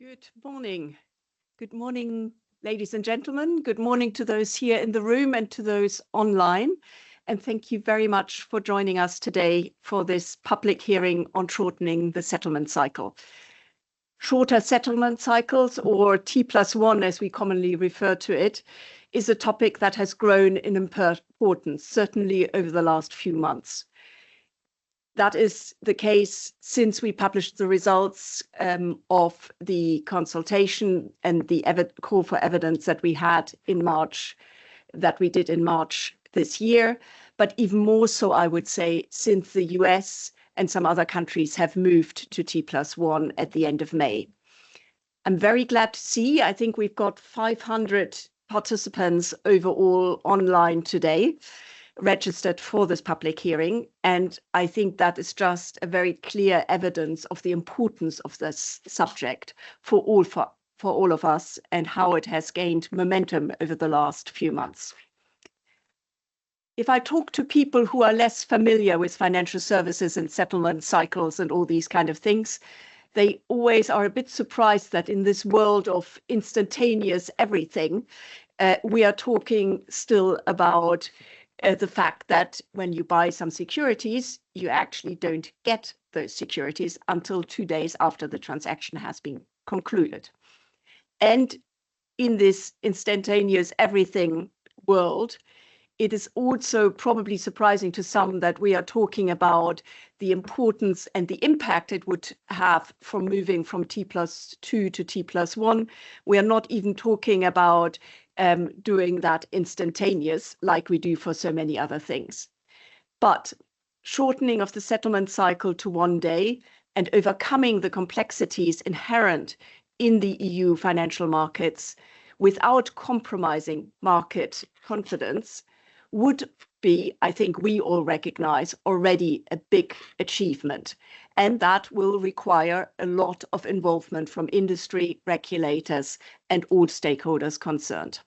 Good morning. Good morning, ladies and gentlemen. Good morning to those here in the room and to those online. And thank you very much for joining us today for this public hearing on shortening the settlement cycle. Shorter settlement cycles, or T+1 as we commonly refer to it, is a topic that has grown in importance, certainly over the last few months. That is the case since we published the results of the consultation and the call for evidence that we had in March, that we did in March this year, but even more so, I would say, since the US and some other countries have moved to T+1 at the end of May. I'm very glad to see, I think we've got 500 participants overall online today, registered for this public hearing. And I think that is just a very clear evidence of the importance of this subject for all of us and how it has gained momentum over the last few months. If I talk to people who are less familiar with financial services and settlement cycles and all these kind of things, they always are a bit surprised that in this world of instantaneous everything, we are talking still about the fact that when you buy some securities, you actually don't get those securities until 2 days after the transaction has been concluded. And in this instantaneous everything world, it is also probably surprising to some that we are talking about the importance and the impact it would have for moving from T+2 to T+1. We are not even talking about doing that instantaneous like we do for so many other things. But shortening of the settlement cycle to 1 day and overcoming the complexities inherent in the EU financial markets without compromising market confidence would be, I think we all recognize, already a big achievement. And that will require a lot of involvement from industry, regulators, and all stakeholders concerned.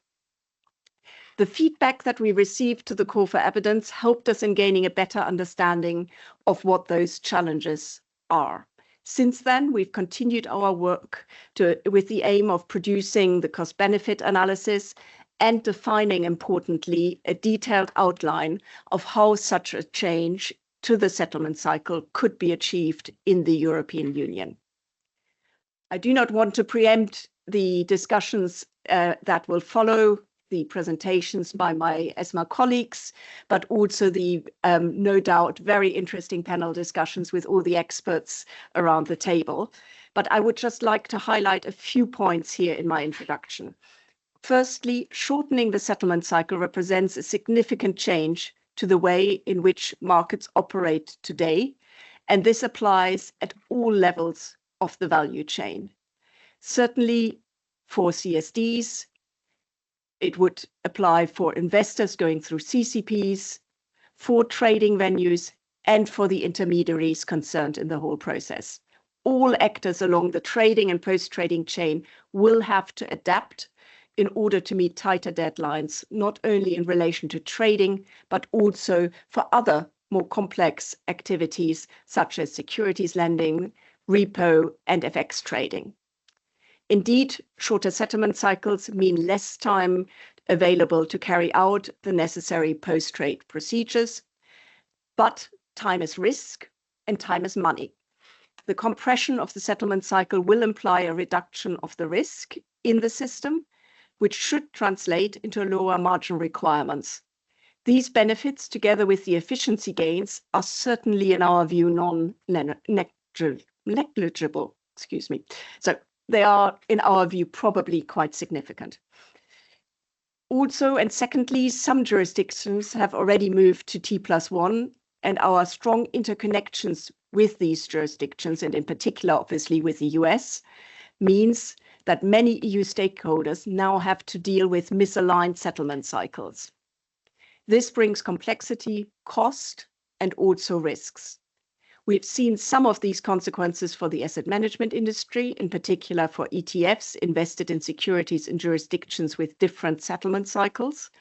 The feedback that we received to the call for evidence helped us in gaining a better understanding of what those challenges are. Since then, we've continued our work with the aim of producing the cost-benefit analysis and defining, importantly, a detailed outline of how such a change to the settlement cycle could be achieved in the European Union. I do not want to preempt the discussions that will follow the presentations by my ESMA colleagues, but also the no doubt very interesting panel discussions with all the experts around the table. But I would just like to highlight a few points here in my introduction. Firstly, shortening the settlement cycle represents a significant change to the way in which markets operate today, and this applies at all levels of the value chain. Certainly for CSDs, it would apply for investors going through CCPs, for trading venues, and for the intermediaries concerned in the whole process. All actors along the trading and post-trading chain will have to adapt in order to meet tighter deadlines, not only in relation to trading, but also for other more complex activities such as securities lending, repo, and FX trading. Indeed, shorter settlement cycles mean less time available to carry out the necessary post-trade procedures, but time is risk and time is money. The compression of the settlement cycle will imply a reduction of the risk in the system, which should translate into lower margin requirements. These benefits, together with the efficiency gains, are certainly, in our view, negligible. So they are, in our view, probably quite significant. Also, and secondly, some jurisdictions have already moved to T+1, and our strong interconnections with these jurisdictions, and in particular, obviously, with the US, means that many EU stakeholders now have to deal with misaligned settlement cycles. This brings complexity, cost, and also risks. We've seen some of these consequences for the asset management industry, in particular for ETFs invested in securities in jurisdictions with different settlement cycles.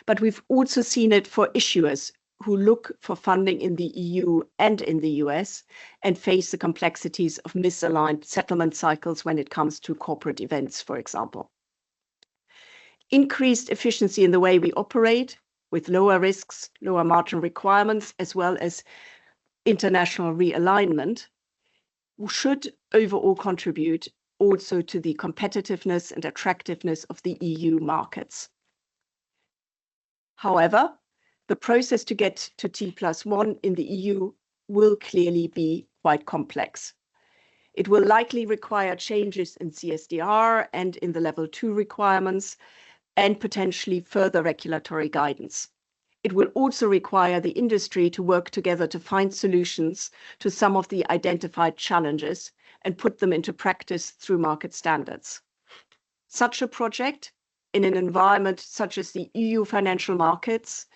But we've also seen it for issuers who look for funding in the EU and in the US and face the complexities of misaligned settlement cycles when it comes to corporate events, for example. Increased efficiency in the way we operate with lower risks, lower margin requirements, as well as international realignment should overall contribute also to the competitiveness and attractiveness of the EU markets. However, the process to get to T+1 in the EU will clearly be quite complex. It will likely require changes in CSDR and in the level 2 requirements and potentially further regulatory guidance. It will also require the industry to work together to find solutions to some of the identified challenges and put them into practice through market standards. Such a project, in an environment such as the EU financial markets,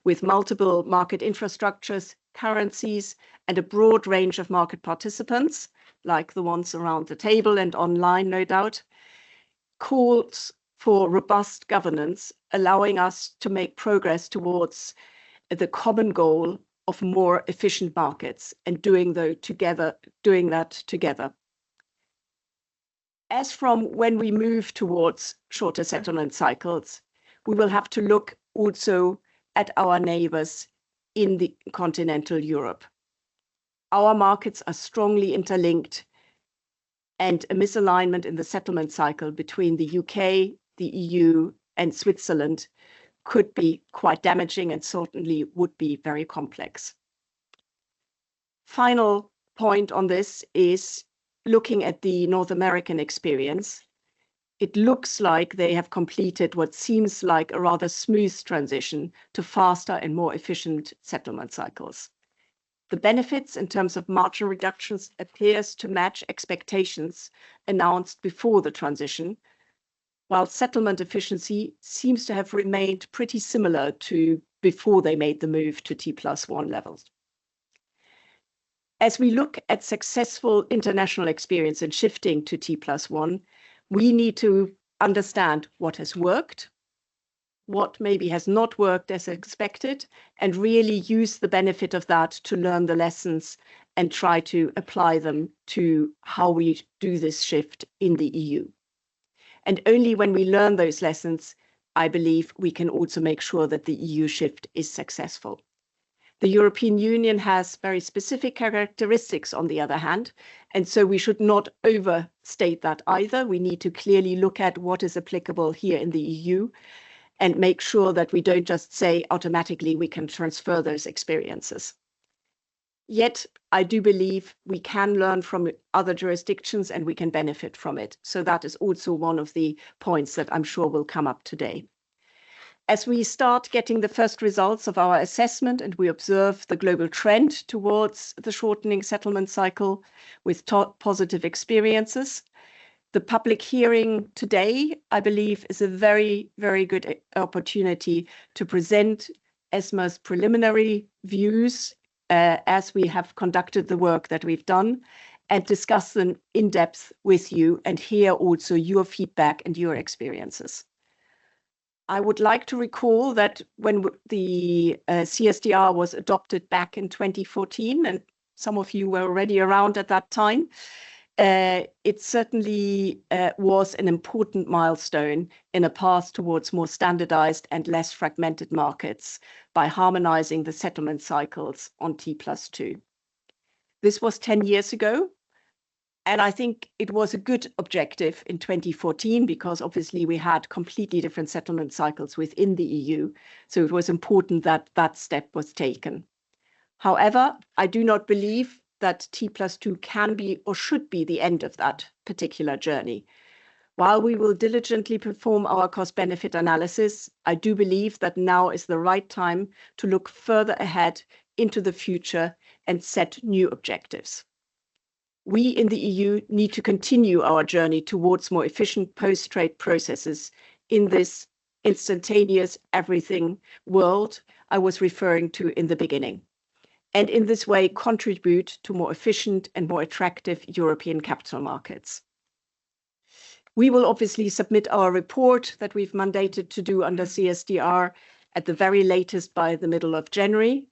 with multiple market infrastructures, currencies, and a broad range of market participants, like the ones around the table and online, no doubt, calls for robust governance, allowing us to make progress towards the common goal of more efficient markets and doing that together. As from when we move towards shorter settlement cycles, we will have to look also at our neighbors in the continental Europe. Our markets are strongly interlinked, and a misalignment in the settlement cycle between the UK, the EU, and Switzerland could be quite damaging and certainly would be very complex. Final point on this is looking at the North American experience. It looks like they have completed what seems like a rather smooth transition to faster and more efficient settlement cycles. The benefits in terms of margin reductions appears to match expectations announced before the transition, while settlement efficiency seems to have remained pretty similar to before they made the move to T+1 levels. As we look at successful international experience in shifting to T+1, we need to understand what has worked, what maybe has not worked as expected, and really use the benefit of that to learn the lessons and try to apply them to how we do this shift in the EU. And only when we learn those lessons, I believe we can also make sure that the EU shift is successful. The European Union has very specific characteristics, on the other hand, and so we should not overstate that either. We need to clearly look at what is applicable here in the EU and make sure that we don't just say automatically we can transfer those experiences. Yet, I do believe we can learn from other jurisdictions and we can benefit from it. So that is also one of the points that I'm sure will come up today. As we start getting the first results of our assessment and we observe the global trend towards the shortening settlement cycle with positive experiences, the public hearing today, I believe, is a very, very good opportunity to present ESMA's preliminary views as we have conducted the work that we've done and discuss them in depth with you and hear also your feedback and your experiences. I would like to recall that when the CSDR was adopted back in 2014, and some of you were already around at that time, it certainly was an important milestone in a path towards more standardized and less fragmented markets by harmonizing the settlement cycles on T+2. This was 10 years ago, and I think it was a good objective in 2014 because obviously we had completely different settlement cycles within the EU, so it was important that that step was taken. However, I do not believe that T+2 can be or should be the end of that particular journey. While we will diligently perform our cost-benefit analysis, I do believe that now is the right time to look further ahead into the future and set new objectives. We in the EU need to continue our journey towards more efficient post-trade processes in this instantaneous everything world I was referring to in the beginning, and in this way contribute to more efficient and more attractive European capital markets. We will obviously submit our report that we've mandated to do under CSDR at the very latest by the middle of January,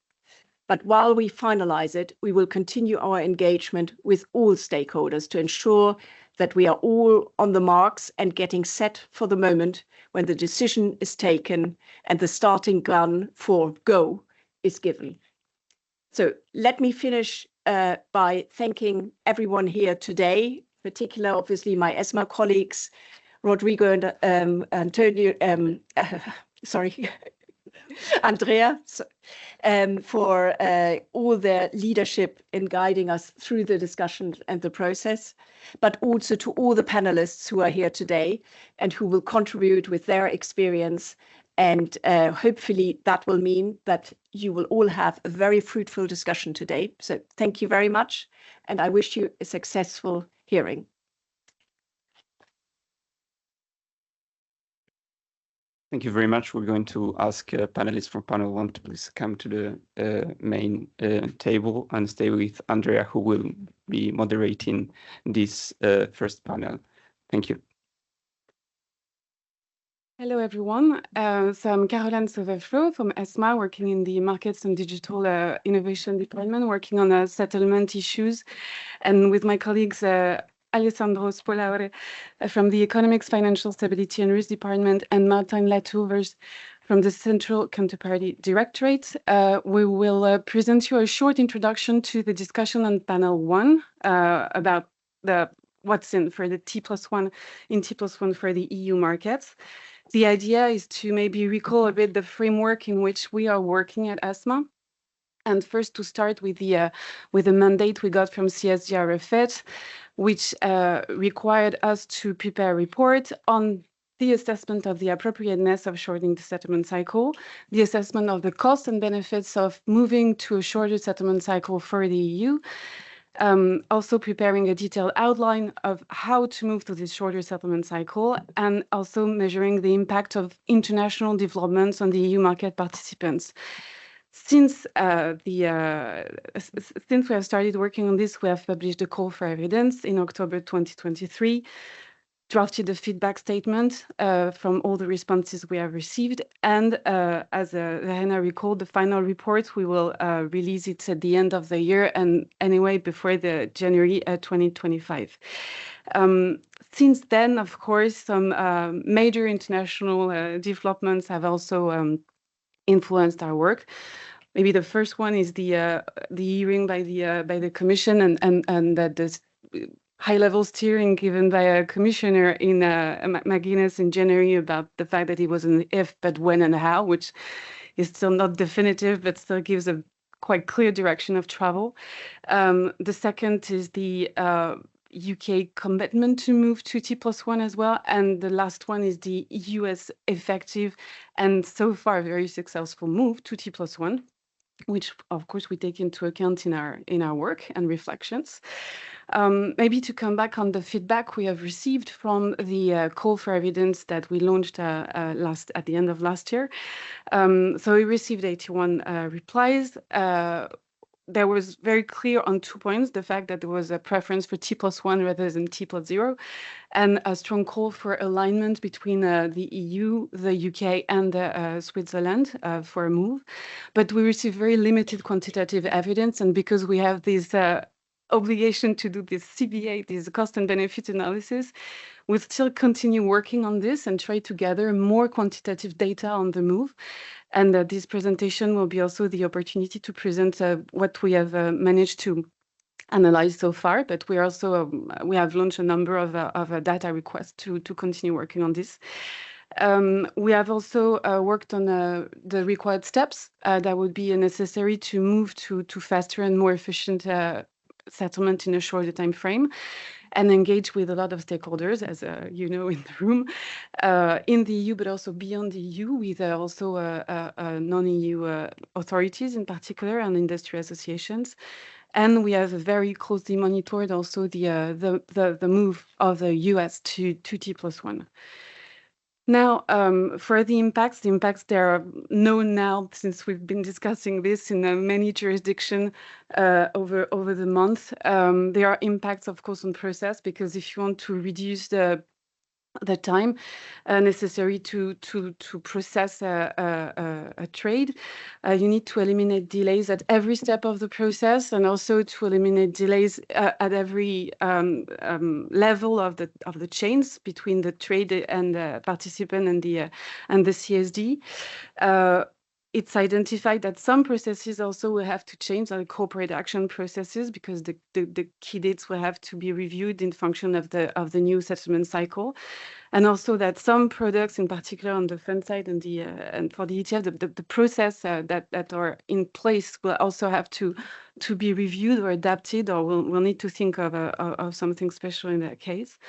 But while we finalize it, we will continue our engagement with all stakeholders to ensure that we are all on the marks and getting set for the moment when the decision is taken and the starting gun for go is given. So let me finish by thanking everyone here today, particularly obviously my ESMA colleagues, Rodrigo and Antonio, sorry, Andrea, for all their leadership in guiding us through the discussion and the process, but also to all the panelists who are here today and who will contribute with their experience. And hopefully that will mean that you will all have a very fruitful discussion today. So thank you very much, and I wish you a successful hearing. Thank you very much. We're going to ask panelists from panel 1 to please come to the main table and stay with Andrea, who will be moderating this first panel. Thank you. Hello, everyone. So I'm Caroline Sauvage-Flo from ESMA, working in the Markets and Digital Innovation Department, working on settlement issues. And with my colleagues, Alessandro Spolaore from the Economics, Financial Stability and Risk Department, and Martin Latouvers from the Central Counterparty Directorate. We will present you a short introduction to the discussion on panel 1 about what's in for the T+1 in T+1 for the EU markets. The idea is to maybe recall a bit the framework in which we are working at ESMA. And first to start with the mandate we got from CSDR-FET, which required us to prepare a report on the assessment of the appropriateness of shortening the settlement cycle, the assessment of the costs and benefits of moving to a shorter settlement cycle for the EU, also preparing a detailed outline of how to move to this shorter settlement cycle, and also measuring the impact of international developments on the EU market participants. Since we have started working on this, we have published a call for evidence in October 2023, drafted a feedback statement from all the responses we have received. And as Verena recalled, the final report, we will release it at the end of the year and anyway before the January 2025. Since then, of course, some major international developments have also influenced our work. Maybe the first one is the hearing by the Commission and that this high-level steering given by a commissioner in McGuinness in January about the fact that it wasn't if, but when and how, which is still not definitive, but still gives a quite clear direction of travel. The second is the UK commitment to move to T+1 as well. And the last one is the US effective and so far very successful move to T+1, which of course we take into account in our work and reflections. Maybe to come back on the feedback we have received from the call for evidence that we launched at the end of last year. So we received 81 replies. There was very clear on 2 points, the fact that there was a preference for T+1 rather than T+0, and a strong call for alignment between the EU, the UK, and Switzerland for a move. But we received very limited quantitative evidence, and because we have this obligation to do this CBA, this cost and benefit analysis, we'll still continue working on this and try to gather more quantitative data on the move. And this presentation will be also the opportunity to present what we have managed to analyze so far, but we also we have launched a number of data requests to continue working on this. We have also worked on the required steps that would be necessary to move to faster and more efficient settlement in a shorter time frame, and engage with a lot of stakeholders, as you know, in the room, in the EU, but also beyond the EU, with also non-EU authorities in particular and industry associations. And we have very closely monitored also the move of the US to T+1. Now, for the impacts they are known now since we've been discussing this in many jurisdictions over the month. There are impacts, of course, on process, because if you want to reduce the the time necessary to process a trade. You need to eliminate delays at every step of the process, and also to eliminate delays at every level of the chains between the trade and the participant and the CSD. It's identified that some processes also will have to change, like corporate action processes, because the key dates will have to be reviewed in function of the new settlement cycle, and also that some products, in particular on the fund side and for the ETF, the process that are in place will also have to be reviewed or adapted, or we'll need to think of something special in that case.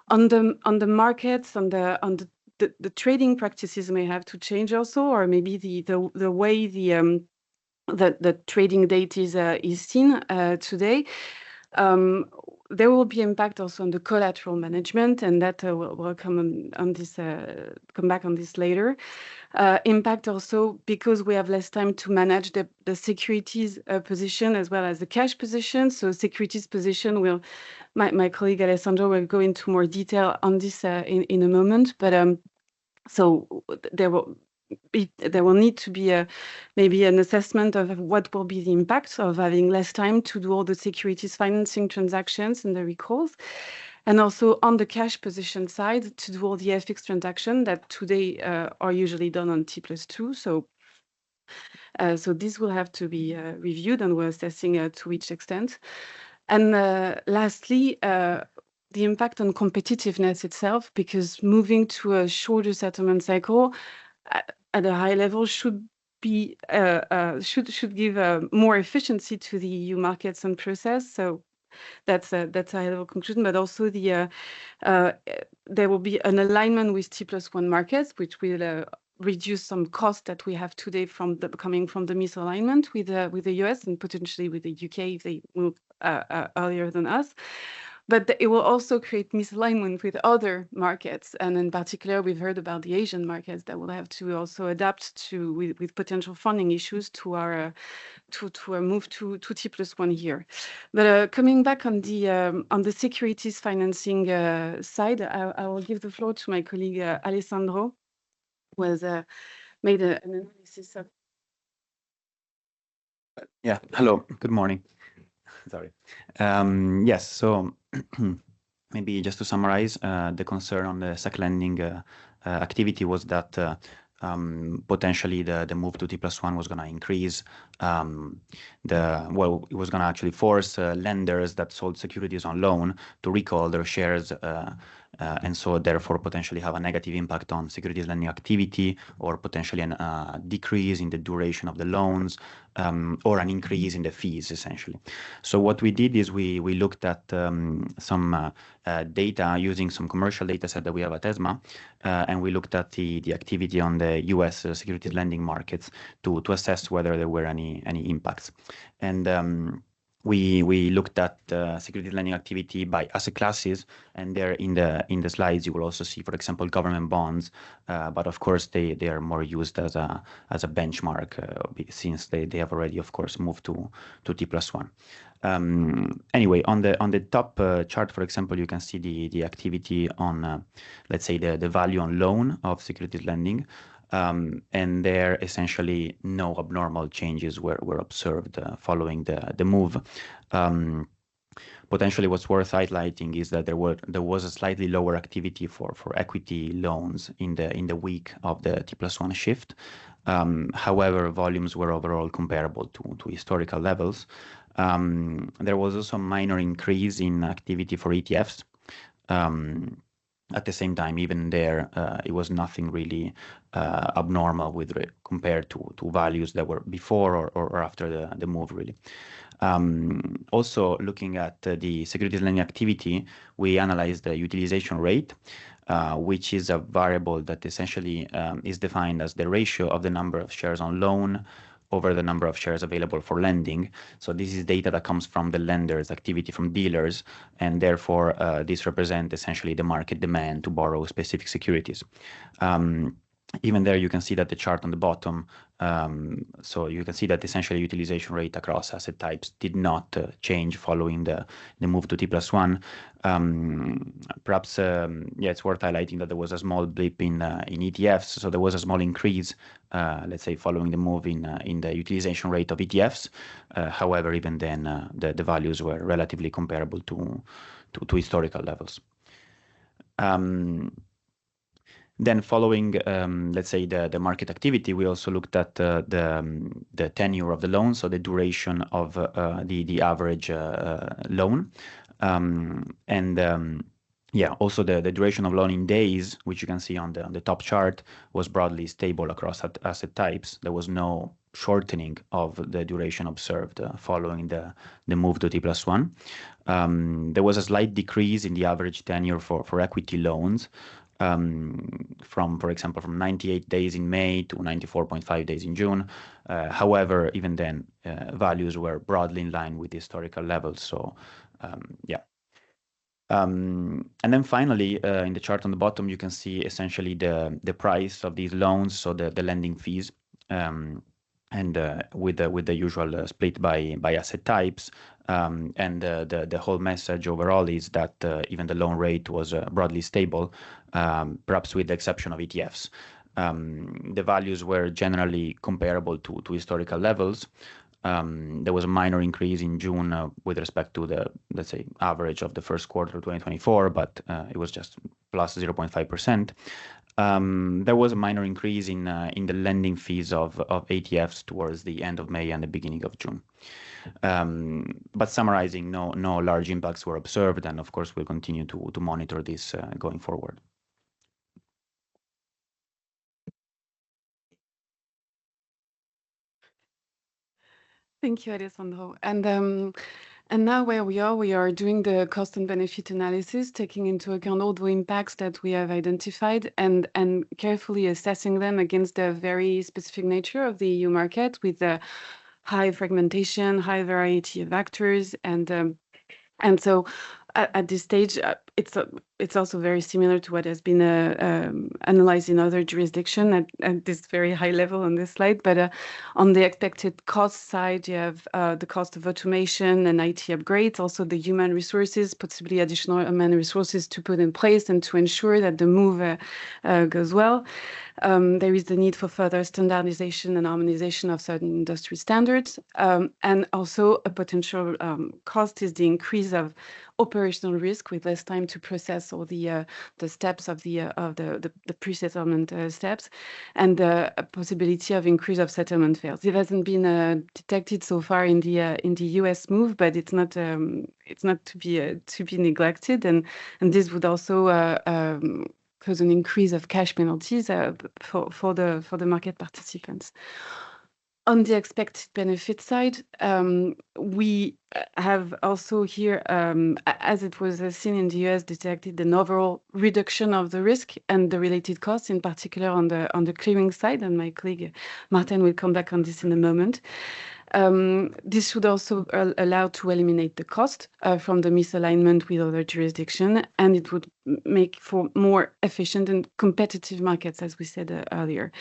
On the markets, on the trading practices may have to change also, or maybe the way the trading date is seen today. There will be impact also on the collateral management, and that will come back on this later. Impact also because we have less time to manage the securities position as well as the cash position. So securities position will, my colleague Alessandro will go into more detail on this in a moment. But so there will need to be maybe an assessment of what will be the impact of having less time to do all the securities financing transactions and the recalls. And also on the cash position side, to do all the FX transactions that today are usually done on T+2. So this will have to be reviewed, and we're assessing to which extent. And lastly, the impact on competitiveness itself, because moving to a shorter settlement cycle at a high level should give more efficiency to the EU markets and process. So that's a high level conclusion. But also there will be an alignment with T+1 markets, which will reduce some cost that we have today coming from the misalignment with the US and potentially with the UK if they move earlier than us. But it will also create misalignment with other markets. And in particular, we've heard about the Asian markets that will have to also adapt to with potential funding issues to our move to T+1 here. But coming back on the securities financing side, I will give the floor to my colleague Alessandro, who has made an analysis of. Yeah, hello, good morning. Sorry. Yes, so maybe just to summarize, the concern on the SEC lending activity was that potentially the move to T+1 was going to increase it was going to actually force lenders that sold securities on loan to recall their shares and so therefore potentially have a negative impact on securities lending activity, or potentially a decrease in the duration of the loans, or an increase in the fees, essentially. So what we did is we looked at some data using some commercial data set that we have at ESMA, and we looked at the activity on the US securities lending markets to assess whether there were any impacts. And we looked at securities lending activity by asset classes, and there in the slides you will also see, for example, government bonds, but of course they are more used as a benchmark since they have already, of course, moved to T+1. Anyway, on the top chart, for example, you can see the activity on let's say the value on loan of securities lending. And there essentially no abnormal changes were observed following the move. Potentially what's worth highlighting is that there was a slightly lower activity for equity loans in the week of the T+1 shift. However, volumes were overall comparable to historical levels. There was also a minor increase in activity for ETFs. At the same time, even there, it was nothing really abnormal compared to values that were before or after the move, really. Also, looking at the securities lending activity, we analyzed the utilization rate, which is a variable that essentially is defined as the ratio of the number of shares on loan over the number of shares available for lending. So this is data that comes from the lenders' activity, from dealers, and therefore this represents essentially the market demand to borrow specific securities. even there, you can see that the chart on the bottom, so you can see that essentially utilization rate across asset types did not change following the move to T+1. Perhaps, yeah, it's worth highlighting that there was a small blip in ETFs. So there was a small increase, let's say, following the move in the utilization rate of ETFs. However, even then, the values were relatively comparable to historical levels. Then following, let's say, the market activity, we also looked at the tenure of the loan, so the duration of the average loan. Yeah, also the duration of loan in days, which you can see on the top chart, was broadly stable across asset types. There was no shortening of the duration observed following the move to T+1. There was a slight decrease in the average tenure for equity loans, from, for example, from 98 days in May to 94.5 days in June. However, even then, values were broadly in line with historical levels. So, yeah. And then finally, in the chart on the bottom, you can see essentially the price of these loans, so the lending fees, and with the usual split by asset types. And the whole message overall is that even the loan rate was broadly stable, perhaps with the exception of ETFs. The values were generally comparable to historical levels. There was a minor increase in June with respect to the, let's say, average of the first quarter of 2024, but it was just plus 0.5%. There was a minor increase in the lending fees of ETFs towards the end of May and the beginning of June. But summarizing, no large impacts were observed, and of course we'll continue to monitor this going forward. Thank you, Alessandro. And now where we are doing the cost and benefit analysis, taking into account all the impacts that we have identified and carefully assessing them against the very specific nature of the EU market with the high fragmentation, high variety of actors. And so at this stage, it's also very similar to what has been analyzed in other jurisdictions at this very high level on this slide. But on the expected cost side, you have the cost of automation and IT upgrades, also the human resources, possibly additional human resources to put in place and to ensure that the move goes well. There is the need for further standardization and harmonization of certain industry standards. And also a potential cost is the increase of operational risk with less time to process all the steps of the pre-settlement steps, and a possibility of increase of settlement fails. It hasn't been detected so far in the US move, but it's not to be neglected, and this would also cause an increase of cash penalties for the market participants. On the expected benefit side, we have also here, as it was seen in the US, detected an overall reduction of the risk and the related costs, in particular on the clearing side. And my colleague Martin will come back on this in a moment. This should also allow to eliminate the cost from the misalignment with other jurisdictions, and it would make for more efficient and competitive markets, as we said earlier.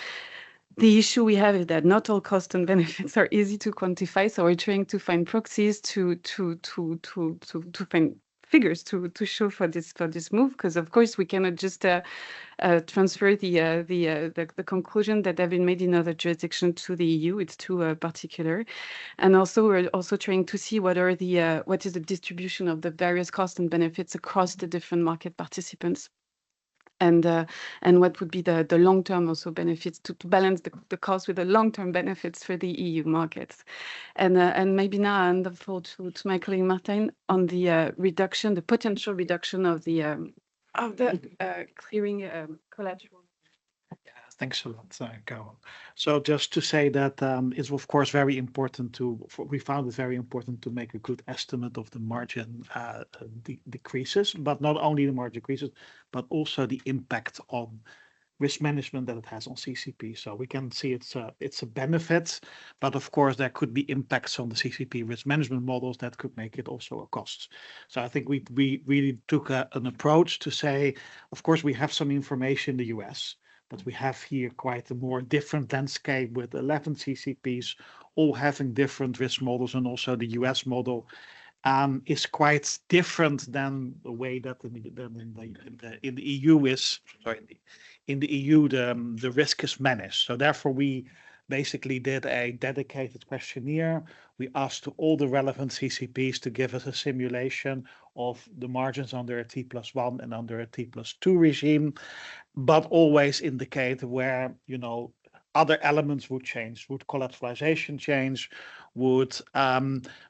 The issue we have is that not all costs and benefits are easy to quantify, so we're trying to find proxies to find figures to show for this move, because of course we cannot just transfer the conclusion that have been made in other jurisdictions to the EU. It's too particular, and also we're also trying to see what is the distribution of the various costs and benefits across the different market participants. And what would be the long-term also benefits to balance the cost with the long-term benefits for the EU markets. And maybe now I hand the floor to my colleague Martin on the reduction, the potential reduction of the clearing collateral. Thanks a lot, Carol. So just to say that it's of course very important we found it very important to make a good estimate of the margin decreases, but not only the margin decreases, but also the impact on risk management that it has on CCP. So we can see it's a benefit, but of course there could be impacts on the CCP risk management models that could make it also a cost. So I think we really took an approach to say, of course we have some information in the US but we have here quite a more different landscape with 11 CCPs, all having different risk models, and also the US model is quite different than the way that in the EU is. Sorry, in the EU the risk is managed. So therefore we basically did a dedicated questionnaire. We asked to all the relevant CCPs to give us a simulation of the margins under a T+1 and under a T+2 regime, but always indicate where, you know, other elements would change. Would collateralization change? Would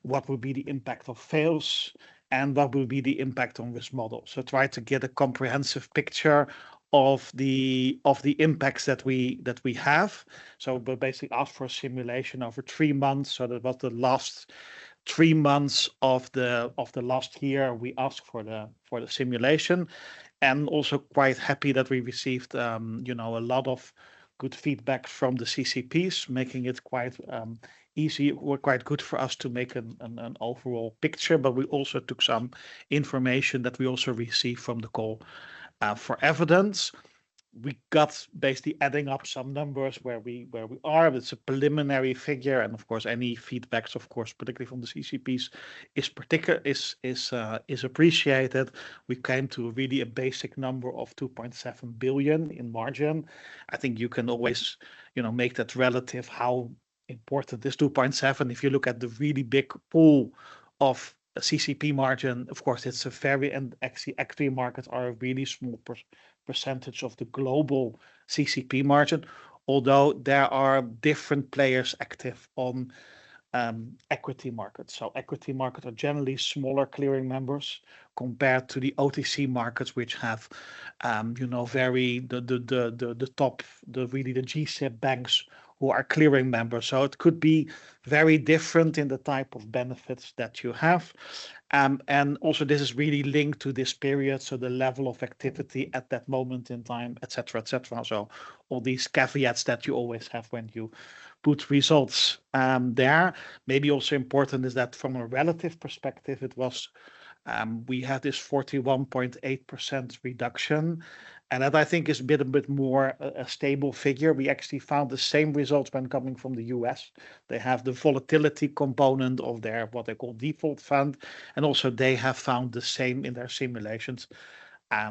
what would be the impact of fails? And what will be the impact on risk model? So try to get a comprehensive picture of the impacts that we have. So we basically asked for a simulation over 3 months. So that was the last 3 months of the last year. We asked for the simulation, and also quite happy that we received you know, a lot of good feedback from the CCPs, making it quite easy or quite good for us to make an overall picture. But we also took some information that we also received from the call for evidence. We got basically adding up some numbers where we are. It's a preliminary figure, and of course any feedbacks, of course, particularly from the CCPs, is appreciated. We came to really a basic number of 2.7 billion in margin. I think you can always, you know, make that relative how important is 2.7. If you look at the really big pool of a CCP margin, of course, it's a very, and actually equity markets are a really small percentage of the global CCP margin, although there are different players active on equity markets. So equity markets are generally smaller clearing members compared to the OTC markets, which have, you know, the top, really the G-SIB banks who are clearing members. So it could be very different in the type of benefits that you have. And also this is really linked to this period. So the level of activity at that moment in time, et cetera, et cetera. So all these caveats that you always have when you put results there. Maybe also important is that from a relative perspective, it was, we had this 41.8% reduction. And that I think is a bit more a stable figure. We actually found the same results when coming from the US. They have the volatility component of their what they call default fund, and also they have found the same in their simulations,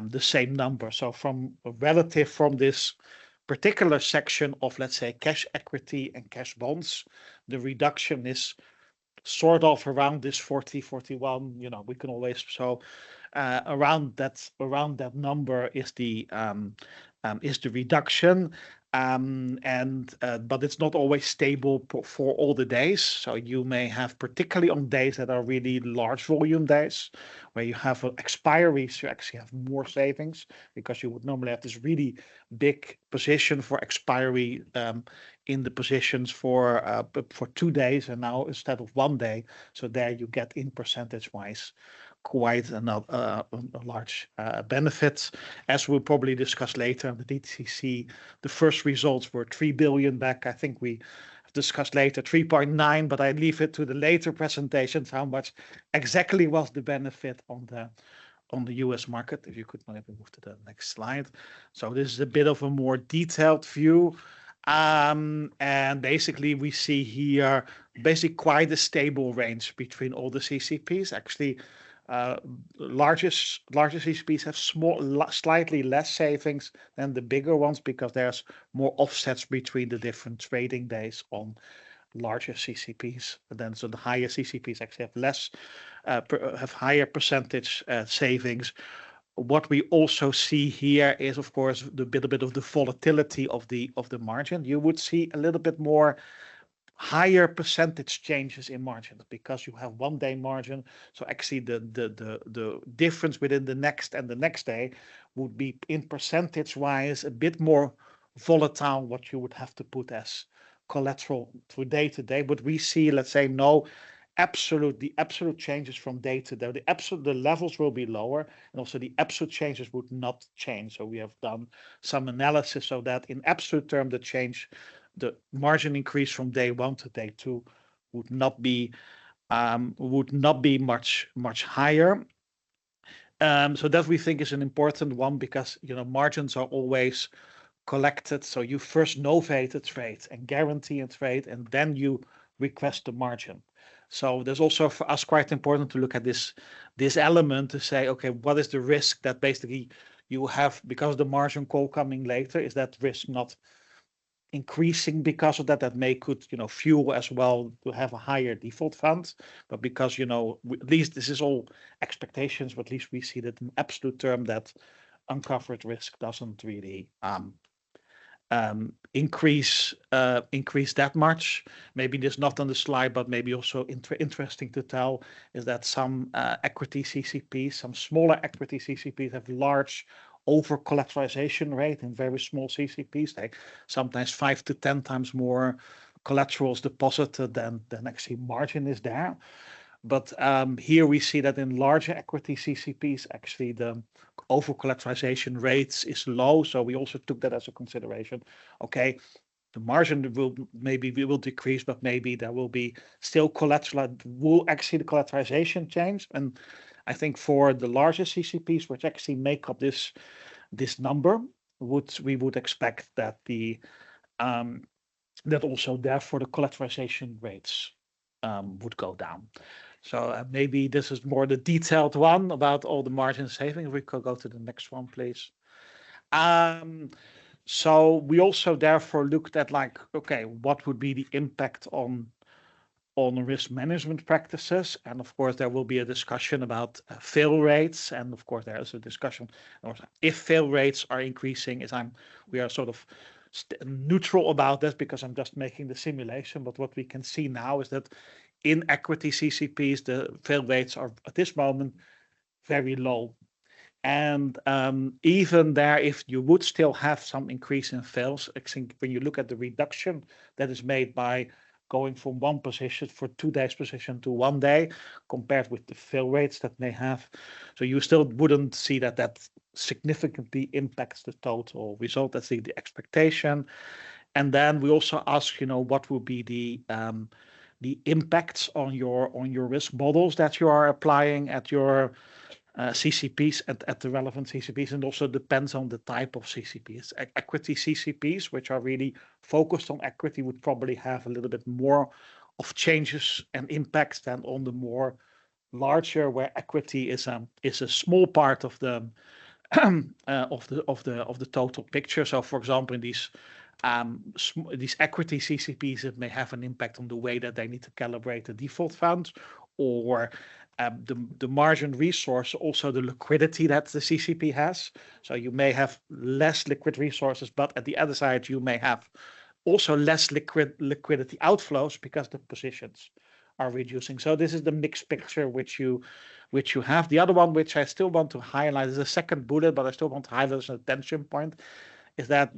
the same number. So from a relative from this particular section of, let's say, cash equity and cash bonds, the reduction is sort of around this 40, 41, you know, we can always, so around that number is the reduction, but it's not always stable for all the days. So you may have, particularly on days that are really large volume days, where you have expiries, you actually have more savings, because you would normally have this really big position for expiry in the positions for 2 days, and now instead of 1 day, so there you get in percentage wise quite a large benefit. As we'll probably discuss later in the DTCC, the first results were 3 billion back. I think we discussed later 3.9, but I leave it to the later presentations how much exactly was the benefit on the US market. If you could maybe move to the next slide. So this is a bit of a more detailed view. And basically we see here basically quite a stable range between all the CCPs. Actually, largest CCPs have slightly less savings than the bigger ones, because there's more offsets between the different trading days on larger CCPs. And then so the higher CCPs actually have less, have higher percentage savings. What we also see here is, of course, the bit of the volatility of the margin. You would see a little bit more higher percentage changes in margins because you have 1 day margin. So actually the difference within the next and the next day would be in percentage wise a bit more volatile, what you would have to put as collateral for day to day. But we see, let's say, the absolute changes from day to day, the levels will be lower, and also the absolute changes would not change. So we have done some analysis so that in absolute term, the margin increase from day 1 to day 2 would not be much higher. So that we think is an important one, because, you know, margins are always collected. So you first novate a trade and guarantee a trade, and then you request the margin. So there's also for us quite important to look at this element to say, okay, what is the risk that basically you have because of the margin call coming later? Is that risk not increasing because of that? That may could fuel as well to have a higher default fund, but because at least this is all expectations, but at least we see that in absolute term that uncovered risk doesn't really increase that much. Maybe this not on the slide, but maybe also interesting to tell is that some equity CCPs, some smaller equity CCPs have large over collateralization rate in very small CCPs. They sometimes 5 to 10 times more collaterals deposited than actually margin is there. But here we see that in larger equity CCPs, actually the over collateralization rates is low. So we also took that as a consideration. Okay, the margin will decrease, but maybe there will be still collateral. Will actually the collateralization change? And I think for the larger CCPs, which actually make up this number, we would expect that that also therefore the collateralization rates would go down. So maybe this is more the detailed one about all the margin savings. We could go to the next one, please. So we also therefore looked at okay, what would be the impact on risk management practices? And of course, there will be a discussion about fail rates. And of course, there is a discussion if fail rates are increasing. We are sort of neutral about this because I'm just making the simulation. But what we can see now is that in equity CCPs, the fail rates are at this moment very low. And even there, if you would still have some increase in fails, I think when you look at the reduction that is made by going from one position for 2 days position to 1 day, compared with the fail rates that they have. So you still wouldn't see that significantly impacts the total result. That's the expectation. And then we also ask, what will be the impacts on your risk models that you are applying at your CCPs at the relevant CCPs, and also depends on the type of CCPs. Equity CCPs, which are really focused on equity, would probably have a little bit more of changes and impacts than on the more larger, where equity is a small part of the of the total picture. So, for example, in these equity CCPs, it may have an impact on the way that they need to calibrate the default funds, or the margin resource, also the liquidity that the CCP has. So you may have less liquid resources, but at the other side, you may have also less liquidity outflows because the positions are reducing. So this is the mixed picture which you have. The other one, which I still want to highlight, is a second bullet, but I still want to highlight as an attention point, is that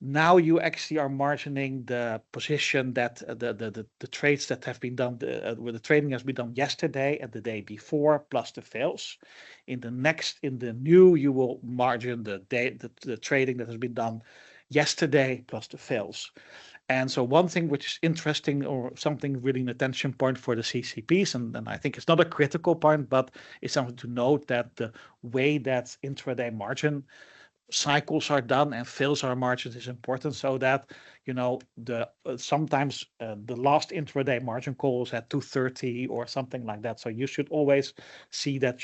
now you actually are margining the position that the trades that have been done, where the trading has been done yesterday and the day before, plus the fails. In the new, you will margin the trading that has been done yesterday plus the fails. And so one thing which is interesting, or something really an attention point for the CCPs, and I think it's not a critical point, but it's something to note, that the way that intraday margin cycles are done and fails our margins is important, so that sometimes the last intraday margin call is at 2:30 or something like that. So you should always see that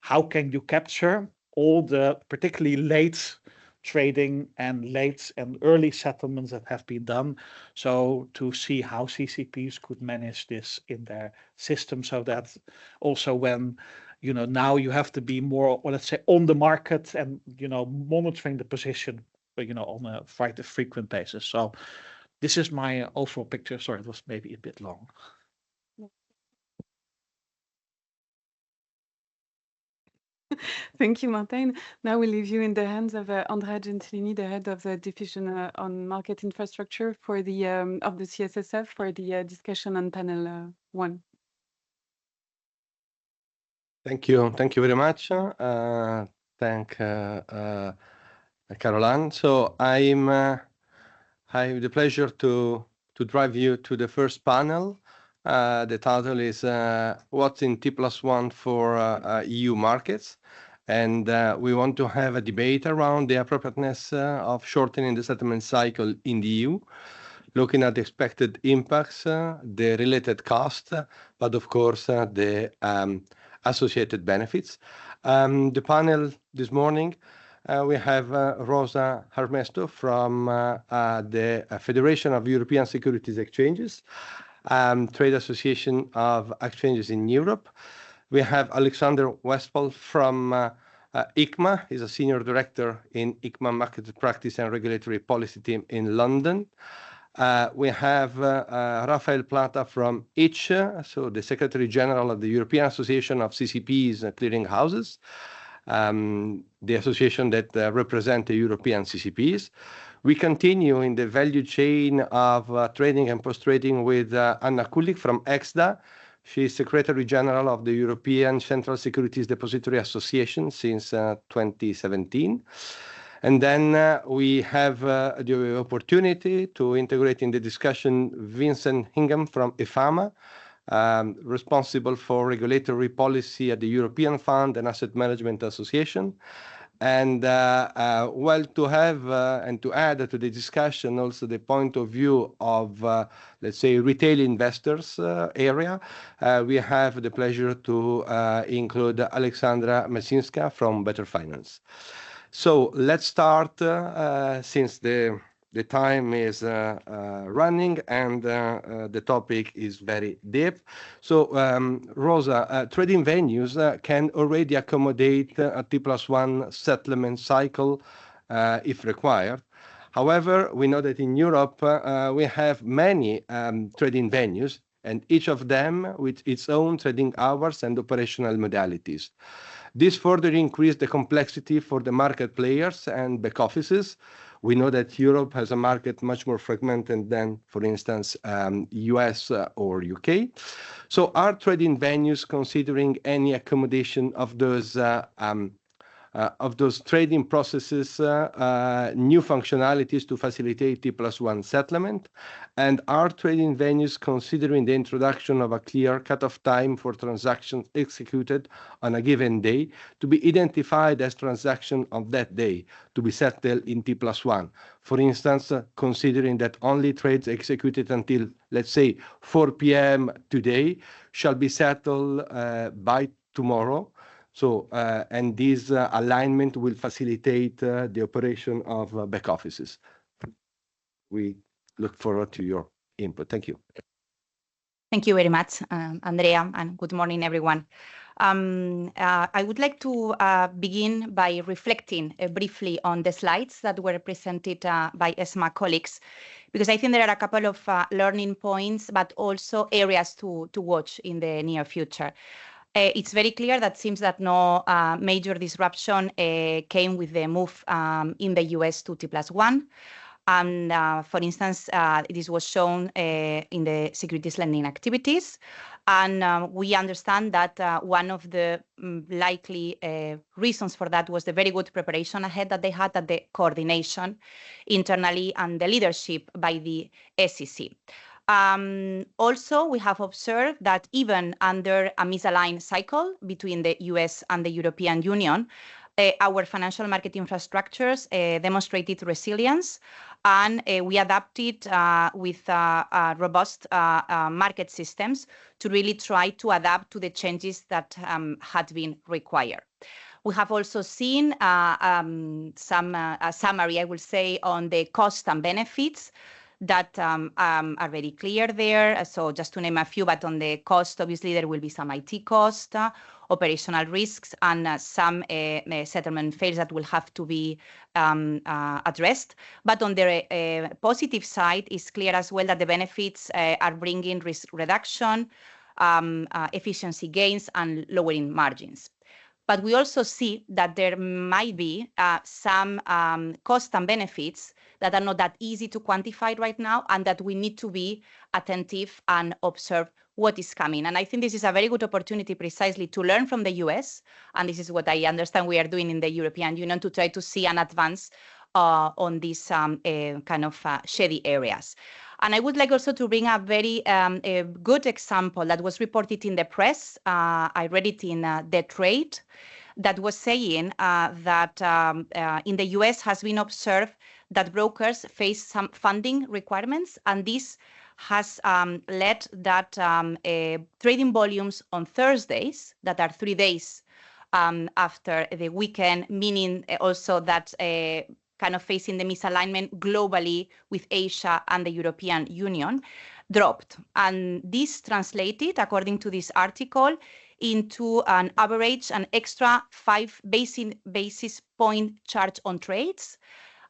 how can you capture all the particularly late trading and late and early settlements that have been done, so to see how CCPs could manage this in their system, so that also when now you have to be more, or let's say, on the market and monitoring the position on a quite frequent basis. So this is my overall picture. Sorry, it was maybe a bit long. Thank you, Martijn. Now we leave you in the hands of Andrea Gentilini, the head of the division on market infrastructure of the CSSF, for the discussion on panel 1. Thank you very much. Thank Caroline. So I have the pleasure to drive you to the first panel. The title is "What's in T+1 for EU markets?" And we want to have a debate around the appropriateness of shortening the settlement cycle in the EU, looking at the expected impacts, the related costs, but of course the associated benefits. The panel this morning, we have Rosa Harmesto from the Federation of European Securities Exchanges, Trade Association of Exchanges in Europe. We have Alexander Westphal from ECMA. He's a senior director in ECMA Market Practice and Regulatory Policy team in London. We have Rafael Plata from ICH, so the Secretary General of the European Association of CCPs Clearing Houses, the association that represent the European CCPs. We continue in the value chain of trading and post-trading with Anna Kulik from EXDA. She's Secretary General of the European Central Securities Depository Association since 2017. And then we have the opportunity to integrate in the discussion Vincent Hingham from EFAMA, responsible for regulatory policy at the European Fund and Asset Management Association. And well, to have and to add to the discussion also the point of view of, let's say, retail investors area, we have the pleasure to include Alexandra Mesinska from Better Finance. So let's start since the time is running and the topic is very deep. So Rosa, trading venues can already accommodate a T+1 settlement cycle if required. However, we know that in Europe we have many trading venues, and each of them with its own trading hours and operational modalities. This further increased the complexity for the market players and back offices. We know that Europe has a market much more fragmented than, for instance, US or UK. So are trading venues considering any accommodation of those trading processes, new functionalities to facilitate T+1 settlement? And are trading venues considering the introduction of a clear cutoff time for transactions executed on a given day to be identified as transaction of that day to be settled in T+1? For instance, considering that only trades executed until, let's say, 4 p.m. today shall be settled by tomorrow. So, and this alignment will facilitate the operation of back offices. We look forward to your input. Thank you. Thank you very much, Andrea, and good morning, everyone. I would like to begin by reflecting briefly on the slides that were presented by ESMA colleagues, because I think there are a couple of learning points, but also areas to watch in the near future. It's very clear that seems that no major disruption came with the move in the US to T+1. And for instance, this was shown in the securities lending activities. And we understand that one of the likely reasons for that was the very good preparation ahead that they had, at the coordination internally and the leadership by the SEC. Also, we have observed that even under a misaligned cycle between the US and the European Union, our financial market infrastructures demonstrated resilience, and we adapted with robust market systems to really try to adapt to the changes that had been required. We have also seen some summary, I will say, on the costs and benefits that are very clear there. So just to name a few, but on the cost, obviously, there will be some IT cost, operational risks, and some settlement fails that will have to be addressed. But on the positive side, it's clear as well that the benefits are bringing risk reduction, efficiency gains, and lowering margins. But we also see that there might be some costs and benefits that are not that easy to quantify right now, and that we need to be attentive and observe what is coming. And I think this is a very good opportunity precisely to learn from the US, and this is what I understand we are doing in the European Union, to try to see an advance on these kind of shady areas. And I would like also to bring a very good example that was reported in the press. I read it in The Trade. that was saying that in the US has been observed that brokers face some funding requirements, and this has led that trading volumes on Thursdays, that are 3 days after the weekend, meaning also that kind of facing the misalignment globally with Asia and the European Union, dropped. And this translated, according to this article, into an average, an extra 5 basis point charge on trades.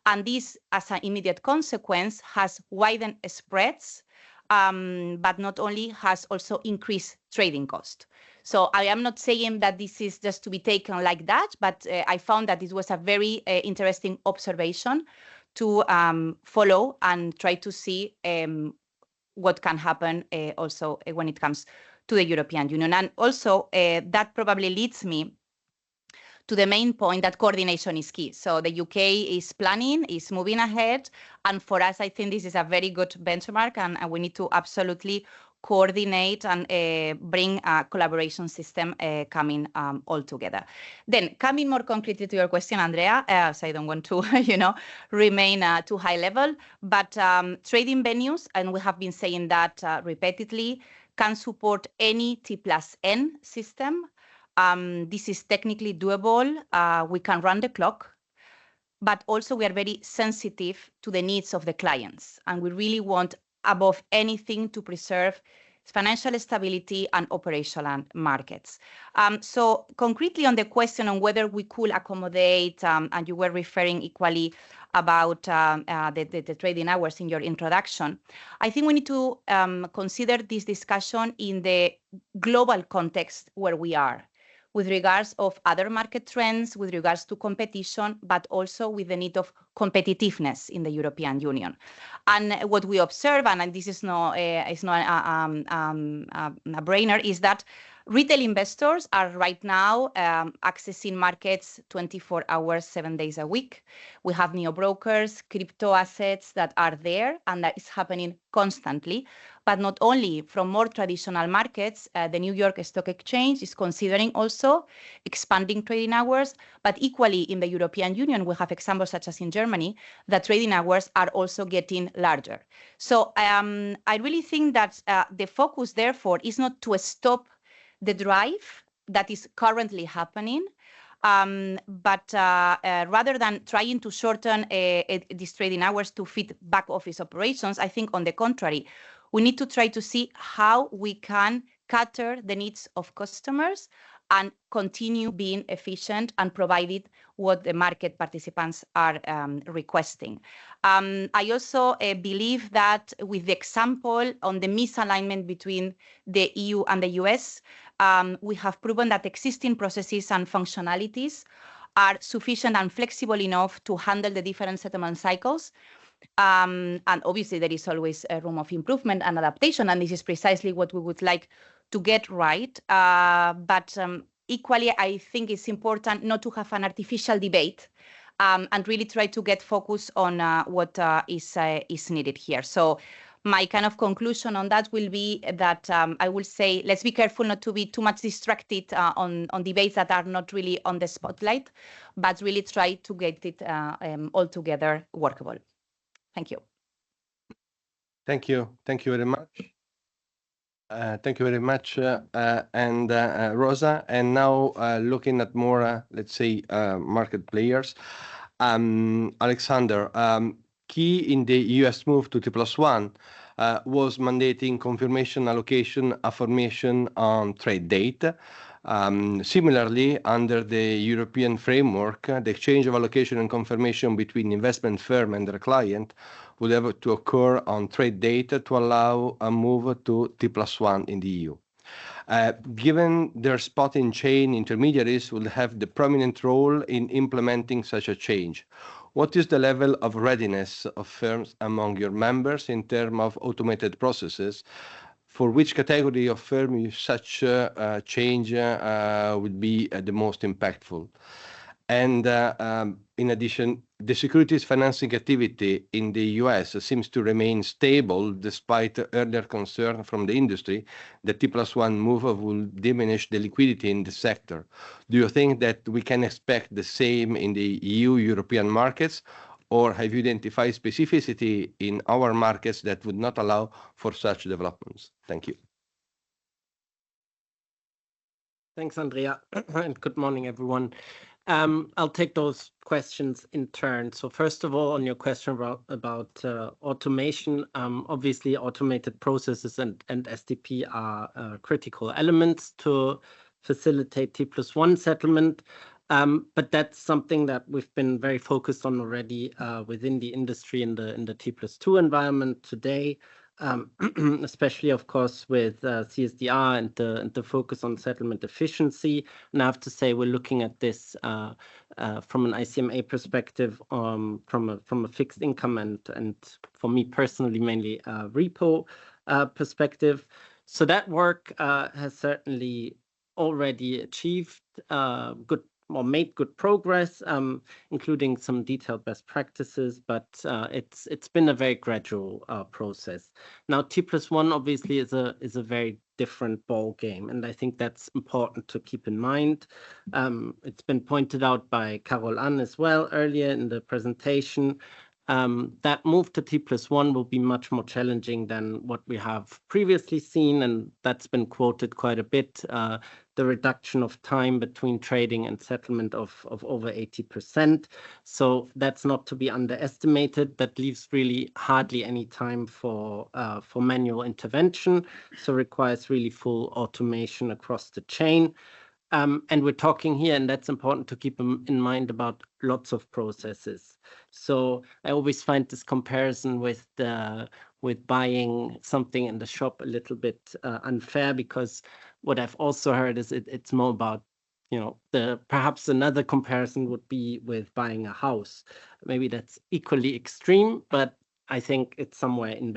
And this, as an immediate consequence, has widened spreads, but not only has also increased trading cost. So I am not saying that this is just to be taken like that, but I found that it was a very interesting observation to follow and try to see what can happen also when it comes to the European Union. And also that probably leads me to the main point that coordination is key. So the UK is planning, is moving ahead. And for us, I think this is a very good benchmark, and we need to absolutely coordinate and bring a collaboration system coming all together. Then coming more concretely to your question, Andrea, so I don't want to, remain too high level, but trading venues, and we have been saying that repeatedly, can support any T+N system. This is technically doable. We can run the clock, but also we are very sensitive to the needs of the clients. And we really want, above anything, to preserve financial stability and operational markets. So concretely on the question on whether we could accommodate, and you were referring equally about the trading hours in your introduction, I think we need to consider this discussion in the global context where we are, with regards of other market trends, with regards to competition, but also with the need of competitiveness in the European Union. And what we observe, and this is not a brainer, is that retail investors are right now accessing markets 24 hours, 7 days a week. We have neo-brokers, crypto assets that are there, and that is happening constantly. But not only from more traditional markets, the New York Stock Exchange is considering also expanding trading hours, but equally in the European Union, we have examples such as in Germany, that trading hours are also getting larger. So I really think that the focus, therefore, is not to stop the drive that is currently happening, but rather than trying to shorten these trading hours to fit back office operations, I think on the contrary, we need to try to see how we can cater the needs of customers and continue being efficient and provided what the market participants are requesting. I also believe that with the example on the misalignment between the EU and the US, we have proven that existing processes and functionalities are sufficient and flexible enough to handle the different settlement cycles. And obviously, there is always a room of improvement and adaptation, and this is precisely what we would like to get right. But equally, I think it's important not to have an artificial debate and really try to get focus on what is needed here. So my kind of conclusion on that will be that I will say, let's be careful not to be too much distracted on debates that are not really on the spotlight, but really try to get it all together workable. Thank you. Thank you. Thank you very much. Thank you very much, Rosa. And now looking at more, let's say, market players. Alexander, key in the US move to T+1 was mandating confirmation, allocation, affirmation on trade date. Similarly, under the European framework, the exchange of allocation and confirmation between investment firm and their client would have to occur on trade data to allow a move to T+1 in the EU. Given their spot in chain, intermediaries will have the prominent role in implementing such a change. What is the level of readiness of firms among your members in terms of automated processes? For which category of firm such change would be the most impactful? And in addition, the securities financing activity in the US seems to remain stable despite earlier concern from the industry that T+1 move will diminish the liquidity in the sector. Do you think that we can expect the same in the EU European markets, or have you identified specificity in our markets that would not allow for such developments? Thank you. Thanks, Andrea, and good morning, everyone. I'll take those questions in turn. So first of all, on your question about automation, obviously automated processes and SDP are critical elements to facilitate T+1 settlement. But that's something that we've been very focused on already within the industry in the T+2 environment today. Especially, of course, with CSDR and the focus on settlement efficiency. And I have to say, we're looking at this from an ICMA perspective, from a fixed income and for me personally, mainly repo perspective. So that work has certainly already achieved made good progress, including some detailed best practices, but it's been a very gradual process. Now, T+1 obviously is a very different ball game, and I think that's important to keep in mind. It's been pointed out by Carol Ann as well earlier in the presentation. That move to T+1 will be much more challenging than what we have previously seen, and that's been quoted quite a bit. The reduction of time between trading and settlement of over 80%. So that's not to be underestimated. That leaves really hardly any time for manual intervention. So requires really full automation across the chain. And we're talking here, and that's important to keep in mind, about lots of processes. So I always find this comparison with buying something in the shop a little bit unfair, because what I've also heard is it's more about, perhaps another comparison would be with buying a house. Maybe that's equally extreme, but I think it's somewhere in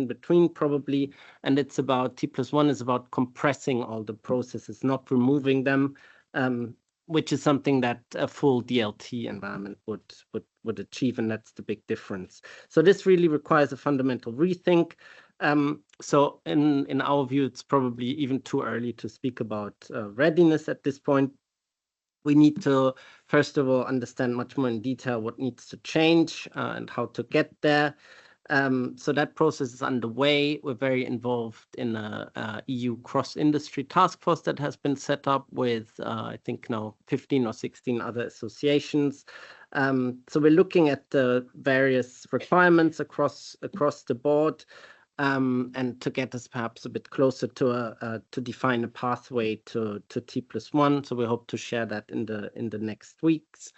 between probably. And it's about T+1 is about compressing all the processes, not removing them, which is something that a full DLT environment would achieve, and that's the big difference. So this really requires a fundamental rethink. So in our view, it's probably even too early to speak about readiness at this point. We need to, first of all, understand much more in detail what needs to change and how to get there. So that process is underway. We're very involved in a EU cross-industry task force that has been set up with, I think now 15 or 16 other associations. So we're looking at the various requirements across the board. And to get us perhaps a bit closer to define a pathway to T+1. So we hope to share that in the next weeks.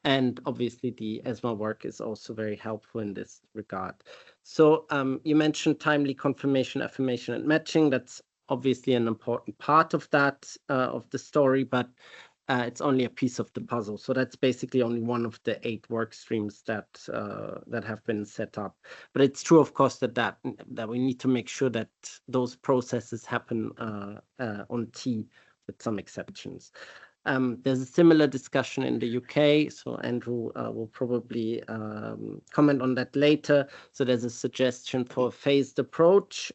And obviously the ESMA work is also very helpful in this regard. So you mentioned timely confirmation, affirmation, and matching. That's obviously an important part of that, of the story, but it's only a piece of the puzzle. So that's basically only one of the 8 work streams that have been set up. But it's true, of course, that we need to make sure that those processes happen on T, with some exceptions. There's a similar discussion in the UK, so Andrew will probably comment on that later. So there's a suggestion for a phased approach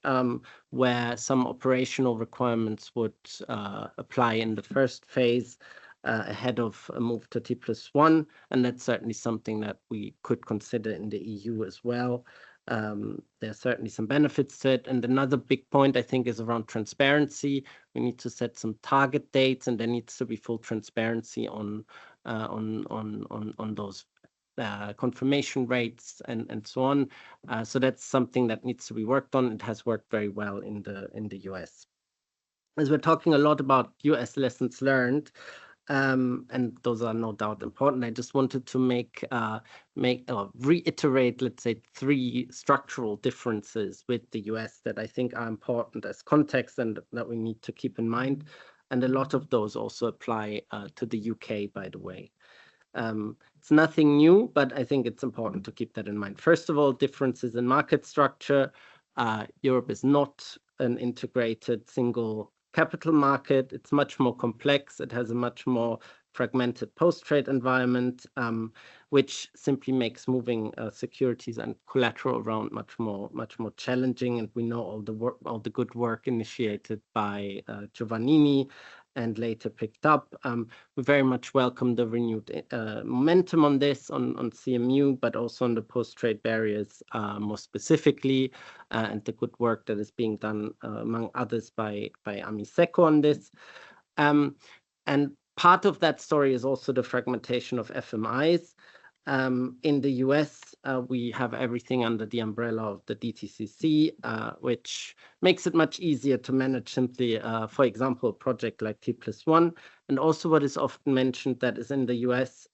where some operational requirements would apply in the first phase ahead of a move to T+1, and that's certainly something that we could consider in the EU as well. There's certainly some benefits to it. And another big point, I think, is around transparency. We need to set some target dates, and there needs to be full transparency on those confirmation rates and so on. So that's something that needs to be worked on. It has worked very well in the US. As we're talking a lot about US lessons learned, and those are no doubt important, I just wanted to reiterate, let's say, 3 structural differences with the US that I think are important as context and that we need to keep in mind. And a lot of those also apply to the UK, by the way. It's nothing new, but I think it's important to keep that in mind. First of all, differences in market structure. Europe is not an integrated single capital market. It's much more complex. It has a much more fragmented post-trade environment, which simply makes moving securities and collateral around much more challenging. And we know all the good work initiated by Giovannini and later picked up. We very much welcome the renewed momentum on this, on CMU, but also on the post-trade barriers more specifically, and the good work that is being done, among others, by Amiseco on this. And part of that story is also the fragmentation of FMIs. In the US, we have everything under the umbrella of the DTCC, which makes it much easier to manage simply, for example, a project like T+1. And also what is often mentioned that is in the US,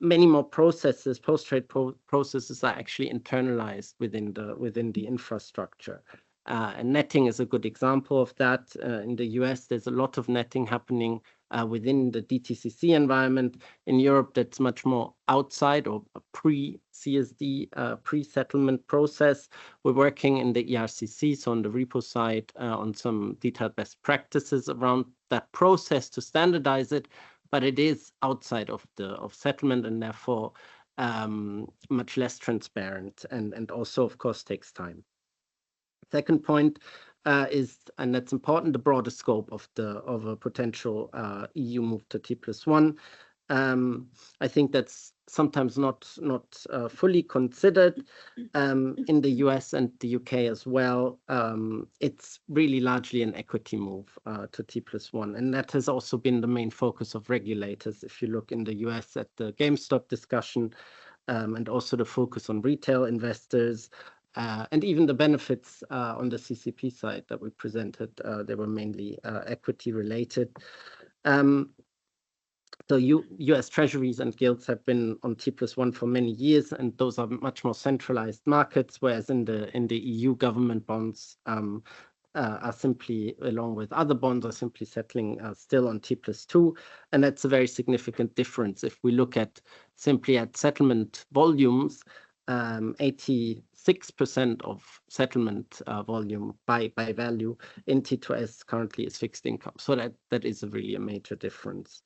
many more processes, post-trade processes are actually internalized within the infrastructure. And netting is a good example of that. In the US, there's a lot of netting happening within the DTCC environment. In Europe, that's much more outside or pre-CSD, pre-settlement process. We're working in the ERCC, so on the repo side, on some detailed best practices around that process to standardize it, but it is outside of settlement and therefore much less transparent and also, of course, takes time. Second point is, and that's important, the broader scope of a potential EU move to T+1. I think that's sometimes not fully considered. In the US and the UK as well, it's really largely an equity move to T+1, and that has also been the main focus of regulators. If you look in the US at the GameStop discussion, and also the focus on retail investors, and even the benefits on the CCP side that we presented, they were mainly equity related. So US treasuries and gilts have been on T+1 for many years, and those are much more centralized markets, whereas in the EU, government bonds are simply, along with other bonds, are simply settling still on T+2. And that's a very significant difference. If we look at simply at settlement volumes, 86% of settlement volume by value in T2S currently is fixed income. So that is really a major difference.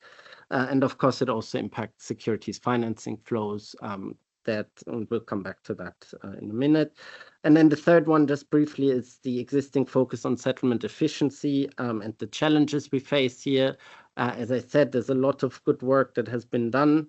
And of course, it also impacts securities financing flows. And we'll come back to that in a minute. And then the third one, just briefly, is the existing focus on settlement efficiency and the challenges we face here. As I said, there's a lot of good work that has been done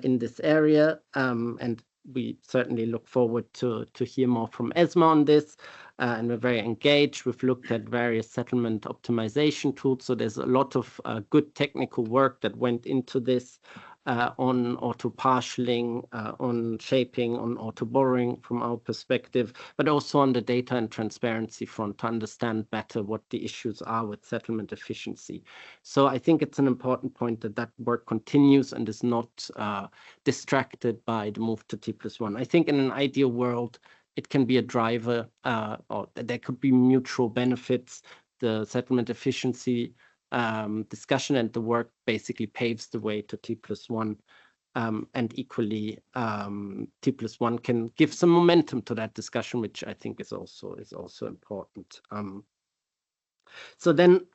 in this area, and we certainly look forward to hear more from ESMA on this, and we're very engaged. We've looked at various settlement optimization tools, so there's a lot of good technical work that went into this, on auto partialing, on shaping, on auto borrowing from our perspective, but also on the data and transparency front to understand better what the issues are with settlement efficiency. So I think it's an important point that work continues and is not distracted by the move to T+1. I think in an ideal world, it can be a driver, or there could be mutual benefits. The settlement efficiency discussion and the work basically paves the way to T+1, and equally T+1 can give some momentum to that discussion, which I think is also important. So then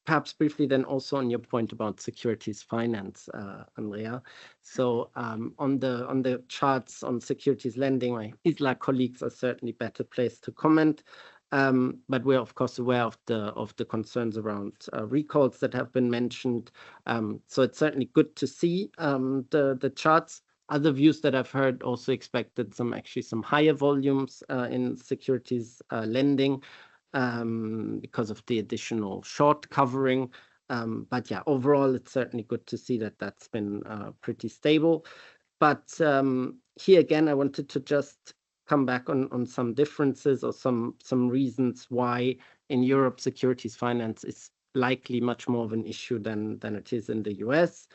perhaps briefly then also on your point about securities finance, Andrea. So on the charts on securities lending, my ISLA colleagues are certainly better placed to comment. But we're of course aware of the concerns around recalls that have been mentioned. So it's certainly good to see the charts. Other views that I've heard also expected some higher volumes in securities lending because of the additional short covering. But yeah, overall, it's certainly good to see that that's been pretty stable. But here again, I wanted to just come back on some differences or some reasons why in Europe securities finance is likely much more of an issue than it is in the US.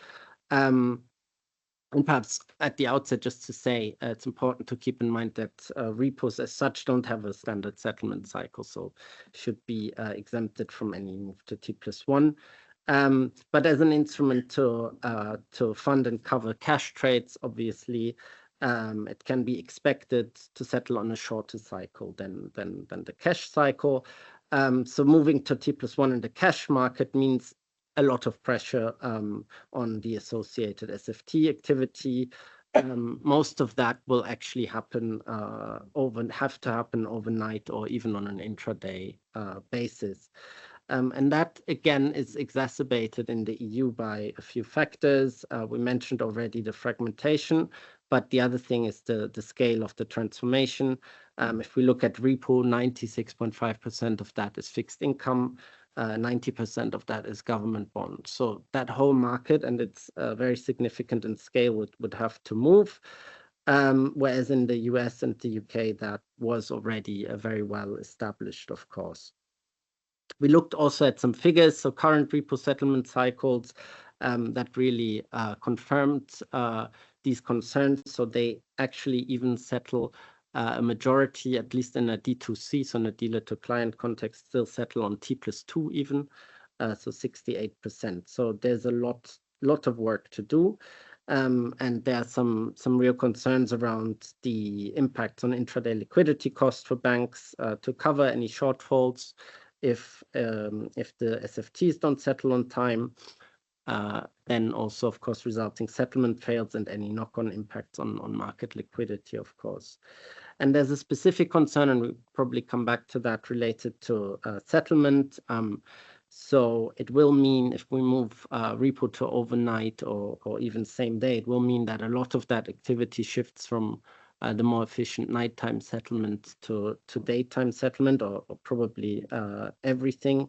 And perhaps at the outset, just to say, it's important to keep in mind that repos as such don't have a standard settlement cycle, so should be exempted from any move to T+1. But as an instrument to fund and cover cash trades, obviously, it can be expected to settle on a shorter cycle than the cash cycle. So moving to T+1 in the cash market means a lot of pressure on the associated SFT activity. Most of that will actually happen have to happen overnight or even on an intraday basis. And that, again, is exacerbated in the EU by a few factors. We mentioned already the fragmentation, but the other thing is the scale of the transformation. If we look at repo, 96.5% of that is fixed income, 90% of that is government bonds. So that whole market, and it's very significant in scale, would have to move. Whereas in the US and the UK, that was already very well established, of course. We looked also at some figures, so current repo settlement cycles that really confirmed these concerns. So they actually even settle a majority, at least in a D2C, so in a dealer to client context, still settle on T+2 even, so 68%. So there's a lot of work to do. And there are some real concerns around the impacts on intraday liquidity costs for banks to cover any shortfalls if the SFTs don't settle on time. Then also, of course, resulting settlement fails and any knock-on impacts on market liquidity, of course. And there's a specific concern, and we'll probably come back to that, related to settlement. So it will mean if we move repo to overnight or even same day, it will mean that a lot of that activity shifts from the more efficient nighttime settlement to daytime settlement, or probably everything.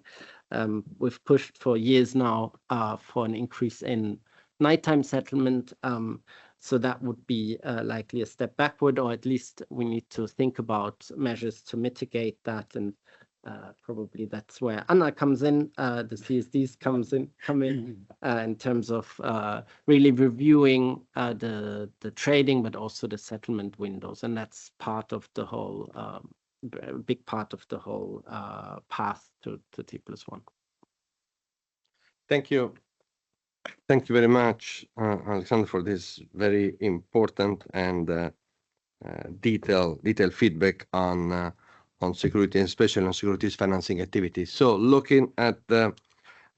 We've pushed for years now for an increase in nighttime settlement. So that would be likely a step backward, or at least we need to think about measures to mitigate that. And probably that's where Anna comes in, the CSDs come in in terms of really reviewing the trading, but also the settlement windows. And that's part of the whole, big part of the whole path to T+1. Thank you. Thank you very much, Alexander, for this very important and detailed feedback on security, and especially on securities financing activities. So looking at the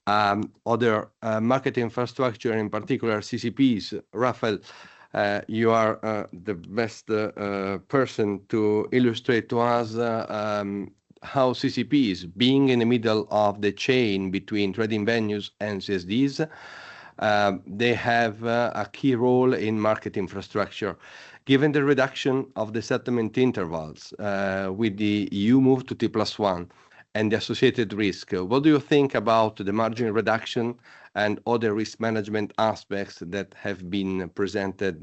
other market infrastructure, in particular CCPs, Rafael, you are the best person to illustrate to us how CCPs, being in the middle of the chain between trading venues and CSDs, they have a key role in market infrastructure. Given the reduction of the settlement intervals with the EU move to T+1 and the associated risk, what do you think about the margin reduction and other risk management aspects that have been presented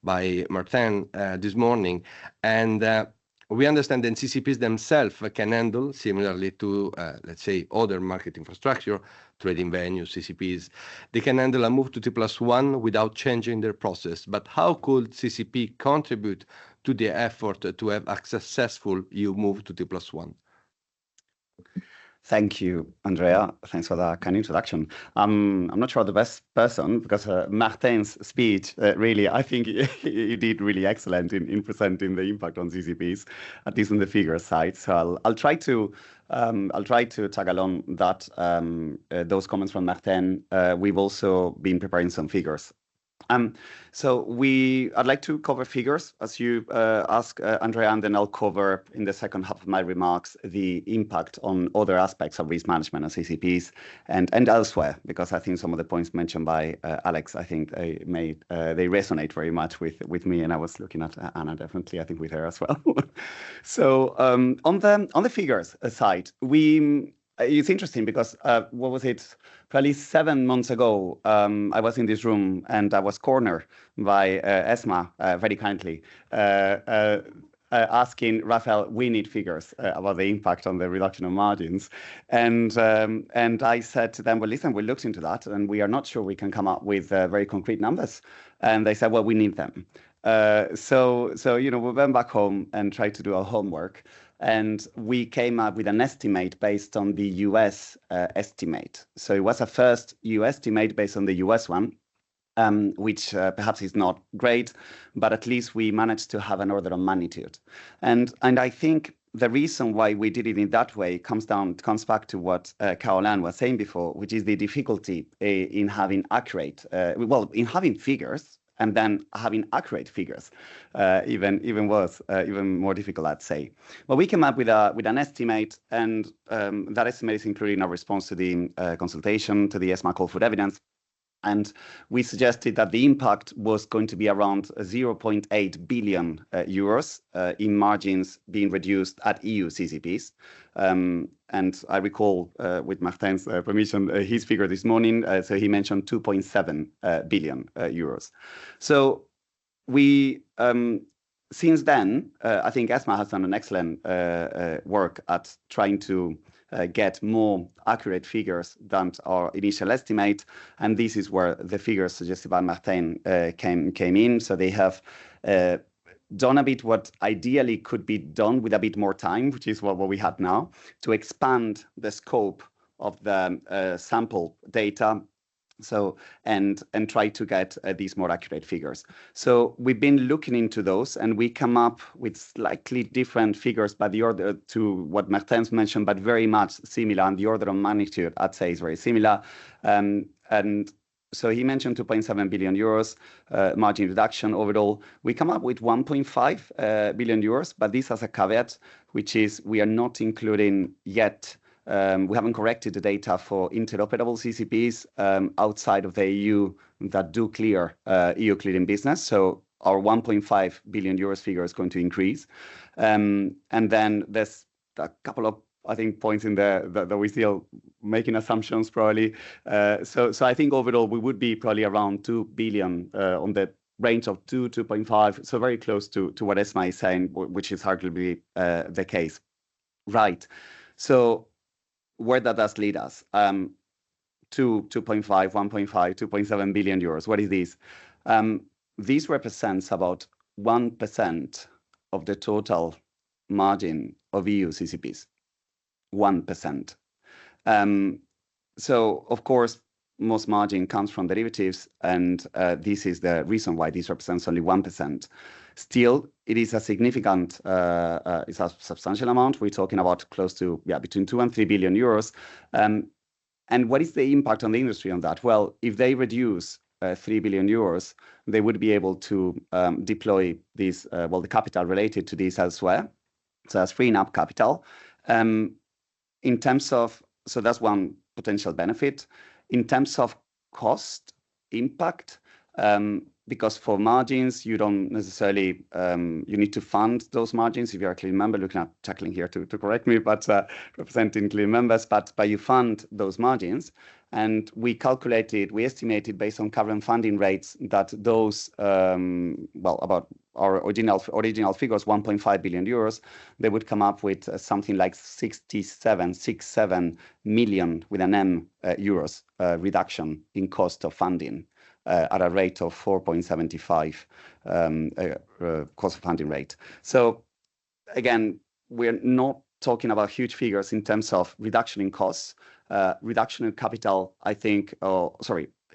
by Martin this morning? And we understand that CCPs themselves can handle, similarly to, let's say, other market infrastructure, trading venues, CCPs, they can handle a move to T+1 without changing their process. But how could CCP contribute to the effort to have a successful EU move to T+1? Thank you, Andrea. Thanks for that kind introduction. I'm not sure the best person, because Martin's speech, really, I think he did really excellent in presenting the impact on CCPs, at least on the figure side. So I'll try to tag along that those comments from Martin. We've also been preparing some figures. So I'd like to cover figures, as you ask, Andrea, and then I'll cover in the second half of my remarks the impact on other aspects of risk management and CCPs and elsewhere, because I think some of the points mentioned by Alex, I think they resonate very much with me, and I was looking at Anna, definitely, I think with her as well. So on the figures side, it's interesting because what was it? Probably 7 months ago, I was in this room and I was cornered by ESMA very kindly, asking Rafael, we need figures about the impact on the reduction of margins. And I said to them, well, listen, we looked into that and we are not sure we can come up with very concrete numbers. And they said, well, we need them. So we went back home and tried to do our homework. And we came up with an estimate based on the US estimate. So it was a first EU estimate based on the US one, which perhaps is not great, but at least we managed to have an order of magnitude. And I think the reason why we did it in that way comes back to what Caroline was saying before, which is the difficulty in having accurate, in having figures and then having accurate figures, even worse, even more difficult, I'd say. But we came up with an estimate, and that estimate is included in our response to the consultation, to the ESMA call for evidence. And we suggested that the impact was going to be around 0.8 billion euros in margins being reduced at EU CCPs. And I recall, with Martin's permission, his figure this morning. So he mentioned 2.7 billion euros. So we, since then, I think ESMA has done an excellent work at trying to get more accurate figures than our initial estimate, and this is where the figures suggested by Martin came in. So they have done a bit what ideally could be done with a bit more time, which is what we have now, to expand the scope of the sample data. So and try to get these more accurate figures. So we've been looking into those, and we come up with slightly different figures by the order to what Martin's mentioned, but very much similar, and the order of magnitude, I'd say, is very similar. And so he mentioned 2.7 billion euros margin reduction overall. We come up with 1.5 billion euros, but this has a caveat, which is we are not including yet. We haven't corrected the data for interoperable CCPs outside of the EU that do clear EU clearing business. So our 1.5 billion euros figure is going to increase. And then there's a couple of, I think, points in there that we're still making assumptions probably. So I think overall we would be probably around 2 billion on the range of 2.5. So very close to what ESMA is saying, which is arguably the case. Right. So where that does lead us, to 2.5, 1.5, 2.7 billion euros. What is this? This represents about 1% of the total margin of EU CCPs. 1%. So, of course, most margin comes from derivatives, and this is the reason why this represents only 1%. Still, it is a significant, it's a substantial amount. We're talking about close to, between 2 and 3 billion euros. And what is the impact on the industry on that? Well, if they reduce 3 billion euros, they would be able to deploy this, the capital related to this elsewhere. So that's freeing up capital. In terms of, so that's one potential benefit. In terms of cost impact, because for margins, you don't necessarily, you need to fund those margins. If you're a clean member, looking at tackling here to correct me, but representing clean members, but you fund those margins. And we estimated based on current funding rates that those, about our original figures, 1.5 billion euros, they would come up with something like 67 million with an M euros reduction in cost of funding at a rate of 4.75 cost of funding rate. So again, we're not talking about huge figures in terms of reduction in costs, reduction in capital, I think,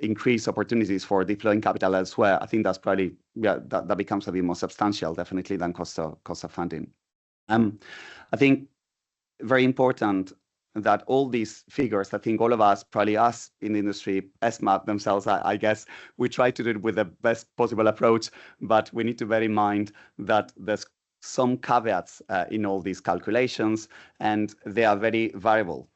increased opportunities for deploying capital elsewhere. I think that's probably, that becomes a bit more substantial, definitely, than cost of funding. I think very important that all these figures, I think all of us, probably us in the industry, ESMA themselves, I guess, we try to do it with the best possible approach, but we need to bear in mind that there's some caveats in all these calculations, and they are very variable.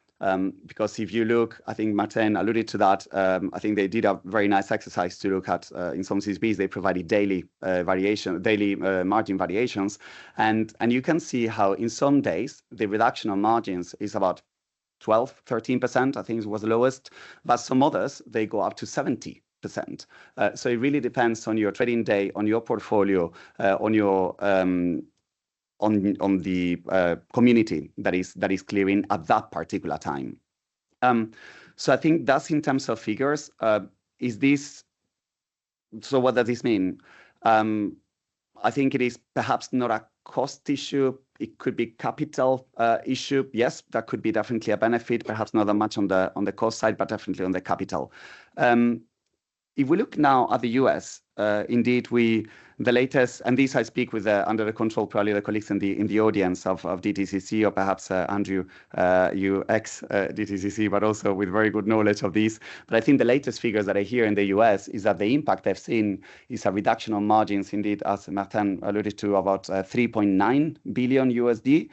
Because if you look, I think Martin alluded to that, I think they did a very nice exercise to look at, in some CSPs, they provided daily margin variations. And you can see how in some days, the reduction of margins is about 12, 13%, I think it was the lowest, but some others, they go up to 70%. So it really depends on your trading day, on your portfolio, on your on the community that is clearing at that particular time. So I think that's in terms of figures. So what does this mean? I think it is perhaps not a cost issue. It could be capital issue. Yes, that could be definitely a benefit, perhaps not that much on the cost side, but definitely on the capital. If we look now at the US, indeed, the latest, and this I speak with under the control probably the colleagues in the audience of DTCC, or perhaps Andrew, you ex DTCC, but also with very good knowledge of these. But I think the latest figures that I hear in the US is that the impact they've seen is a reduction on margins, indeed, as Martin alluded to, about 3.9 billion USD.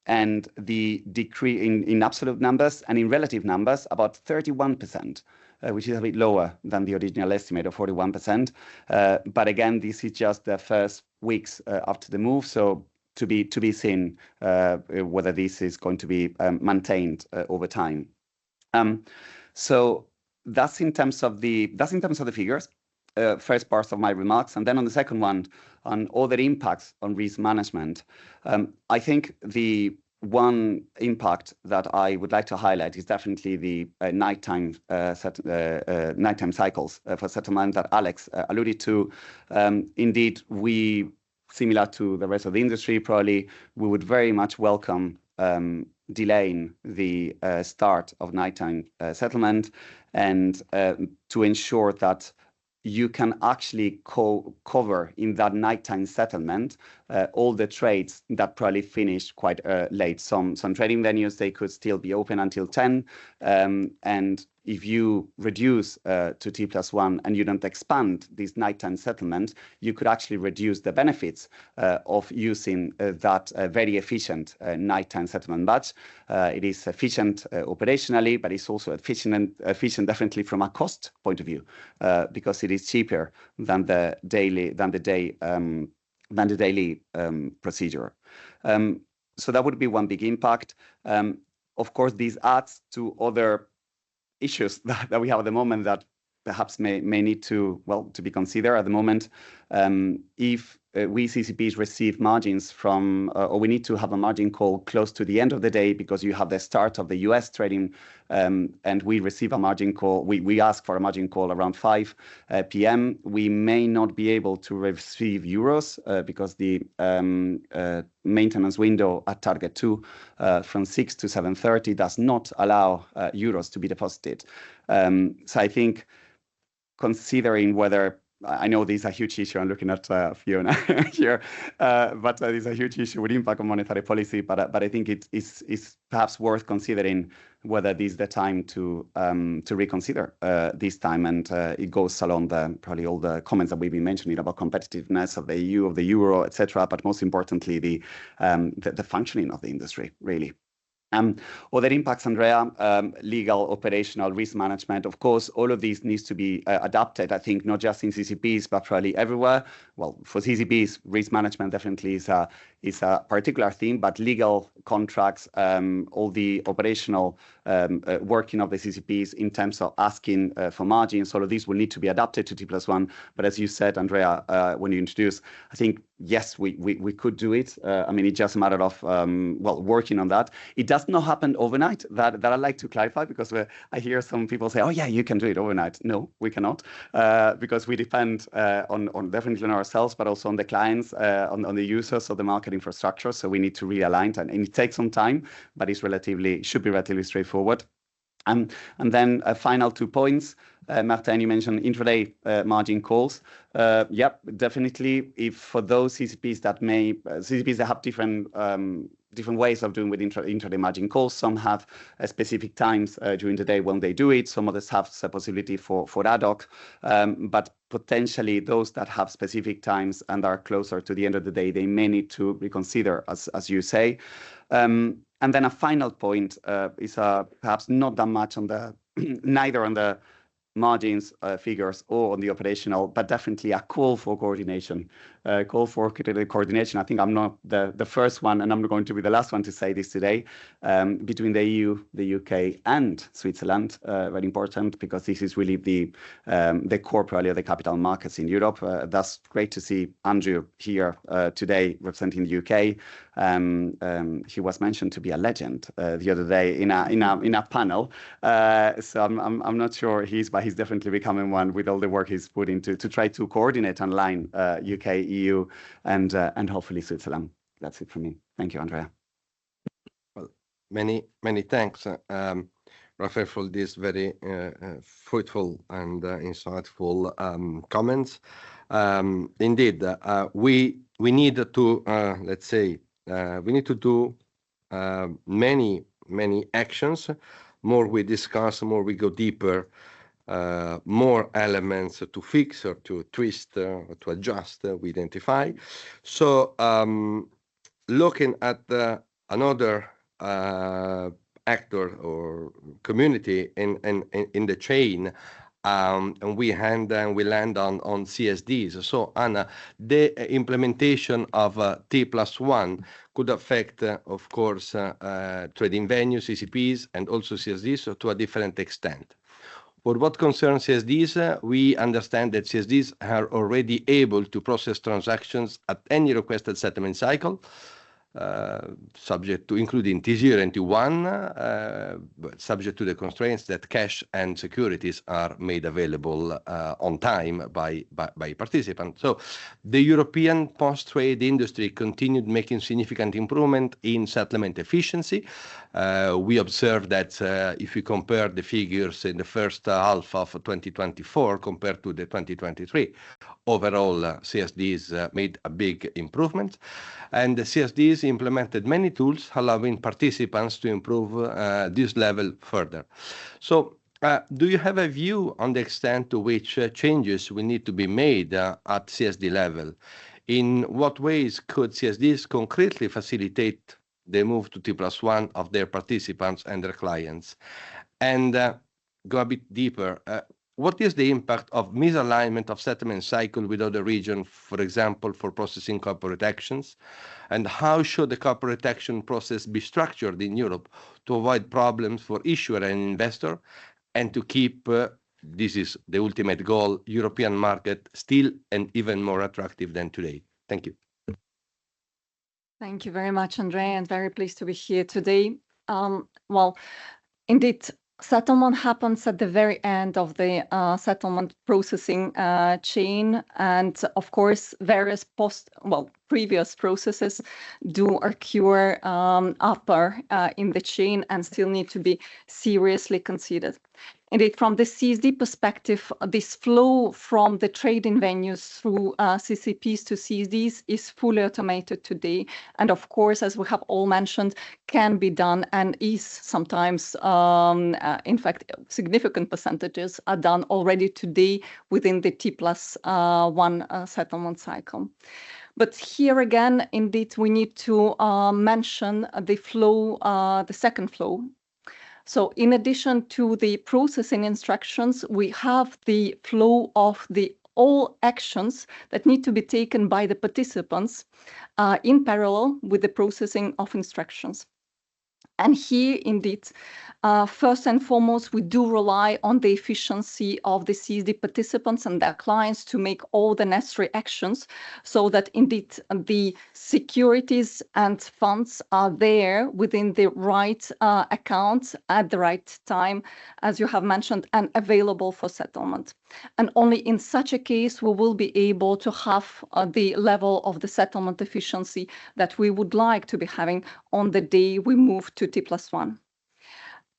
And the decrease in absolute numbers and in relative numbers, about 31%. Which is a bit lower than the original estimate of 41%. But again, this is just the first weeks after the move, so to be seen whether this is going to be maintained over time. So that's in terms of the figures. First part of my remarks, and then on the second one, on other impacts on risk management. I think the one impact that I would like to highlight is definitely the nighttime cycles for settlement that Alex alluded to. Indeed, similar to the rest of the industry, probably we would very much welcome delaying the start of nighttime settlement, and to ensure that you can actually cover in that nighttime settlement all the trades that probably finished quite late. Some trading venues, they could still be open until 10, and if you reduce to T+1 and you don't expand this nighttime settlement, you could actually reduce the benefits of using that very efficient nighttime settlement batch. It is efficient operationally, but it's also efficient definitely from a cost point of view, because it is cheaper than the daily procedure. So that would be one big impact. Of course, this adds to other issues that we have at the moment that perhaps may need to be considered at the moment. If we CCPs receive margins from, or we need to have a margin call close to the end of the day because you have the start of the US trading, and we receive a margin call, we ask for a margin call around 5 p.m. We may not be able to receive euros because the maintenance window at target 2 from 6 to 7:30 does not allow euros to be deposited. So I think considering whether, I know this is a huge issue, I'm looking at Fiona here, but this is a huge issue with impact on monetary policy, but I think it's perhaps worth considering whether this is the time to reconsider this time, and it goes along probably all the comments that we've been mentioning about competitiveness of the EU, of the euro, etc., but most importantly, the functioning of the industry, really. Other impacts, Andrea, legal, operational, risk management. Of course, all of these needs to be adapted, I think, not just in CCPs, but probably everywhere. Well, for CCPs, risk management definitely is a particular theme, but legal contracts, all the operational working of the CCPs in terms of asking for margins, all of these will need to be adapted to T+1. But as you said, Andrea, when you introduced, I think, yes, we could do it. I mean, it's just a matter of, working on that. It does not happen overnight. That I'd like to clarify, because I hear some people say, oh, yeah, you can do it overnight. No, we cannot, because we depend on definitely on ourselves, but also on the clients, on the users of the market infrastructure. So we need to realign, and it takes some time, but it should be relatively straightforward. And then final 2 points. Martin, you mentioned intraday margin calls. Yep, definitely. If for those CCPs that have different ways of doing with intraday margin calls, some have specific times during the day when they do it. Some others have the possibility for ad hoc, but potentially those that have specific times and are closer to the end of the day, they may need to reconsider, as you say. And then a final point is perhaps not that much on neither on the margins figures or on the operational, but definitely a call for coordination. Coordination. I think I'm not the first one, and I'm not going to be the last one to say this today, between the EU, the UK, and Switzerland. Very important, because this is really the core probably of the capital markets in Europe. That's great to see Andrew here today representing the UK. He was mentioned to be a legend the other day in a panel. So I'm not sure but he's definitely becoming one with all the work he's put into to try to coordinate online UK, EU, and hopefully Switzerland. That's it from me. Thank you, Andrea. Well, many thanks. Rafael, for this very fruitful and insightful comments. Indeed, we need to let's say we need to do many actions. More we discuss, more we go deeper, more elements to fix or to twist or to adjust, we identify. So looking at another actor or community in the chain, and we land on CSDs. So Anna, the implementation of T+1 could affect, of course, trading venues, CCPs, and also CSDs, so to a different extent. For what concerns CSDs, we understand that CSDs are already able to process transactions at any requested settlement cycle, subject to including T0 and T1, but subject to the constraints that cash and securities are made available on time by participants. So the European post-trade industry continued making significant improvement in settlement efficiency. We observed that if we compare the figures in the first half of 2024 compared to the 2023, overall CSDs made a big improvement, and the CSDs implemented many tools allowing participants to improve this level further. So do you have a view on the extent to which changes will need to be made at CSD level? In what ways could CSDs concretely facilitate the move to T+1 of their participants and their clients? And go a bit deeper. What is the impact of misalignment of settlement cycle with other regions, for example, for processing corporate actions? And how should the corporate action process be structured in Europe to avoid problems for issuer and investor, and to keep, this is the ultimate goal, European market still and even more attractive than today? Thank you. Thank you very much, Andrea, and very pleased to be here today. Well, indeed, settlement happens at the very end of the settlement processing chain, and of course, various previous processes do occur upper in the chain and still need to be seriously considered. Indeed, from the CSD perspective, this flow from the trading venues through CCPs to CSDs is fully automated today. And of course, as we have all mentioned, can be done and is sometimes, in fact, significant percentages are done already today within the T+1 settlement cycle. But here again, indeed, we need to mention the flow, the second flow. So in addition to the processing instructions, we have the flow of all actions that need to be taken by the participants in parallel with the processing of instructions. And here, indeed, first and foremost, we do rely on the efficiency of the CSD participants and their clients to make all the necessary actions so that indeed the securities and funds are there within the right account at the right time, as you have mentioned, and available for settlement. And only in such a case we will be able to have the level of the settlement efficiency that we would like to be having on the day we move to T+1.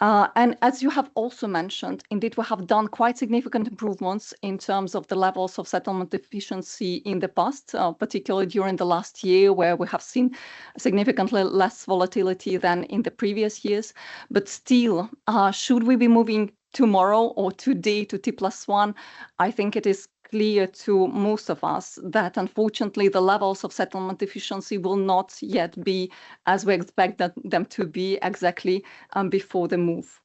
And as you have also mentioned, indeed, we have done quite significant improvements in terms of the levels of settlement efficiency in the past, particularly during the last year, where we have seen significantly less volatility than in the previous years. But still, should we be moving tomorrow or today to T+1, I think it is clear to most of us that unfortunately the levels of settlement efficiency will not yet be as we expect them to be exactly before the move.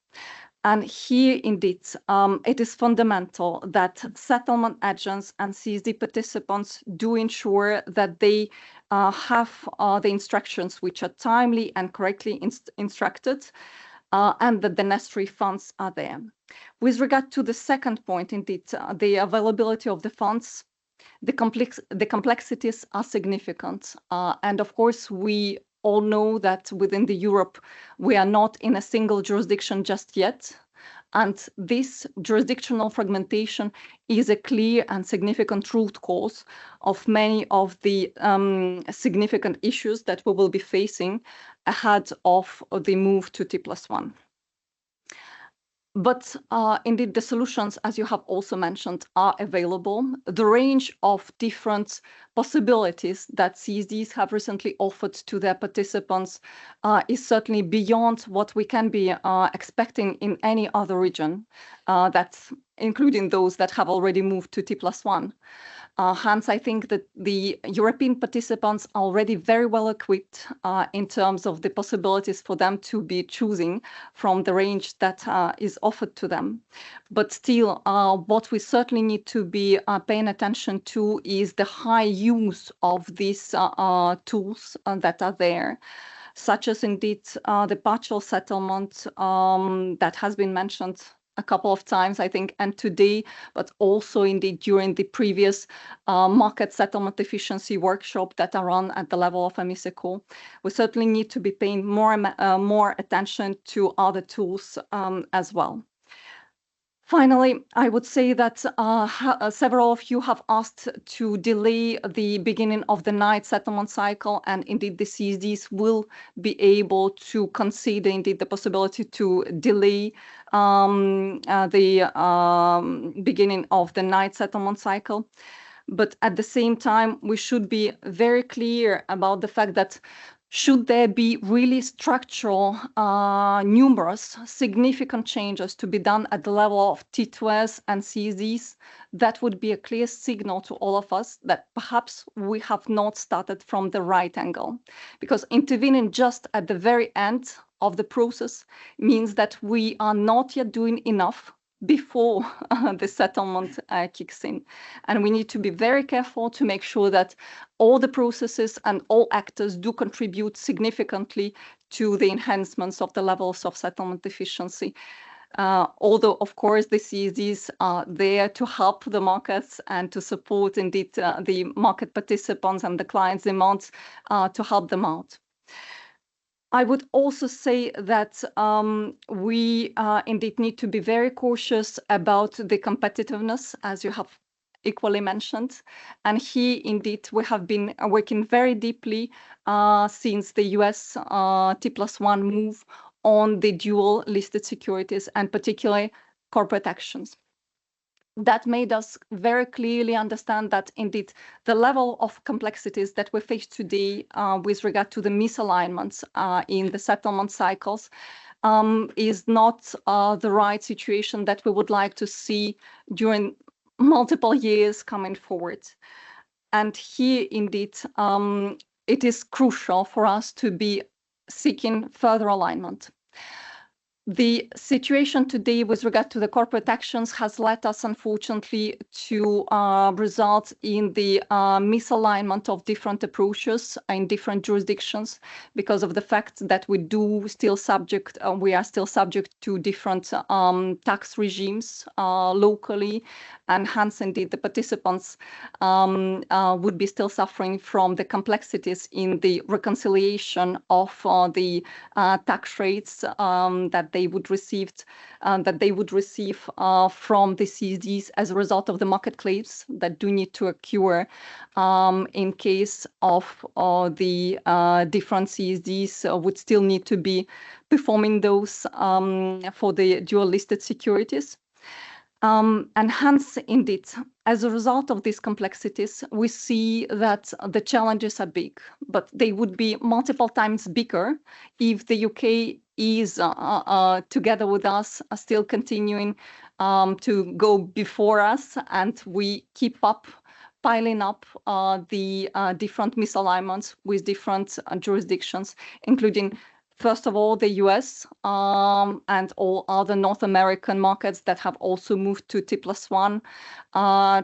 And here, indeed, it is fundamental that settlement agents and CSD participants do ensure that they have the instructions which are timely and correctly instructed, and that the necessary funds are there. With regard to the second point, indeed, the availability of the funds, the complexities are significant. And of course, we all know that within the Europe, we are not in a single jurisdiction just yet. And this jurisdictional fragmentation is a clear and significant root cause of many of the significant issues that we will be facing ahead of the move to T+1. But indeed, the solutions, as you have also mentioned, are available. The range of different possibilities that CSDs have recently offered to their participants is certainly beyond what we can be expecting in any other region, that's including those that have already moved to T+1. Hence, I think that the European participants are already very well equipped in terms of the possibilities for them to be choosing from the range that is offered to them. But still, what we certainly need to be paying attention to is the high use of these tools that are there, such as indeed the partial settlement that has been mentioned a couple of times, I think, and today, but also indeed during the previous market settlement efficiency workshop that are run at the level of EMISECO. We certainly need to be paying more attention to other tools as well. Finally, I would say that several of you have asked to delay the beginning of the night settlement cycle, and indeed the CSDs will be able to consider indeed the possibility to delay the beginning of the night settlement cycle. But at the same time, we should be very clear about the fact that should there be really structural, numerous, significant changes to be done at the level of T2S and CSDs, that would be a clear signal to all of us that perhaps we have not started from the right angle. Because intervening just at the very end of the process means that we are not yet doing enough before the settlement kicks in. And we need to be very careful to make sure that all the processes and all actors do contribute significantly to the enhancements of the levels of settlement efficiency. Although, of course, the CSDs are there to help the markets and to support indeed the market participants and the clients' demands to help them out. I would also say that we indeed need to be very cautious about the competitiveness, as you have equally mentioned. And here, indeed, we have been working very deeply since the US T+1 move on the dual listed securities and particularly corporate actions. That made us very clearly understand that indeed the level of complexities that we face today with regard to the misalignments in the settlement cycles is not the right situation that we would like to see during multiple years coming forward. And here indeed it is crucial for us to be seeking further alignment. The situation today with regard to the corporate actions has led us, unfortunately, to result in the misalignment of different approaches in different jurisdictions because of the fact that we are still subject to different tax regimes locally, and hence, indeed, the participants would be still suffering from the complexities in the reconciliation of the tax rates that they would receive from the CSDs as a result of the market claims that do need to occur in case of the different CSDs would still need to be performing those for the dual listed securities. And hence, indeed, as a result of these complexities, we see that the challenges are big, but they would be multiple times bigger if the UK is, together with us, still continuing to go before us, and we keep piling up the different misalignments with different jurisdictions, including first of all, the US and all other North American markets that have also moved to T+1,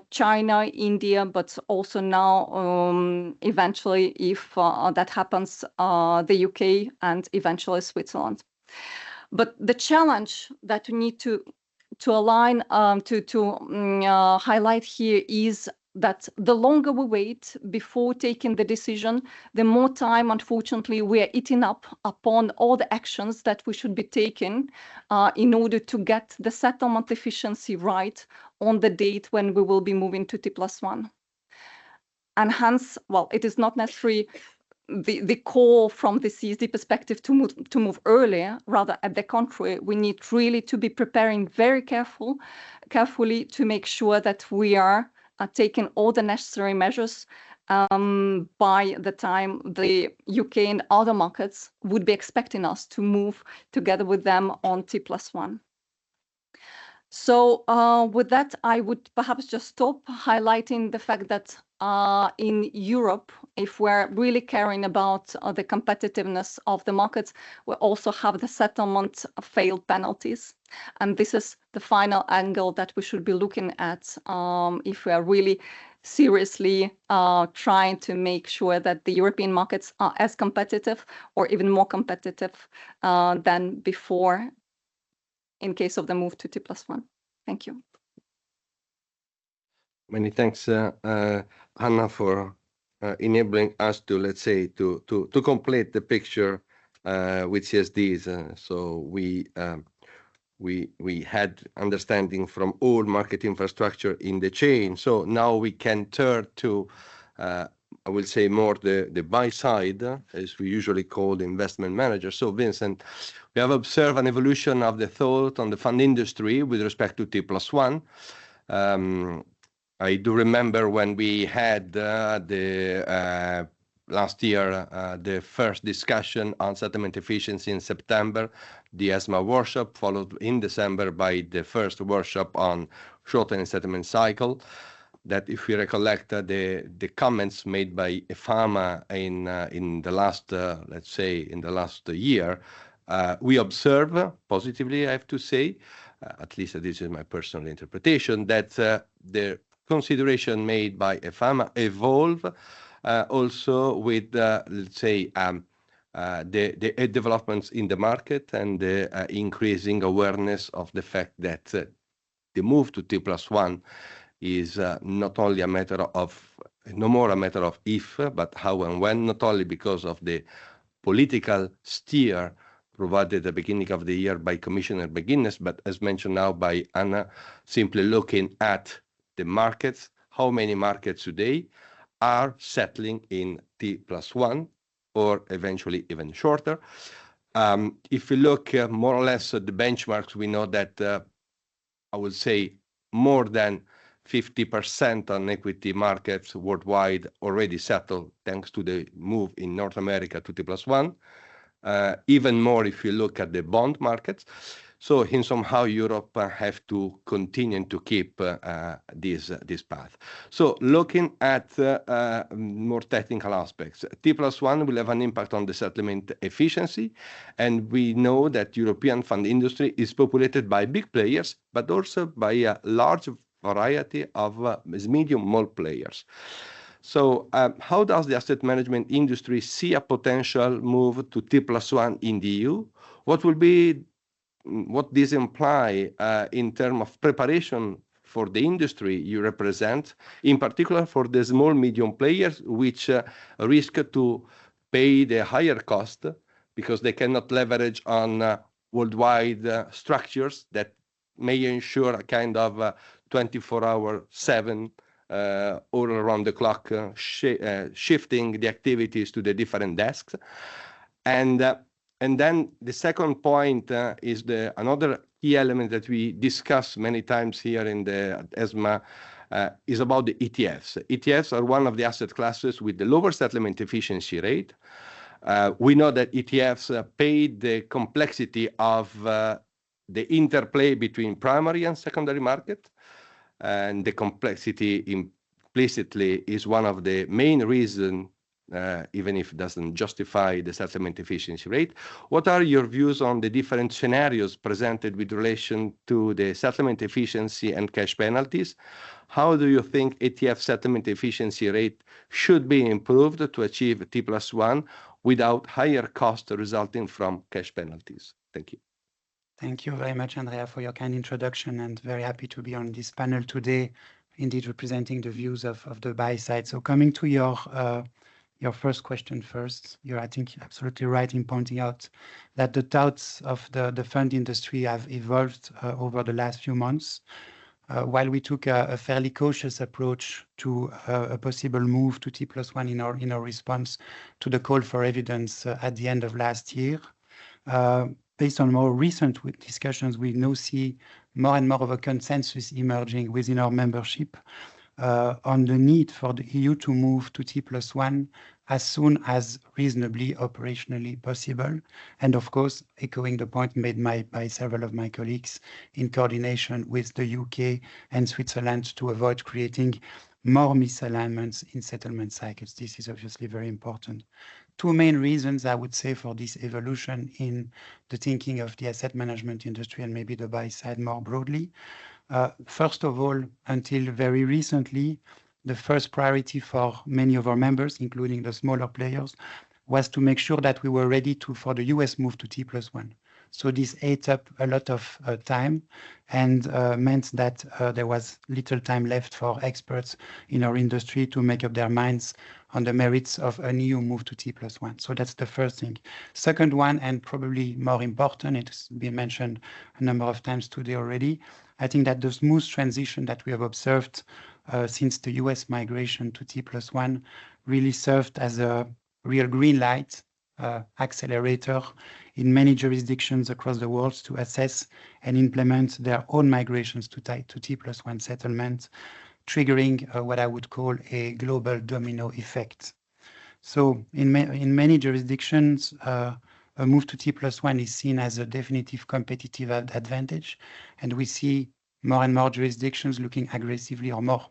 China, India, but also now, eventually, if that happens, the UK and eventually Switzerland. But the challenge that we need to align, to highlight here is that the longer we wait before taking the decision, the more time, unfortunately, we are eating up upon all the actions that we should be taking in order to get the settlement efficiency right on the date when we will be moving to T+1. And hence, well, it is not necessarily the call from the CSD perspective to move earlier. Rather, at the contrary, we need really to be preparing very carefully to make sure that we are taking all the necessary measures by the time the UK and other markets would be expecting us to move together with them on T+1. So with that, I would perhaps just stop highlighting the fact that in Europe, if we're really caring about the competitiveness of the markets, we also have the settlement failed penalties. And this is the final angle that we should be looking at if we are really seriously trying to make sure that the European markets are as competitive or even more competitive than before in case of the move to T+1. Thank you. Many thanks, Anna, for enabling us to, let's say, to complete the picture with CSDs. So we had understanding from all market infrastructure in the chain. So now we can turn to, I will say, more the buy side, as we usually call the investment manager. So Vincent, we have observed an evolution of the thought on the fund industry with respect to T+1. I do remember when we had last year the first discussion on settlement efficiency in September, the ESMA workshop, followed in December by the first workshop on shortening settlement cycle. That, if we recollect the comments made by EFAMA in the last, let's say, in the last year, we observe positively, I have to say, at least this is my personal interpretation, that the consideration made by EFAMA evolve also with, let's say, the developments in the market and the increasing awareness of the fact that the move to T+1 is not only a matter of, no more a matter of if, but how and when, not only because of the political steer provided at the beginning of the year by Commissioner McGuinness, but as mentioned now by Anna, simply looking at the markets, how many markets today are settling in T+1 or eventually even shorter. If we look more or less at the benchmarks, we know that I would say more than 50% on equity markets worldwide already settled thanks to the move in North America to T+1. Even more if you look at the bond markets. So in somehow Europe have to continue to keep this path. So looking at more technical aspects, T+1 will have an impact on the settlement efficiency. And we know that European fund industry is populated by big players, but also by a large variety of medium small players. So how does the asset management industry see a potential move to T+1 in the EU? What this imply in terms of preparation for the industry you represent, in particular for the small medium players, which risk to pay the higher cost because they cannot leverage on worldwide structures that may ensure a kind of 24/7 all around the clock shifting the activities to the different desks. And then the second point is another key element that we discuss many times here in the ESMA is about the ETFs. ETFs are one of the asset classes with the lower settlement efficiency rate. We know that ETFs pay the complexity of the interplay between primary and secondary market. And the complexity implicitly is one of the main reasons, even if it doesn't justify the settlement efficiency rate. What are your views on the different scenarios presented with relation to the settlement efficiency and cash penalties? How do you think ETF settlement efficiency rate should be improved to achieve T+1 without higher cost resulting from cash penalties? Thank you. Thank you very much, Andrea, for your kind introduction, and very happy to be on this panel today, indeed representing the views of the buy side. So coming to your first question first, you're, I think, absolutely right in pointing out that the thoughts of the fund industry have evolved over the last few months. while we took a fairly cautious approach to a possible move to T+1 in our response to the call for evidence at the end of last year, based on more recent discussions, we now see more and more of a consensus emerging within our membership on the need for the EU to move to T+1 as soon as reasonably operationally possible. And of course, echoing the point made by several of my colleagues, in coordination with the UK and Switzerland to avoid creating more misalignments in settlement cycles. This is obviously very important. Two main reasons, I would say, for this evolution in the thinking of the asset management industry and maybe the buy side more broadly. First of all, until very recently, the first priority for many of our members, including the smaller players, was to make sure that we were ready for the US move to T+1. So this ate up a lot of time and meant that there was little time left for experts in our industry to make up their minds on the merits of an EU move to T+1. So that's the first thing. Second one, and probably more important, it's been mentioned a number of times today already, I think that the smooth transition that we have observed since the US migration to T+1 really served as a real green light accelerator in many jurisdictions across the world to assess and implement their own migrations to T+1 settlement, triggering what I would call a global domino effect. So in many jurisdictions, a move to T+1 is seen as a definitive competitive advantage, and we see more and more jurisdictions looking aggressively or more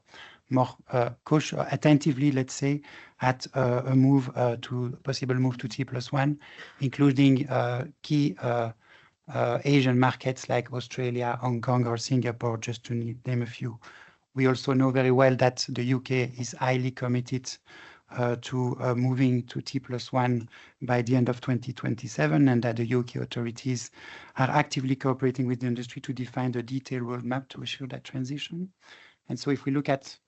attentively, let's say, at a possible move to T+1, including key Asian markets like Australia, Hong Kong, or Singapore, just to name a few. We also know very well that the UK is highly committed to moving to T+1 by the end of 2027, and that the UK authorities are actively cooperating with the industry to define the detailed roadmap to assure that transition. And so if we look at,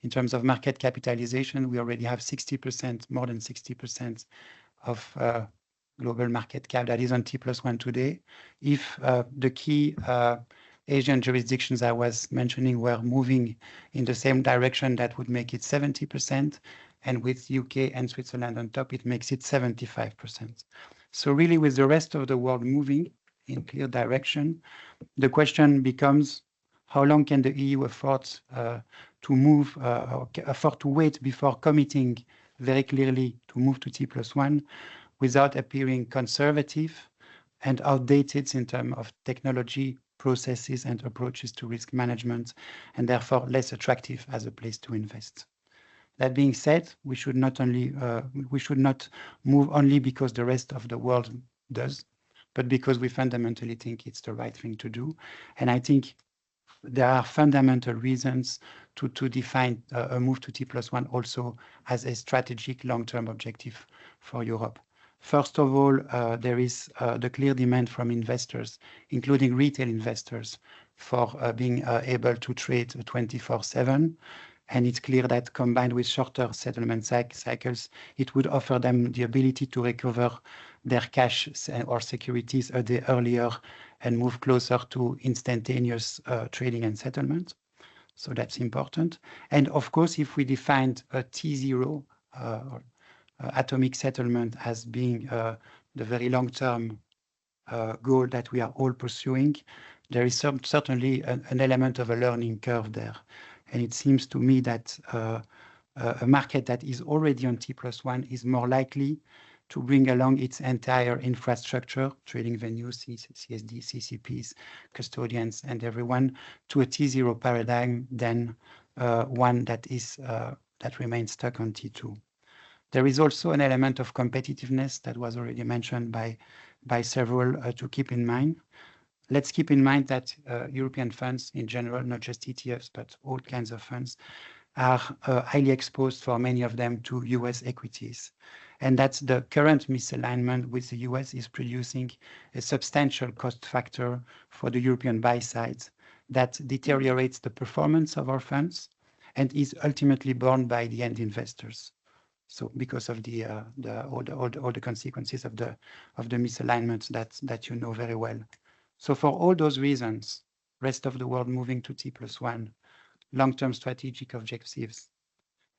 in terms of market capitalization, we already have 60%, more than 60% of global market cap that is on T+1 today. If the key Asian jurisdictions I was mentioning were moving in the same direction, that would make it 70%. And with UK and Switzerland on top, it makes it 75%. So really, with the rest of the world moving in clear direction, the question becomes, how long can the EU afford to move, or afford to wait before committing very clearly to move to T+1 without appearing conservative and outdated in terms of technology, processes, and approaches to risk management, and therefore less attractive as a place to invest. That being said, we should not move only because the rest of the world does, but because we fundamentally think it's the right thing to do. And I think there are fundamental reasons to define a move to T+1 also as a strategic long-term objective for Europe. First of all, there is the clear demand from investors, including retail investors, for being able to trade 24/7. And it's clear that combined with shorter settlement cycles, it would offer them the ability to recover their cash or securities a day earlier and move closer to instantaneous trading and settlement. So that's important. And of course, if we defined a T0 or atomic settlement as being the very long-term goal that we are all pursuing, there is certainly an element of a learning curve there. And it seems to me that a market that is already on T+1 is more likely to bring along its entire infrastructure, trading venues, CSD, CCPs, custodians, and everyone, to a T0 paradigm than one that remains stuck on T2. There is also an element of competitiveness that was already mentioned by several to keep in mind. Let's keep in mind that European funds in general, not just ETFs, but all kinds of funds, are highly exposed for many of them to US equities. And that's the current misalignment with the US is producing a substantial cost factor for the European buy side that deteriorates the performance of our funds and is ultimately borne by the end investors. So because of all the consequences of the misalignment that you know very well. So for all those reasons, rest of the world moving to T+1, long-term strategic objectives,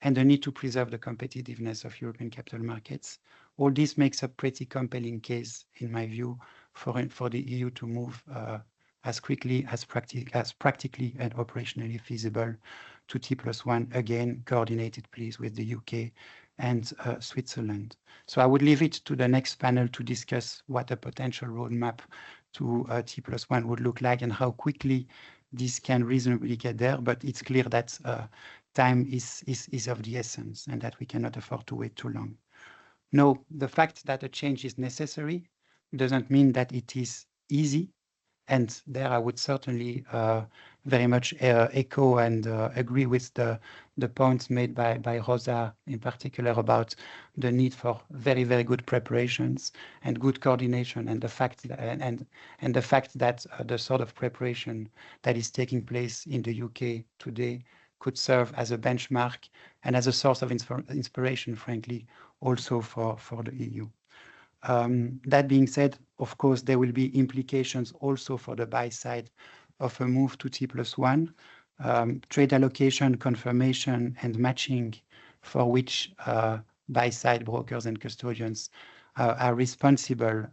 and the need to preserve the competitiveness of European capital markets. All this makes a pretty compelling case, in my view, for the EU to move as quickly as practically and operationally feasible to T+1, again, coordinated, please, with the UK and Switzerland. So I would leave it to the next panel to discuss what a potential roadmap to T+1 would look like and how quickly this can reasonably get there. But it's clear that time is of the essence and that we cannot afford to wait too long. No, the fact that a change is necessary doesn't mean that it is easy. And there I would certainly very much echo and agree with the points made by Rosa in particular about the need for very, very good preparations and good coordination, and the fact that, and the fact that the sort of preparation that is taking place in the UK today could serve as a benchmark and as a source of inspiration, frankly, also for the EU. That being said, of course, there will be implications also for the buy side of a move to T+1, trade allocation, confirmation, and matching, for which buy side brokers and custodians are responsible,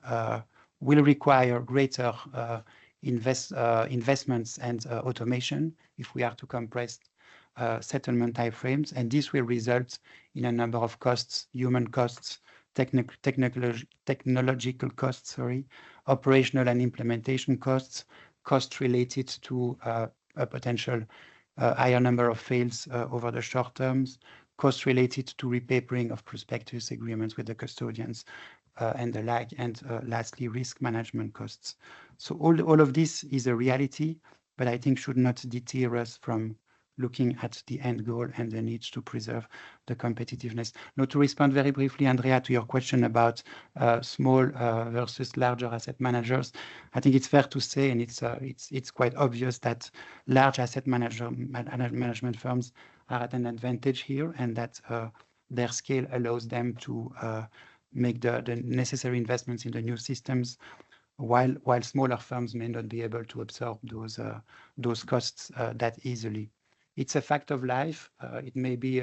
will require greater investments and automation if we are to compress settlement timeframes, and this will result in a number of costs, human costs, technological costs, operational and implementation costs, costs related to a potential higher number of fails over the short terms, costs related to repapering of prospectus agreements with the custodians and the like, and lastly, risk management costs. So all of this is a reality, but I think should not deter us from looking at the end goal and the needs to preserve the competitiveness. Now, to respond very briefly, Andrea, to your question about small versus larger asset managers, I think it's fair to say, and it's quite obvious that large asset management firms are at an advantage here, and that their scale allows them to make the necessary investments in the new systems, while smaller firms may not be able to absorb those costs that easily. It's a fact of life. It may be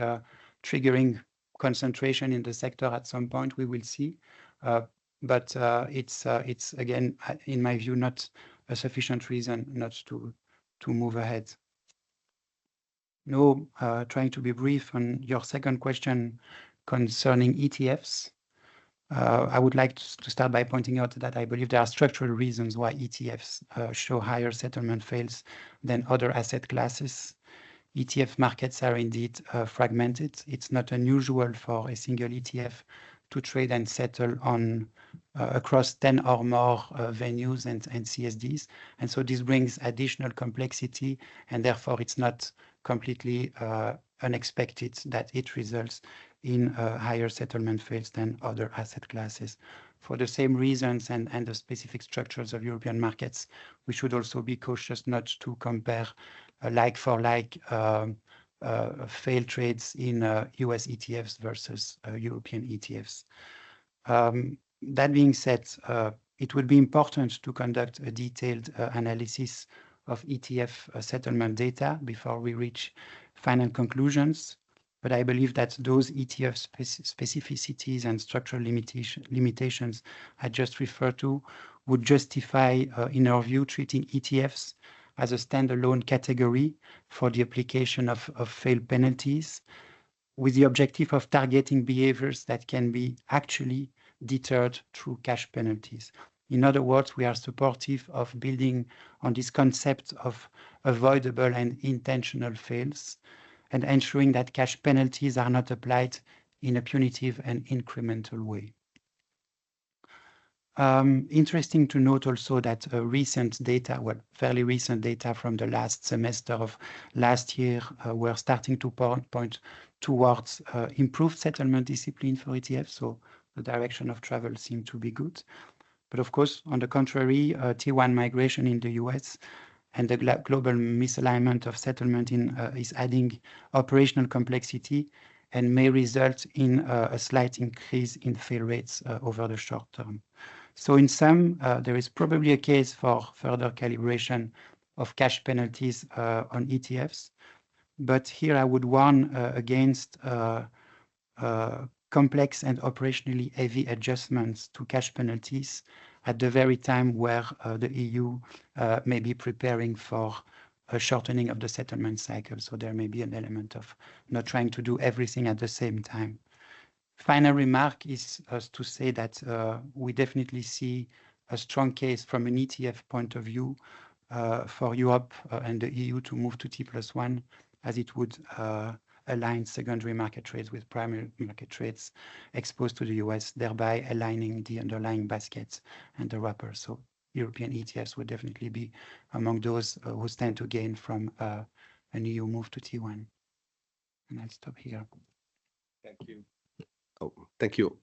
triggering concentration in the sector at some point, we will see. But it's again, in my view, not a sufficient reason not to move ahead. No, trying to be brief on your second question concerning ETFs. I would like to start by pointing out that I believe there are structural reasons why ETFs show higher settlement fails than other asset classes. ETF markets are indeed fragmented. It's not unusual for a single ETF to trade and settle on across 10 or more venues and CSDs. And so this brings additional complexity, and therefore it's not completely unexpected that it results in higher settlement fails than other asset classes. For the same reasons and the specific structures of European markets, we should also be cautious not to compare like for like failed trades in US ETFs versus European ETFs. That being said, it would be important to conduct a detailed analysis of ETF settlement data before we reach final conclusions. But I believe that those ETF specificities and structural limitations I just referred to would justify, in our view, treating ETFs as a standalone category for the application of fail penalties, with the objective of targeting behaviors that can be actually deterred through cash penalties. In other words, we are supportive of building on this concept of avoidable and intentional fails, and ensuring that cash penalties are not applied in a punitive and incremental way. Interesting to note also that recent data, fairly recent data from the last semester of last year were starting to point towards improved settlement discipline for ETFs. So the direction of travel seemed to be good. But of course, on the contrary, T1 migration in the US and the global misalignment of settlement is adding operational complexity and may result in a slight increase in fail rates over the short term. So in sum, there is probably a case for further calibration of cash penalties on ETFs. But here I would warn against complex and operationally heavy adjustments to cash penalties at the very time where the EU may be preparing for a shortening of the settlement cycle. So there may be an element of not trying to do everything at the same time. Final remark is to say that we definitely see a strong case from an ETF point of view for Europe and the EU to move to T+1, as it would align secondary market trades with primary market trades exposed to the US, thereby aligning the underlying baskets and the wrapper. So European ETFs would definitely be among those who stand to gain from an EU move to T1. And I'll stop here. Thank you. Oh, thank you.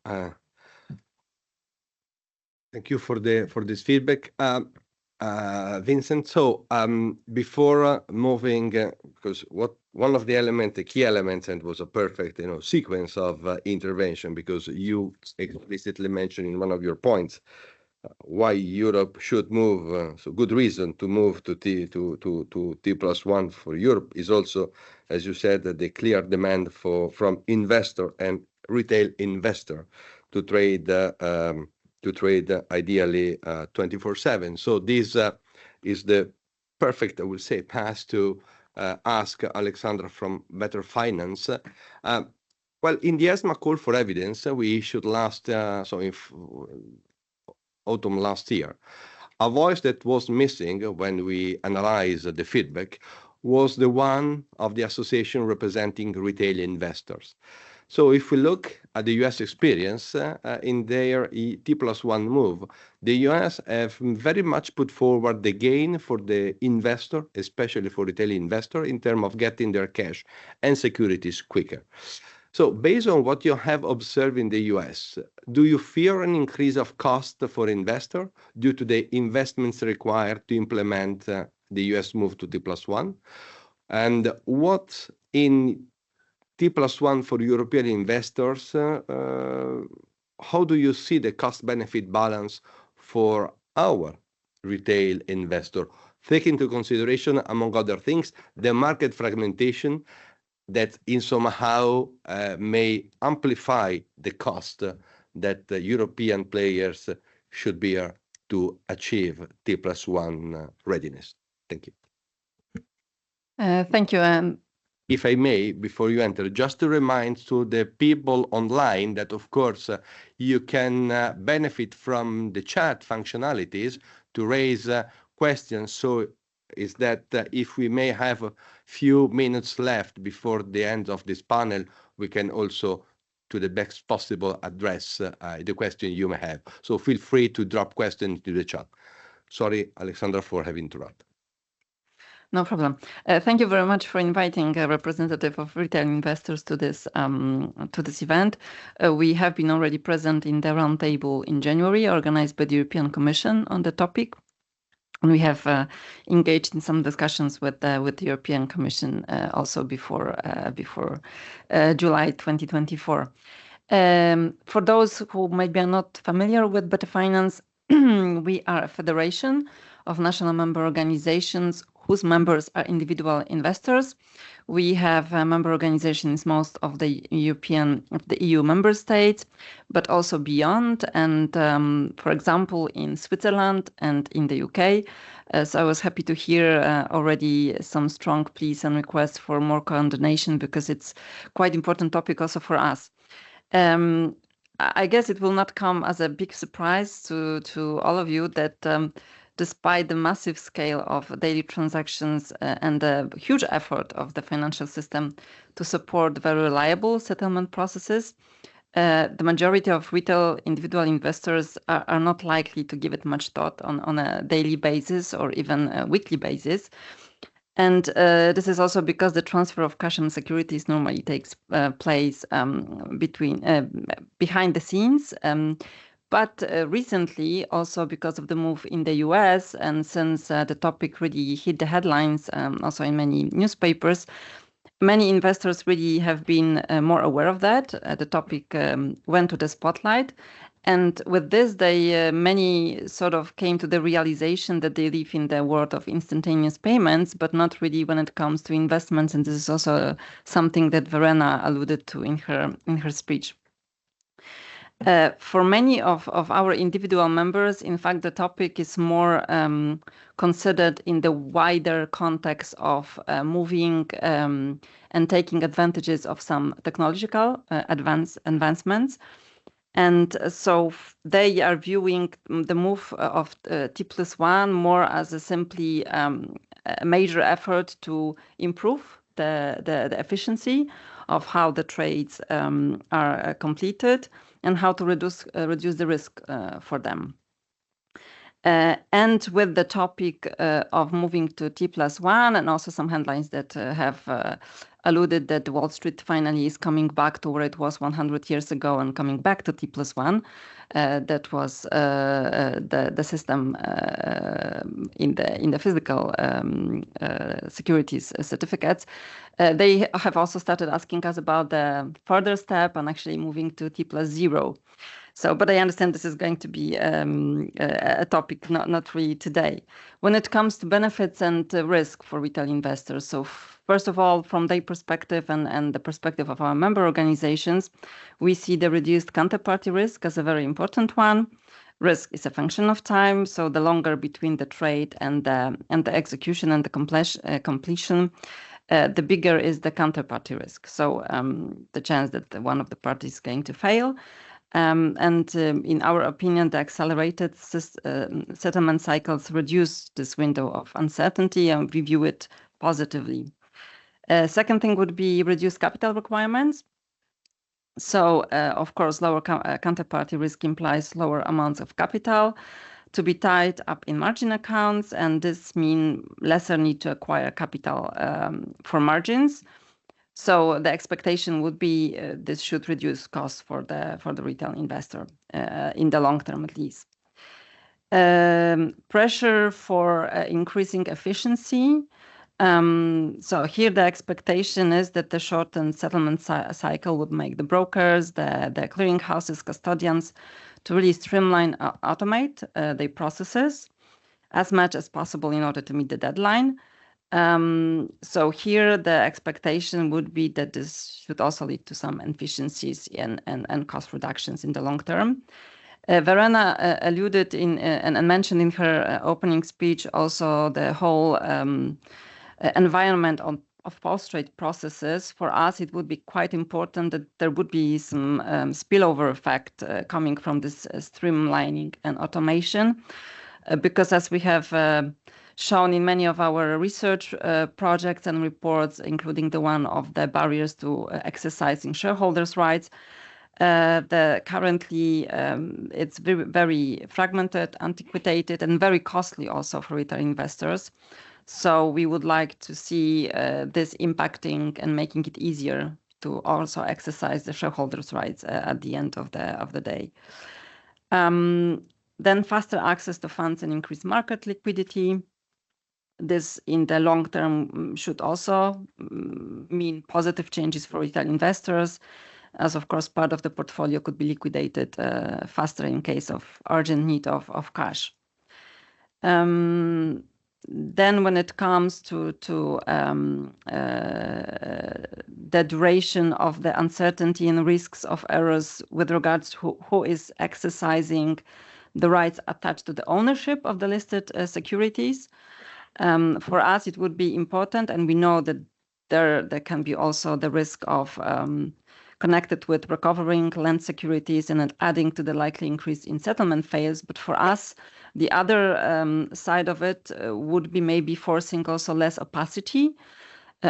Thank you for this feedback, Vincent. So before moving, because one of the key elements, and was a perfect sequence of intervention, because you explicitly mentioned in one of your points why Europe should move. So good reason to move to T+1 for Europe is also, as you said, the clear demand from investor and retail investor to trade ideally 24/7. So this is the perfect, I would say, path to ask Alexandra from Better Finance. Well, in the ESMA call for evidence we issued autumn last year, a voice that was missing when we analyzed the feedback was the one of the association representing retail investors. So if we look at the US experience in their T+1 move, the US have very much put forward the gain for the investor, especially for retail investor, in terms of getting their cash and securities quicker. So based on what you have observed in the US, do you fear an increase of cost for investor due to the investments required to implement the US move to T+1? And what in T+1 for European investors, how do you see the cost-benefit balance for our retail investor? Take into consideration, among other things, the market fragmentation that in somehow may amplify the cost that the European players should bear to achieve T+1 readiness. Thank you. Thank you. If I may, before you enter, just to remind to the people online that, of course, you can benefit from the chat functionalities to raise questions. So is that if we may have a few minutes left before the end of this panel, we can also, to the best possible, address the question you may have. So feel free to drop questions into the chat. Sorry, Alexandra, for having interrupted. No problem. Thank you very much for inviting a representative of retail investors to this event. We have been already present in the roundtable in January, organized by the European Commission on the topic. And we have engaged in some discussions with the European Commission also before July 2024. For those who maybe are not familiar with Better Finance, we are a federation of national member organizations whose members are individual investors. We have member organizations most of the EU member states, but also beyond, and for example in Switzerland and in the UK. So I was happy to hear already some strong pleas and requests for more coordination, because it's quite important topic also for us. I guess it will not come as a big surprise to all of you that despite the massive scale of daily transactions and the huge effort of the financial system to support very reliable settlement processes, the majority of retail individual investors are not likely to give it much thought on a daily basis or even a weekly basis. And this is also because the transfer of cash and securities normally takes place behind the scenes. But recently, also because of the move in the US, and since the topic really hit the headlines, also in many newspapers, many investors really have been more aware of that. The topic went to the spotlight. And with this, they many sort of came to the realization that they live in the world of instantaneous payments, but not really when it comes to investments. And this is also something that Verena alluded to in her speech. For many of our individual members, in fact, the topic is more considered in the wider context of moving and taking advantages of some technological advancements. And so they are viewing the move of T+1 more as a simply a major effort to improve the efficiency of how the trades are completed and how to reduce the risk for them. And with the topic of moving to T+1 and also some headlines that have alluded that Wall Street finally is coming back to where it was 100 years ago and coming back to T+1. That was the system in the physical securities certificates. They have also started asking us about the further step and actually moving to T+0. So, but I understand this is going to be a topic not really today. When it comes to benefits and risk for retail investors, so first of all, from their perspective and the perspective of our member organizations, we see the reduced counterparty risk as a very important one. Risk is a function of time, so the longer between the trade and the execution and the completion, the bigger is the counterparty risk. So the chance that one of the parties is going to fail. In our opinion, the accelerated settlement cycles reduce this window of uncertainty, and we view it positively. Second thing would be reduced capital requirements. So, of course, lower counterparty risk implies lower amounts of capital to be tied up in margin accounts, and this means lesser need to acquire capital for margins. So the expectation would be this should reduce costs for the retail investor in the long term, at least. Pressure for increasing efficiency. So here the expectation is that the shortened settlement cycle would make the brokers, the clearing houses, custodians to really streamline, automate their processes as much as possible in order to meet the deadline. So here the expectation would be that this should also lead to some efficiencies and cost reductions in the long term. Verena alluded and mentioned in her opening speech also the whole environment of post-trade processes. For us, it would be quite important that there would be some spillover effect coming from this streamlining and automation, because as we have shown in many of our research projects and reports, including the one of the barriers to exercising shareholders' rights, currently it's very, very fragmented, antiquated, and very costly also for retail investors. So we would like to see this impacting and making it easier to also exercise the shareholders' rights at the end of the day. Then faster access to funds and increased market liquidity. This in the long term should also mean positive changes for retail investors, as of course part of the portfolio could be liquidated faster in case of urgent need of cash. Then when it comes to the duration of the uncertainty and risks of errors with regards to who is exercising the rights attached to the ownership of the listed securities, for us, it would be important, and we know that there can be also the risk of connected with recovering land securities and adding to the likely increase in settlement fails. But for us, the other side of it would be maybe forcing also less opacity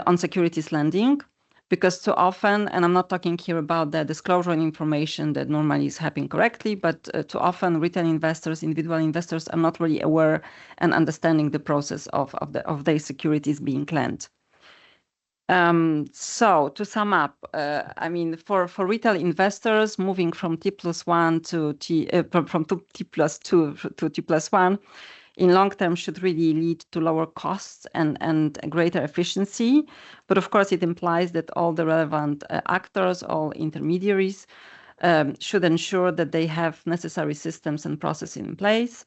on securities lending, because too often, and I'm not talking here about the disclosure and information that normally is happening correctly, but too often retail investors, individual investors are not really aware and understanding the process of their securities being lent. So to sum up, I mean, for retail investors moving from T+1 to from T+2 to T+1 in long term should really lead to lower costs and greater efficiency. But of course, it implies that all the relevant actors, all intermediaries, should ensure that they have necessary systems and processes in place.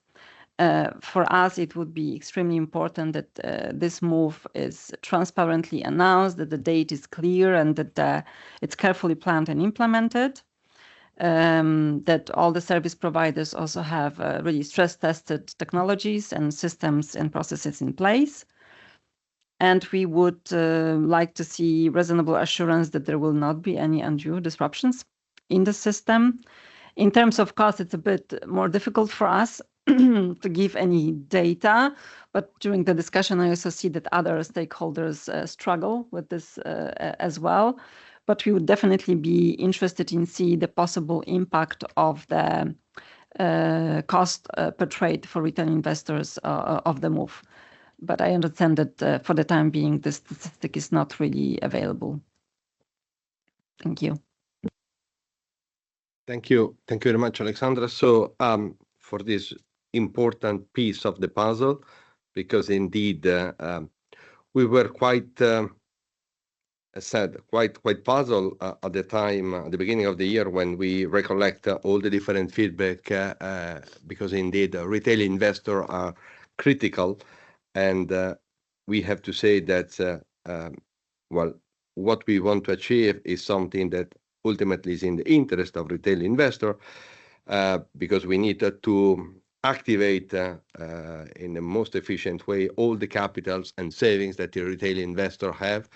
For us, it would be extremely important that this move is transparently announced, that the date is clear, and that it's carefully planned and implemented. That all the service providers also have really stress-tested technologies and systems and processes in place. And we would like to see reasonable assurance that there will not be any undue disruptions in the system. In terms of cost, it's a bit more difficult for us to give any data, but during the discussion, I also see that other stakeholders struggle with this as well. But we would definitely be interested in see the possible impact of the cost per trade for retail investors of the move. But I understand that for the time being, this statistic is not really available. Thank you. Thank you. Thank you very much, Alexandra. So for this important piece of the puzzle, because indeed we were quite quite puzzled at the time, at the beginning of the year, when we recollect all the different feedback, because indeed retail investors are critical, and we have to say that well, what we want to achieve is something that ultimately is in the interest of retail investor, because we need to activate in the most efficient way all the capitals and savings that the retail investor have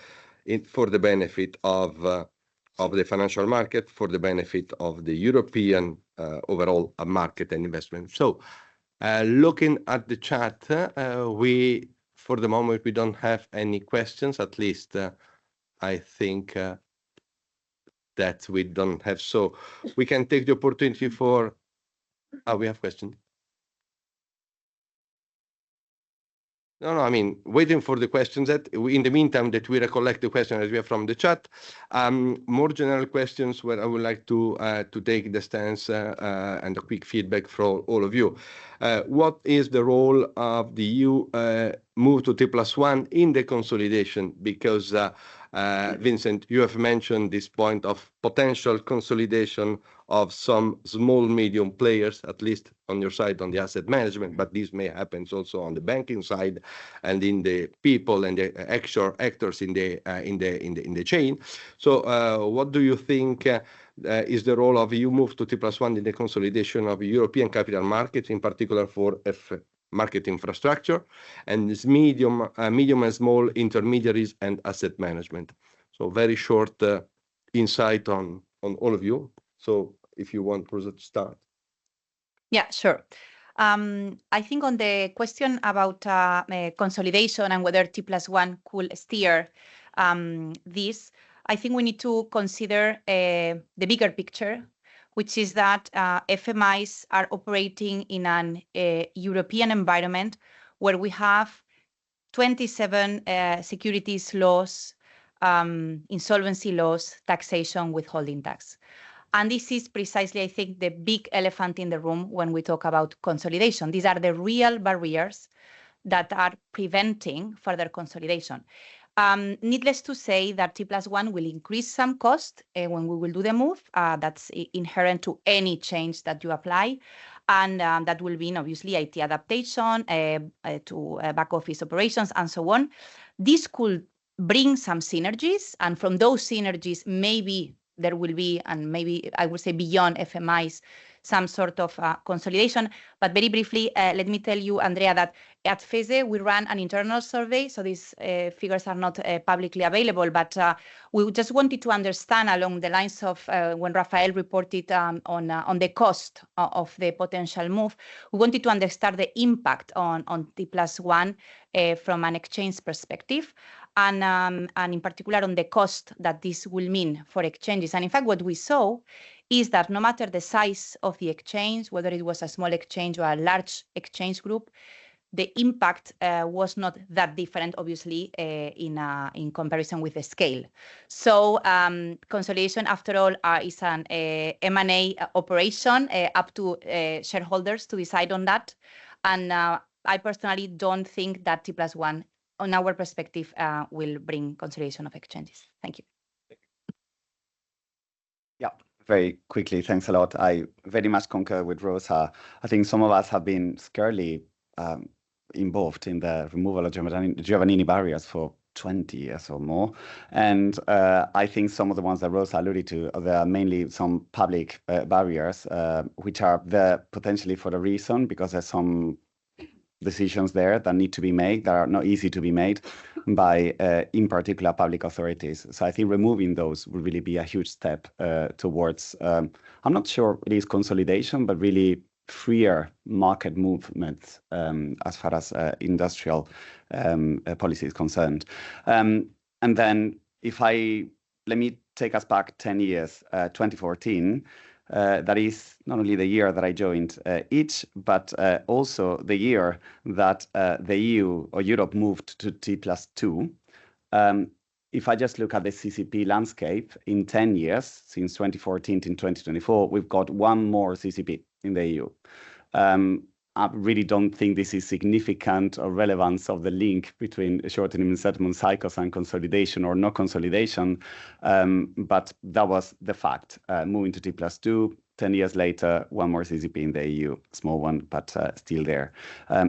for the benefit of the financial market, for the benefit of the European overall market and investment. So looking at the chat, for the moment, we don't have any questions, at least I think that we don't have. So we can take the opportunity for, we have questions. No, I mean, waiting for the questions that in the meantime that we recollect the questions that we have from the chat. More general questions where I would like to take the stance and a quick feedback from all of you. What is the role of the EU move to T+1 in the consolidation? Because Vincent, you have mentioned this point of potential consolidation of some small, medium players, at least on your side, on the asset management, but this may happen also on the banking side and in the people and the actual actors in the chain. So what do you think is the role of EU move to T+1 in the consolidation of European capital markets, in particular for market infrastructure and this medium and small intermediaries and asset management? So very short insight on all of you. So if you want, Rosa, to start. Yeah, sure. I think on the question about consolidation and whether T+1 could steer this, I think we need to consider the bigger picture, which is that FMIs are operating in an European environment where we have 27 securities laws, insolvency laws, taxation, withholding tax. And this is precisely, I think, the big elephant in the room when we talk about consolidation. These are the real barriers that are preventing further consolidation. Needless to say that T+1 will increase some cost when we will do the move. That's inherent to any change that you apply. And that will mean, obviously, IT adaptation to back office operations and so on. This could bring some synergies. And from those synergies, maybe there will be, and maybe I would say beyond FMIs, some sort of consolidation. But very briefly, let me tell you, Andrea, that at FESE, we ran an internal survey. So these figures are not publicly available, but we just wanted to understand along the lines of when Rafael reported on the cost of the potential move, we wanted to understand the impact on T+1 from an exchange perspective. And in particular on the cost that this will mean for exchanges. And in fact, what we saw is that no matter the size of the exchange, whether it was a small exchange or a large exchange group, the impact was not that different, obviously, in comparison with the scale. So consolidation, after all, is an M&A operation up to shareholders to decide on that. And I personally don't think that T+1, on our perspective, will bring consolidation of exchanges. Thank you. Yeah, very quickly. Thanks a lot. I very much concur with Rosa. I think some of us have been scarcely involved in the removal of Giovannini barriers for 20 years or more. And I think some of the ones that Rosa alluded to, there are mainly some public barriers, which are there potentially for a reason, because there's some decisions there that need to be made that are not easy to be made by, in particular, public authorities. So I think removing those would really be a huge step towards, I'm not sure it is consolidation, but really freer market movements as far as industrial policy is concerned. And then let me take us back 10 years, 2014, that is not only the year that I joined each, but also the year that the EU or Europe moved to T+2. If I just look at the CCP landscape in 10 years, since 2014 to 2024, we've got one more CCP in the EU. I really don't think this is significant or relevance of the link between shortening settlement cycles and consolidation or no consolidation, but that was the fact. Moving to T+2, 10 years later, one more CCP in the EU, small one, but still there.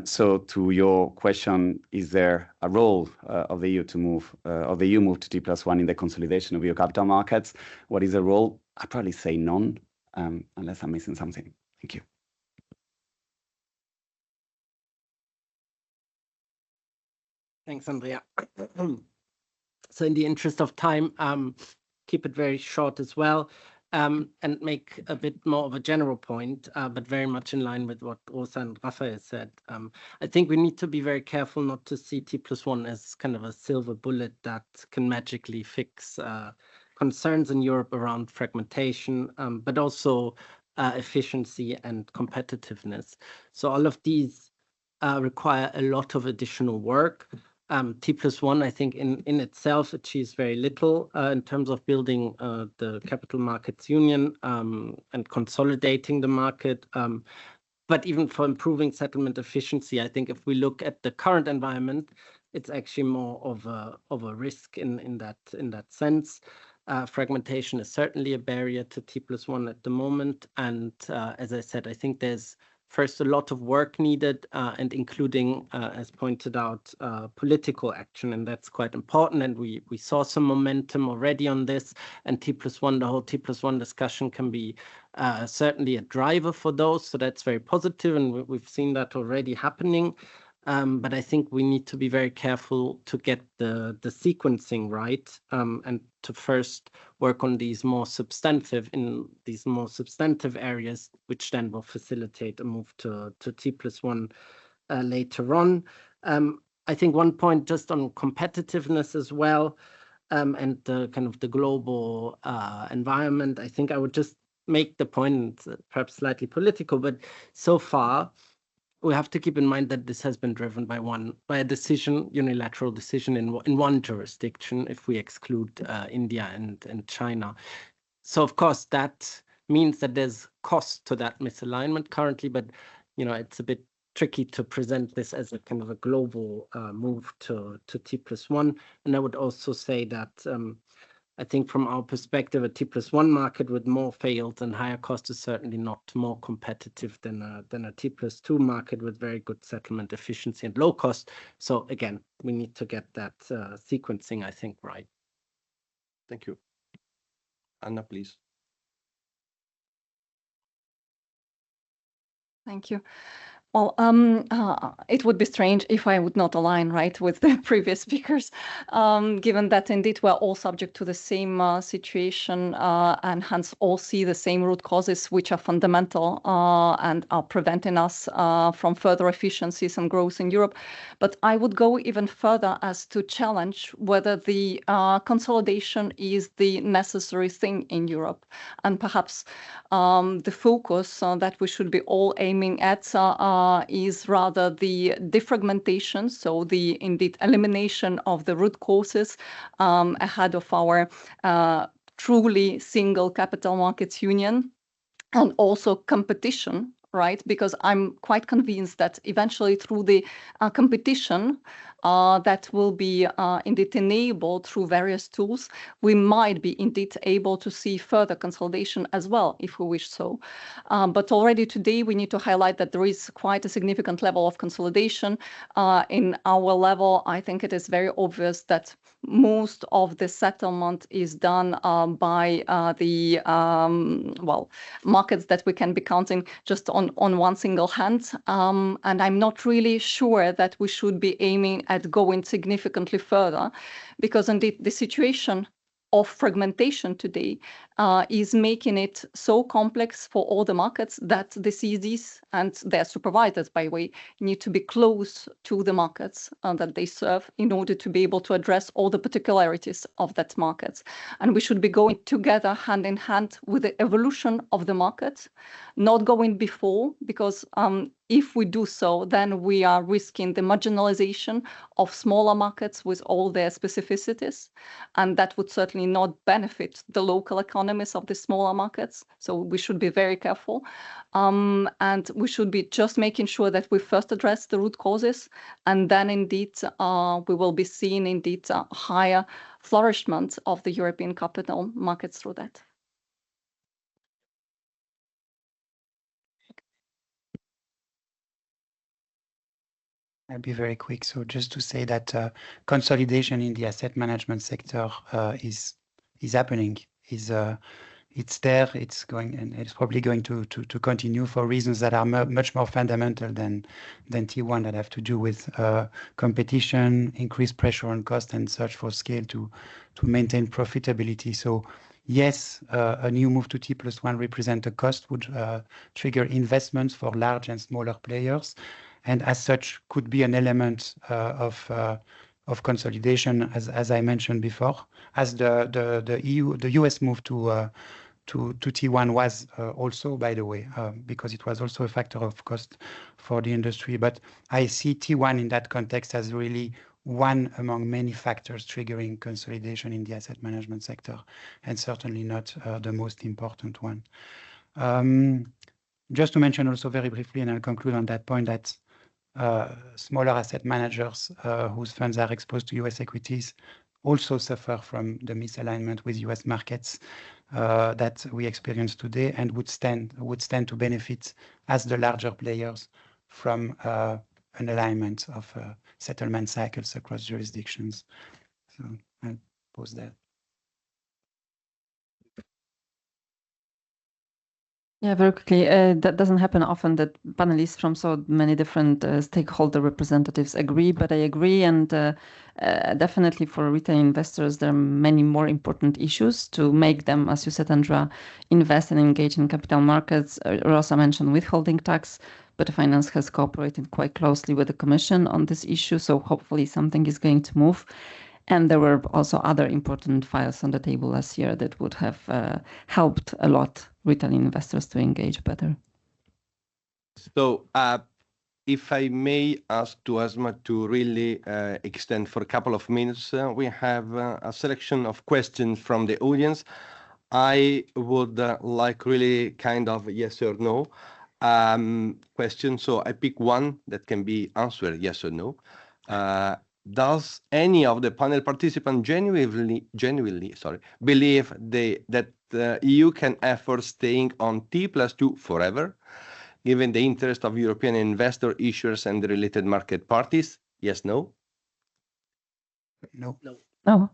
So to your question, is there a role of the EU to move, of the EU move to T+1 in the consolidation of EU capital markets? What is the role? I'd probably say none, unless I'm missing something. Thank you. Thanks, Andrea. So in the interest of time, keep it very short as well, and make a bit more of a general point, but very much in line with what Rosa and Raphael said. I think we need to be very careful not to see T+1 as kind of a silver bullet that can magically fix concerns in Europe around fragmentation, but also efficiency and competitiveness. So all of these require a lot of additional work. T+1, I think, in itself achieves very little in terms of building the capital markets union and consolidating the market. But even for improving settlement efficiency, I think if we look at the current environment, it's actually more of a risk in that sense. Fragmentation is certainly a barrier to T+1 at the moment. And as I said, I think there's first a lot of work needed, and including, as pointed out, political action, and that's quite important. And we saw some momentum already on this, and T+1, the whole T+1 discussion can be certainly a driver for those. So that's very positive, and we've seen that already happening. But I think we need to be very careful to get the sequencing right, and to first work on these more substantive areas, which then will facilitate a move to T+1 later on. I think one point just on competitiveness as well, and the kind of the global environment. I think I would just make the point, perhaps slightly political, but so far, we have to keep in mind that this has been driven by a unilateral decision in one jurisdiction, if we exclude India and China. So of course that means that there's cost to that misalignment currently, but it's a bit tricky to present this as a kind of a global move to T+1. And I would also say that I think from our perspective, a T+1 market with more failed and higher cost is certainly not more competitive than a T+2 market with very good settlement efficiency and low cost. So again, we need to get that sequencing, I think, right. Thank you. Anna, please. Thank you. Well, it would be strange if I would not align, right, with the previous speakers, given that indeed we're all subject to the same situation, and hence all see the same root causes, which are fundamental and are preventing us from further efficiencies and growth in Europe. But I would go even further as to challenge whether the consolidation is the necessary thing in Europe, and perhaps the focus that we should be all aiming at is rather the defragmentation, so the indeed elimination of the root causes ahead of our truly single capital markets union, and also competition right? Because I'm quite convinced that eventually through the competition that will be indeed enabled through various tools, we might be indeed able to see further consolidation as well, if we wish so. But already today, we need to highlight that there is quite a significant level of consolidation. In our level, I think it is very obvious that most of the settlement is done by the markets that we can be counting just on one single hand. And I'm not really sure that we should be aiming at going significantly further, because indeed the situation of fragmentation today is making it so complex for all the markets that the CSDs and their supervisors, by the way, need to be close to the markets that they serve in order to be able to address all the particularities of that market. And we should be going together hand in hand with the evolution of the market, not going before, because if we do so, then we are risking the marginalization of smaller markets with all their specificities. And that would certainly not benefit the local economies of the smaller markets. So we should be very careful. And we should be just making sure that we first address the root causes. And then indeed, we will be seeing indeed a higher flourishment of the European capital markets through that. I'll be very quick. So just to say that consolidation in the asset management sector is happening. It's there. It's going, and it's probably going to continue for reasons that are much more fundamental than T1, that have to do with competition, increased pressure on cost, and search for scale to maintain profitability. So yes, a new move to T+1 represent a cost, would trigger investments for large and smaller players, and as such could be an element of consolidation, as I mentioned before, as the US move to T1 was also, by the way, because it was also a factor of cost for the industry. But I see T1 in that context as really one among many factors triggering consolidation in the asset management sector, and certainly not the most important one. Just to mention also very briefly, and I'll conclude on that point, that smaller asset managers whose funds are exposed to US equities also suffer from the misalignment with US markets that we experience today, and would stand to benefit as the larger players from an alignment of settlement cycles across jurisdictions. So I'll pause there. Yeah, very quickly. That doesn't happen often, that panelists from so many different stakeholder representatives agree, but I agree. And definitely for retail investors, there are many more important issues to make them, as you said, Andrea, invest and engage in capital markets. Rosa mentioned withholding tax, but finance has cooperated quite closely with the Commission on this issue. So hopefully something is going to move. And there were also other important files on the table last year that would have helped a lot retail investors to engage better. So if I may ask to ESMA to really extend for a couple of minutes, we have a selection of questions from the audience. I would like really kind of yes or no question. So I pick one that can be answered yes or no. Does any of the panel participants genuinely believe that the EU can afford staying on T+2 forever, given the interest of European investor issuers and the related market parties? Yes, no? No. No.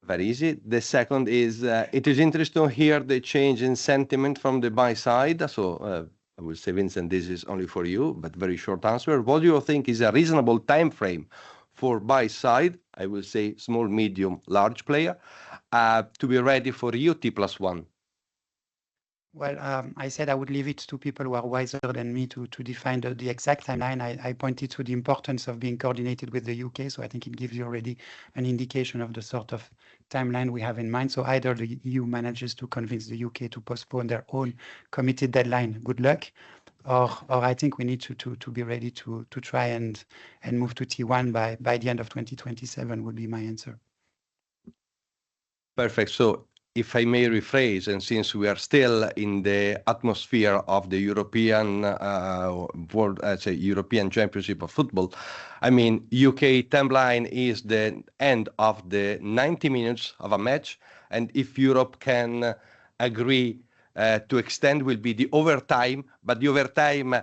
Very easy. The second is, it is interesting to hear the change in sentiment from the buy side. So I will say, Vincent, this is only for you, but very short answer. What do you think is a reasonable time frame for buy side? I will say small, medium, large player to be ready for EU T+1. Well, I said I would leave it to people who are wiser than me to define the exact timeline. I pointed to the importance of being coordinated with the UK, so I think it gives you already an indication of the sort of timeline we have in mind. So either the EU manages to convince the UK to postpone their own committed deadline, good luck, or I think we need to be ready to try and move to T1 by the end of 2027 would be my answer. Perfect. So if I may rephrase, and since we are still in the atmosphere of the European World, European Championship of Football, I mean, UK timeline is the end of the 90 minutes of a match, and if Europe can agree to extend, will be the overtime, but the overtime,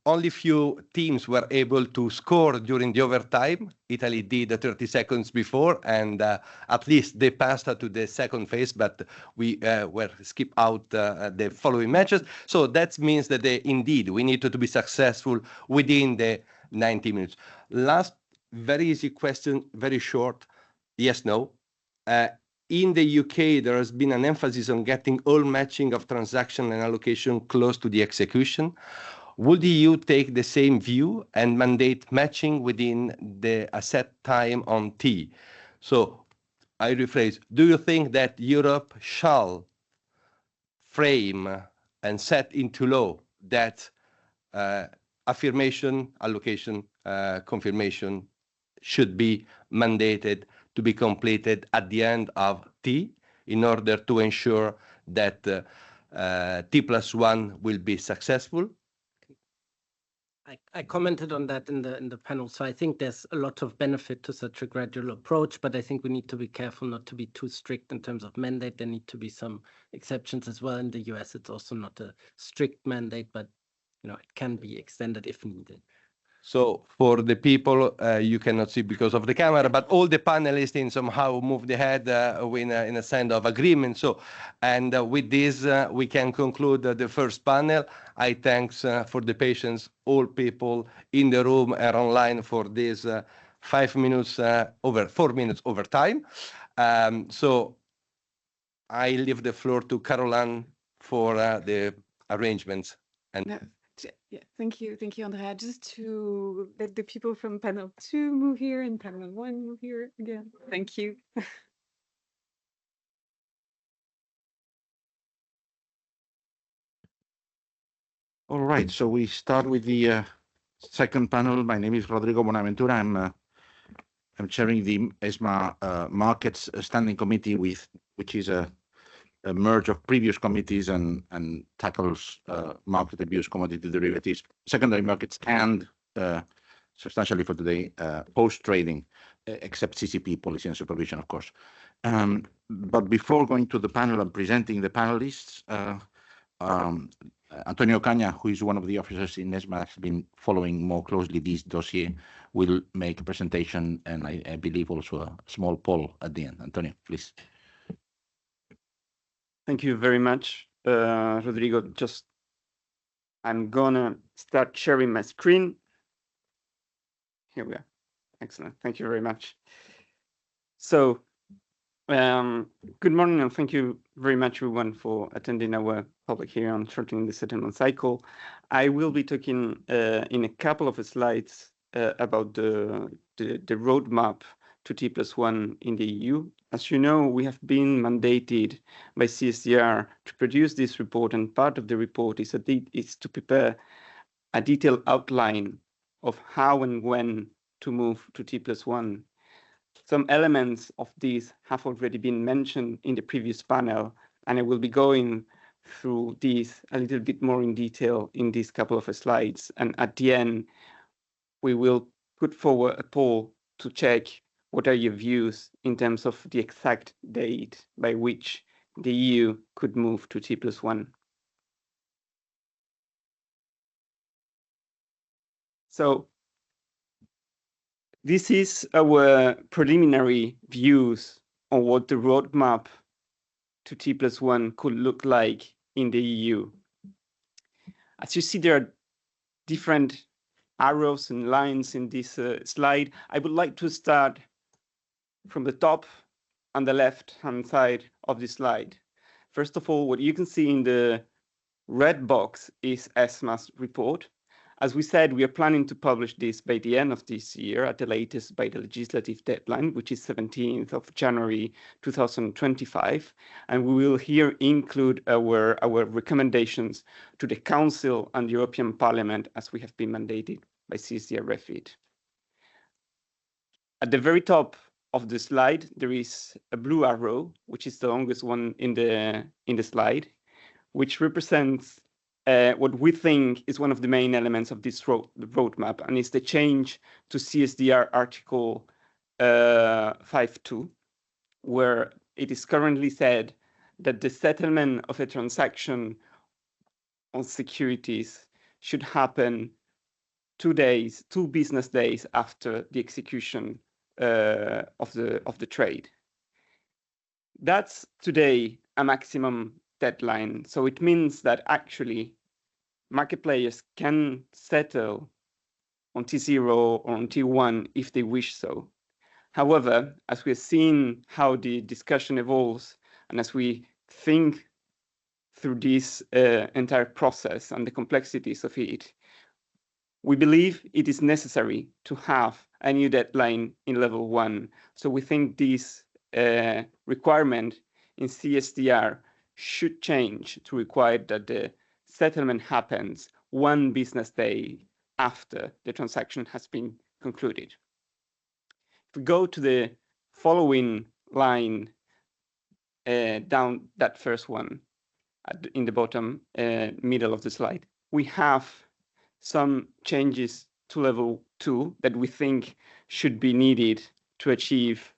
only few teams were able to score during the overtime. Italy did 30 seconds before, and at least they passed to the second phase, but we were skipped out the following matches. So that means that indeed we need to be successful within the 90 minutes. Last, very easy question, very short, yes, no. In the UK, there has been an emphasis on getting all matching of transaction and allocation close to the execution. Would the EU take the same view and mandate matching within the set time on T? So I rephrase, do you think that Europe shall frame and set into law that affirmation, allocation, confirmation should be mandated to be completed at the end of T in order to ensure that T+1 will be successful? I commented on that in the panel, so I think there's a lot of benefit to such a gradual approach, but I think we need to be careful not to be too strict in terms of mandate. There need to be some exceptions as well. In the US, it's also not a strict mandate, but it can be extended if needed. So for the people, you cannot see because of the camera, but all the panelists in somehow moved the head in a sign of agreement. So, and with this, we can conclude the first panel. I thanks for the patience, all people in the room and online for this 4 minutes over time. So I leave the floor to Caroline for the arrangements. And yeah, thank you, Andrea. Just to let the people from panel 2 move here and panel 1 move here again. Thank you. All right, so we start with the second panel. My name is Rodrigo Buenaventura. I'm chairing the ESMA Markets Standing Committee, which is a merge of previous committees and tackles market abuse, commodity derivatives, secondary markets, and substantially for today, post-trading, except CCP policy and supervision, of course. But before going to the panel and presenting the panelists, Antonio Caña, who is one of the officers in ESMA, has been following more closely this dossier, will make a presentation and I believe also a small poll at the end. Antonio, please. Thank you very much, Rodrigo. I'm gonna start sharing my screen. Here we are. Excellent. Thank you very much. So, good morning and thank you very much, everyone, for attending our public hearing on shortening the settlement cycle. I will be talking in a couple of slides about the roadmap to T+1 in the EU. As you know, we have been mandated by CSDR to produce this report, and part of the report is to prepare a detailed outline of how and when to move to T+1. Some elements of these have already been mentioned in the previous panel, and I will be going through these a little bit more in detail in these couple of slides. And at the end, we will put forward a poll to check what are your views in terms of the exact date by which the EU could move to T+1. So this is our preliminary views on what the roadmap to T+1 could look like in the EU. As you see, there are different arrows and lines in this slide. I would like to start from the top on the left-hand side of the slide. First of all, what you can see in the red box is ESMA's report. As we said, we are planning to publish this by the end of this year, at the latest by the legislative deadline, which is 17th of January 2025. And we will here include our recommendations to the Council and the European Parliament as we have been mandated by CSDR Refit. At the very top of the slide, there is a blue arrow, which is the longest one in the slide, which represents what we think is one of the main elements of this roadmap, and is the change to CSDR Article 5.2, where it is currently said that the settlement of a transaction on securities should happen 2 business days after the execution of the trade. That's today a maximum deadline. So it means that actually market players can settle on T0 or on T1 if they wish so. However, as we've seen how the discussion evolves, and as we think through this entire process and the complexities of it, we believe it is necessary to have a new deadline in level 1. So we think this requirement in CSDR should change to require that the settlement happens 1 business day after the transaction has been concluded. If we go to the following line down, that first one in the bottom middle of the slide, we have some changes to level 2 that we think should be needed to achieve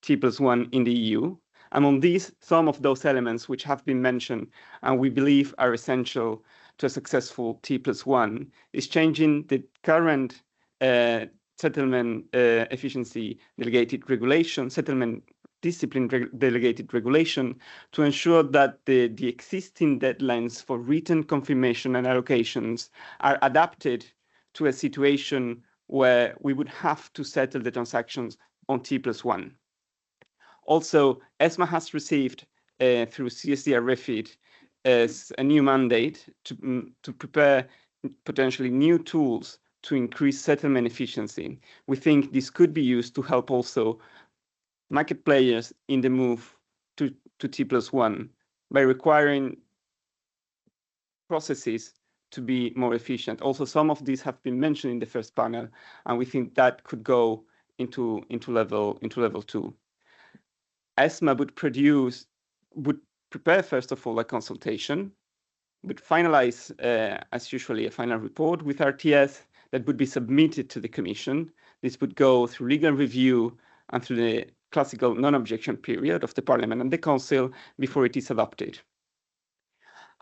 T+1 in the EU. Among these, some of those elements which have been mentioned and we believe are essential to a successful T+1 is changing the current settlement efficiency delegated regulation, settlement discipline delegated regulation, to ensure that the existing deadlines for written confirmation and allocations are adapted to a situation where we would have to settle the transactions on T+1. Also, ESMA has received through CSDR Refit a new mandate to prepare potentially new tools to increase settlement efficiency. We think this could be used to help also market players in the move to T+1 by requiring processes to be more efficient. Also, some of these have been mentioned in the first panel, and we think that could go into level 2. ESMA would prepare, first of all, a consultation, would finalize, as usually, a final report with RTS that would be submitted to the Commission. This would go through legal review and through the classical non-objection period of the Parliament and the Council before it is adopted.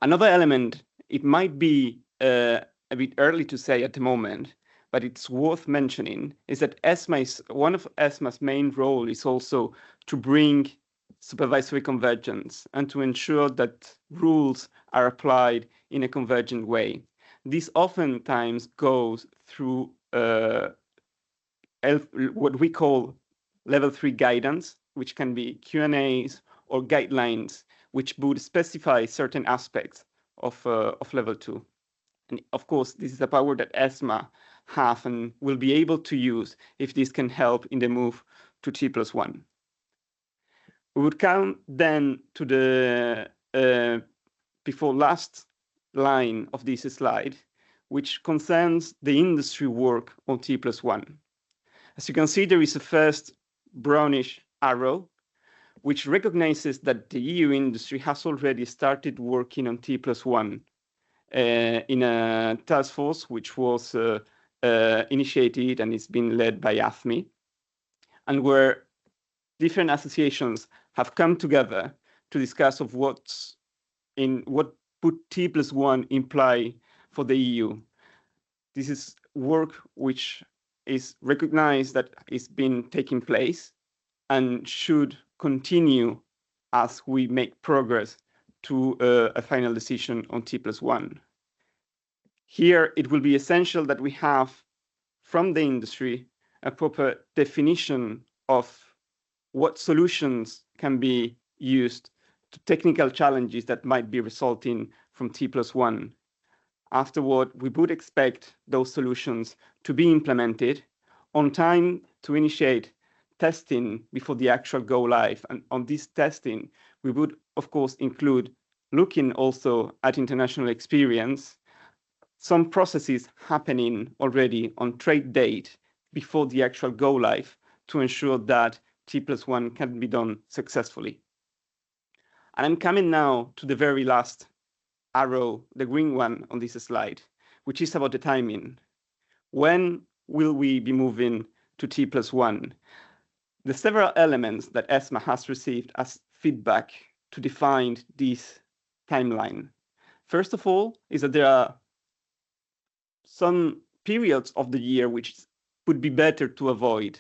Another element, it might be a bit early to say at the moment, but it's worth mentioning, is that one of ESMA's main role is also to bring supervisory convergence and to ensure that rules are applied in a convergent way. This oftentimes goes through what we call level 3 guidance, which can be Q&As or guidelines, which would specify certain aspects of level 2. And of course, this is a power that ESMA have and will be able to use if this can help in the move to T+1. We would come then to the before last line of this slide, which concerns the industry work on T+1. As you can see, there is a first brownish arrow, which recognizes that the EU industry has already started working on T+1 in a task force which was initiated and is being led by AFME, and where different associations have come together to discuss of what would T+1 imply for the EU. This is work which is recognized that is been taking place and should continue as we make progress to a final decision on T+1. Here, it will be essential that we have from the industry a proper definition of what solutions can be used to technical challenges that might be resulting from T+1. Afterward, we would expect those solutions to be implemented on time to initiate testing before the actual go live. And on this testing, we would, of course, include looking also at international experience, some processes happening already on trade date before the actual go live to ensure that T+1 can be done successfully. And I'm coming now to the very last arrow, the green one on this slide, which is about the timing. When will we be moving to T+1? The several elements that ESMA has received as feedback to define this timeline. First of all, is that there are some periods of the year which would be better to avoid,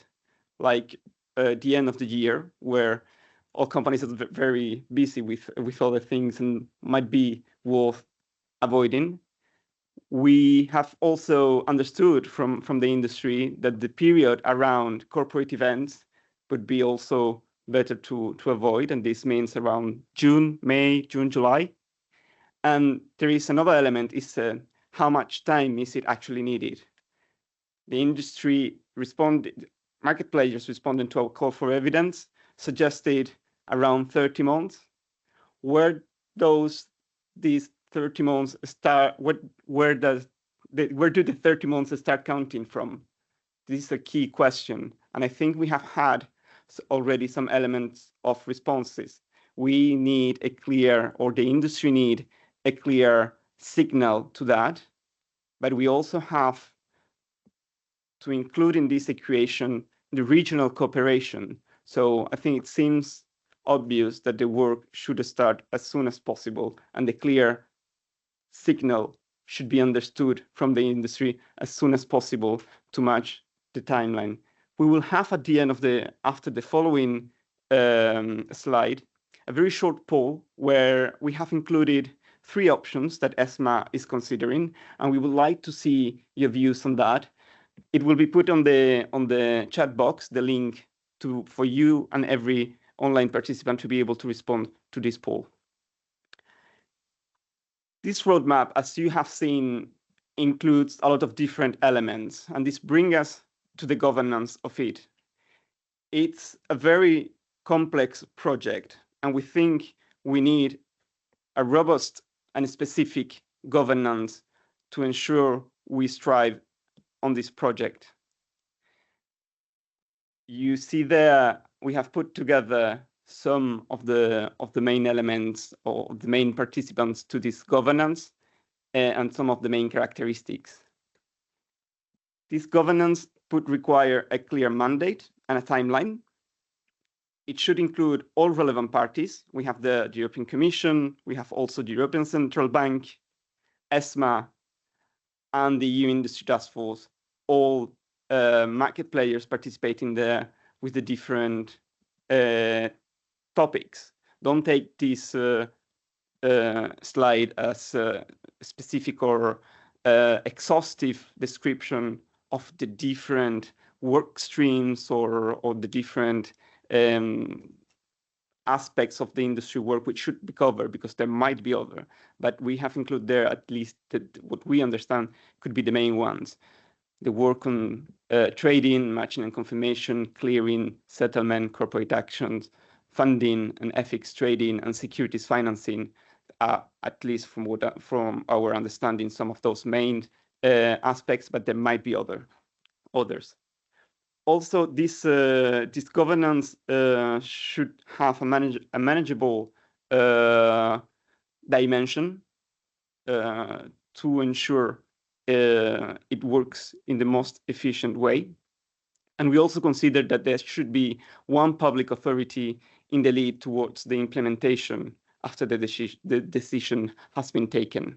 like the end of the year, where all companies are very busy with other things and might be worth avoiding. We have also understood from the industry that the period around corporate events would be also better to avoid, and this means around June, July. And there is another element, is how much time is it actually needed? The industry responded, market players responding to our call for evidence suggested around 30 months. Where these 30 months start? Where do the 30 months start counting from? This is a key question, and I think we have had already some elements of responses. We need a clear, or the industry need a clear signal to that, but we also have to include in this equation the regional cooperation. So I think it seems obvious that the work should start as soon as possible, and the clear signal should be understood from the industry as soon as possible to match the timeline. We will have at the end of after the following slide, a very short poll where we have included 3 options that ESMA is considering, and we would like to see your views on that. It will be put on the chat box, the link for you and every online participant to be able to respond to this poll. This roadmap, as you have seen, includes a lot of different elements, and this brings us to the governance of it. It's a very complex project, and we think we need a robust and specific governance to ensure we strive on this project. You see there, we have put together some of the main elements or the main participants to this governance and some of the main characteristics. This governance would require a clear mandate and a timeline. It should include all relevant parties. We have the European Commission, we have also the European Central Bank, ESMA, and the EU Industry Task Force, all market players participating there with the different topics. Don't take this slide as a specific or exhaustive description of the different work streams or the different aspects of the industry work which should be covered, because there might be other, but we have included there at least what we understand could be the main ones. The work on trading, matching and confirmation, clearing, settlement, corporate actions, funding and FX trading, and securities financing are, at least from our understanding, some of those main aspects, but there might be others. Also, this governance should have a manageable dimension to ensure it works in the most efficient way. And we also consider that there should be one public authority in the lead towards the implementation after the decision has been taken.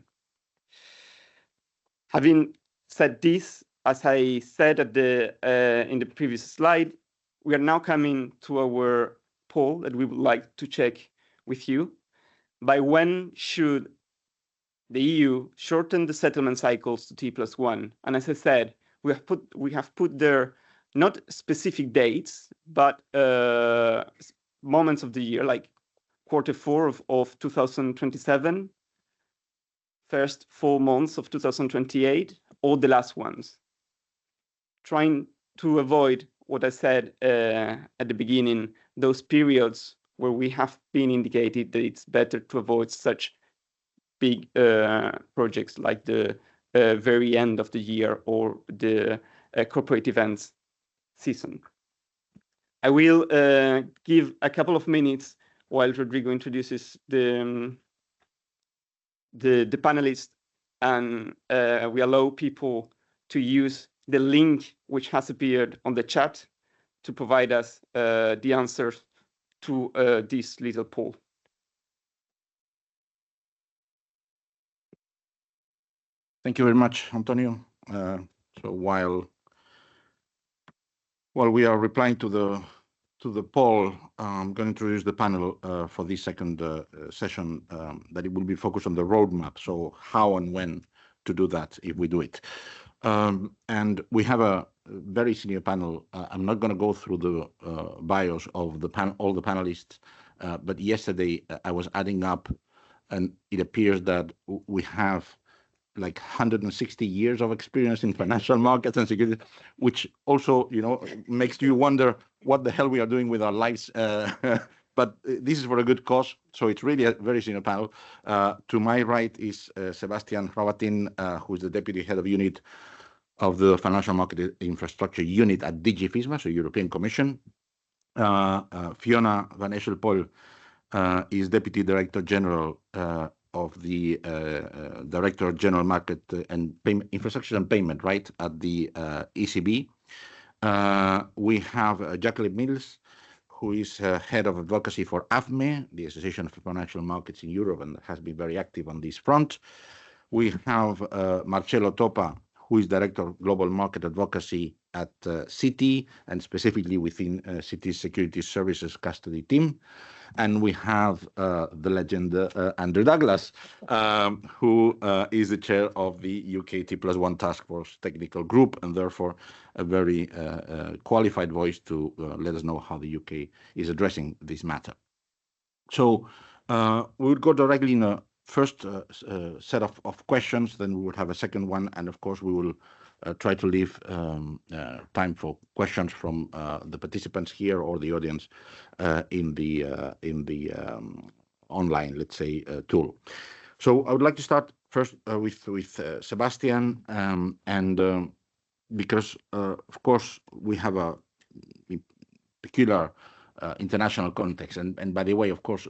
Having said this, as I said in the previous slide, we are now coming to our poll that we would like to check with you. By when should the EU shorten the settlement cycles to T+1? And as I said, we have put there not specific dates, but moments of the year, like Q4 of 2027, first 4 months of 2028, or the last ones. Trying to avoid what I said at the beginning, those periods where we have been indicated that it's better to avoid such big projects like the very end of the year or the corporate events season. I will give a couple of minutes while Rodrigo introduces the panelists, and we allow people to use the link which has appeared on the chat to provide us the answers to this little poll. Thank you very much, Antonio. So while we are replying to the poll, I'm going to introduce the panel for this second session, that it will be focused on the roadmap. So how and when to do that, if we do it. And we have a very senior panel. I'm not going to go through the bios of all the panelists, but yesterday I was adding up, and it appears that we have like 160 years of experience in financial markets and security, which also, makes you wonder what the hell we are doing with our lives. But this is for a good cause. So it's really a very senior panel. To my right is Sebastian Hrabatin, who is the Deputy Head of Unit of the Financial Market Infrastructure Unit at DG FISMA, so European Commission. Fiona van Eshelpol is Deputy Director General of the Director General Market and Payment, Infrastructure and Payment, right, at the ECB. We have Jacqueline Mills, who is Head of Advocacy for AFME, the Association of Financial Markets in Europe, and has been very active on this front. We have Marcello Topa, who is Director of Global Market Advocacy at Citi, and specifically within Citi's Securities Services Custody team. And we have the legend Andrew Douglas, who is the chair of the UK T+1 Task Force Technical Group, and therefore a very qualified voice to let us know how the UK is addressing this matter. So we would go directly in a first set of questions, then we would have a second one, and of course we will try to leave time for questions from the participants here or the audience in the online, let's say, tool. So I would like to start first with Sebastian, and because of course we have a peculiar international context. And by the way, of course,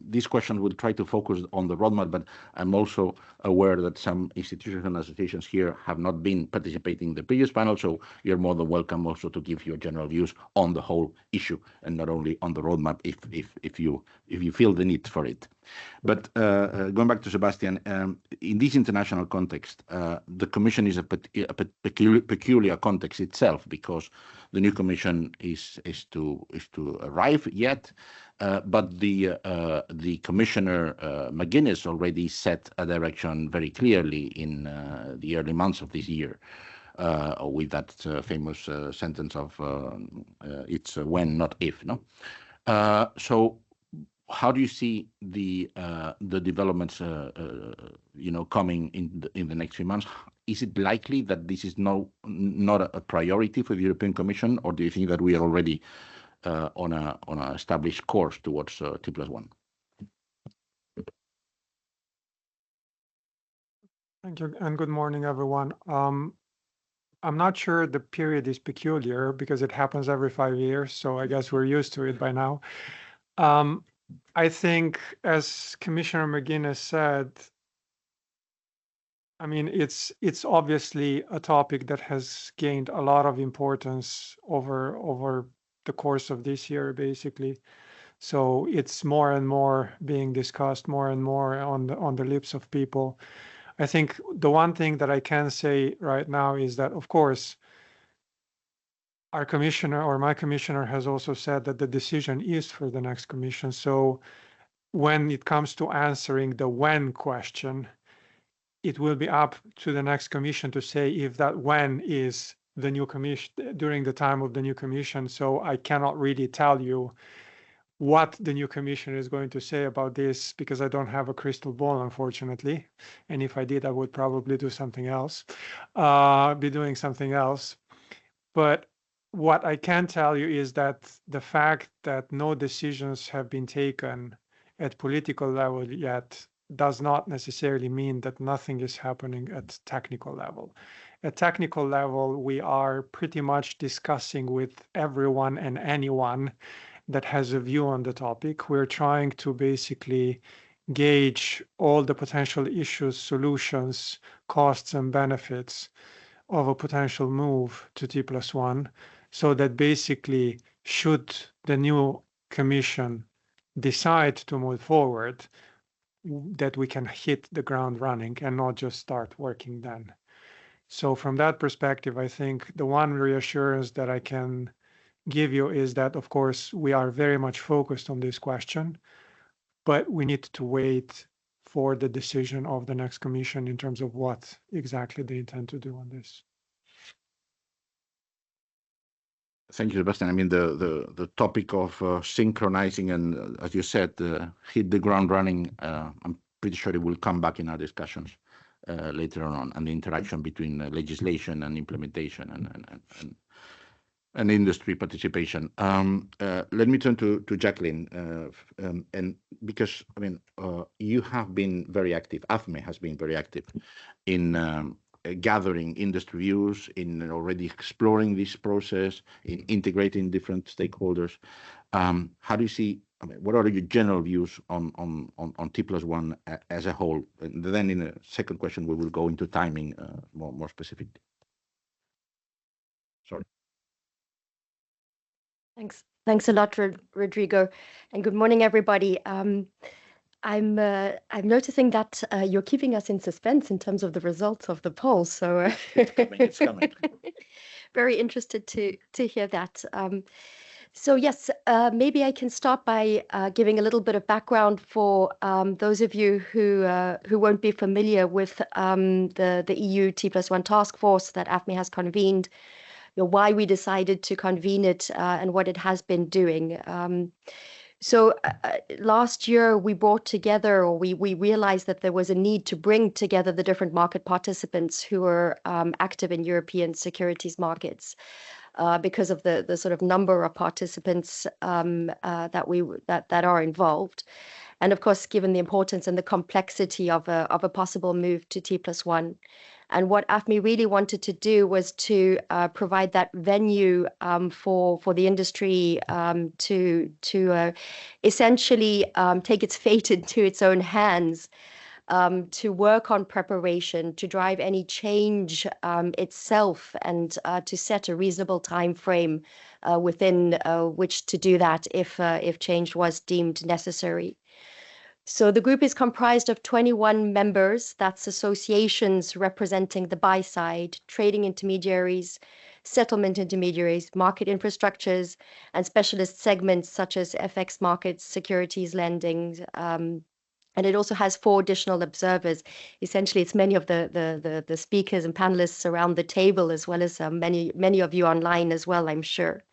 this question will try to focus on the roadmap, but I'm also aware that some institutions and associations here have not been participating in the previous panel, so you're more than welcome also to give your general views on the whole issue and not only on the roadmap if you feel the need for it. But going back to Sebastian, in this international context, the Commission is a peculiar context itself, because the new Commission is to arrive yet, but the Commissioner McGuinness already set a direction very clearly in the early months of this year, with that famous sentence of it's when, not if. No, so. How do you see the developments, coming in the next few months? Is it likely that this is not a priority for the European Commission, or do you think that we are already on an established course towards T+1? Thank you, and good morning, everyone. I'm not sure the period is peculiar because it happens every 5 years, so I guess we're used to it by now. I think, as Commissioner McGuinness said, I mean, it's obviously a topic that has gained a lot of importance over the course of this year, basically. So it's more and more being discussed, more and more on the lips of people. I think the one thing that I can say right now is that, of course, our commissioner or my commissioner has also said that the decision is for the next commission. So when it comes to answering the when question, it will be up to the next commission to say if that when is the new commission during the time of the new commission. So I cannot really tell you what the new commission is going to say about this, because I don't have a crystal ball, unfortunately. And if I did, I would probably do something else, be doing something else. But what I can tell you is that the fact that no decisions have been taken at political level yet does not necessarily mean that nothing is happening at technical level. a technical level, we are pretty much discussing with everyone and anyone that has a view on the topic. We're trying to basically gauge all the potential issues, solutions, costs, and benefits of a potential move to T+1, so that basically, should the new Commission decide to move forward, that we can hit the ground running and not just start working then. So from that perspective, I think the one reassurance that I can give you is that, of course, we are very much focused on this question, but we need to wait for the decision of the next Commission in terms of what exactly they intend to do on this. Thank you, Sebastian. I mean, the topic of synchronizing and, as you said, hit the ground running, I'm pretty sure it will come back in our discussions later on, and the interaction between legislation and implementation and industry participation. Let me turn to Jacqueline, and because, I mean, you have been very active, AFME has been very active in gathering industry views, in already exploring this process, in integrating different stakeholders. How do you see, I mean, what are your general views on T+1 as a whole? And then in a second question, we will go into timing more specifically. Sorry. Thanks a lot, Rodrigo, and good morning, everybody. I'm noticing that you're keeping us in suspense in terms of the results of the poll. So it's coming. Very interested to hear that. So yes, maybe I can start by giving a little bit of background for those of you who won't be familiar with the EU T+1 task force that AFME has convened, why we decided to convene it, and what it has been doing. So last year we brought together, or we realized that there was a need to bring together the different market participants who are active in European securities markets, because of the sort of number of participants that are involved, and of course, given the importance and the complexity of a possible move to T+1. And what AFME really wanted to do was to provide that venue for the industry to essentially take its fate into its own hands, to work on preparation, to drive any change itself, and to set a reasonable time frame within which to do that if change was deemed necessary. So the group is comprised of 21 members. That's associations representing the buy side, trading intermediaries, settlement intermediaries, market infrastructures, and specialist segments such as FX markets, securities lending. And it also has 4 additional observers. Essentially, it's many of the speakers and panelists around the table, as well as many of you online as well, I'm sure.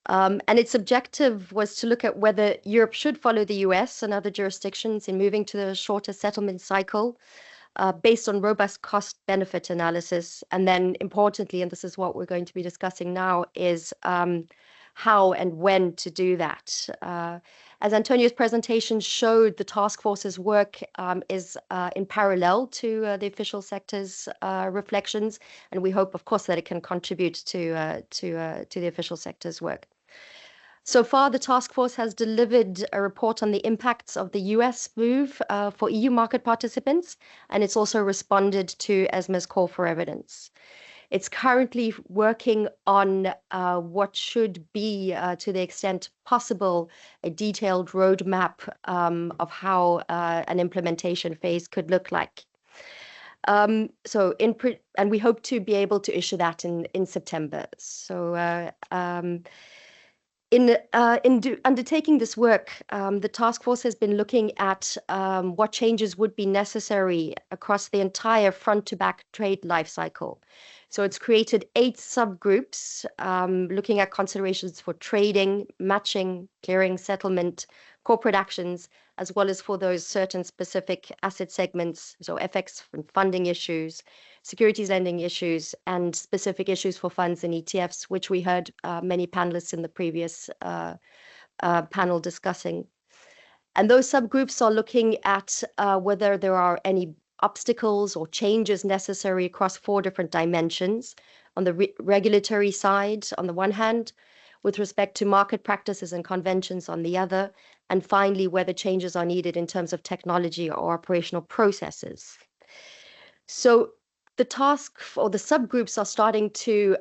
And its objective was to look at whether Europe should follow the US and other jurisdictions in moving to the shorter settlement cycle based on robust cost-benefit analysis. And then importantly, and this is what we're going to be discussing now, is how and when to do that. As Antonio's presentation showed, the task force's work is in parallel to the official sector's reflections, and we hope, of course, that it can contribute to the official sector's work. So far, the task force has delivered a report on the impacts of the US move for EU market participants, and it's also responded to ESMA's call for evidence. It's currently working on what should be, to the extent possible, a detailed roadmap of how an implementation phase could look like. And we hope to be able to issue that in September. So in undertaking this work, the task force has been looking at what changes would be necessary across the entire front-to-back trade lifecycle. So it's created 8 subgroups looking at considerations for trading, matching, clearing, settlement, corporate actions, as well as for those certain specific asset segments, so FX and funding issues, securities lending issues, and specific issues for funds and ETFs, which we heard many panelists in the previous panel discussing. And those subgroups are looking at whether there are any obstacles or changes necessary across 4 different dimensions. On the regulatory side, on the one hand, with respect to market practices and conventions on the other, and finally, whether changes are needed in terms of technology or operational processes. So the task or the subgroups are starting to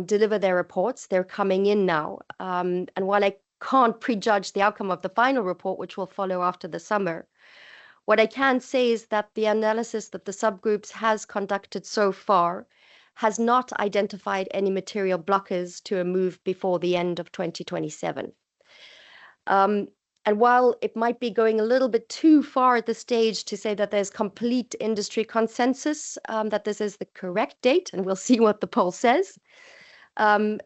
deliver their reports. They're coming in now. And while I can't prejudge the outcome of the final report, which will follow after the summer, what I can say is that the analysis that the subgroups has conducted so far has not identified any material blockers to a move before the end of 2027. And while it might be going a little bit too far at this stage to say that there's complete industry consensus that this is the correct date, and we'll see what the poll says,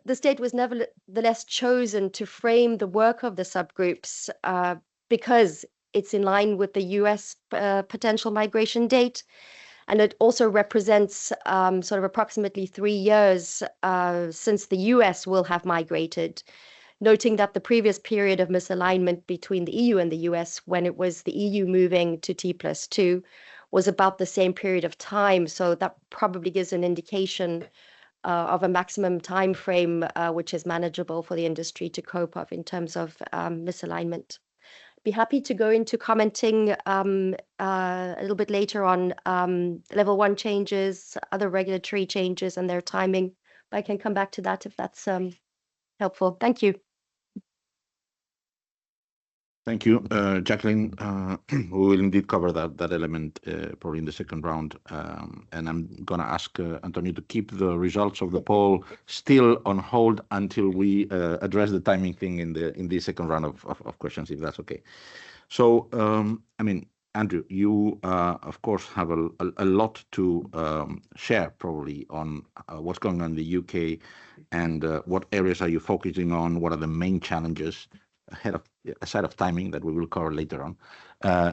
this date was nevertheless chosen to frame the work of the subgroups because it's in line with the US potential migration date. And it also represents sort of approximately 3 years since the US will have migrated, noting that the previous period of misalignment between the EU and the US, when it was the EU moving to T+2, was about the same period of time. So that probably gives an indication of a maximum time frame which is manageable for the industry to cope of in terms of misalignment. Be happy to go into commenting a little bit later on level 1 changes, other regulatory changes and their timing. But I can come back to that if that's helpful. Thank you. Thank you, Jacqueline. We will indeed cover that element probably in the second round. And I'm going to ask Antonio to keep the results of the poll still on hold until we address the timing thing in the second round of questions, if that's okay. So, I mean, Andrew, you, of course, have a lot to share probably on what's going on in the UK and what areas are you focusing on? What are the main challenges? Aside of timing that we will cover later on,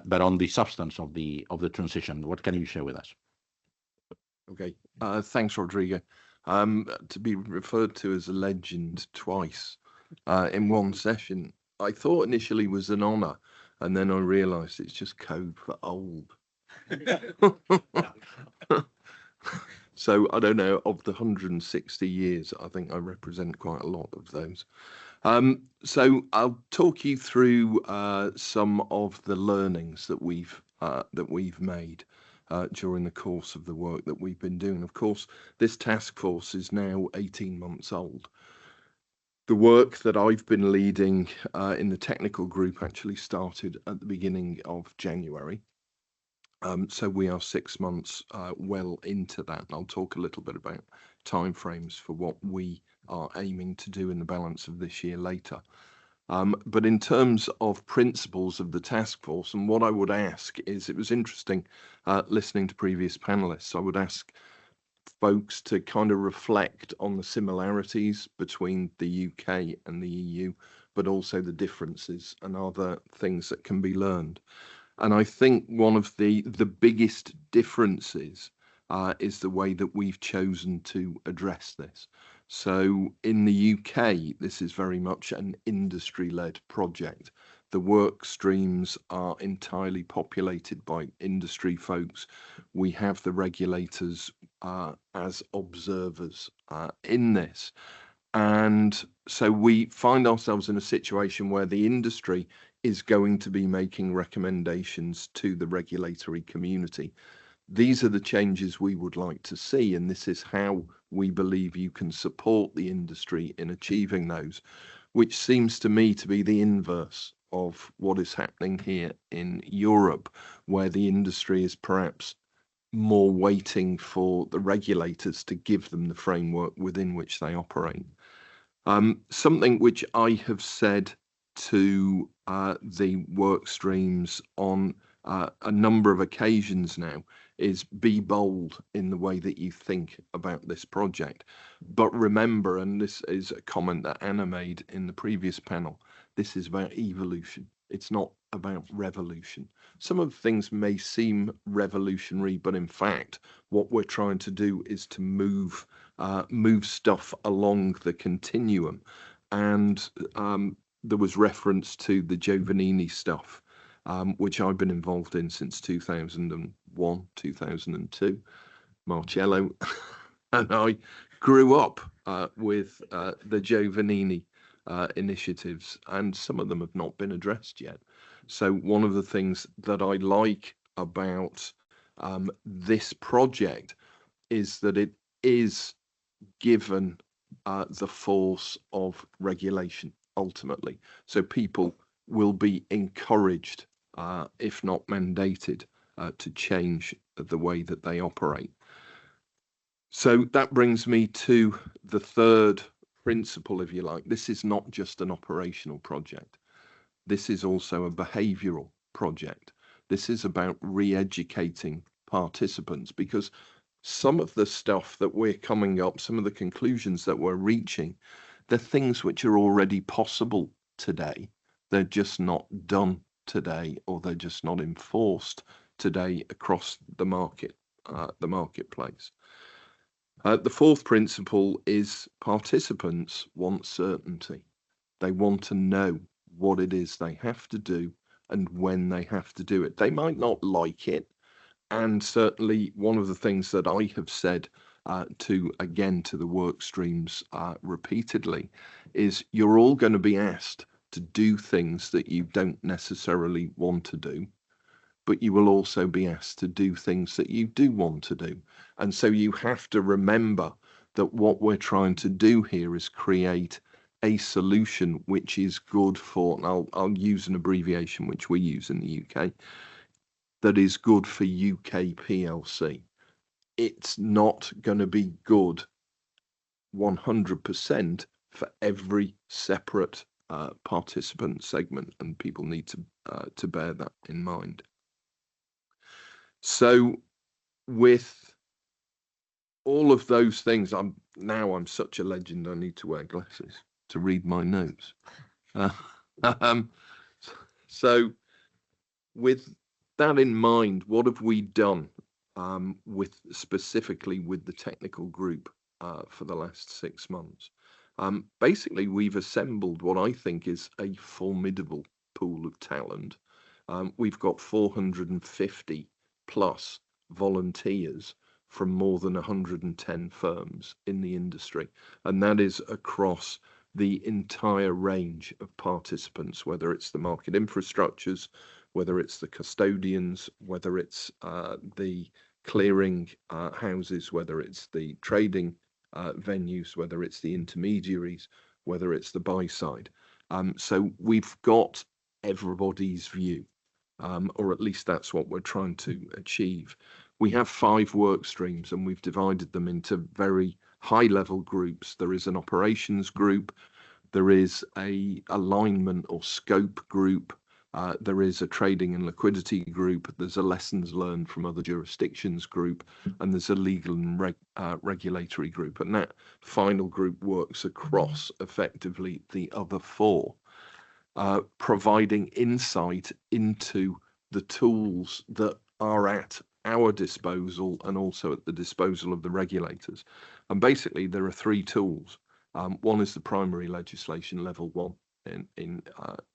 but on the substance of the transition, what can you share with us? Okay, thanks, Rodrigo. To be referred to as a legend twice in one session, I thought initially was an honor, and then I realised it's just code for old. So I don't know, of the 160 years, I think I represent quite a lot of those. So I'll talk you through some of the learnings that we've made during the course of the work that we've been doing. Of course, this task force is now 18 months old. The work that I've been leading in the technical group actually started at the beginning of January. So we are 6 months well into that. And I'll talk a little bit about timeframes for what we are aiming to do in the balance of this year later. But in terms of principles of the task force, and what I would ask is, it was interesting listening to previous panelists, I would ask folks to kind of reflect on the similarities between the UK and the EU, but also the differences and other things that can be learned. And I think one of the biggest differences is the way that we've chosen to address this. So in the UK, this is very much an industry-led project. The work streams are entirely populated by industry folks. We have the regulators as observers in this. And so we find ourselves in a situation where the industry is going to be making recommendations to the regulatory community. These are the changes we would like to see, and this is how we believe you can support the industry in achieving those, which seems to me to be the inverse of what is happening here in Europe, where the industry is perhaps more waiting for the regulators to give them the framework within which they operate. Something which I have said to the work streams on a number of occasions now is be bold in the way that you think about this project. But remember, and this is a comment that Anna made in the previous panel, this is about evolution. It's not about revolution. Some of the things may seem revolutionary, but in fact, what we're trying to do is to move stuff along the continuum. And there was reference to the Giovannini stuff, which I've been involved in since 2001 2001, 2002. Marcello and I grew up with the Giovannini initiatives, and some of them have not been addressed yet. So one of the things that I like about this project is that it is given the force of regulation ultimately. So people will be encouraged, if not mandated, to change the way that they operate. So that brings me to the third principle, if you like. This is not just an operational project. This is also a behavioral project. This is about re-educating participants, because some of the stuff that we're coming up, some of the conclusions that we're reaching, they're things which are already possible today. They're just not done today, or they're just not enforced today across the marketplace. The fourth principle is participants want certainty. They want to know what it is they have to do and when they have to do it. They might not like it. And certainly one of the things that I have said to the work streams repeatedly is you're all going to be asked to do things that you don't necessarily want to do, but you will also be asked to do things that you do want to do. And so you have to remember that what we're trying to do here is create a solution which is good for, and I'll use an abbreviation which we use in the UK, that is good for UK PLC. It's not going to be good 100% for every separate participant segment, and people need to bear that in mind. So with all of those things, I'm such a legend, I need to wear glasses to read my notes. So with that in mind, what have we done specifically with the technical group for the last 6 months? Basically, we've assembled what I think is a formidable pool of talent. We've got 450 plus volunteers from more than 110 firms in the industry, and that is across the entire range of participants, whether it's the market infrastructures, whether it's the custodians, whether it's the clearing houses, whether it's the trading venues, whether it's the intermediaries, whether it's the buy side. So we've got everybody's view, or at least that's what we're trying to achieve. We have 5 work streams, and we've divided them into very high-level groups. There is an operations group, there is a alignment or scope group, there is a trading and liquidity group, there's a lessons learned from other jurisdictions group, and there's a legal and regulatory group. And that final group works across effectively the other 4, providing insight into the tools that are at our disposal and also at the disposal of the regulators. And basically there are 3 tools. One is the primary legislation, level 1 in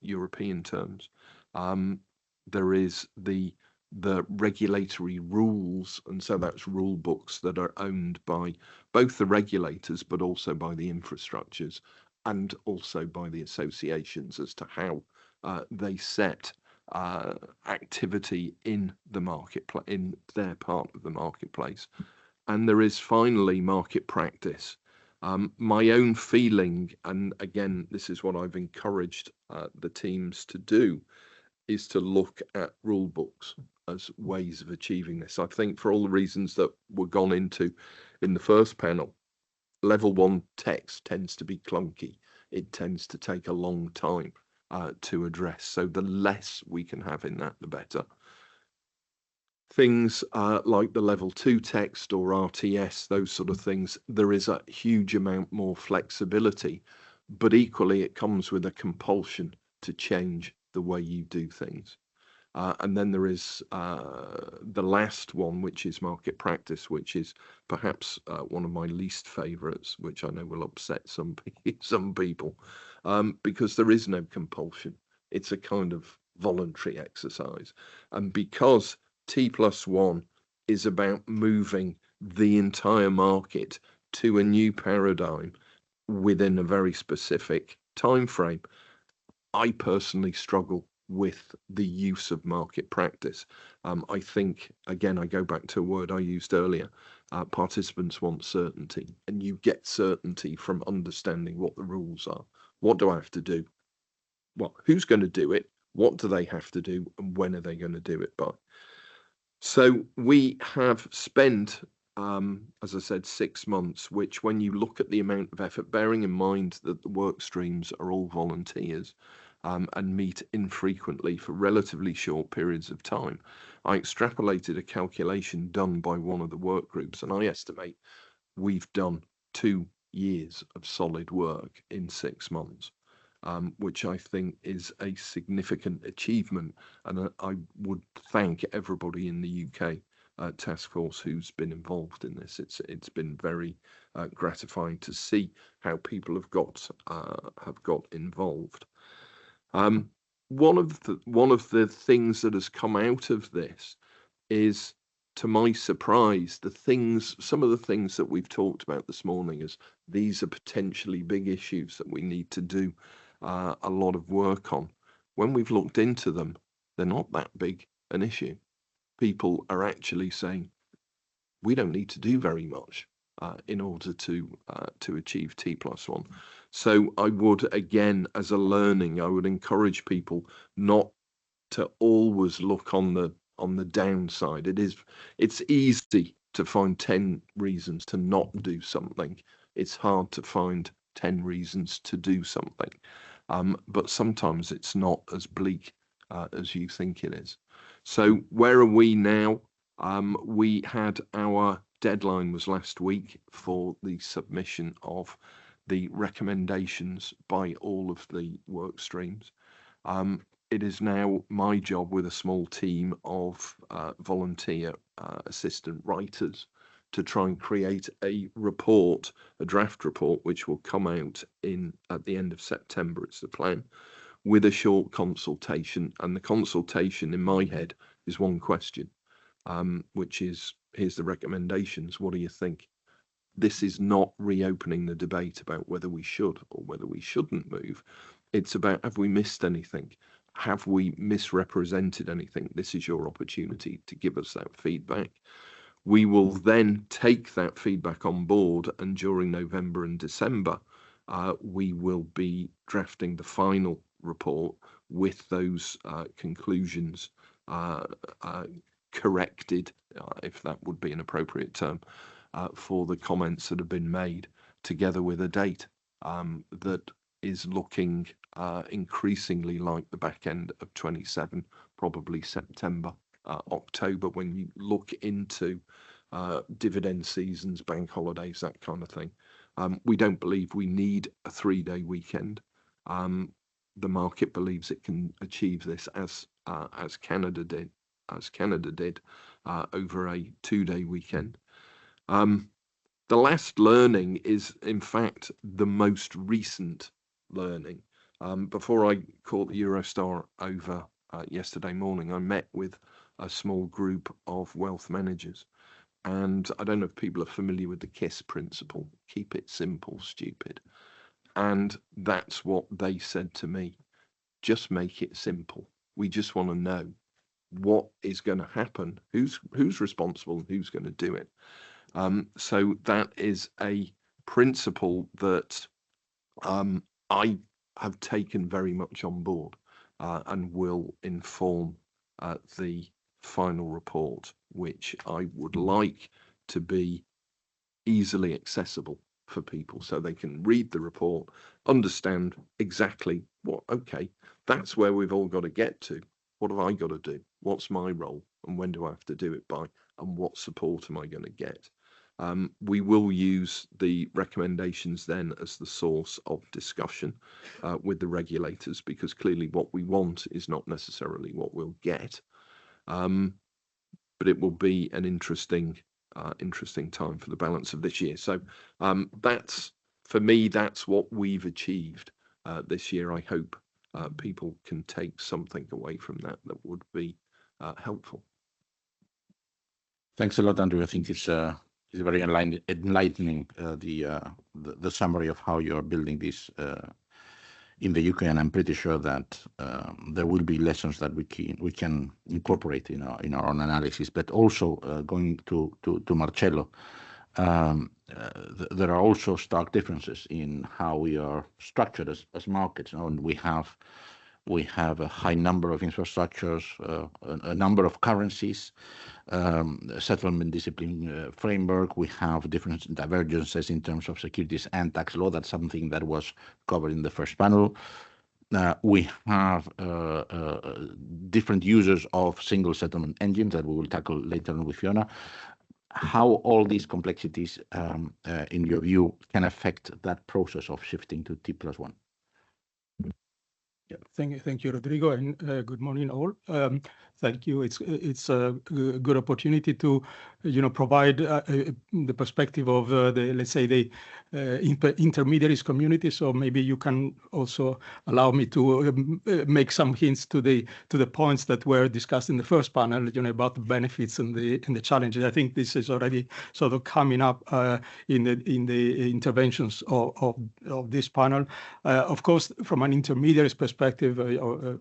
European terms. There is the regulatory rules, and so that's rule books that are owned by both the regulators but also by the infrastructures and also by the associations as to how they set activity in the marketplace, in their part of the marketplace. And there is finally market practice. My own feeling, and again, this is what I've encouraged the teams to do, is to look at rule books as ways of achieving this. I think for all the reasons that were gone into in the first panel, level 1 text tends to be clunky. It tends to take a long time to address. So the less we can have in that, the better. Things like the level 2 text or RTS, those sort of things, there is a huge amount more flexibility, but equally it comes with a compulsion to change the way you do things. And then there is the last one, which is market practice, which is perhaps one of my least favorites, which I know will upset some people, because there is no compulsion. It's a kind of voluntary exercise. And because T+1 is about moving the entire market to a new paradigm within a very specific time frame. I personally struggle with the use of market practice. I think, again, I go back to a word I used earlier, participants want certainty, and you get certainty from understanding what the rules are. What do I have to do? Well, who's going to do it? What do they have to do? And when are they going to do it by? So we have spent, as I said, 6 months, which when you look at the amount of effort, bearing in mind that the work streams are all volunteers and meet infrequently for relatively short periods of time, I extrapolated a calculation done by one of the work groups, and I estimate we've done 2 years of solid work in 6 months. Which I think is a significant achievement. And I would thank everybody in the UK task force who's been involved in this. It's been very gratifying to see how people have got involved. One of the things that has come out of this is, to my surprise, some of the things that we've talked about this morning is these are potentially big issues that we need to do a lot of work on. When we've looked into them, they're not that big an issue. People are actually saying, we don't need to do very much in order to achieve T+1. So I would, again, as a learning, I would encourage people not to always look on the downside. It's easy to find 10 reasons to not do something. It's hard to find 10 reasons to do something. But sometimes it's not as bleak as you think it is. So where are we now? We had our deadline was last week for the submission of the recommendations by all of the work streams. It is now my job with a small team of volunteer assistant writers to try and create a report, a draft report, which will come out at the end of September, it's the plan, with a short consultation. And the consultation in my head is one question, which is, here's the recommendations. What do you think? This is not reopening the debate about whether we should or whether we shouldn't move. It's about, have we missed anything? Have we misrepresented anything? This is your opportunity to give us that feedback. We will then take that feedback on board, and during November and December, we will be drafting the final report with those conclusions corrected, if that would be an appropriate term, for the comments that have been made, together with a date that is looking increasingly like the back end of 27, probably September, October, when you look into dividend seasons, bank holidays, that kind of thing. We don't believe we need a 3-day weekend. The market believes it can achieve this as Canada did over a 2-day weekend. The last learning is, in fact, the most recent learning. Before I caught the Eurostar over yesterday morning, I met with a small group of wealth managers. And I don't know if people are familiar with the KISS principle, keep it simple, stupid. And that's what they said to me. Just make it simple. We just want to know what is going to happen, who's responsible, and who's going to do it. So that is a principle that I have taken very much on board and will inform the final report, which I would like to be easily accessible for people so they can read the report, understand exactly okay, that's where we've all got to get to. What have I got to do? What's my role? And when do I have to do it by? And what support am I going to get? We will use the recommendations then as the source of discussion with the regulators, because clearly what we want is not necessarily what we'll get. But it will be an interesting time for the balance of this year. So for me, that's what we've achieved this year. I hope people can take something away from that would be helpful. Thanks a lot, Andrew. I think it's very enlightening, the summary of how you're building this in the UK, and I'm pretty sure that there will be lessons that we can incorporate in our own analysis. But also going to Marcello, there are also stark differences in how we are structured as markets. And we have a high number of infrastructures, a number of currencies, settlement discipline framework. We have different divergences in terms of securities and tax law. That's something that was covered in the first panel. We have different users of single settlement engines that we will tackle later on with Fiona. How all these complexities, in your view, can affect that process of shifting to T+1? Yeah, thank you, Rodrigo, and good morning, all. Thank you. It's a good opportunity to, provide the perspective of let's say the intermediaries community. So maybe you can also allow me to make some hints to the points that were discussed in the first panel, about the benefits and the challenges. I think this is already sort of coming up in the interventions of this panel. Of course, from an intermediaries perspective,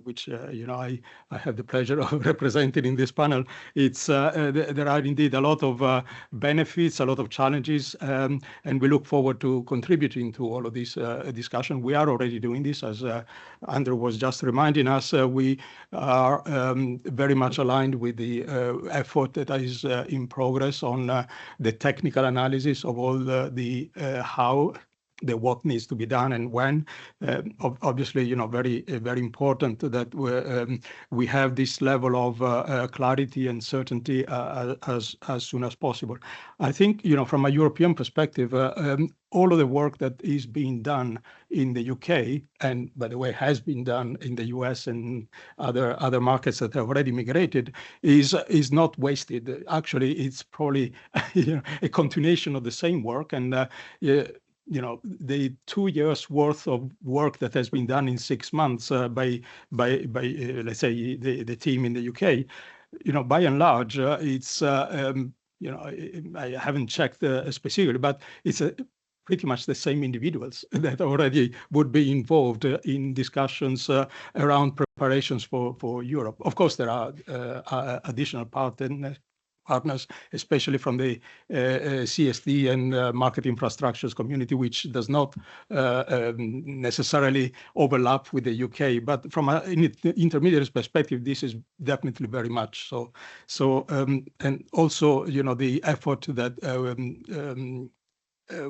which I have the pleasure of representing in this panel, there are indeed a lot of benefits, a lot of challenges, and we look forward to contributing to all of this discussion. We are already doing this, as Andrew was just reminding us. We are very much aligned with the effort that is in progress on the technical analysis of all the how what needs to be done and when. Obviously, very important that we have this level of clarity and certainty as soon as possible. I think, from a European perspective, all of the work that is being done in the UK, and by the way, has been done in the US and other markets that have already migrated, is not wasted. Actually, it's probably a continuation of the same work, and the 2 years worth of work that has been done in 6 months by let's say the team in the UK, by and large, it's I haven't checked specifically, but it's pretty much the same individuals that already would be involved in discussions around preparations for Europe. Of course, there are additional partners, especially from the CSD and market infrastructures community, which does not necessarily overlap with the UK. But from an intermediaries perspective, this is definitely very much so. And also, the effort that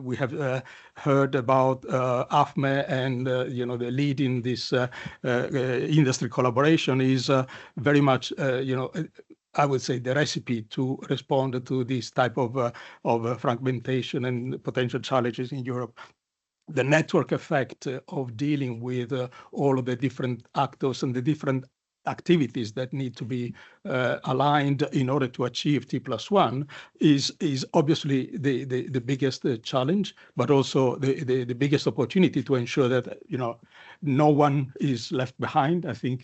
we have heard about AFME and the lead in this industry collaboration is very much I would say the recipe to respond to this type of fragmentation and potential challenges in Europe. The network effect of dealing with all of the different actors and the different activities that need to be aligned in order to achieve T+1 is obviously the biggest challenge, but also the biggest opportunity to ensure that no one is left behind. I think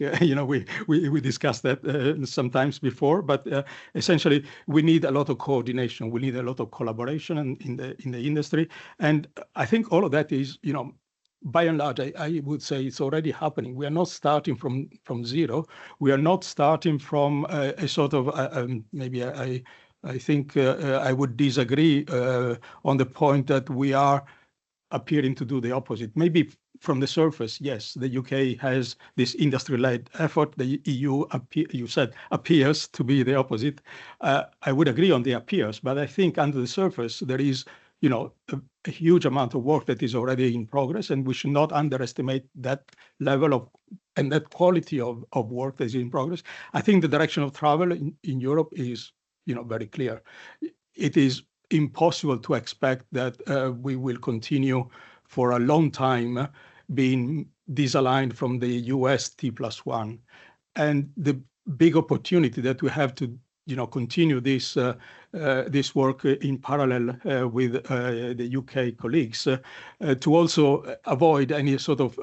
we discussed that sometimes before, but essentially we need a lot of coordination. We need a lot of collaboration in the industry, and I think all of that is by and large, I would say it's already happening. We are not starting from zero. We are not starting from a sort of maybe I think I would disagree on the point that we are appearing to do the opposite. Maybe from the surface, yes, the UK has this industry-led effort. The EU, you said, appears to be the opposite. I would agree on the appears, but I think under the surface there is a huge amount of work that is already in progress, and we should not underestimate that level of and that quality of work that is in progress. I think the direction of travel in Europe is very clear. It is impossible to expect that we will continue for a long time being disaligned from the US T+1. And the big opportunity that we have to continue this work in parallel with the UK colleagues to also avoid any sort of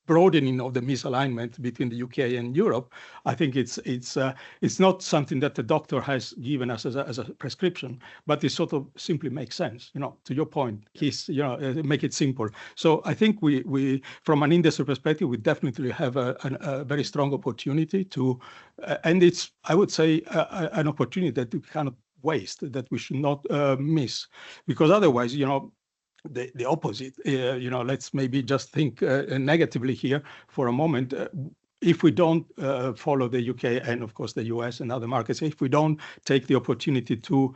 broadening of the misalignment between the UK and Europe, I think it's not something that the doctor has given us as a prescription, but it sort of simply makes sense. To your point, make it simple. So I think we from an industry perspective, we definitely have a very strong opportunity to, and it's, I would say, an opportunity that we cannot waste, that we should not miss, because otherwise, the opposite, let's maybe just think negatively here for a moment. If we don't follow the UK and of course the US and other markets, if we don't take the opportunity to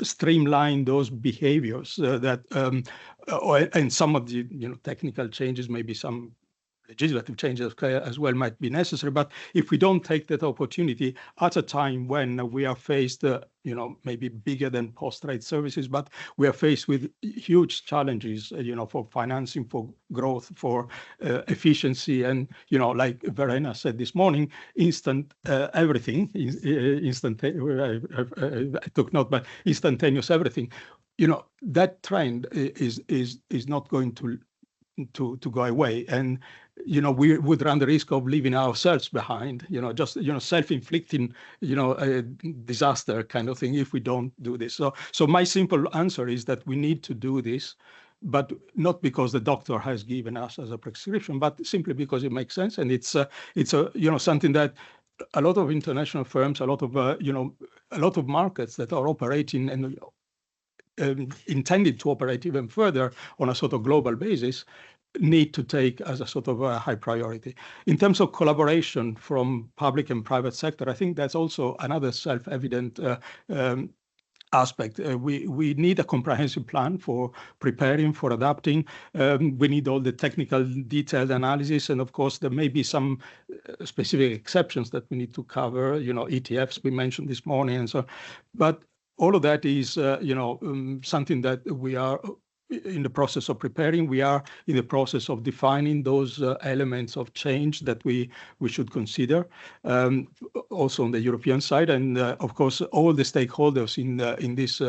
streamline those behaviors and some of the technical changes, maybe some legislative changes as well might be necessary. But if we don't take that opportunity at a time when we are faced, maybe bigger than post-trade services, but we are faced with huge challenges, for financing, for growth, for efficiency, and like Verena said this morning, instant everything, I took note, but instantaneous everything. That trend is not going to go away, and we would run the risk of leaving ourselves behind, just self-inflicting a disaster kind of thing if we don't do this. So my simple answer is that we need to do this, but not because the doctor has given us as a prescription, but simply because it makes sense, and it's something that a lot of international firms, a lot of markets that are operating and intended to operate even further on a sort of global basis need to take as a sort of a high priority. In terms of collaboration from public and private sector, I think that's also another self-evident aspect. We need a comprehensive plan for preparing, for adapting. We need all the technical detailed analysis, and of course there may be some specific exceptions that we need to cover, ETFs we mentioned this morning and so on. But all of that is something that we are in the process of preparing. We are in the process of defining those elements of change that we should consider, also on the European side, and of course all the stakeholders in this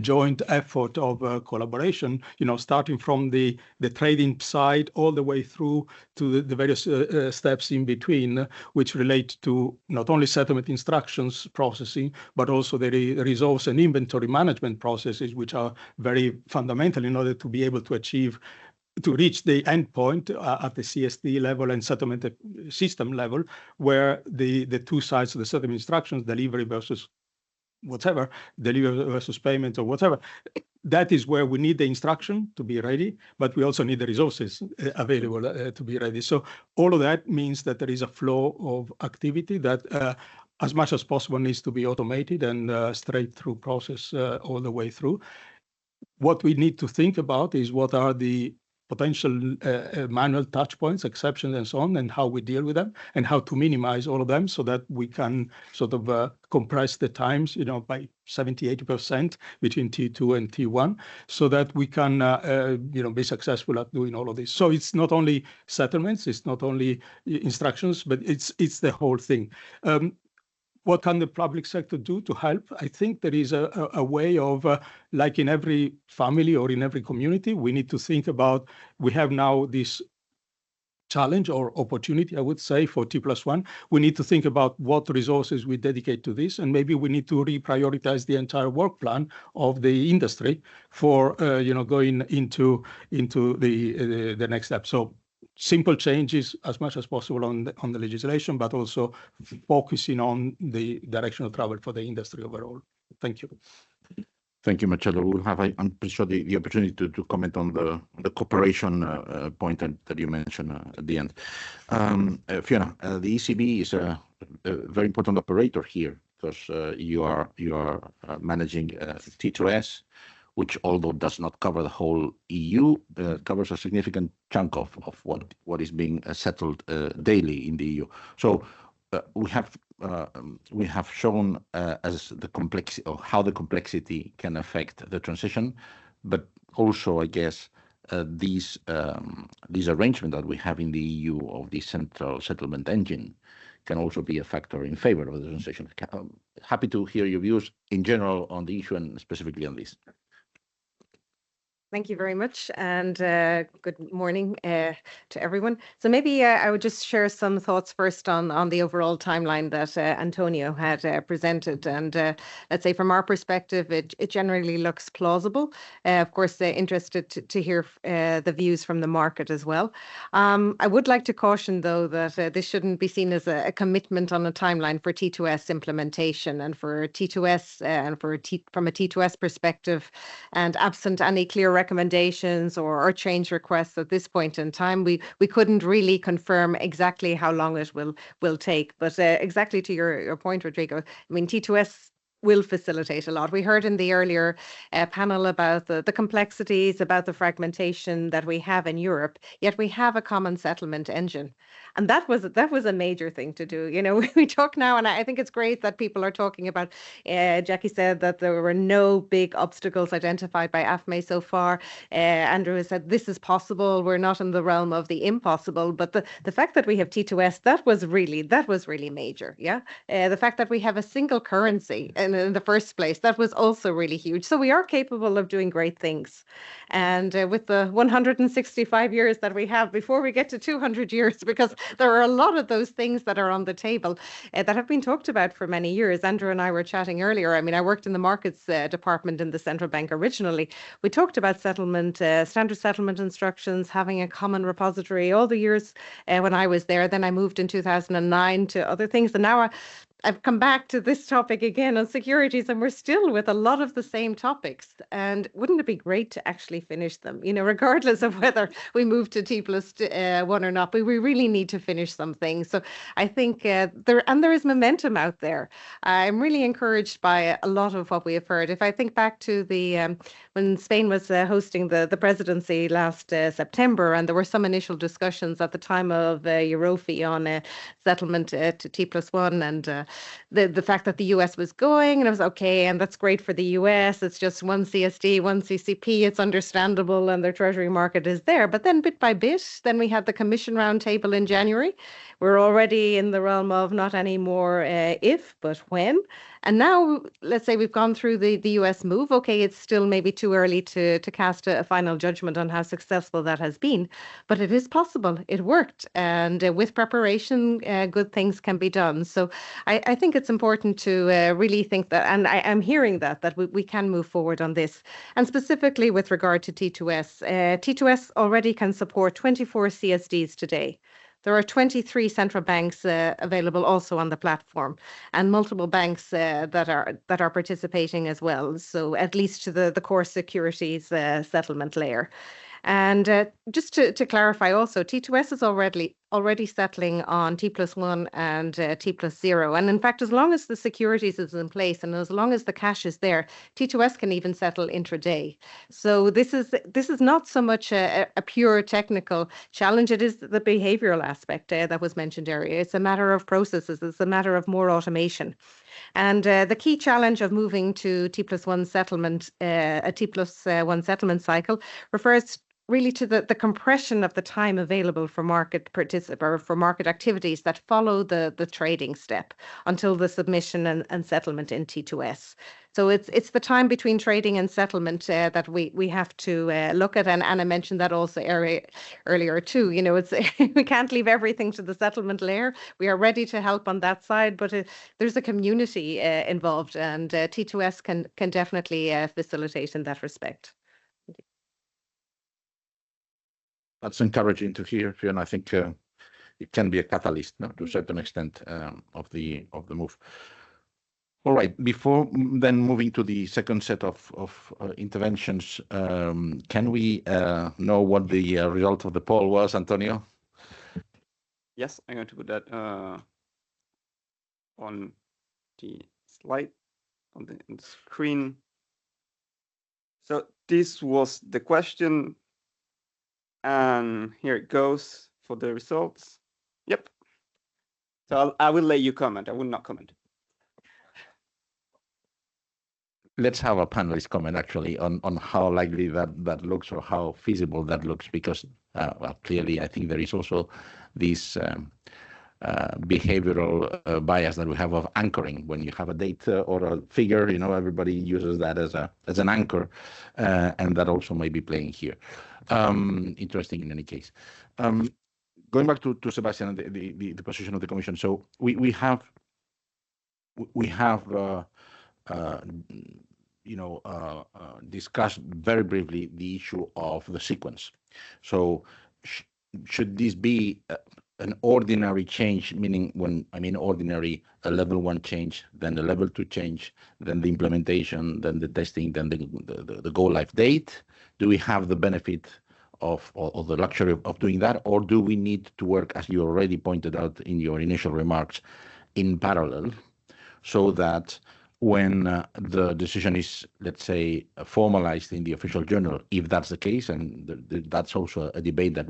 joint effort of collaboration. Starting from the trading side all the way through to the various steps in between, which relate to not only settlement instructions processing, but also the resource and inventory management processes, which are very fundamental in order to be able to reach the endpoint at the CSD level and settlement system level, where the two sides of the settlement instructions, delivery versus whatever, delivery versus payment or whatever, that is where we need the instruction to be ready, but we also need the resources available to be ready. So all of that means that there is a flow of activity that as much as possible needs to be automated and straight through process all the way through. What we need to think about is what are the potential manual touch points, exceptions, and so on, and how we deal with them, and how to minimize all of them so that we can sort of compress the times, by 70–80% between T2 and T1, so that we can, be successful at doing all of this. So it's not only settlements, it's not only instructions, but it's the whole thing. What can the public sector do to help? I think there is a way of, like in every family or in every community, we need to think about, we have now this challenge or opportunity, I would say, for T+1. We need to think about what resources we dedicate to this, and maybe we need to reprioritize the entire work plan of the industry for, going into the next step. So simple changes as much as possible on the legislation, but also focusing on the direction of travel for the industry overall. Thank you. Thank you, Marcello. We'll have, I'm pretty sure, the opportunity to comment on the cooperation point that you mentioned at the end. Fiona, the ECB is a very important operator here, because you are managing T2S, which, although does not cover the whole EU, covers a significant chunk of what is being settled daily in the EU. So we have shown as the complexity, or how the complexity can affect the transition, but also, I guess, these arrangements that we have in the EU of the central settlement engine can also be a factor in favor of the transition. Happy to hear your views in general on the issue and specifically on this. Thank you very much, and good morning to everyone. So maybe I would just share some thoughts first on the overall timeline that Antonio had presented. And let's say from our perspective, it generally looks plausible. Of course, interested to hear the views from the market as well. I would like to caution, though, that this shouldn't be seen as a commitment on a timeline for T2S implementation and for T2S and from a T2S perspective, and absent any clear recommendations or change requests at this point in time, we couldn't really confirm exactly how long it will take. But exactly to your point, Rodrigo, I mean, T2S will facilitate a lot. We heard in the earlier panel about the complexities, about the fragmentation that we have in Europe, yet we have a common settlement engine. And that was a major thing to do. You know, we talk now, and I think it's great that people are talking about, Jackie said that there were no big obstacles identified by AFME so far. Andrew has said this is possible. We're not in the realm of the impossible. But the fact that we have T2S, that was really major. Yeah. The fact that we have a single currency in the first place, that was also really huge. So we are capable of doing great things. And with the 165 years that we have before we get to 200 years, because there are a lot of those things that are on the table that have been talked about for many years. Andrew and I were chatting earlier. I mean, I worked in the markets department in the central bank originally. We talked about settlement, standard settlement instructions, having a common repository all the years when I was there. Then I moved in 2009 to other things. And now I've come back to this topic again on securities, and we're still with a lot of the same topics. And wouldn't it be great to actually finish them, you know, regardless of whether we move to T+1 or not, but we really need to finish some things. So I think there is momentum out there. I'm really encouraged by a lot of what we have heard. If I think back to when Spain was hosting the presidency last September, and there were some initial discussions at the time of Eurofi on settlement to T+1, and the fact that the US was going, and it was okay, and that's great for the US. It's just one CSD, one CCP. It's understandable, and their treasury market is there. But then bit by bit, then we had the Commission roundtable in January. We're already in the realm of not anymore if, but when. And now, let's say we've gone through the US move. Okay, it's still maybe too early to cast a final judgment on how successful that has been, but it is possible. It worked. And with preparation, good things can be done. So I think it's important to really think that, and I'm hearing that we can move forward on this. And specifically with regard to T2S, T2S already can support 24 CSDs today. There are 23 central banks available also on the platform, and multiple banks that are participating as well. So at least to the core securities settlement layer. And just to clarify also, T2S is already settling on T+1 and T+0. And in fact, as long as the securities is in place and as long as the cash is there, T2S can even settle intraday. So this is not so much a pure technical challenge. It is the behavioral aspect that was mentioned earlier. It's a matter of processes. It's a matter of more automation. And the key challenge of moving to T+1 settlement, a T+1 settlement cycle, refers really to the compression of the time available for market activities that follow the trading step until the submission and settlement in T2S. So it's the time between trading and settlement that we have to look at. And Anna mentioned that also earlier too. You know, it's we can't leave everything to the settlement layer. We are ready to help on that side, but there's a community involved, and T2S can definitely facilitate in that respect. That's encouraging to hear, and I think it can be a catalyst, no, to a certain extent of the move. All right. Before then moving to the second set of interventions, can we know what the result of the poll was, Antonio? Yes, I'm going to put that on the slide on the screen. So this was the question. And here it goes for the results. Yep. So I will let you comment. I will not comment. Let's have a panelist comment actually on how likely that looks or how feasible that looks, because well, clearly I think there is also this behavioral bias that we have of anchoring. When you have a date or a figure, everybody uses that as an anchor, and that also may be playing here. Interesting in any case. Going back to Sebastian, the position of the Commission. So we have discussed very briefly the issue of the sequence. So should this be an ordinary change, meaning when I mean ordinary, a level 1 change, then the level 2 change, then the implementation, then the testing, then the go live date? Do we have the benefit of or the luxury of doing that, or do we need to work, as you already pointed out in your initial remarks, in parallel, so that when the decision is, let's say, formalized in the official journal, if that's the case, and that's also a debate that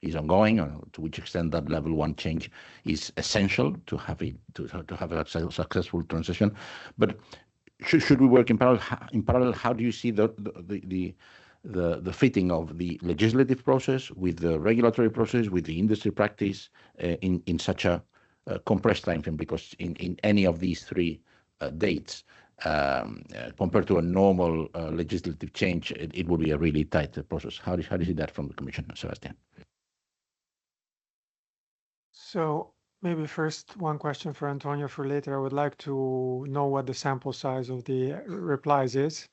is ongoing, to which extent that level 1 change is essential to have it to have a successful transition. But should we work in parallel? In parallel, how do you see the fitting of the legislative process with the regulatory process, with the industry practice in such a compressed time frame? Because in any of these three dates, compared to a normal legislative change, it would be a really tight process. How do you see that from the Commission, Sebastian? So maybe first one question for Antonio for later. I would like to know what the sample size of the replies is.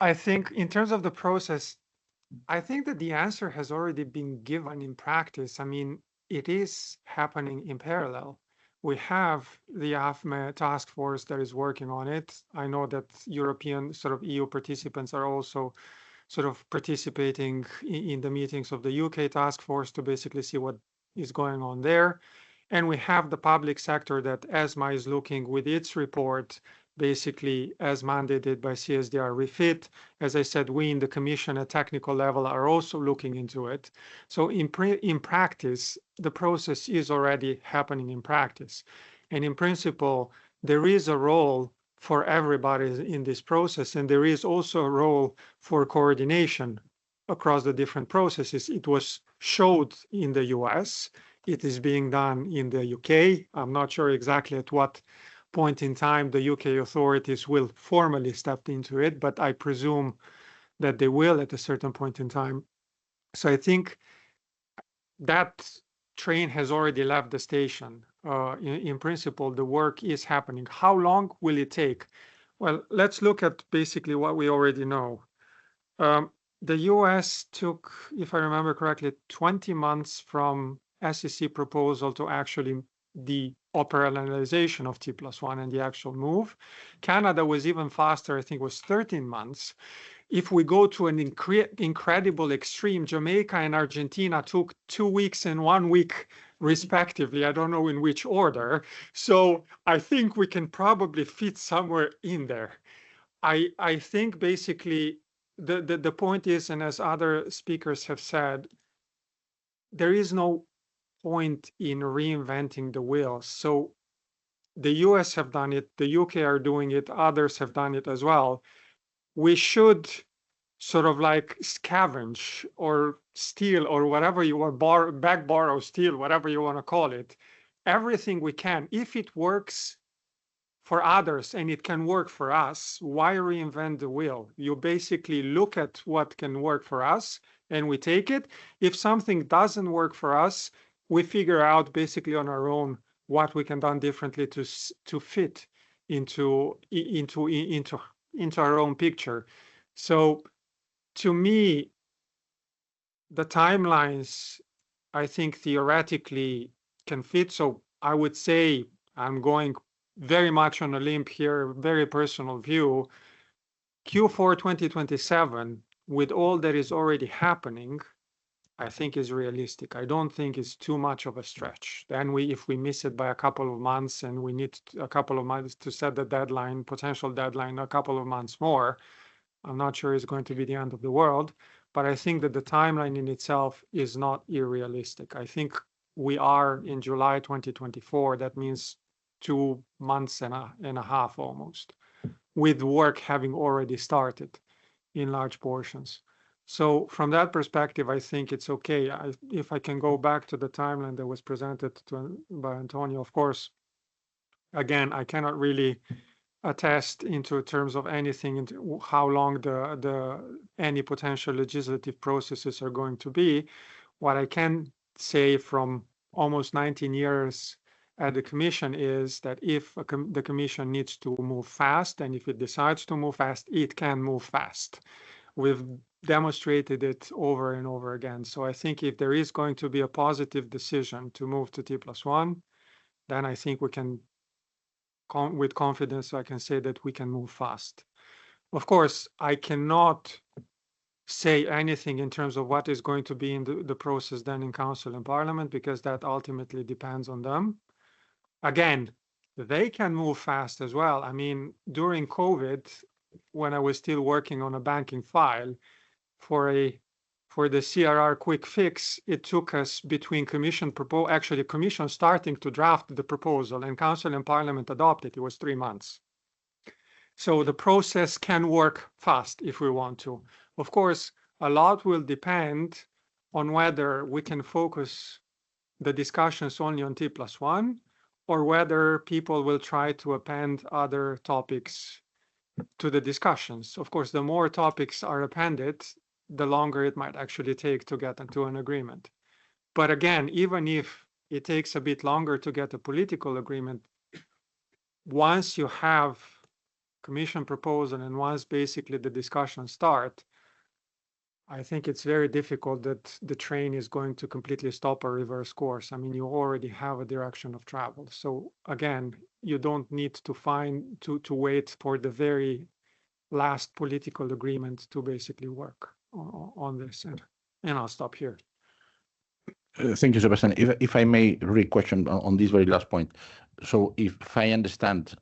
I think in terms of the process, I think that the answer has already been given in practice. I mean, it is happening in parallel. We have the AFME task force that is working on it. I know that European sort of EU participants are also sort of participating in the meetings of the UK task force to basically see what is going on there. And we have the public sector that ESMA is looking with its report, basically as mandated by CSDR refit. As I said, we in the Commission at technical level are also looking into it. So in practice, the process is already happening in practice. And in principle, there is a role for everybody in this process, and there is also a role for coordination across the different processes. It was showed in the US, it is being done in the UK. I'm not sure exactly at what point in time the UK authorities will formally step into it, but I presume that they will at a certain point in time. So I think that train has already left the station. In principle, the work is happening. How long will it take? Well, let's look at basically what we already know. The US took, if I remember correctly, 20 months from SEC proposal to actually the operationalization of T+1 and the actual move. Canada was even faster, I think it was 13 months. If we go to an incredible extreme, Jamaica and Argentina took 2 weeks and 1 week respectively. I don't know in which order. So I think we can probably fit somewhere in there. I think basically the point is, and as other speakers have said, there is no point in reinventing the wheel. So the US have done it, the UK are doing it, others have done it as well. We should sort of like scavenge or steal or whatever you want, borrow, steal, whatever you want to call it, everything we can. If it works for others and it can work for us, why reinvent the wheel? You basically look at what can work for us and we take it. If something doesn't work for us, we figure out basically on our own what we can do differently to fit into our own picture. So to me, the timelines, I think theoretically can fit. So I would say, I'm going very much on a limb here, very personal view, Q4 2027, with all that is already happening, I think is realistic. I don't think it's too much of a stretch. Then if we miss it by a couple of months and we need a couple of months to set the deadline, potential deadline, a couple of months more, I'm not sure it's going to be the end of the world, but I think that the timeline in itself is not unrealistic. I think we are in July 2024. That means 2 months and a half almost, with work having already started in large portions. So from that perspective, I think it's okay. If I can go back to the timeline that was presented by Antonio, of course, again, I cannot really attest into terms of anything into how long any potential legislative processes are going to be. What I can say from almost 19 years at the Commission is that if the Commission needs to move fast, and if it decides to move fast, it can move fast. We've demonstrated it over and over again. So I think if there is going to be a positive decision to move to T+1, then I think we can, with confidence, I can say that we can move fast. Of course, I cannot say anything in terms of what is going to be in the process then in Council and Parliament, because that ultimately depends on them. Again, they can move fast as well. I mean, during COVID, when I was still working on a banking file, for the CRR quick fix, it took us between Commission starting to draft the proposal and Council and Parliament adopted, it was 3 months. So the process can work fast if we want to. Of course, a lot will depend on whether we can focus the discussions only on T+1 or whether people will try to append other topics to the discussions. Of course, the more topics are appended, the longer it might actually take to get into an agreement. But again, even if it takes a bit longer to get a political agreement, once you have Commission proposal and once basically the discussions start, I think it's very difficult that the train is going to completely stop or reverse course. I mean, you already have a direction of travel. So again, you don't need to wait for the very last political agreement to basically work on this. And I'll stop here. Thank you, Sebastian. If I may re-question on this very last point. So if I understand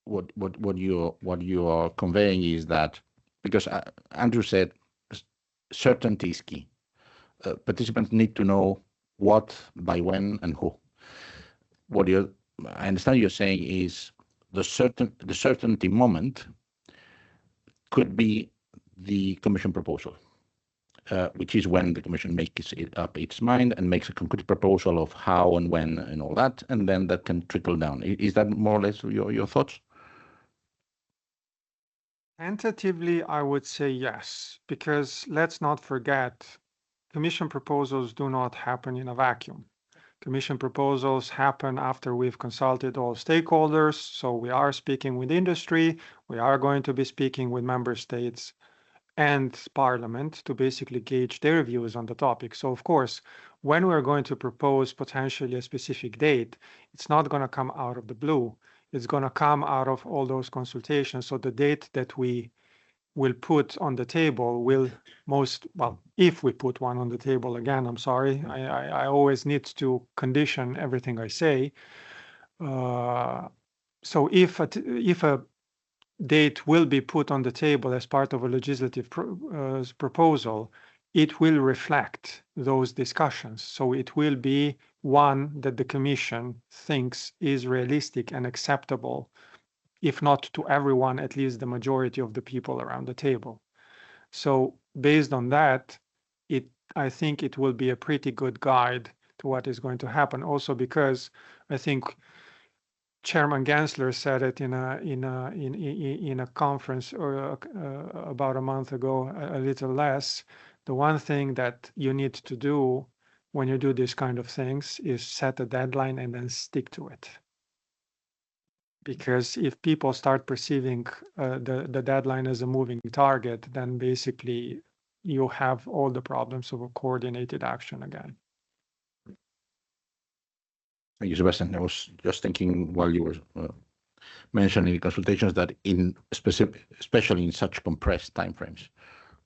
what you are conveying is that, because Andrew said certainty is key. Participants need to know what, by when, and who. I understand you're saying is the certainty moment could be the Commission proposal, which is when the Commission makes up its mind and makes a concrete proposal of how and when and all that, and then that can trickle down. Is that more or less your thoughts? Tentatively, I would say yes, because let's not forget, Commission proposals do not happen in a vacuum. Commission proposals happen after we've consulted all stakeholders. So we are speaking with industry, we are going to be speaking with member states and Parliament to basically gauge their views on the topic. So of course, when we're going to propose potentially a specific date, it's not going to come out of the blue. It's going to come out of all those consultations. So the date that we will put on the table will if we put one on the table, again, I'm sorry, I always need to condition everything I say. So if a date will be put on the table as part of a legislative proposal, it will reflect those discussions. So it will be one that the Commission thinks is realistic and acceptable, if not to everyone, at least the majority of the people around the table. So based on that, I think it will be a pretty good guide to what is going to happen. Also because I think Chairman Gensler said it in a conference about a month ago, a little less. The one thing that you need to do when you do these kind of things is set a deadline and then stick to it. Because if people start perceiving the deadline as a moving target, then basically you have all the problems of a coordinated action again. Thank you, Sebastian. I was just thinking while you were mentioning the consultations that especially in such compressed timeframes,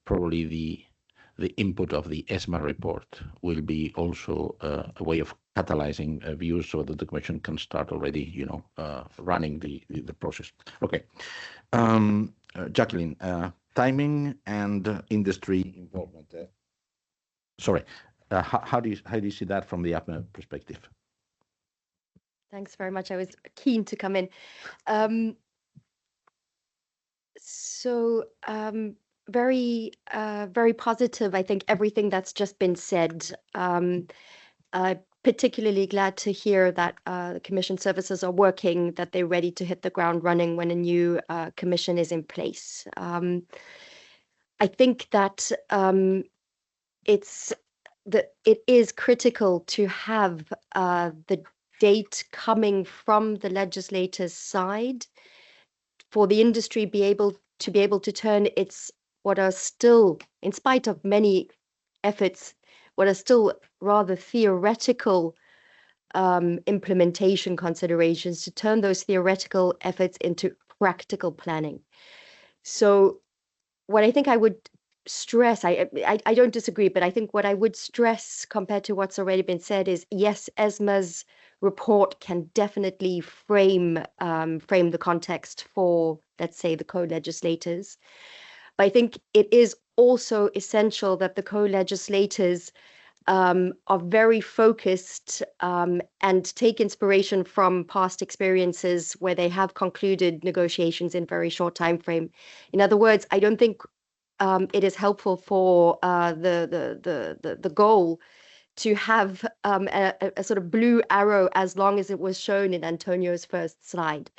probably the input of the ESMA report will be also a way of catalyzing views so that the Commission can start already, running the process. Okay. Jacqueline, timing and industry involvement. Sorry, how do you see that from the APME perspective? Thanks very much. I was keen to come in. very positive, I think, everything that's just been said. Particularly glad to hear that the Commission services are working, that they're ready to hit the ground running when a new Commission is in place. I think that it is critical to have the date coming from the legislators' side for the industry be able to turn what are still, in spite of many efforts, what are still rather theoretical implementation considerations, to turn those theoretical efforts into practical planning. So what I think I would stress, I don't disagree, but I think what I would stress compared to what's already been said is, yes, ESMA's report can definitely frame the context for, let's say, the co-legislators. But I think it is also essential that the co-legislators are very focused and take inspiration from past experiences where they have concluded negotiations in very short time frame. In other words, I don't think it is helpful for the goal to have a sort of blue arrow as long as it was shown in Antonio's first slide.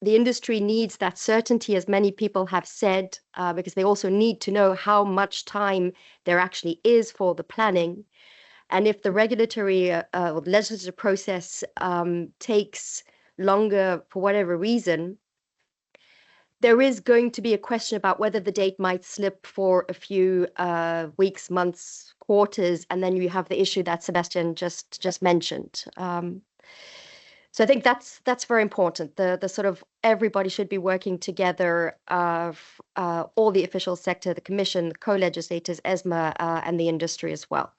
The industry needs that certainty, as many people have said, because they also need to know how much time there actually is for the planning. And if the regulatory or legislative process takes longer for whatever reason, there is going to be a question about whether the date might slip for a few weeks, months, quarters, and then you have the issue that Sebastian just mentioned. So I think that's very important. The sort of everybody should be working together, all the official sector, the Commission, the co-legislators, ESMA, and the industry as well.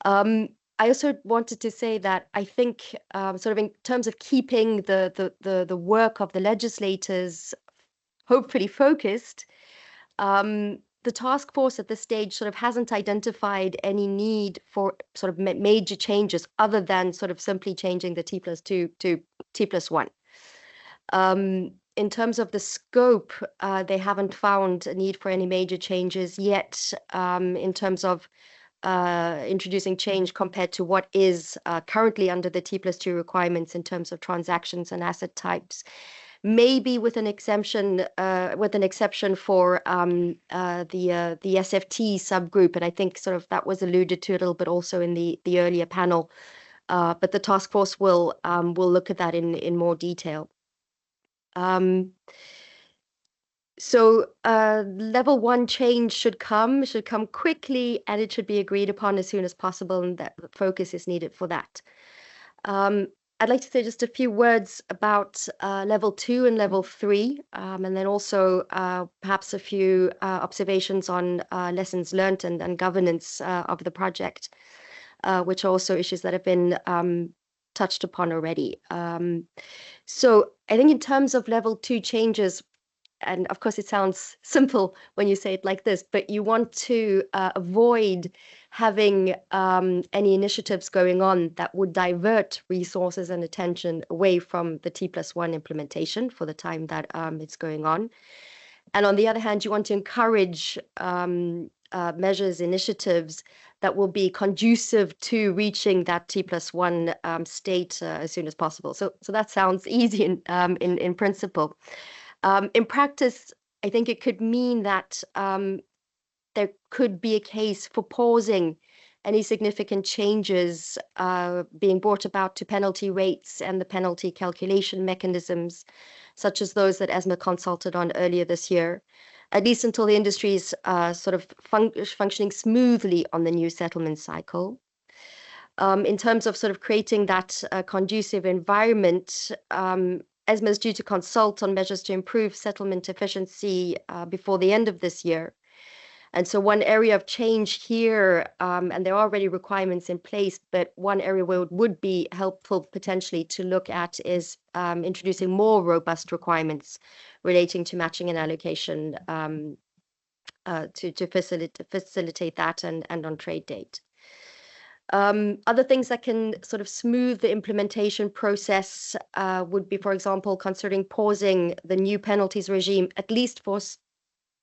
I also wanted to say that I think sort of in terms of keeping the work of the legislators hopefully focused, the task force at this stage sort of hasn't identified any need for sort of major changes other than sort of simply changing the T+2 to T+1. In terms of the scope, they haven't found a need for any major changes yet in terms of introducing change compared to what is currently under the T+2 requirements in terms of transactions and asset types. Maybe with an exception for the SFT subgroup, and I think sort of that was alluded to a little bit also in the earlier panel. But the task force will look at that in more detail. So level 1 change should come quickly, and it should be agreed upon as soon as possible, and that focus is needed for that. I'd like to say just a few words about level 2 and level 3, and then also perhaps a few observations on lessons learned and governance of the project, which are also issues that have been touched upon already. So I think in terms of level 2 changes, and of course it sounds simple when you say it like this, but you want to avoid having any initiatives going on that would divert resources and attention away from the T+1 implementation for the time that it's going on. And on the other hand, you want to encourage measures, initiatives that will be conducive to reaching that T+1 state as soon as possible. So that sounds easy in principle. In practice, I think it could mean that there could be a case for pausing any significant changes being brought about to penalty rates and the penalty calculation mechanisms, such as those that ESMA consulted on earlier this year, at least until the industry is sort of functioning smoothly on the new settlement cycle. In terms of sort of creating that conducive environment, ESMA is due to consult on measures to improve settlement efficiency before the end of this year. And so one area of change here, and there are already requirements in place, but one area where it would be helpful potentially to look at is introducing more robust requirements relating to matching and allocation to facilitate that and on trade date. Other things that can sort of smooth the implementation process would be, for example, considering pausing the new penalties regime, at least for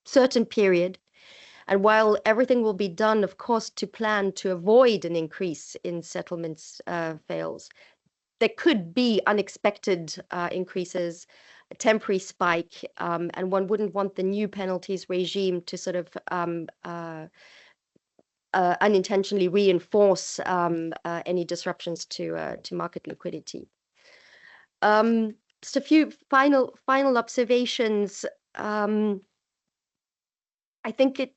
certain period. And while everything will be done, of course, to plan to avoid an increase in settlements fails, there could be unexpected increases, a temporary spike, and one wouldn't want the new penalties regime to sort of unintentionally reinforce any disruptions to market liquidity. Just a few final observations. I think it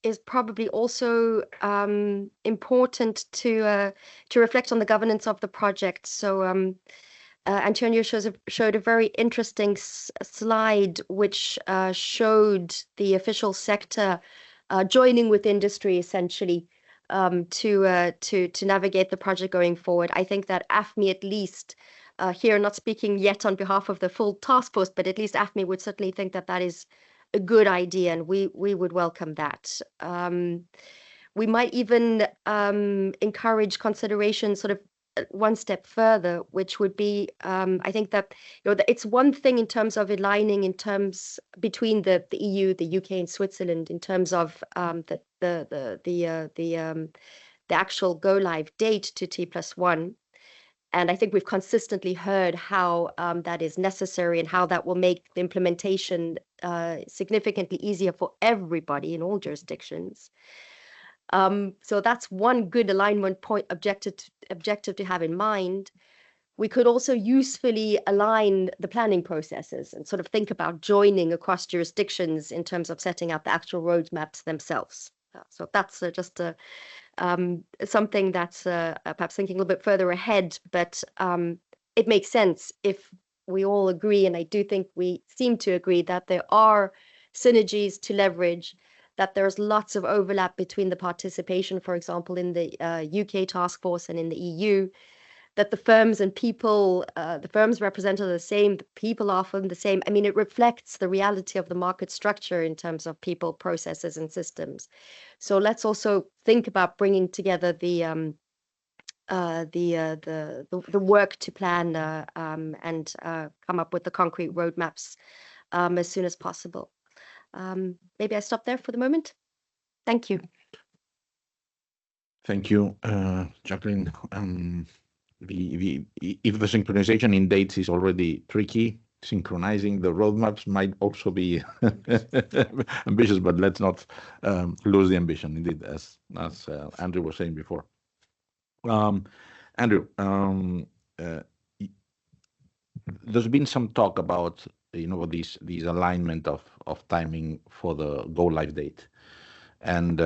is probably also important to reflect on the governance of the project. So Antonio showed a very interesting slide which showed the official sector joining with industry essentially to navigate the project going forward. I think that AFME at least here, not speaking yet on behalf of the full task force, but at least AFME would certainly think that that is a good idea, and we would welcome that. We might even encourage consideration sort of one step further, which would be, I think that it's one thing in terms of aligning in terms between the EU, the UK, and Switzerland in terms of the actual go live date to T+1. And I think we've consistently heard how that is necessary and how that will make the implementation significantly easier for everybody in all jurisdictions. So that's one good alignment point objective to have in mind. We could also usefully align the planning processes and sort of think about joining across jurisdictions in terms of setting out the actual roadmaps themselves. So that's just something that's perhaps thinking a little bit further ahead, but it makes sense if we all agree, and I do think we seem to agree, that there are synergies to leverage, that there's lots of overlap between the participation, for example, in the UK task force and in the EU, that the firms and people, the firms represented are the same, the people are often the same. I mean, it reflects the reality of the market structure in terms of people, processes, and systems. So let's also think about bringing together the work to plan and come up with the concrete roadmaps as soon as possible. Maybe I stop there for the moment. Thank you. Thank you, Jacqueline. If the synchronization in dates is already tricky, synchronizing the roadmaps might also be ambitious, but let's not lose the ambition, indeed, as Andrew was saying before. Andrew, there's been some talk about these alignment of timing for the go live date, and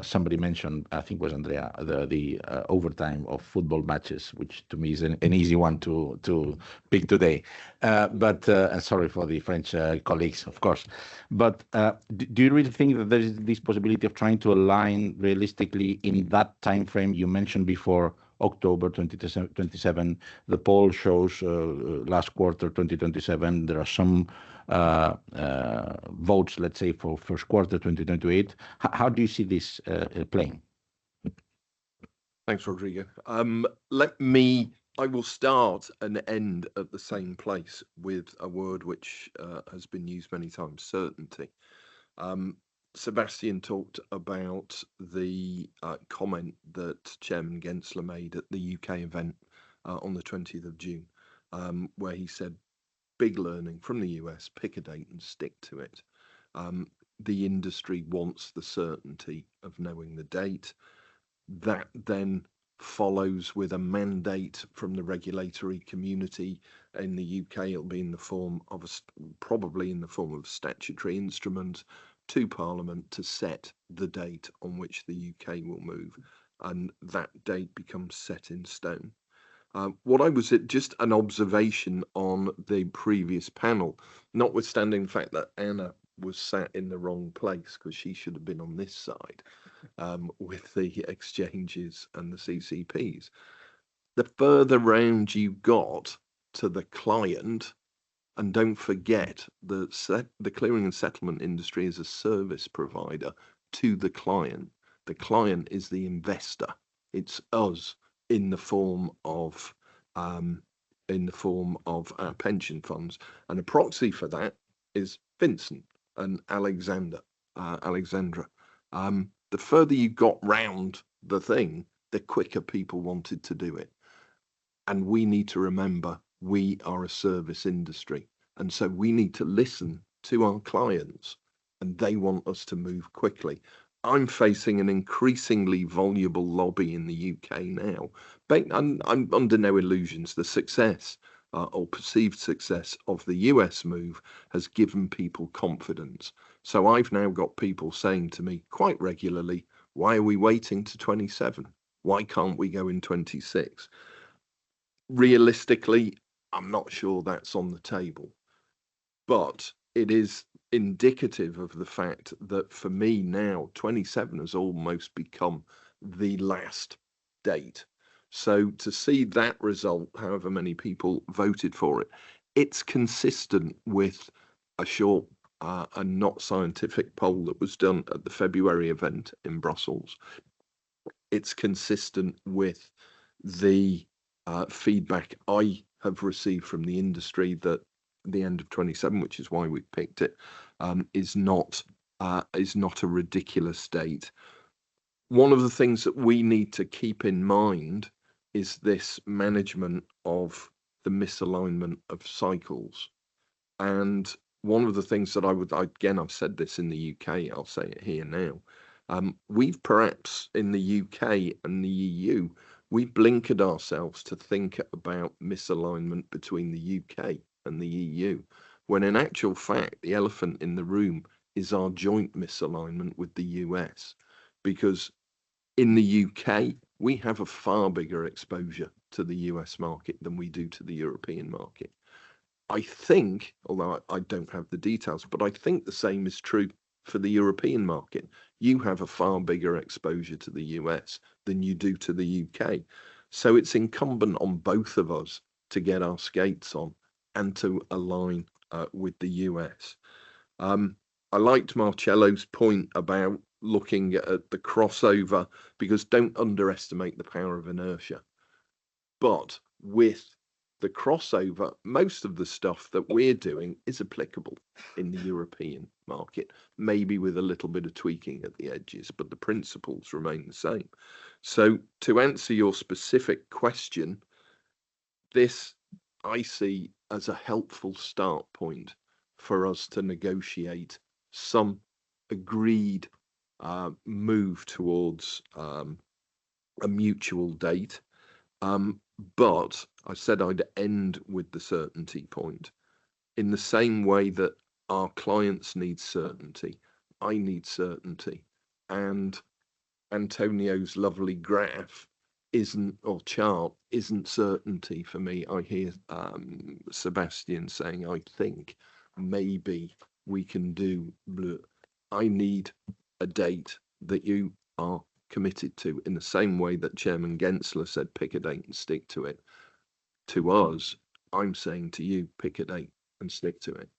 somebody mentioned, I think it was Andrea, the overtime of football matches, which to me is an easy one to pick today. But sorry for the French colleagues, of course. But do you really think that there is this possibility of trying to align realistically in that time frame you mentioned before? October 2027, the poll shows last quarter 2027. There are some votes, let's say, for first quarter 2028. How do you see this playing? Thanks, Rodrigo. I will start and end at the same place with a word which has been used many times: certainty. Sebastian talked about the comment that Chairman Gensler made at the UK event on the 20th of June, where he said, big learning from the US, pick a date and stick to it. The industry wants the certainty of knowing the date. That then follows with a mandate from the regulatory community. In the UK, it'll be in the form of probably in the form of a statutory instrument to Parliament to set the date on which the UK will move, and that date becomes set in stone. What I was just an observation on the previous panel, notwithstanding the fact that Anna was sat in the wrong place because she should have been on this side with the exchanges and the CCPs. The further round you got to the client, and don't forget that the clearing and settlement industry is a service provider to the client. The client is the investor. It's us in the form of our pension funds, and a proxy for that is Vincent and Alexander. Alexandra. The further you got round the thing, the quicker people wanted to do it. And we need to remember we are a service industry. And so we need to listen to our clients, and they want us to move quickly. I'm facing an increasingly voluble lobby in the UK now. But I'm under no illusions. The success or perceived success of the US move has given people confidence. So I've now got people saying to me quite regularly, why are we waiting to 27? Why can't we go in 26? Realistically, I'm not sure that's on the table. But it is indicative of the fact that for me now, 27 has almost become the last date. So to see that result, however many people voted for it, it's consistent with a short and not scientific poll that was done at the February event in Brussels. It's consistent with the feedback I have received from the industry that the end of 27, which is why we picked it, is not a ridiculous date. One of the things that we need to keep in mind is this management of the misalignment of cycles. And one of the things that I've said this in the UK, I'll say it here now. We've perhaps in the UK and the EU, we blinkered ourselves to think about misalignment between the UK and the EU, when in actual fact, the elephant in the room is our joint misalignment with the US, because in the UK, we have a far bigger exposure to the US market than we do to the European market. I think, although I don't have the details, but I think the same is true for the European market. You have a far bigger exposure to the US than you do to the UK. So it's incumbent on both of us to get our skates on and to align with the US. I liked Marcello's point about looking at the crossover, because don't underestimate the power of inertia. But with the crossover, most of the stuff that we're doing is applicable in the European market, maybe with a little bit of tweaking at the edges, but the principles remain the same. So to answer your specific question, this I see as a helpful start point for us to negotiate some agreed move towards a mutual date. But I said I'd end with the certainty point. In the same way that our clients need certainty, I need certainty. And Antonio's lovely graph chart isn't certainty for me. I hear Sebastian saying, I think maybe we can do bleu. I need a date that you are committed to, in the same way that Chairman Gensler said pick a date and stick to it. To us, I'm saying to you, pick a date and stick to it.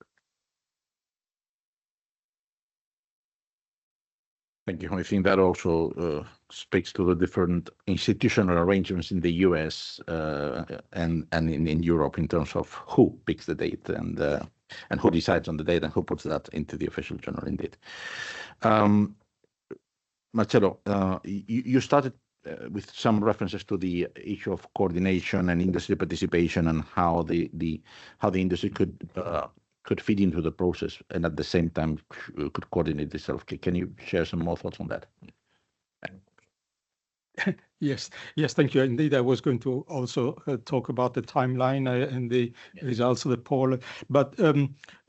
Thank you. I think that also speaks to the different institutional arrangements in the US and in Europe in terms of who picks the date and who decides on the date and who puts that into the official journal indeed. Marcello, you started with some references to the issue of coordination and industry participation and how the industry could fit into the process and at the same time could coordinate itself. Can you share some more thoughts on that? Yes, thank you. Indeed, I was going to also talk about the timeline and the results of the poll, but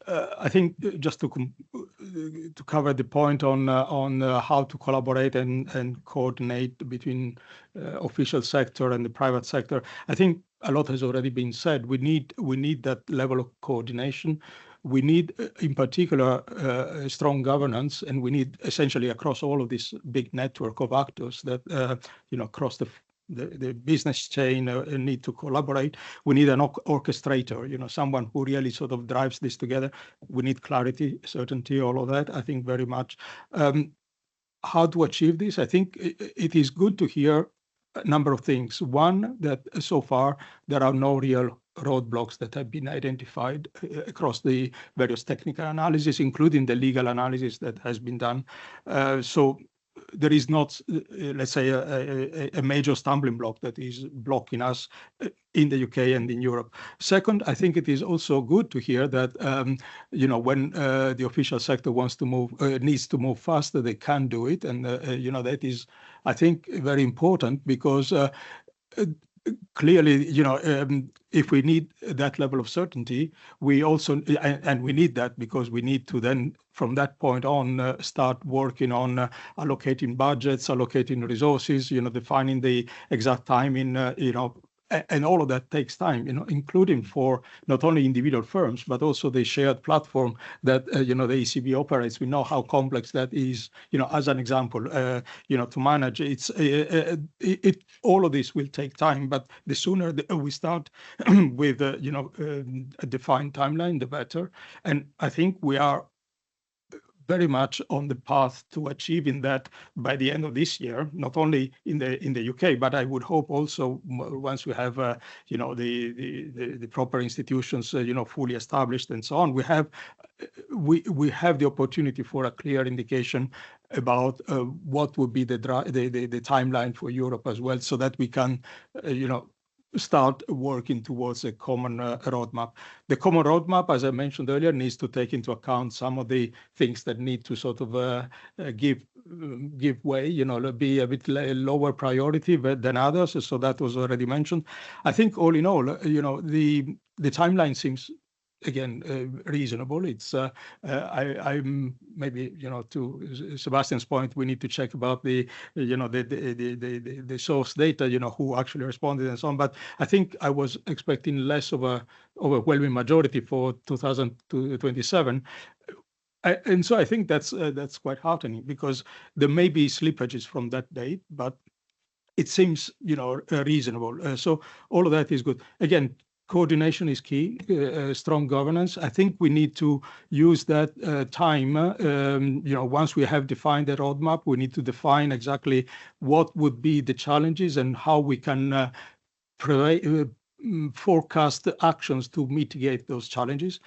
I think just to cover the point on how to collaborate and coordinate between official sector and the private sector, I think a lot has already been said. We need that level of coordination. We need, in particular, strong governance, and we need essentially across all of this big network of actors that across the business chain need to collaborate. We need an orchestrator, someone who really sort of drives this together. We need clarity, certainty, all of that, I think very much. How to achieve this? I think it is good to hear a number of things. One, that so far there are no real roadblocks that have been identified across the various technical analysis, including the legal analysis that has been done. So there is not, let's say, a major stumbling block that is blocking us in the UK and in Europe. Second, I think it is also good to hear that, when the official sector wants to move, needs to move faster, they can do it. And, that is, I think, very important because clearly, if we need that level of certainty, we also, and we need that because we need to then, from that point on, start working on allocating budgets, allocating resources, defining the exact timing, and all of that takes time, including for not only individual firms, but also the shared platform that, the ECB operates. We know how complex that is, as an example, to manage. All of this will take time, but the sooner we start with, a defined timeline, the better. And I think we are very much on the path to achieving that by the end of this year, not only in the UK, but I would hope also once we have the proper institutions fully established and so on, we have the opportunity for a clear indication about what would be the timeline for Europe as well, so that we can start working towards a common roadmap. The common roadmap, as I mentioned earlier, needs to take into account some of the things that need to sort of give way, be a bit lower priority than others. So that was already mentioned. I think all in all, the timeline seems, again, reasonable. It's I'm maybe to Sebastian's point, we need to check about the the source data, who actually responded and so on. But I think I was expecting less of a overwhelming majority for 2027. And so I think that's quite heartening, because there may be slippages from that date, but it seems reasonable. So all of that is good. Again, coordination is key, strong governance. I think we need to use that time, once we have defined the roadmap, we need to define exactly what would be the challenges and how we can forecast the actions to mitigate those challenges.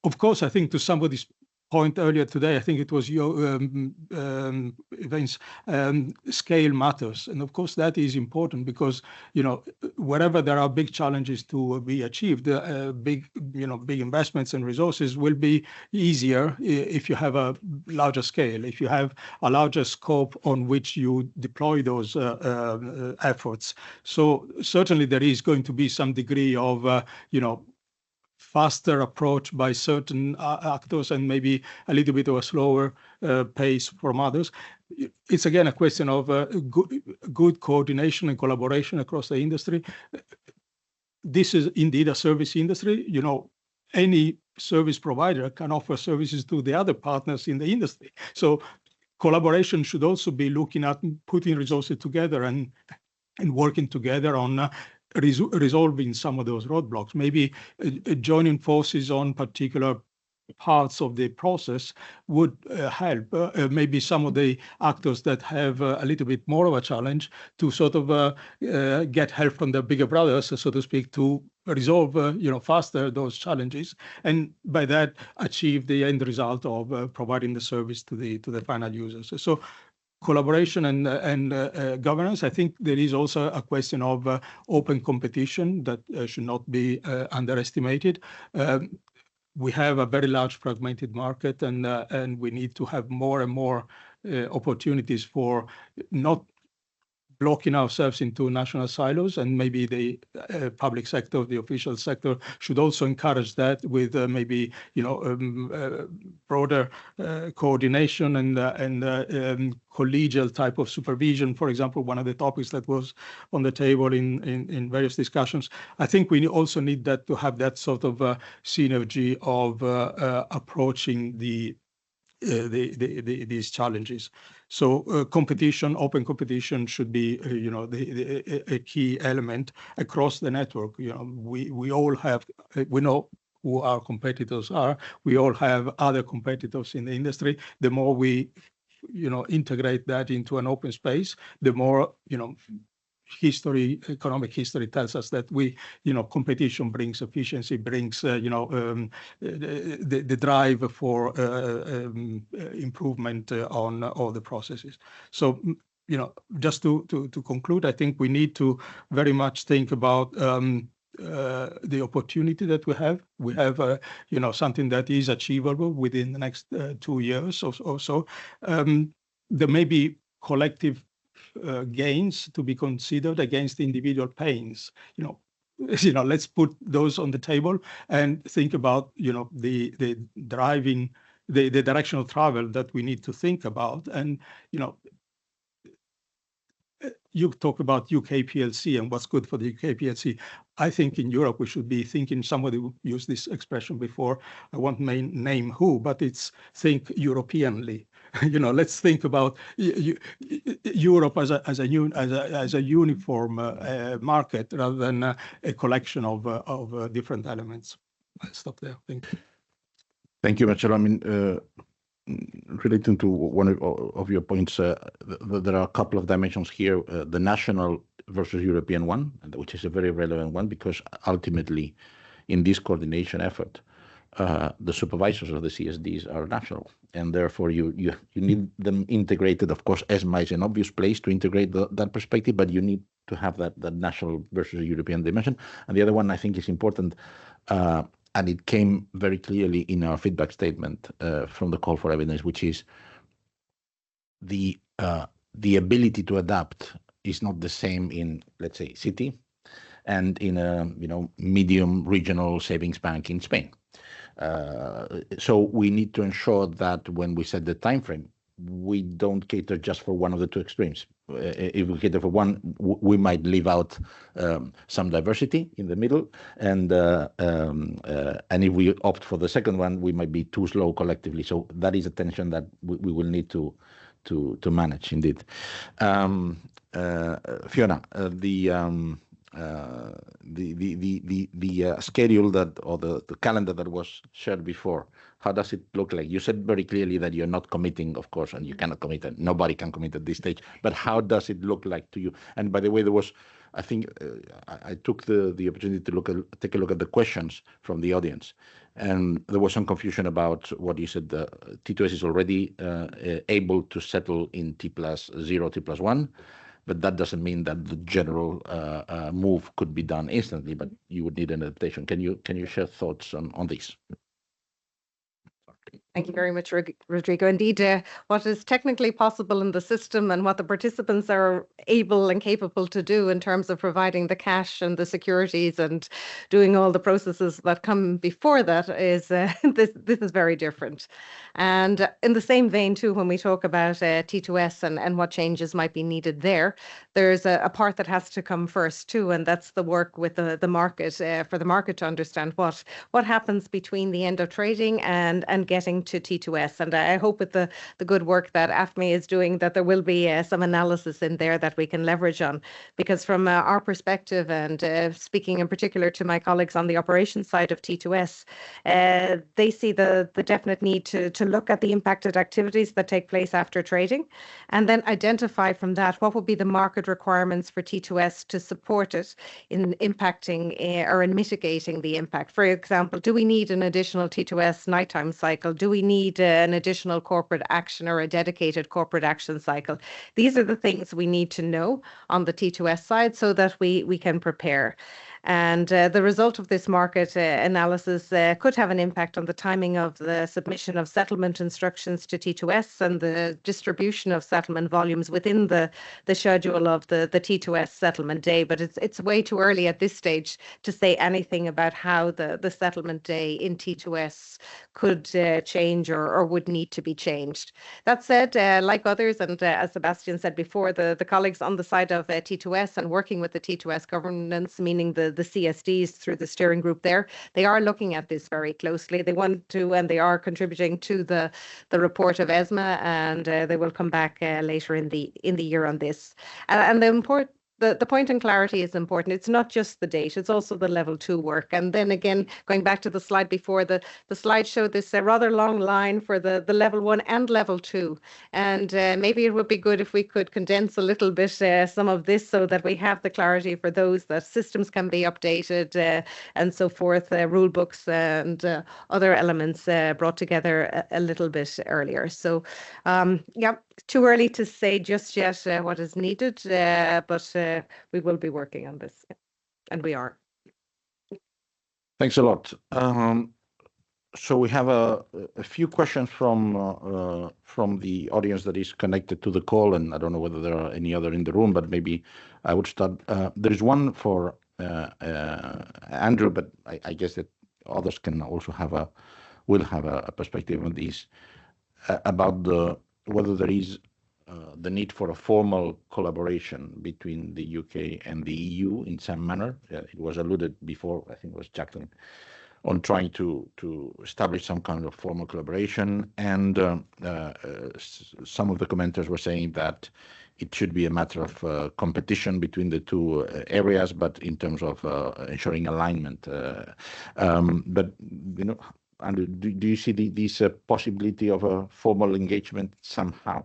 Of course, I think to somebody's point earlier today, I think it was your Vince, scale matters. And of course, that is important because, wherever there are big challenges to be achieved, big investments and resources will be easier if you have a larger scale, if you have a larger scope on which you deploy those efforts. So certainly there is going to be some degree of, faster approach by certain actors and maybe a little bit of a slower pace from others. It's again a question of good coordination and collaboration across the industry. This is indeed a service industry. Any service provider can offer services to the other partners in the industry. So collaboration should also be looking at putting resources together and working together on resolving some of those roadblocks, maybe joining forces on particular parts of the process would help. Maybe some of the actors that have a little bit more of a challenge to sort of get help from their bigger brothers, so to speak, to resolve faster those challenges, and by that achieve the end result of providing the service to the final users. So collaboration and governance. I think there is also a question of open competition that should not be underestimated. We have a very large fragmented market, and we need to have more and more opportunities for not blocking ourselves into national silos, and maybe the public sector, the official sector, should also encourage that with maybe broader coordination and collegial type of supervision. For example, one of the topics that was on the table in various discussions. I think we also need that to have that sort of synergy of approaching these challenges. So open competition should be, a key element across the network. We all have, we know who our competitors are. We all have other competitors in the industry. The more we, integrate that into an open space, the more, economic history tells us that competition brings efficiency, brings the drive for improvement on all the processes. So just to conclude, I think we need to very much think about the opportunity that we have. We have something that is achievable within the next 2 years or so. There may be collective gains to be considered against individual pains. Let's put those on the table and think about the driving, the direction of travel that we need to think about. And you talk about UK PLC and what's good for the UK PLC. I think in Europe we should be thinking, somebody used this expression before, I won't name who, but it's think Europeanly. Let's think about Europe as a uniform market rather than a collection of different elements. I'll stop there. Thank you. Thank you, Marcello. I mean, relating to one of your points, there are a couple of dimensions here, the national versus European one, which is a very relevant one, because ultimately in this coordination effort, the supervisors of the CSDs are national, and therefore you need them integrated. Of course, ESMA is an obvious place to integrate that perspective, but you need to have that national versus European dimension. And the other one I think is important, and it came very clearly in our feedback statement from the call for evidence, which is the ability to adapt is not the same in, let's say, city and in a medium regional savings bank in Spain. So we need to ensure that when we set the time frame, we don't cater just for one of the two extremes. If we cater for one, we might leave out some diversity in the middle, and if we opt for the second one, we might be too slow collectively. So that is a tension that we will need to manage indeed. Fiona, the schedule or the calendar that was shared before, how does it look like? You said very clearly that you're not committing, of course, and you cannot commit, and nobody can commit at this stage, but how does it look like to you? And by the way, I think I took the opportunity to take a look at the questions from the audience, and there was some confusion about what you said. T2S is already able to settle in T+0, T+1, but that doesn't mean that the general move could be done instantly, but you would need an adaptation. Can you share thoughts on this? Thank you very much, Rodrigo. Indeed, what is technically possible in the system and what the participants are able and capable to do in terms of providing the cash and the securities and doing all the processes that come before that is this is very different. And in the same vein, too, when we talk about T2S and what changes might be needed there's a part that has to come first, too, and that's the work with the market, for the market to understand what happens between the end of trading and getting to T2S. And I hope with the good work that AFME is doing that there will be some analysis in there that we can leverage on, because from our perspective, and speaking in particular to my colleagues on the operations side of T2S, they see the definite need to look at the impacted activities that take place after trading, and then identify from that what will be the market requirements for T2S to support it in impacting or in mitigating the impact. For example, do we need an additional T2S nighttime cycle? Do we need an additional corporate action or a dedicated corporate action cycle? These are the things we need to know on the T2S side so that we can prepare. And the result of this market analysis could have an impact on the timing of the submission of settlement instructions to T2S and the distribution of settlement volumes within the schedule of the T2S settlement day. But it's way too early at this stage to say anything about how the settlement day in T2S could change or would need to be changed. That said, like others, and as Sebastian said before, the colleagues on the side of T2S and working with the T2S governance, meaning the CSDs through the steering group there, they are looking at this very closely. They want to, and they are contributing to the report of ESMA, and they will come back later in the year on this. And the the point in clarity is important. It's not just the date, it's also the level 2 work. And then again, going back to the slide before, the slide showed this rather long line for the level 1 and level 2. And maybe it would be good if we could condense a little bit some of this so that we have the clarity for those, that systems can be updated and so forth, rule books and other elements brought together a little bit earlier. So yeah, too early to say just yet what is needed, but we will be working on this, and we are. Thanks a lot. So we have a few questions from the audience that is connected to the call, and I don't know whether there are any other in the room, but maybe I would start. There is one for Andrew, but I guess that others can also will have a perspective on this about whether there is the need for a formal collaboration between the UK and the EU in some manner. It was alluded before, I think it was Jacqueline, on trying to establish some kind of formal collaboration. And some of the commenters were saying that it should be a matter of competition between the two areas, but in terms of ensuring alignment. But, you know, Andrew, do you see this possibility of a formal engagement somehow?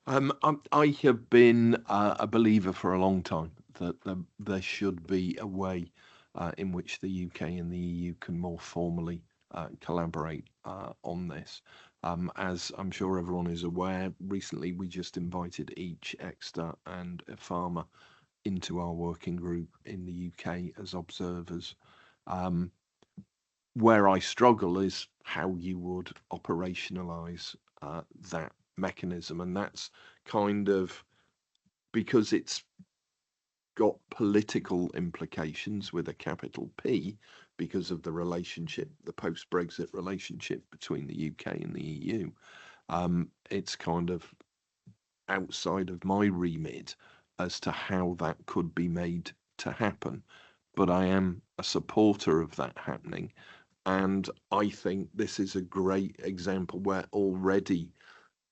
I have been a believer for a long time that there should be a way in which the UK and the EU can more formally collaborate on this. As I'm sure everyone is aware, recently we just invited each EXTA and EFAMA into our working group in the UK as observers. Where I struggle is how you would operationalize that mechanism, and that's kind of because it's got political implications with a capital P because of the relationship, the post-Brexit relationship between the UK and the EU. It's kind of outside of my remit as to how that could be made to happen, but I am a supporter of that happening, and I think this is a great example where already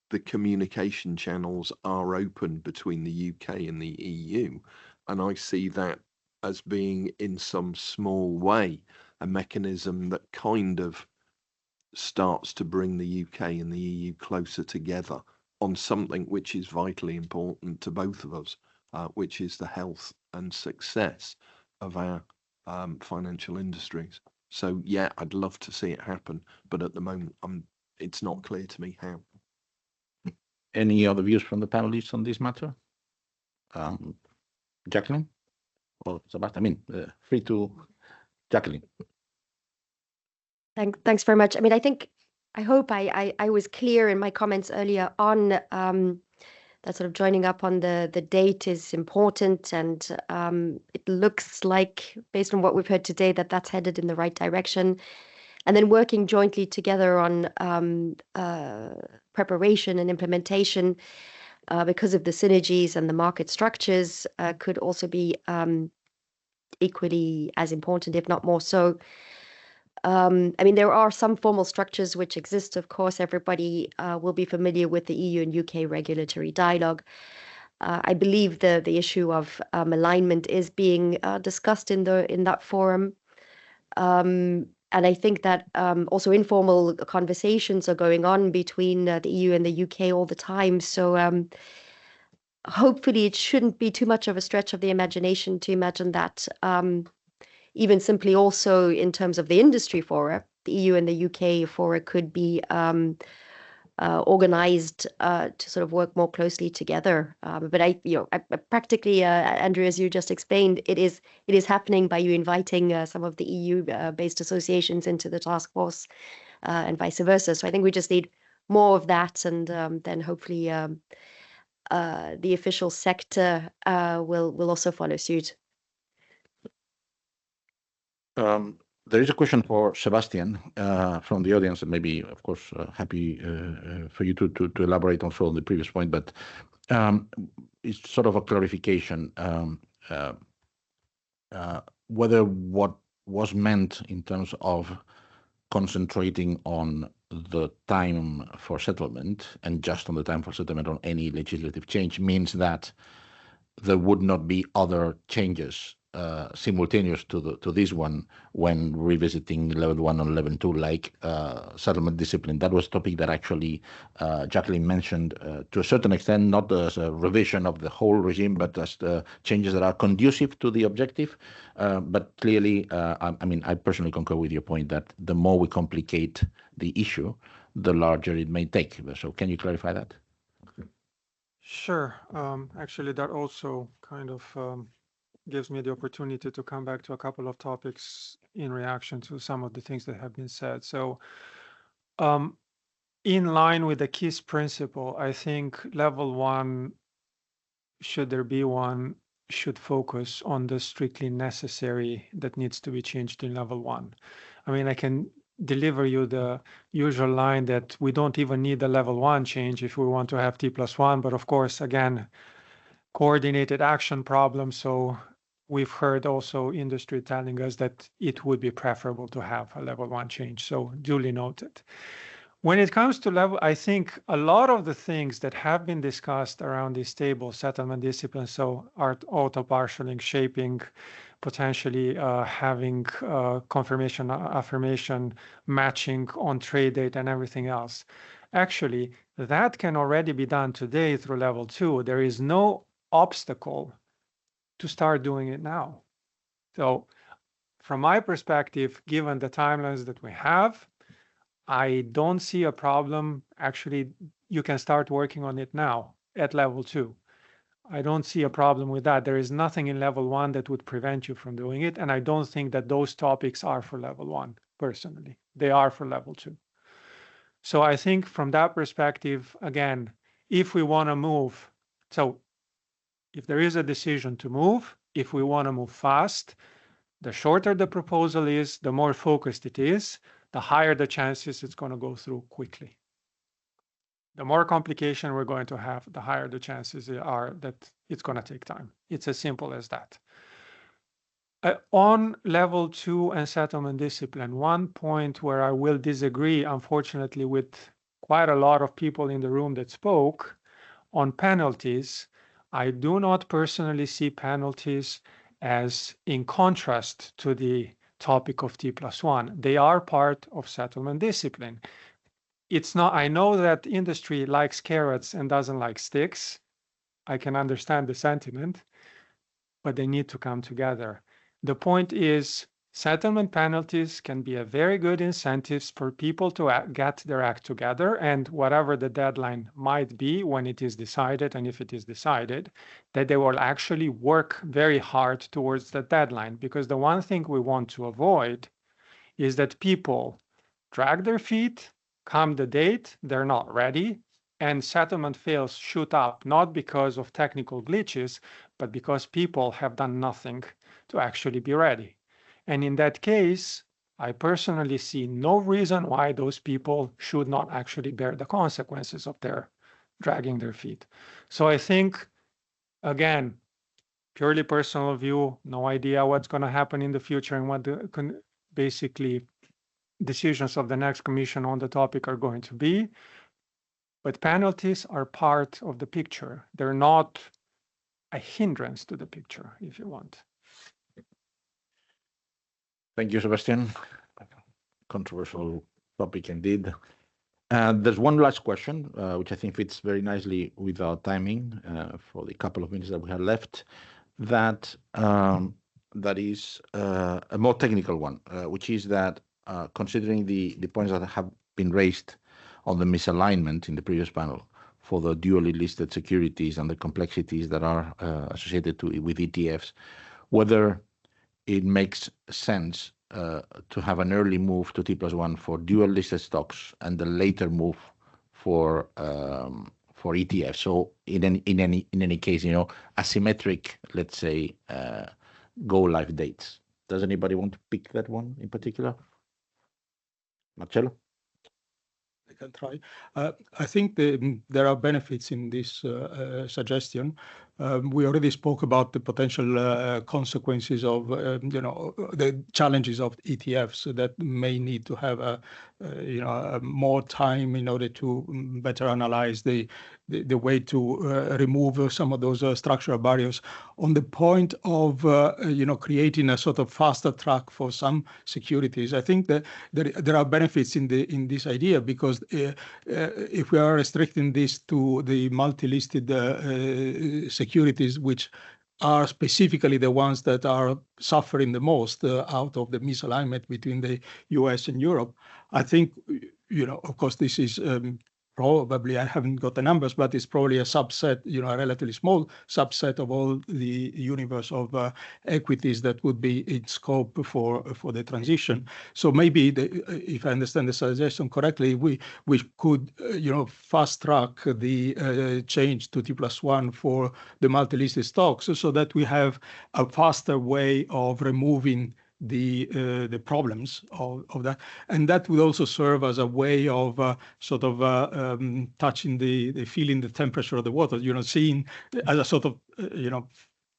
the communication channels are open between the UK and the EU. And I see that as being, in some small way, a mechanism that kind of starts to bring the UK and the EU closer together on something which is vitally important to both of us, which is the health and success of our financial industries. So, yeah, I'd love to see it happen, but at the moment, it's not clear to me how. Any other views from the panelists on this matter? Jacqueline or Sebastian? I mean, free to Jacqueline. Thanks very much. I mean, I hope I was clear in my comments earlier on that sort of joining up on the date is important, and it looks like, based on what we've heard today, that that's headed in the right direction. And then working jointly together on preparation and implementation because of the synergies and the market structures could also be equally as important, if not more so. I mean, there are some formal structures which exist. Of course, everybody will be familiar with the EU and UK regulatory dialogue. I believe the issue of alignment is being discussed in that forum. And I think that also informal conversations are going on between the EU and the UK all the time. So hopefully it shouldn't be too much of a stretch of the imagination to imagine that even simply also in terms of the industry fora, the EU and the UK fora could be organized to sort of work more closely together. But I practically, Andrew, as you just explained, it is happening by you inviting some of the EU-based associations into the task force and vice versa. So I think we just need more of that, and then hopefully the official sector will also follow suit. There is a question for Sebastian from the audience, and maybe, of course, happy for you to elaborate also on the previous point, but it's sort of a clarification whether what was meant in terms of concentrating on the time for settlement and just on the time for settlement on any legislative change means that there would not be other changes simultaneous to this one when revisiting level 1 or level 2, like settlement discipline. That was a topic that actually Jacqueline mentioned to a certain extent, not as a revision of the whole regime, but as the changes that are conducive to the objective. But clearly, I mean, I personally concur with your point that the more we complicate the issue, the larger it may take. So can you clarify that? Sure. Actually, that also kind of gives me the opportunity to come back to a couple of topics in reaction to some of the things that have been said. So in line with the KISS principle, I think level 1, should there be one, should focus on the strictly necessary that needs to be changed in level 1. I mean, I can deliver you the usual line that we don't even need the level 1 change if we want to have T+1, but of course, again, coordinated action problem. So we've heard also industry telling us that it would be preferable to have a level 1 change. So duly noted. When it comes to level, I think a lot of the things that have been discussed around this table, settlement discipline, so auto partialing, shaping, potentially having confirmation, affirmation, matching on trade date and everything else. Actually, that can already be done today through level 2. There is no obstacle to start doing it now. So from my perspective, given the timelines that we have, I don't see a problem. Actually, you can start working on it now at level 2. I don't see a problem with that. There is nothing in level 1 that would prevent you from doing it. And I don't think that those topics are for level 1, personally. They are for level 2. So I think from that perspective, again, if we want to move, so if there is a decision to move, if we want to move fast, the shorter the proposal is, the more focused it is, the higher the chances it's going to go through quickly. The more complication we're going to have, the higher the chances are that it's going to take time. It's as simple as that. On level 2 and settlement discipline, one point where I will disagree, unfortunately, with quite a lot of people in the room that spoke on penalties. I do not personally see penalties as in contrast to the topic of T+1. They are part of settlement discipline. It's not, I know that industry likes carrots and doesn't like sticks. I can understand the sentiment, but they need to come together. The point is, settlement penalties can be a very good incentives for people to get their act together, and whatever the deadline might be when it is decided, and if it is decided, that they will actually work very hard towards the deadline. Because the one thing we want to avoid is that people drag their feet, come the date, they're not ready, and settlement fails shoot up, not because of technical glitches, but because people have done nothing to actually be ready. And in that case, I personally see no reason why those people should not actually bear the consequences of their dragging their feet. So I think, again, purely personal view, no idea what's going to happen in the future and what the basically decisions of the next commission on the topic are going to be. But penalties are part of the picture. They're not a hindrance to the picture, if you want. Thank you, Sebastian. Controversial topic indeed. There's one last question, which I think fits very nicely with our timing for the couple of minutes that we have left. That is a more technical one, which is that considering the points that have been raised on the misalignment in the previous panel for the dually listed securities and the complexities that are associated with ETFs, whether it makes sense to have an early move to T+1 for dual listed stocks and the later move for ETFs. So in any case, you know, asymmetric, let's say, go live dates. Does anybody want to pick that one in particular? Marcello? I can try. I think there are benefits in this suggestion. We already spoke about the potential consequences of, the challenges of ETFs that may need to have more time in order to better analyze the way to remove some of those structural barriers. On the point of creating a sort of faster track for some securities, I think that there are benefits in this idea, because if we are restricting this to the multi-listed securities, which are specifically the ones that are suffering the most out of the misalignment between the US and Europe, I think, of course, this is probably, I haven't got the numbers, but it's probably a subset, a relatively small subset of all the universe of equities that would be in scope for the transition. So maybe, if I understand the suggestion correctly, we could, fast track the change to T+1 for the multi-listed stocks, so that we have a faster way of removing the problems of that, and that would also serve as a way of touching feeling the temperature of the water, seeing as a sort of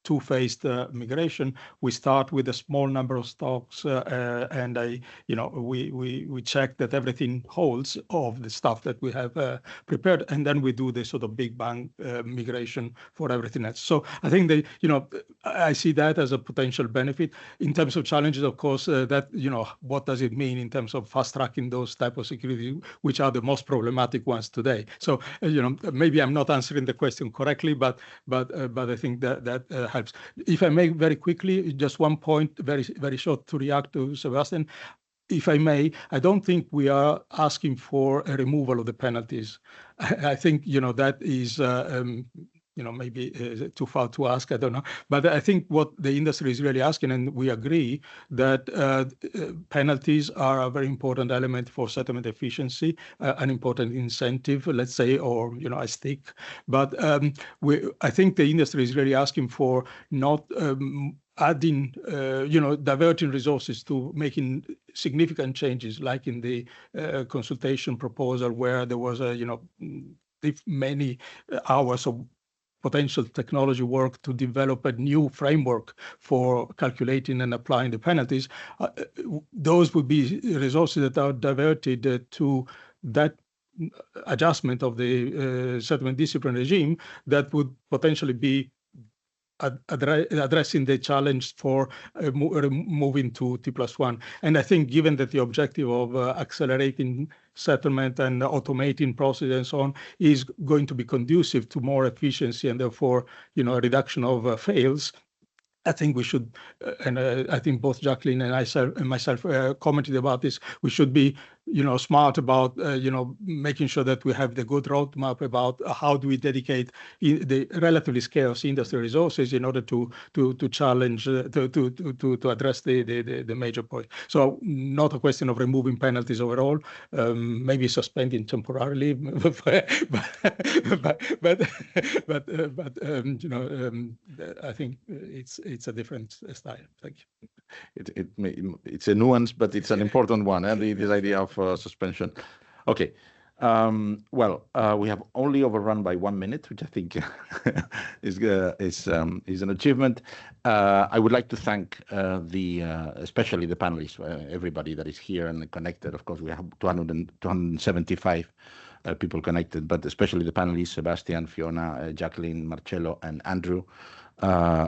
two-phased migration. We start with a small number of stocks, and we check that everything holds of the stuff that we have prepared, and then we do the sort of big bang migration for everything else. So I think I see that as a potential benefit. In terms of challenges, of course, what does it mean in terms of fast tracking those type of securities, which are the most problematic ones today? So maybe I'm not answering the question correctly, but I think that helps. If I may, very quickly, just one point, very, very short, to react to Sebastian. If I may, I don't think we are asking for a removal of the penalties. I think, that is, maybe too far to ask, I don't know. But I think what the industry is really asking, and we agree, that penalties are a very important element for settlement efficiency, an important incentive, let's say, or, a stick. But I think the industry is really asking for not adding, diverting resources to making significant changes, like in the consultation proposal, where there was many hours of potential technology work to develop a new framework for calculating and applying the penalties. Those would be resources that are diverted to that adjustment of the settlement discipline regime that would potentially be addressing the challenge for moving to T+1. And I think, given that the objective of accelerating settlement and automating process and so on is going to be conducive to more efficiency and therefore, a reduction of fails, I think we should, and I think both Jacqueline and myself commented about this, we should be, smart about, making sure that we have the good roadmap about how do we dedicate the relatively scarce industry resources in order to challenge, to address the major point. So not a question of removing penalties overall, maybe suspending temporarily, but I think it's a different style. Thank you. It's a nuance, but it's an important one, this idea of suspension. Okay. We have only overrun by 1 minute, which I think is an achievement. I would like to thank especially the panelists, everybody that is here and connected. Of course, we have 275 people connected, but especially the panelists, Sebastian, Fiona, Jacqueline, Marcello, and Andrew,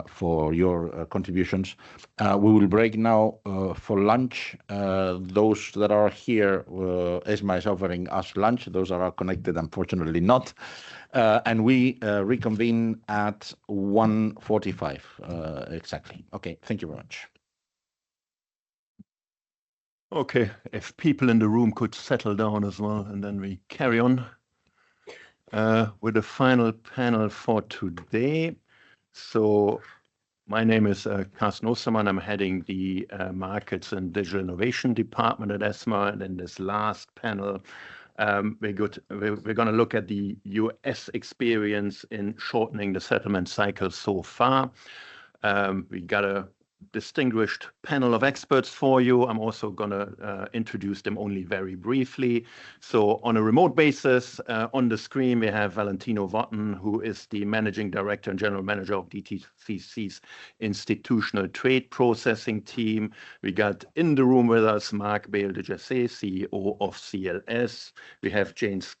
for your contributions. We will break now for lunch. Those that are here, ESMA is offering us lunch. Those that are connected, unfortunately not. And we reconvene at 1:45 exactly. Okay, thank you very much. Okay, if people in the room could settle down as well, and then we carry on with the final panel for today. So my name is Carsten Ostermann. I'm heading the Markets and Digital Innovation Department at ESMA. And in this last panel, we're going to look at the US experience in shortening the settlement cycle so far. We got a distinguished panel of experts for you. I'm also going to introduce them only very briefly. So on a remote basis, on the screen, we have Valentino Votten, who is the Managing Director and General Manager of DTCC's Institutional Trade Processing team. We got in the room with us Marc Bail-de-Jessé, CEO of CLS. We have James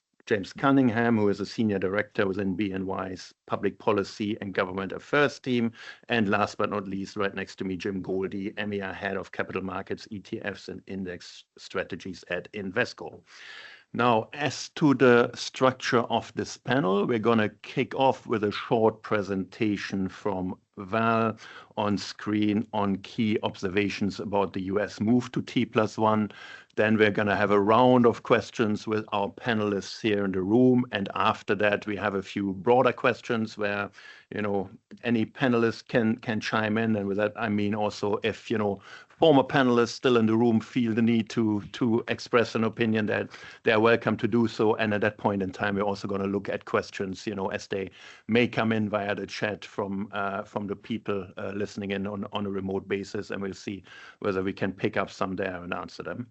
Cunningham, who is a Senior Director within BNY's Public Policy and Government Affairs team. And last but not least, right next to me, Jim Goldie, EMEA Head of Capital Markets, ETFs and Index Strategies at Invesco. Now, as to the structure of this panel, we're going to kick off with a short presentation from Val on screen on key observations about the US move to T+1. Then we're going to have a round of questions with our panelists here in the room. And after that, we have a few broader questions where, you know, any panelist can chime in. And with that, I mean also if, you know, former panelists still in the room feel the need to express an opinion, that they're welcome to do so. And at that point in time, we're also going to look at questions, you know, as they may come in via the chat from the people listening in on a remote basis. And we'll see whether we can pick up some there and answer them.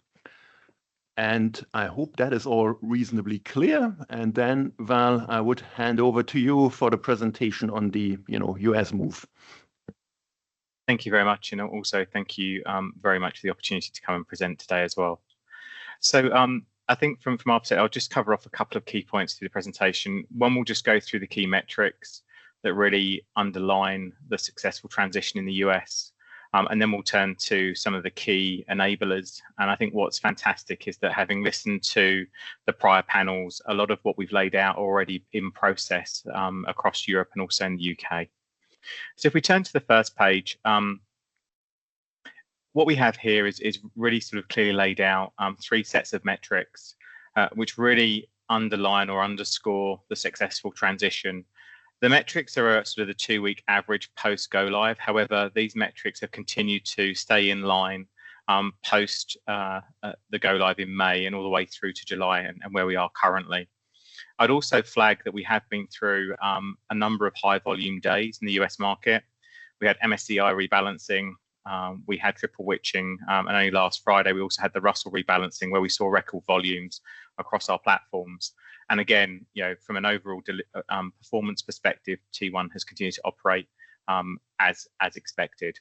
And I hope that is all reasonably clear. And then, Val, I would hand over to you for the presentation on the, you know, US move. Thank you very much. And also thank you very much for the opportunity to come and present today as well. So I think from our perspective, I'll just cover off a couple of key points through the presentation. One, we'll just go through the key metrics that really underline the successful transition in the US. And then we'll turn to some of the key enablers. And I think what's fantastic is that having listened to the prior panels, a lot of what we've laid out already in process across Europe and also in the UK. So if we turn to the first page, what we have here is really sort of clearly laid out three sets of metrics, which really underline or underscore the successful transition. The metrics are sort of the 2-week average post go live. However, these metrics have continued to stay in line post the go live in May and all the way through to July and where we are currently. I'd also flag that we have been through a number of high volume days in the US market. We had MSCI rebalancing, we had triple witching, and only last Friday we also had the Russell rebalancing where we saw record volumes across our platforms. And again, you know, from an overall performance perspective, T1 has continued to operate as expected.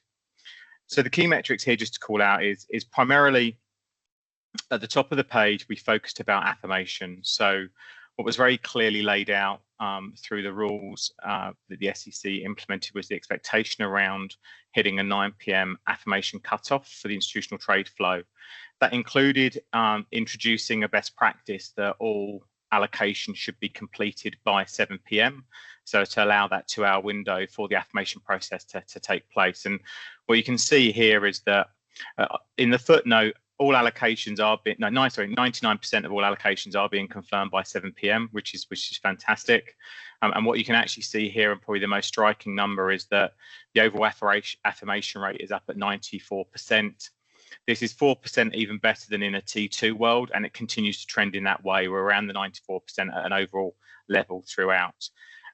So the key metrics here, just to call out, is primarily at the top of the page, we focused about affirmation. So what was very clearly laid out through the rules that the SEC implemented was the expectation around hitting a 9 p.m. affirmation cutoff for the institutional trade flow. That included introducing a best practice that all allocation should be completed by 7 p.m. So to allow that 2-hour window for the affirmation process to take place. And what you can see here is that in the footnote, all allocations are being 99% of all allocations are being confirmed by 7 p.m., which is fantastic. And what you can actually see here, and probably the most striking number, is that the overall affirmation rate is up at 94%. This is 4% even better than in a T2 world, and it continues to trend in that way. We're around the 94% at an overall level throughout.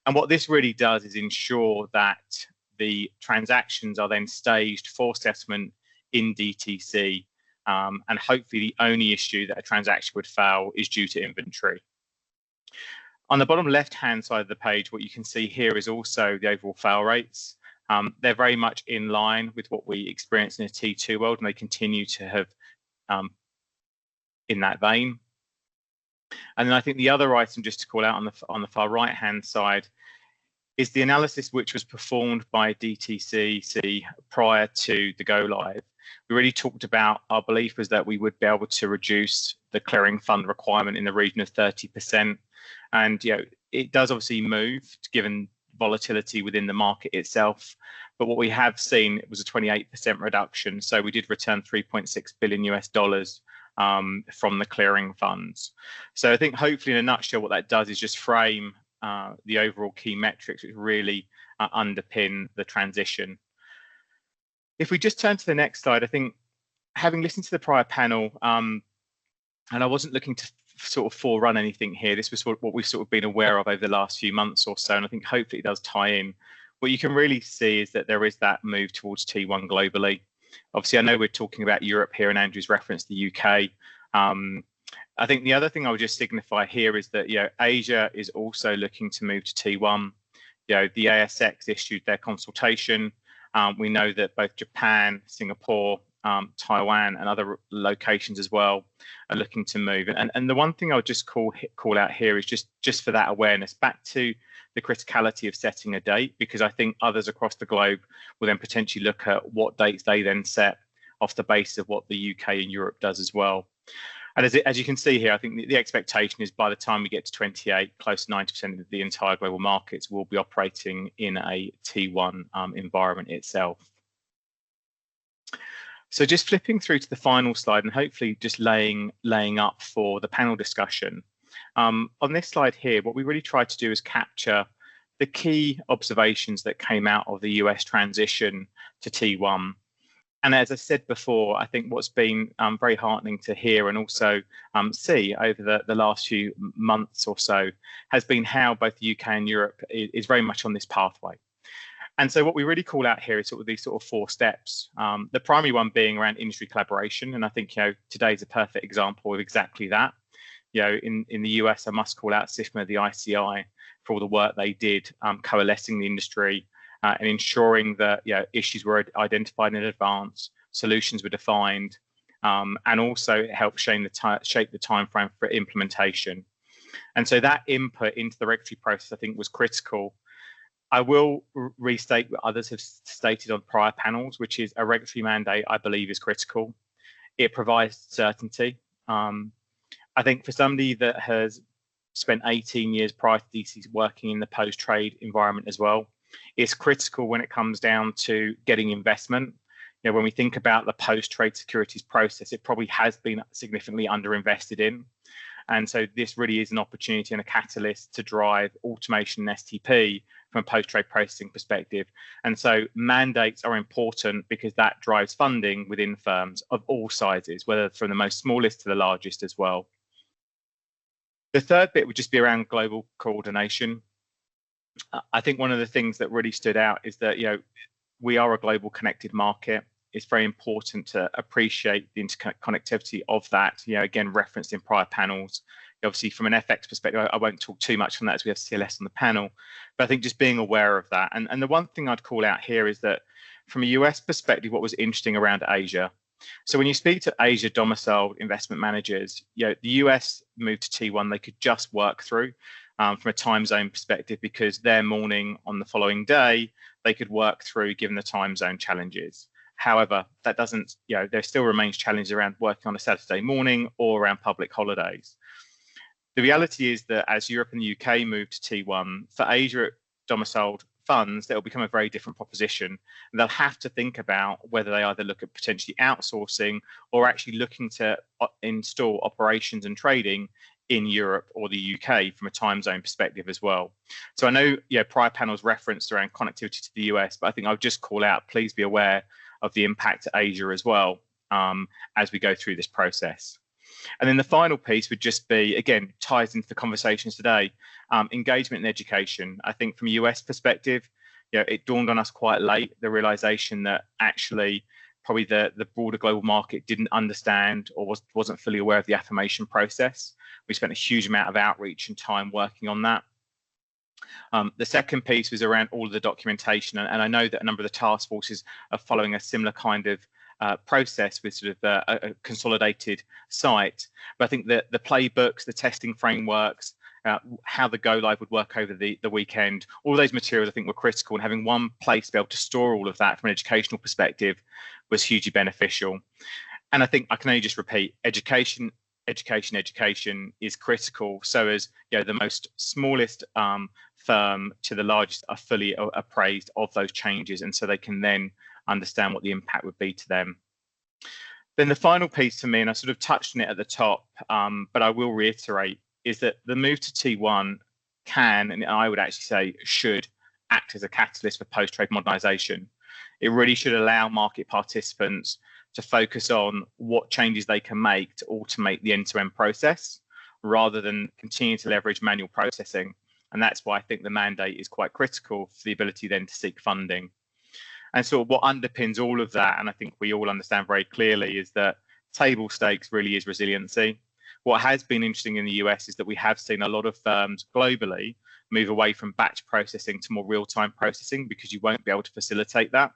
And what this really does is ensure that the transactions are then staged for settlement in DTC. And hopefully the only issue that a transaction would fail is due to inventory. On the bottom left-hand side of the page, what you can see here is also the overall fail rates. They're very much in line with what we experience in a T2 world, and they continue to have in that vein. And then I think the other item just to call out on the far right-hand side is the analysis which was performed by DTCC prior to the go live. We really talked about our belief was that we would be able to reduce the clearing fund requirement in the region of 30%. And you know, it does obviously move given volatility within the market itself. But what we have seen was a 28% reduction. So we did return $3.6 billion from the clearing funds. So I think hopefully in a nutshell, what that does is just frame the overall key metrics which really underpin the transition. If we just turn to the next slide, I think having listened to the prior panel, and I wasn't looking to sort of forerun anything here, this was what we've sort of been aware of over the last few months or so, and I think hopefully it does tie in what you can really see is that there is that move towards T1 globally. Obviously, I know we're talking about Europe here, and Andrew's referenced the UK. I think the other thing I would just signify here is that Asia is also looking to move to T1. The ASX issued their consultation. We know that both Japan, Singapore, Taiwan, and other locations as well are looking to move. And the one thing I would just call out here is just for that awareness, back to the criticality of setting a date, because I think others across the globe will then potentially look at what dates they then set off the basis of what the UK and Europe does as well. And as you can see here, I think the expectation is by the time we get to 28, close to 90% of the entire global markets will be operating in a T1 environment itself. So just flipping through to the final slide and hopefully just laying up for the panel discussion. On this slide here, what we really tried to do is capture the key observations that came out of the US transition to T1. And as I said before, I think what's been very heartening to hear and also see over the last few months or so has been how both the UK and Europe is very much on this pathway. And so what we really call out here is sort of these sort of 4 steps. The primary one being around industry collaboration. And I think today is a perfect example of exactly that. In the US, I must call out SIFMA, the ICI, for all the work they did coalescing the industry and ensuring that issues were identified in advance, solutions were defined, and also it helped shape the timeframe for implementation. And so that input into the regulatory process, I think, was critical. I will restate what others have stated on prior panels, which is a regulatory mandate, I believe, is critical. It provides certainty. I think for somebody that has spent 18 years prior to DC working in the post-trade environment as well, it's critical when it comes down to getting investment. When we think about the post-trade securities process, it probably has been significantly underinvested in. And so this really is an opportunity and a catalyst to drive automation and STP from a post-trade processing perspective. And so mandates are important because that drives funding within firms of all sizes, whether from the most smallest to the largest as well. The third bit would just be around global coordination. I think one of the things that really stood out is that, we are a global connected market. It's very important to appreciate the interconnectivity of that, again, referenced in prior panels. Obviously, from an FX perspective, I won't talk too much on that as we have CLS on the panel, but I think just being aware of that. And the one thing I'd call out here is that from a US perspective, what was interesting around Asia. So when you speak to Asia domiciled investment managers, the US moved to T1, they could just work through from a time zone perspective because their morning on the following day, they could work through given the time zone challenges. However, that doesn't, there still remains challenges around working on a Saturday morning or around public holidays. The reality is that as Europe and the UK move to T1, for Asia domiciled funds, that will become a very different proposition. And they'll have to think about whether they either look at potentially outsourcing or actually looking to install operations and trading in Europe or the UK from a time zone perspective as well. So I know prior panels referenced around connectivity to the US, but I think I'll just call out, please be aware of the impact to Asia as well as we go through this process. And then the final piece would just be, again, ties into the conversations today, engagement and education. I think from a US perspective, it dawned on us quite late, the realization that actually probably the broader global market didn't understand or wasn't fully aware of the affirmation process. We spent a huge amount of outreach and time working on that. The second piece was around all of the documentation, and I know that a number of the task forces are following a similar kind of process with sort of a consolidated site. But I think that the playbooks, the testing frameworks, how the go live would work over the weekend, all those materials I think were critical, and having one place to be able to store all of that from an educational perspective was hugely beneficial. And I think I can only just repeat, education is critical. So as the most smallest firm to the largest are fully appraised of those changes, and so they can then understand what the impact would be to them. Then the final piece for me, and I sort of touched on it at the top, but I will reiterate, is that the move to T1 can, and I would actually say should, act as a catalyst for post-trade modernisation. It really should allow market participants to focus on what changes they can make to automate the end-to-end process, rather than continue to leverage manual processing. And that's why I think the mandate is quite critical for the ability then to seek funding. And so what underpins all of that, and I think we all understand very clearly, is that table stakes really is resiliency. What has been interesting in the US is that we have seen a lot of firms globally move away from batch processing to more real-time processing because you won't be able to facilitate that.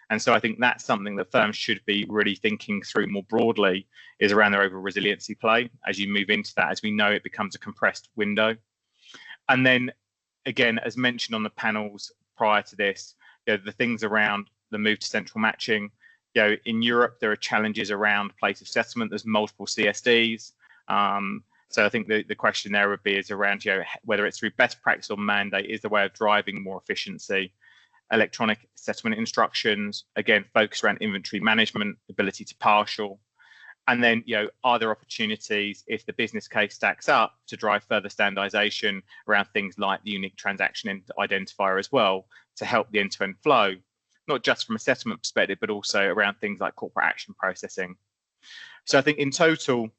And so I think that's something that firms should be really thinking through more broadly, is around their overall resiliency play as you move into that. As we know, it becomes a compressed window. And then again, as mentioned on the panels prior to this, the things around the move to central matching. In Europe, there are challenges around place of settlement. There's multiple CSDs. So I think the question there would be is around whether it's through best practice or mandate is the way of driving more efficiency. Electronic settlement instructions, again, focus around inventory management, ability to partial. And then, are there opportunities if the business case stacks up to drive further standardization around things like the unique transaction identifier as well to help the end-to-end flow, not just from a settlement perspective, but also around things like corporate action processing. So I think in total,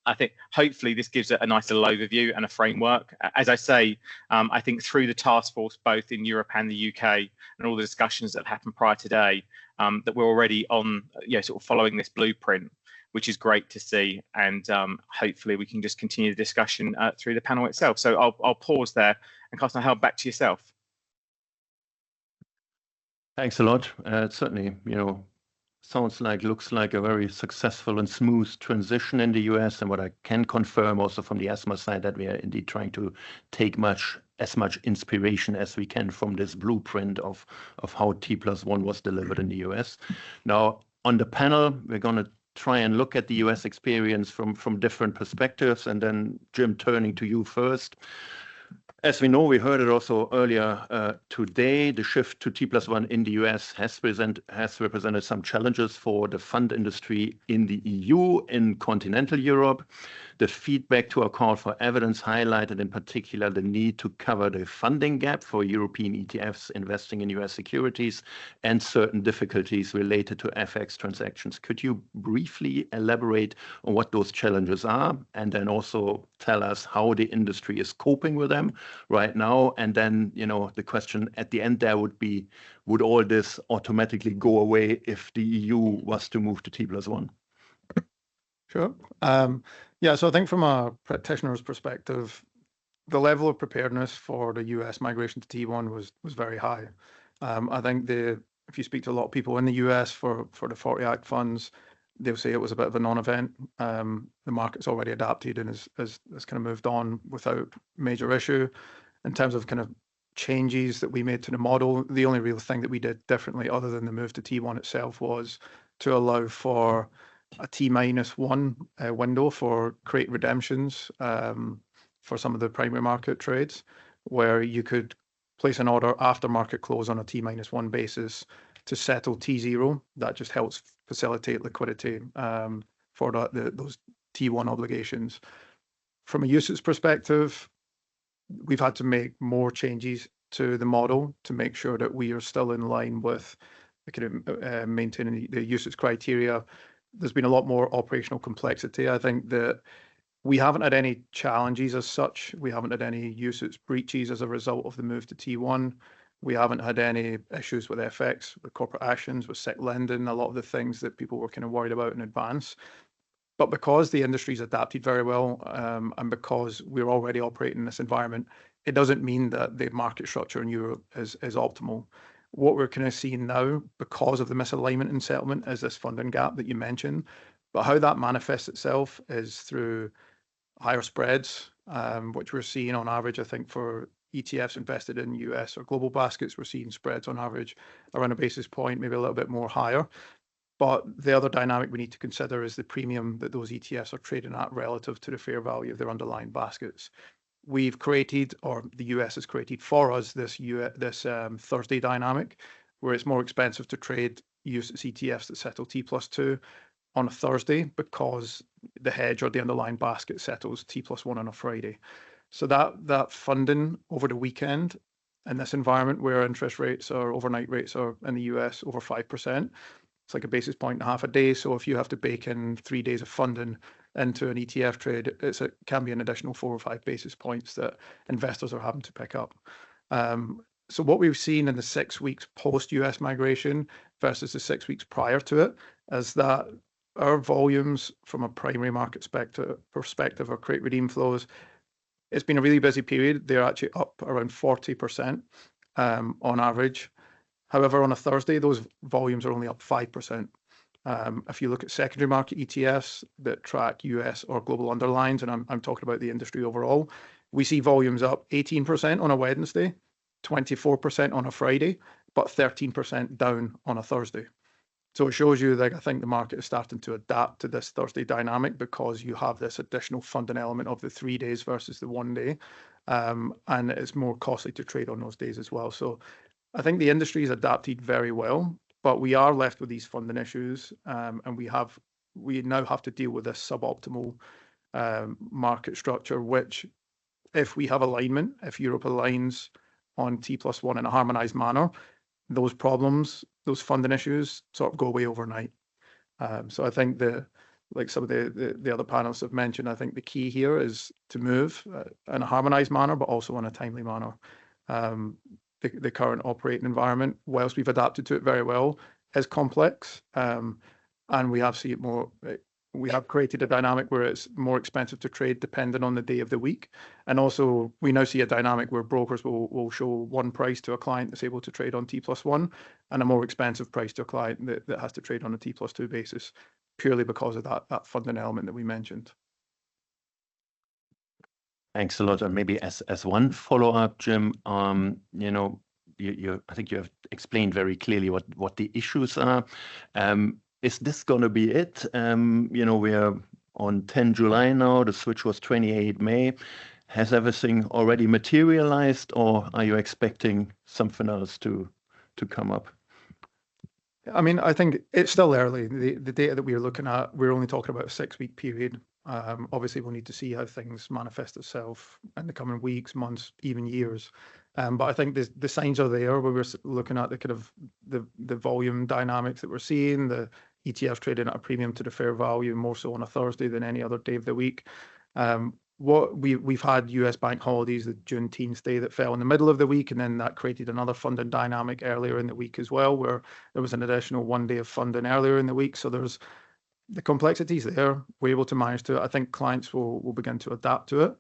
I think hopefully this gives a nice little overview and a framework. As I say, I think through the task force, both in Europe and the UK, and all the discussions that have happened prior today, that we're already on, sort of following this blueprint, which is great to see. And hopefully we can just continue the discussion through the panel itself. So I'll pause there and cast my hand back to yourself. Thanks a lot. Certainly, looks like a very successful and smooth transition in the US. And what I can confirm also from the ESMA side, that we are indeed trying to take as much inspiration as we can from this blueprint of how T+1 was delivered in the US. Now, on the panel, we're going to try and look at the US experience from different perspectives. And then, Jim, turning to you first. As we know, we heard it also earlier today, the shift to T+1 in the US has represented some challenges for the fund industry in the EU, in continental Europe. The feedback to our call for evidence highlighted in particular the need to cover the funding gap for European ETFs investing in US securities and certain difficulties related to FX transactions. Could you briefly elaborate on what those challenges are, and then also tell us how the industry is coping with them right now? And then, the question at the end there would be, would all this automatically go away if the EU was to move to T+1? Sure. So I think from a practitioner's perspective, the level of preparedness for the US migration to T1 was very high. I think if you speak to a lot of people in the US for the 40 Act funds, they'll say it was a bit of a non-event. The market's already adapted and has kind of moved on without major issue. In terms of kind of changes that we made to the model, the only real thing that we did differently other than the move to T1 itself was to allow for a T-1 window for create redemptions for some of the primary market trades, where you could place an order after market close on a T-1 basis to settle T0. That just helps facilitate liquidity for those T1 obligations. From a usage perspective, we've had to make more changes to the model to make sure that we are still in line with maintaining the usage criteria. There's been a lot more operational complexity. I think that we haven't had any challenges as such. We haven't had any usage breaches as a result of the move to T1. We haven't had any issues with FX, with corporate actions, with SEC lending, a lot of the things that people were kind of worried about in advance. But because the industry's adapted very well, and because we're already operating in this environment, it doesn't mean that the market structure in Europe is optimal. What we're kind of seeing now, because of the misalignment in settlement, is this funding gap that you mentioned. But how that manifests itself is through higher spreads, which we're seeing on average, I think, for ETFs invested in US or global baskets, we're seeing spreads on average around a basis point, maybe a little bit more higher. But the other dynamic we need to consider is the premium that those ETFs are trading at relative to the fair value of their underlying baskets. We've created, or the US has created for us, this Thursday dynamic, where it's more expensive to trade UCITS ETFs that settle T+2 on a Thursday because the hedge or the underlying basket settles T+1 on a Friday. So that funding over the weekend in this environment where interest rates or overnight rates are in the US over 5%, it's like a basis point and a half a day. So if you have to bake in 3 days of funding, into an ETF trade, it can be an additional 4 or 5 basis points that investors are having to pick up. So what we've seen in the 6 weeks post-US migration versus the 6 weeks prior to it is that our volumes from a primary market perspective or create redeem flows, it's been a really busy period. They're actually up around 40% on average. However, on a Thursday, those volumes are only up 5%. If you look at secondary market ETFs that track US or global underlines, and I'm talking about the industry overall, we see volumes up 18% on a Wednesday, 24% on a Friday, but 13% down on a Thursday. So it shows you that I think the market is starting to adapt to this Thursday dynamic because you have this additional funding element of the 3 days versus the 1 day. And it's more costly to trade on those days as well. So I think the industry has adapted very well, but we are left with these funding issues. And we now have to deal with this suboptimal market structure, which if we have alignment, if Europe aligns on T+1 in a harmonized manner, those problems, those funding issues sort of go away overnight. So I think like some of the other panelists have mentioned, I think the key here is to move in a harmonized manner, but also in a timely manner. The current operating environment, whilst we've adapted to it very well, is complex. And we have seen it more. We have created a dynamic where it's more expensive to trade depending on the day of the week. And also we now see a dynamic where brokers will show one price to a client that's able to trade on T+1 and a more expensive price to a client that has to trade on a T+2 basis, purely because of that funding element that we mentioned. Thanks a lot. And maybe as one follow-up, Jim, you know, I think you have explained very clearly what the issues are. Is this going to be it? You know, we are on 10 July now. The switch was 28 May. Has everything already materialized, or are you expecting something else to come up? I mean, I think it's still early. The data that we are looking at, we're only talking about a 6-week period. Obviously, we'll need to see how things manifest itself in the coming weeks, months, even years. But I think the signs are there where we're looking at the kind of the volume dynamics that we're seeing, the ETFs trading at a premium to the fair value, more so on a Thursday than any other day of the week. We've had US bank holidays, the Juneteenth day that fell in the middle of the week, and then that created another funding dynamic earlier in the week as well, where there was an additional 1 day of funding earlier in the week. So there's the complexities there. We're able to manage to it. I think clients will begin to adapt to it.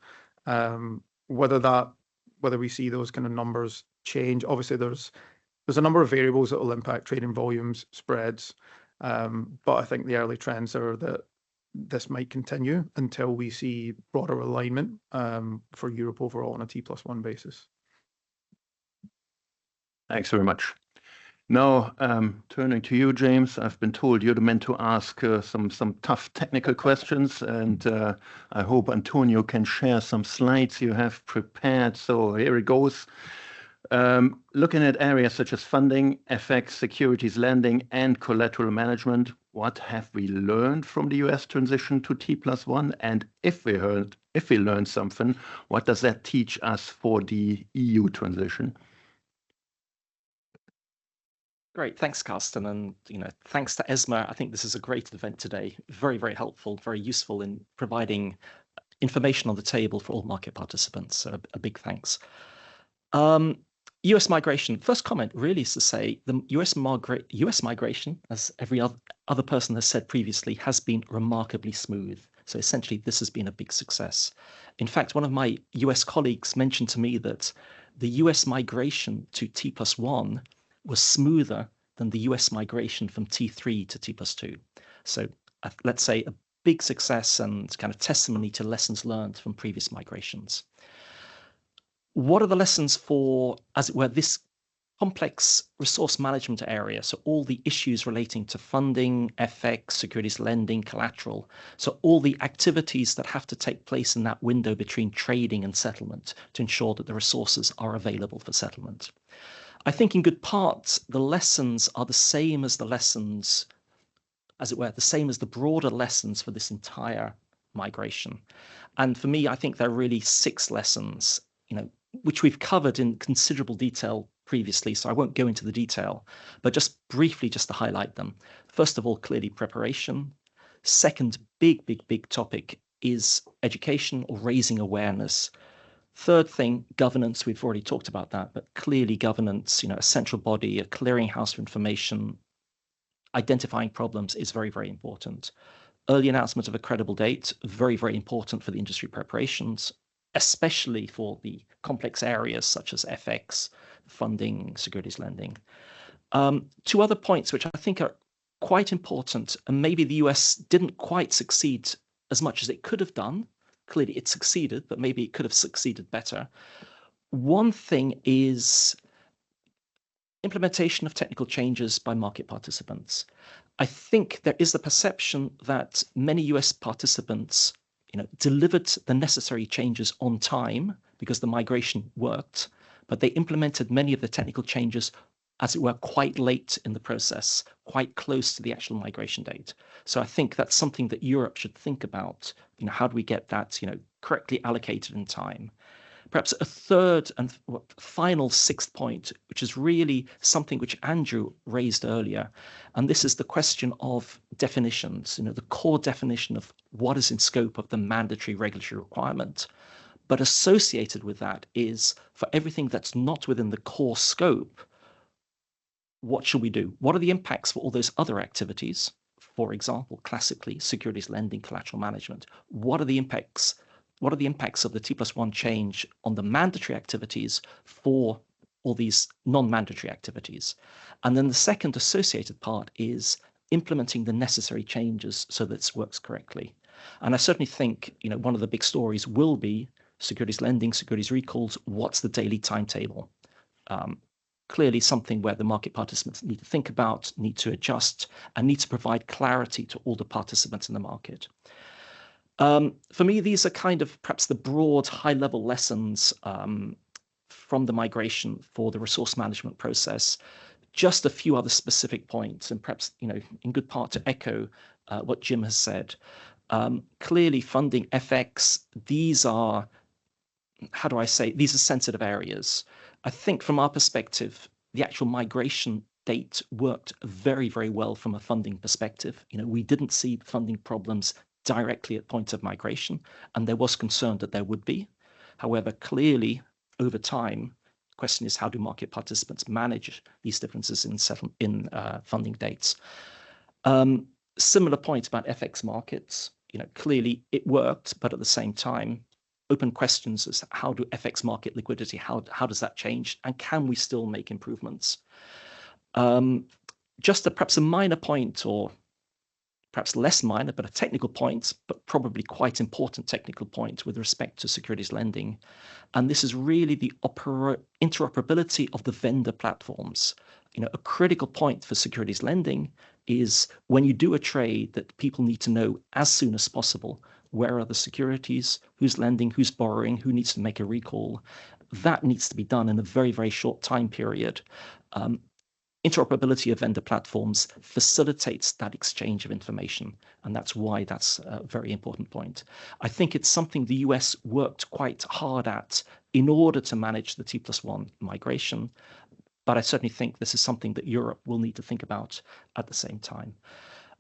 Whether we see those kind of numbers change, obviously there's a number of variables that will impact trading volumes, spreads. But I think the early trends are that this might continue until we see broader alignment for Europe overall on a T+1 basis. Thanks very much. Now, turning to you, James, I've been told you're the man to ask some tough technical questions, and I hope Antonio can share some slides you have prepared. So here it goes. Looking at areas such as funding, FX, securities lending, and collateral management, what have we learned from the US transition to T+1? And if we learned something, what does that teach us for the EU transition? Great, thanks, Carsten, and thanks to ESMA. I think this is a great event today. Very, very helpful, very useful in providing information on the table for all market participants. So a big thanks. US migration. First comment really is to say the US migration, as every other person has said previously, has been remarkably smooth. So essentially, this has been a big success. In fact, one of my US colleagues mentioned to me that the US migration to T+1 was smoother than the US migration from T3 to T+2. So let's say a big success and kind of testimony to lessons learned from previous migrations. What are the lessons for, as it were, this complex resource management area? So all the issues relating to funding, FX, securities lending, collateral. So all the activities that have to take place in that window between trading and settlement to ensure that the resources are available for settlement. I think in good part, the lessons are the same as the lessons, as it were, the same as the broader lessons for this entire migration. And for me, I think there are really 6 lessons, which we've covered in considerable detail previously, so I won't go into the detail, but just briefly, just to highlight them. First of all, clearly preparation. Second big topic is education or raising awareness. Third thing, governance. We've already talked about that, but clearly governance, a central body, a clearinghouse for information, identifying problems is very, very important. Early announcement of a credible date, very, very important for the industry preparations, especially for the complex areas such as FX, funding, securities lending. Two other points which I think are quite important, and maybe the US didn't quite succeed as much as it could have done. Clearly it succeeded, but maybe it could have succeeded better. One thing is implementation of technical changes by market participants. I think there is the perception that many US participants, delivered the necessary changes on time because the migration worked, but they implemented many of the technical changes, as it were, quite late in the process, quite close to the actual migration date. So I think that's something that Europe should think about. How do we get that, correctly allocated in time? Perhaps a third and final sixth point, which is really something which Andrew raised earlier, and this is the question of definitions, the core definition of what is in scope of the mandatory regulatory requirement. But associated with that is, for everything that's not within the core scope, what should we do? What are the impacts for all those other activities? For example, classically, securities lending, collateral management. What are the impacts? What are the impacts of the T+1 change on the mandatory activities for all these non-mandatory activities? And then the second associated part is implementing the necessary changes so that it works correctly. And I certainly think, one of the big stories will be securities lending, securities recalls. What's the daily timetable? Clearly something where the market participants need to think about, need to adjust, and need to provide clarity to all the participants in the market. For me, these are kind of perhaps the broad high-level lessons from the migration for the resource management process. Just a few other specific points, and perhaps, in good part to echo what Jim has said. Clearly funding FX, these are, these are sensitive areas. I think from our perspective, the actual migration date worked very, very well from a funding perspective. We didn't see funding problems directly at point of migration, and there was concern that there would be. However, clearly, over time, the question is how do market participants manage these differences in funding dates? Similar point about FX markets. Clearly it worked, but at the same time, open questions as how do FX market liquidity, how does that change, and can we still make improvements? Just perhaps a minor point, or perhaps less minor, but a technical point, but probably quite important technical point with respect to securities lending. And this is really the interoperability of the vendor platforms. A critical point for securities lending is when you do a trade that people need to know as soon as possible, where are the securities, who's lending, who's borrowing, who needs to make a recall. That needs to be done in a very, very short time period. Interoperability of vendor platforms facilitates that exchange of information, and that's why that's a very important point. I think it's something the US worked quite hard at in order to manage the T+1 migration, but I certainly think this is something that Europe will need to think about at the same time.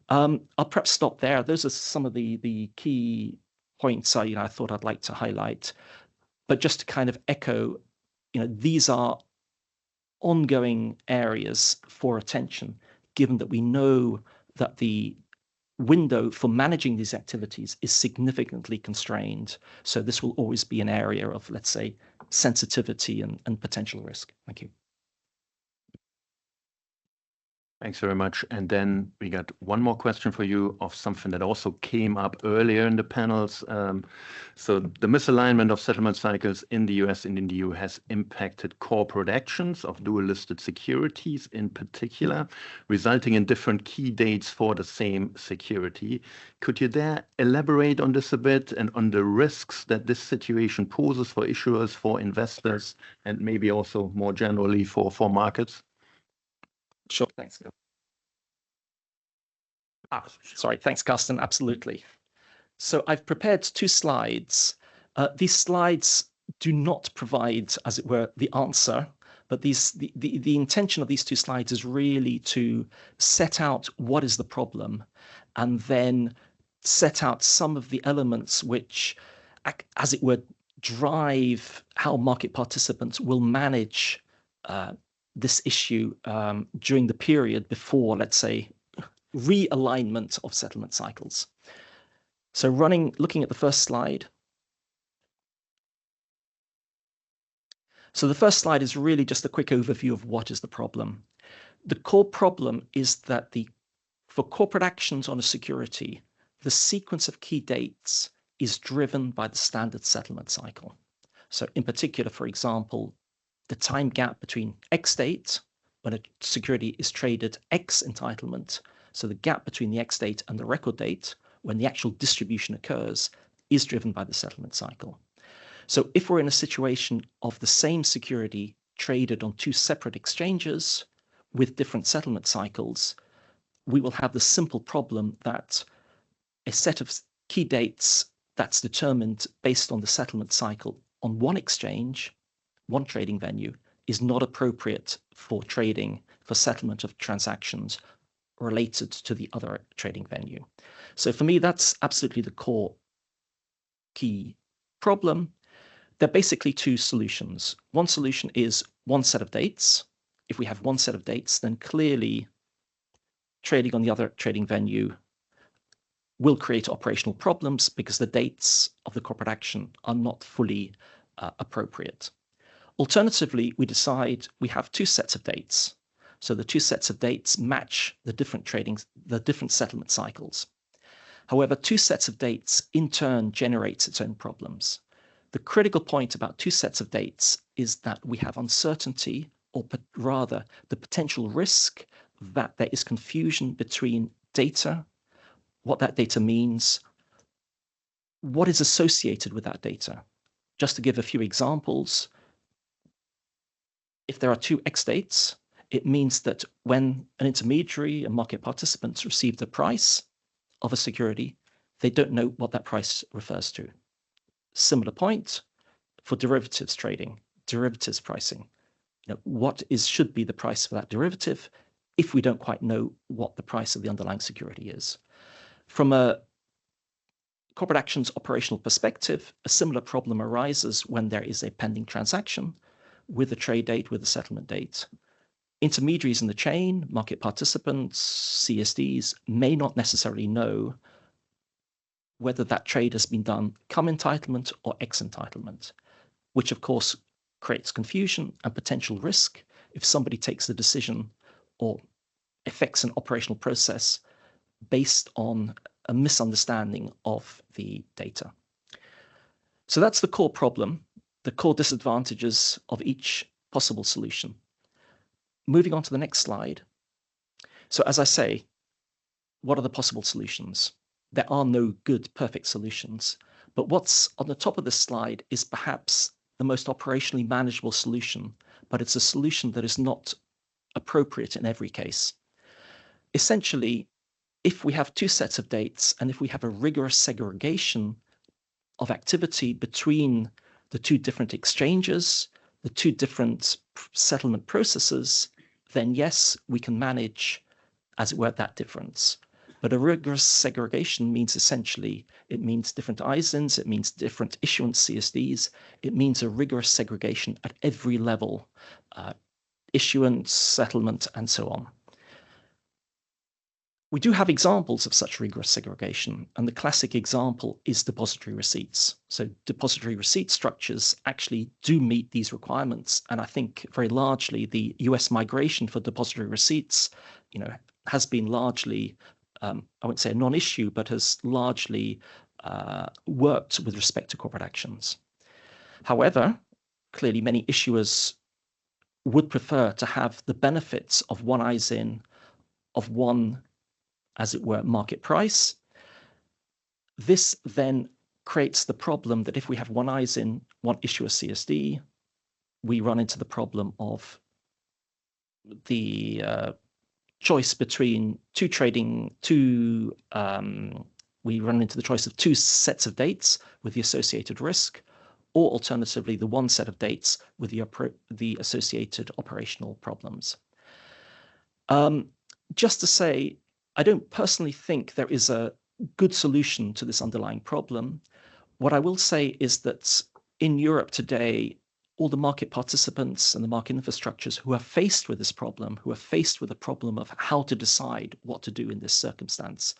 I'll perhaps stop there. Those are some of the key points I thought I'd like to highlight, but just to kind of echo, these are ongoing areas for attention, given that we know that the window for managing these activities is significantly constrained. So this will always be an area of, let's say, sensitivity and potential risk. Thank you. Thanks very much. And then we got one more question for you of something that also came up earlier in the panels. So the misalignment of settlement cycles in the US and in the EU has impacted corporate actions of dual listed securities in particular, resulting in different key dates for the same security. Could you there elaborate on this a bit and on the risks that this situation poses for issuers, for investors, and maybe also more generally for markets? Sure, thanks. Thanks, Carsten. Absolutely. So I've prepared two slides. These slides do not provide, as it were, the answer, but the intention of these two slides is really to set out what is the problem and then set out some of the elements which, as it were, drive how market participants will manage this issue during the period before, let's say, realignment of settlement cycles. So looking at the first slide. So the first slide is really just a quick overview of what is the problem. The core problem is that for corporate actions on a security, the sequence of key dates is driven by the standard settlement cycle. So in particular, for example, the time gap between X date, when a security is traded X entitlement, so the gap between the X date and the record date, when the actual distribution occurs, is driven by the settlement cycle. So if we're in a situation of the same security traded on two separate exchanges with different settlement cycles, we will have the simple problem that a set of key dates that's determined based on the settlement cycle on one exchange, one trading venue, is not appropriate for settlement of transactions related to the other trading venue. So for me, that's absolutely the core key problem. There are basically two solutions. One solution is one set of dates. If we have one set of dates, then clearly trading on the other trading venue will create operational problems because the dates of the corporate action are not fully appropriate. Alternatively, we decide we have two sets of dates. So the two sets of dates match the different settlement cycles. However, two sets of dates in turn generates its own problems. The critical point about two sets of dates is that we have uncertainty, or rather the potential risk that there is confusion between data, what that data means, what is associated with that data. Just to give a few examples, if there are two X dates, it means that when an intermediary and market participants receive the price of a security, they don't know what that price refers to. Similar point for derivatives trading, derivatives pricing. What should be the price for that derivative if we don't quite know what the price of the underlying security is? From a corporate actions operational perspective, a similar problem arises when there is a pending transaction with a trade date, with a settlement date. Intermediaries in the chain, market participants, CSDs, may not necessarily know whether that trade has been done cum entitlement or ex entitlement, which of course creates confusion and potential risk if somebody takes the decision or affects an operational process based on a misunderstanding of the data. So that's the core problem, the core disadvantages of each possible solution. Moving on to the next slide. So as I say, what are the possible solutions? There are no good, perfect solutions, but what's on the top of this slide is perhaps the most operationally manageable solution, but it's a solution that is not appropriate in every case. Essentially, if we have two sets of dates and if we have a rigorous segregation of activity between the two different exchanges, the two different settlement processes, then yes, we can manage, as it were, that difference. But a rigorous segregation means essentially, it means different ISINs, it means different issuance CSDs, it means a rigorous segregation at every level, issuance, settlement, and so on. We do have examples of such rigorous segregation, and the classic example is depository receipts. So depository receipt structures actually do meet these requirements, and I think very largely the US migration for depository receipts, has been largely, I wouldn't say a non-issue, but has largely worked with respect to corporate actions. However, clearly many issuers would prefer to have the benefits of one ISIN, of one, as it were, market price. This then creates the problem that if we have one ISIN, one issuer CSD, we run into the problem of the choice between we run into the choice of two sets of dates with the associated risk, or alternatively, the one set of dates with the associated operational problems. Just to say, I don't personally think there is a good solution to this underlying problem. What I will say is that in Europe today, all the market participants and the market infrastructures who are faced with this problem, who are faced with the problem of how to decide what to do in this circumstance,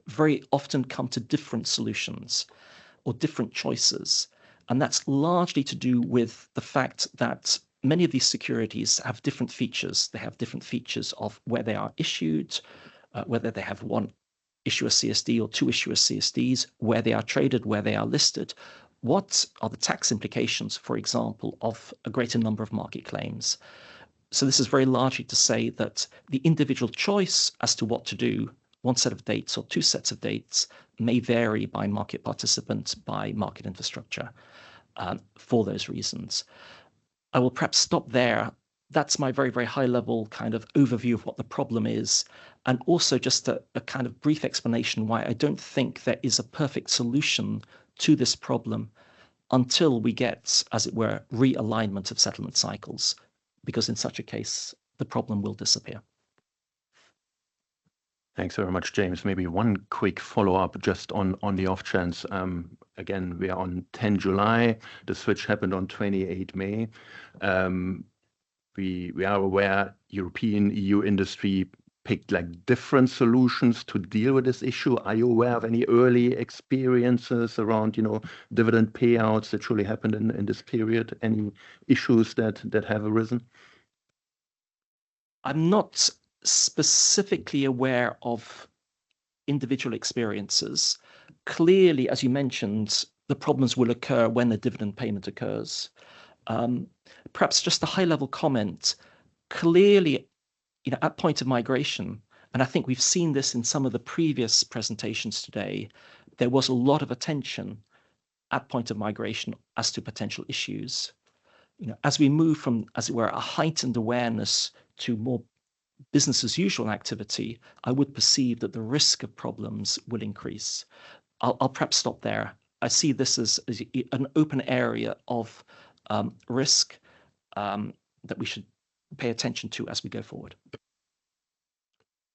very often come to different solutions or different choices. And that's largely to do with the fact that many of these securities have different features. They have different features of where they are issued, whether they have one issuer CSD or two issuer CSDs, where they are traded, where they are listed. What are the tax implications, for example, of a greater number of market claims? So this is very largely to say that the individual choice as to what to do, one set of dates or two sets of dates, may vary by market participant, by market infrastructure, for those reasons. I will perhaps stop there. That's my very, very high level kind of overview of what the problem is. And also just a kind of brief explanation why I don't think there is a perfect solution to this problem until we get, as it were, realignment of settlement cycles, because in such a case, the problem will disappear. Thanks very much, James. Maybe one quick follow-up just on the off chance. Again, we are on 10 July. The switch happened on 28 May. We are aware European EU industry picked like different solutions to deal with this issue. Are you aware of any early experiences around, dividend payouts that truly happened in this period? Any issues that have arisen? I'm not specifically aware of individual experiences. Clearly, as you mentioned, the problems will occur when the dividend payment occurs. Perhaps just a high-level comment. Clearly, at point of migration, and I think we've seen this in some of the previous presentations today, there was a lot of attention at point of migration as to potential issues. As we move from, as it were, a heightened awareness to more business as usual activity, I would perceive that the risk of problems will increase. I'll perhaps stop there. I see this as an open area of risk that we should pay attention to as we go forward.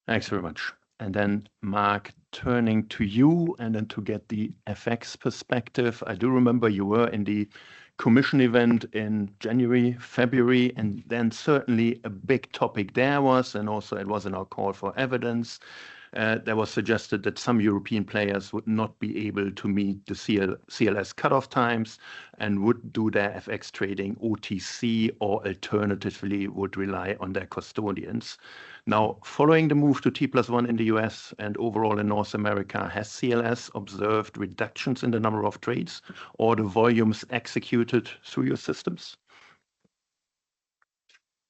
Thanks very much. And then, Mark, turning to you and then to get the FX perspective. I do remember you were in the commission event in January, February, and then certainly a big topic there was, and also it was in our call for evidence, that was suggested that some European players would not be able to meet the CLS cutoff times and would do their FX trading OTC or alternatively would rely on their custodians. Now, following the move to T+1 in the US and overall in North America, has CLS observed reductions in the number of trades or the volumes executed through your systems?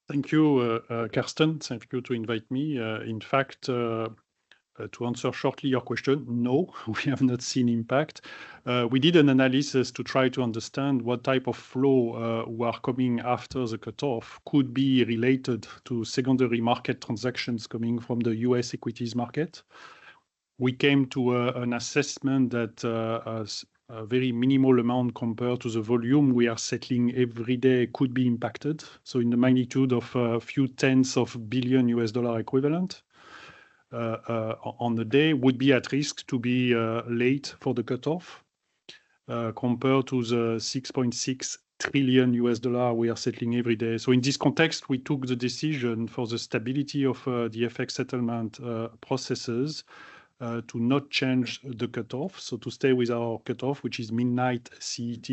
Thank you, Karsten. Thank you to invite me. In fact, to answer shortly your question, no, we have not seen impact. We did an analysis to try to understand what type of flow were coming after the cutoff could be related to secondary market transactions coming from the US equities market. We came to an assessment that a very minimal amount compared to the volume we are settling every day could be impacted. So in the magnitude of a few tens of billion US dollar equivalent. On the day would be at risk to be late for the cutoff compared to the 6.6 trillion US dollar we are settling every day. So in this context, we took the decision for the stability of the FX settlement processes to not change the cutoff. So to stay with our cutoff, which is midnight CET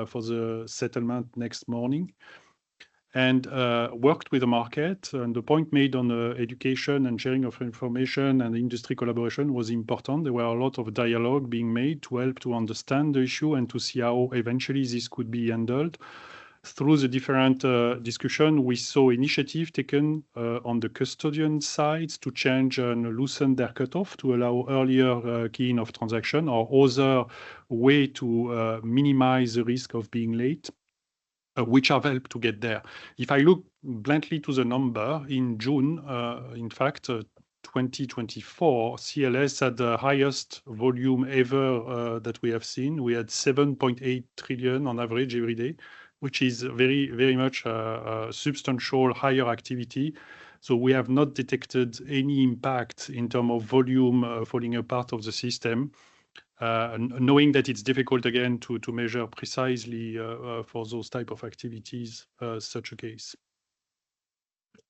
for the settlement next morning. And worked with the market. And the point made on education and sharing of information and industry collaboration was important. There were a lot of dialogue being made to help to understand the issue and to see how eventually this could be handled. Through the different discussion, we saw initiative taken on the custodian sides to change and loosen their cutoff to allow earlier key-in of transaction or other way to minimize the risk of being late. Which have helped to get there. If I look bluntly to the number in June, in fact, 2024, CLS had the highest volume ever that we have seen. We had 7.8 trillion on average every day, which is very, very much substantial higher activity So we have not detected any impact in terms of volume falling apart of the system, knowing that it's difficult again to measure precisely for those type of activities, such a case.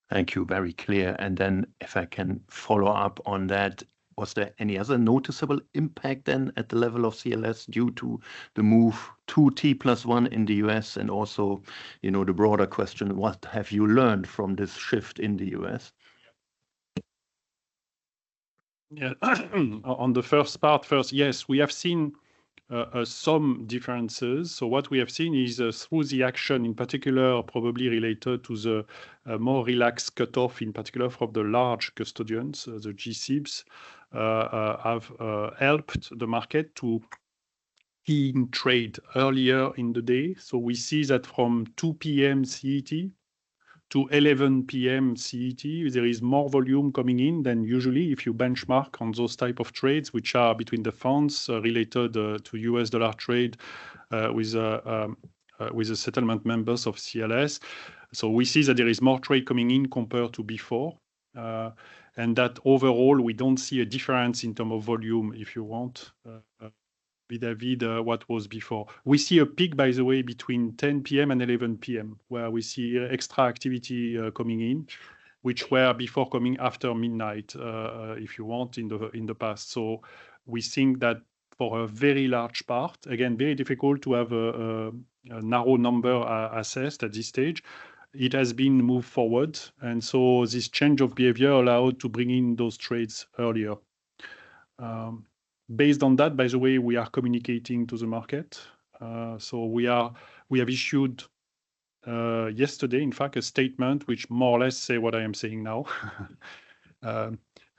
Thank you, very clear. And then if I can follow up on that, was there any other noticeable impact then at the level of CLS due to the move to T+1 in the US? And also, you know, the broader question, what have you learned from this shift in the US? Yeah, on the first part first, yes, we have seen some differences. So what we have seen is through the action, in particular, probably related to the more relaxed cutoff, in particular from the large custodians, the GSIBs, have helped the market to key in trade earlier in the day. So we see that from 2 p.m. CET to 11 p.m. CET, there is more volume coming in than usually if you benchmark on those type of trades, which are between the funds related to US dollar trade with the settlement members of CLS. So we see that there is more trade coming in compared to before. And that overall, we don't see a difference in terms of volume, if you want, vis-à-vis what was before. We see a peak, by the way, between 10 p.m. and 11 p.m., where we see extra activity coming in, which were before coming after midnight, if you want, in the past. So we think that for a very large part, again, very difficult to have a narrow number assessed at this stage, it has been moved forward. And so this change of behavior allowed to bring in those trades earlier. Based on that, by the way, we are communicating to the market. So we have issued yesterday, in fact, a statement which more or less say what I am saying now,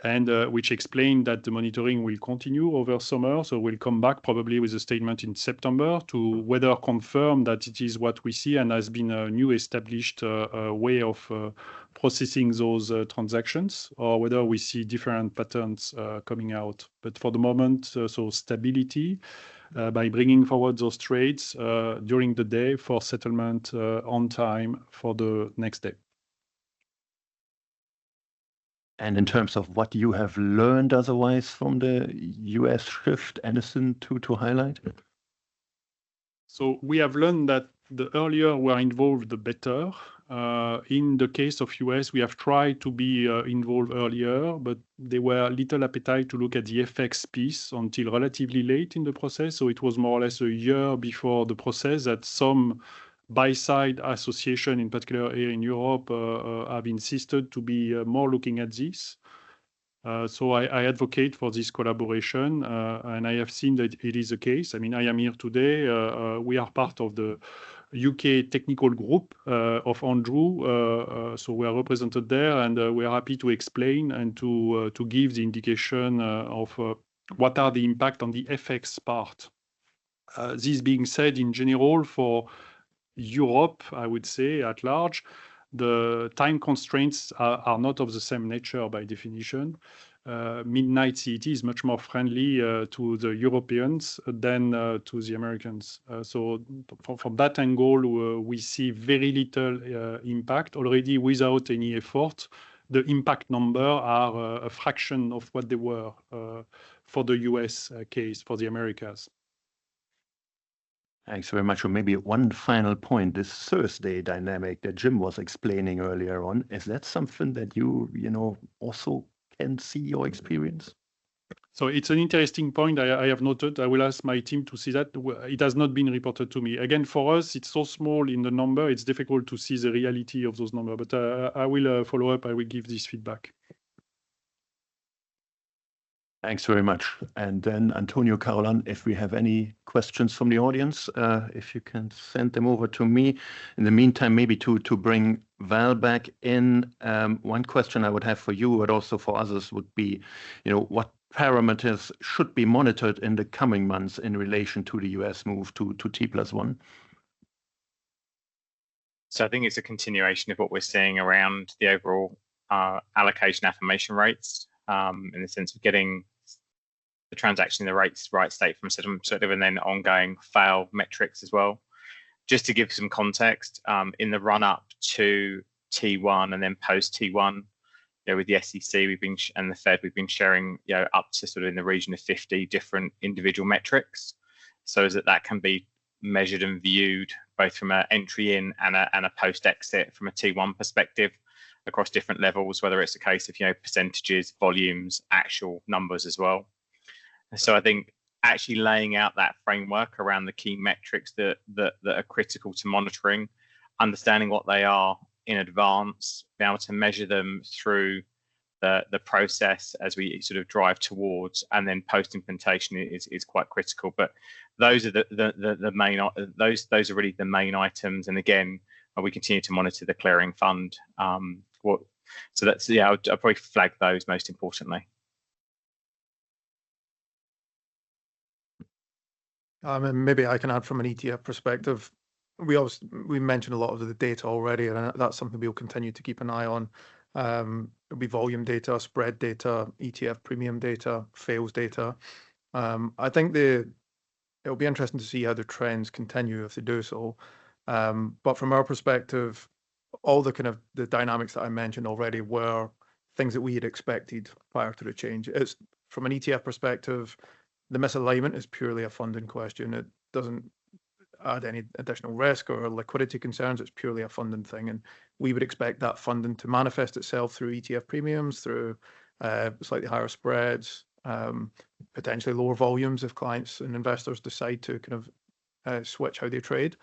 and which explained that the monitoring will continue over summer. So we'll come back probably with a statement in September to whether confirm that it is what we see and has been a new established way of processing those transactions, or whether we see different patterns coming out. But for the moment, so stability by bringing forward those trades during the day for settlement on time for the next day. And in terms of what you have learned otherwise from the US shift, anything to highlight? So we have learned that the earlier we are involved, the better. In the case of US, we have tried to be involved earlier, but there were little appetite to look at the FX piece until relatively late in the process. So it was more or less a year before the process that some buy-side association, in particular here in Europe, have insisted to be more looking at this. So I advocate for this collaboration, and I have seen that it is the case. I mean, I am here today. We are part of the UK technical group of Andrew, so we are represented there, and we are happy to explain and to give the indication of what are the impact on the FX part. This being said, in general, for Europe, I would say at large, the time constraints are not of the same nature by definition. Midnight CET is much more friendly to the Europeans than to the Americans. So from that angle, we see very little impact already without any effort. The impact number are a fraction of what they were for the US case, for the Americas. Thanks very much. Or maybe one final point, this Thursday dynamic that Jim was explaining earlier on, is that something that you know, also can see or experience? So it's an interesting point I have noted. I will ask my team to see that. It has not been reported to me. Again, for us, it's so small in the number, it's difficult to see the reality of those numbers. But I will follow up. I will give this feedback. Thanks very much. And then Antonio, Caroline, if we have any questions from the audience, if you can send them over to me. In the meantime, maybe to bring Val back in, one question I would have for you, but also for others, would be, you know, what parameters should be monitored in the coming months in relation to the US move to T+1? So I think it's a continuation of what we're seeing around the overall allocation affirmation rates, in the sense of getting the transaction in the right state from settlement perspective, and then ongoing fail metrics as well. Just to give some context, in the run up to T1 and then post T1, with the SEC, and the Fed, we've been sharing, up to sort of in the region of 50 different individual metrics, so that can be measured and viewed both from an entry in and a post exit from a T1 perspective across different levels, whether it's a case of percentages, volumes, actual numbers as well. So I think actually laying out that framework around the key metrics that are critical to monitoring, understanding what they are in advance, be able to measure them through the process as we sort of drive towards, and then post implementation is quite critical. But those are the main, those are really the main items. And again, we continue to monitor the clearing fund. So that's, I'll probably flag those most importantly. And maybe I can add from an ETF perspective. We mentioned a lot of the data already, and that's something we'll continue to keep an eye on. It'll be volume data, spread data, ETF premium data, fails data. I think it'll be interesting to see how the trends continue if they do so. But from our perspective, all the kind of the dynamics that I mentioned already were things that we had expected prior to the change. It's from an ETF perspective, the misalignment is purely a funding question. It doesn't add any additional risk or liquidity concerns. It's purely a funding thing. And we would expect that funding to manifest itself through ETF premiums, through slightly higher spreads, potentially lower volumes if clients and investors decide to kind of switch how they trade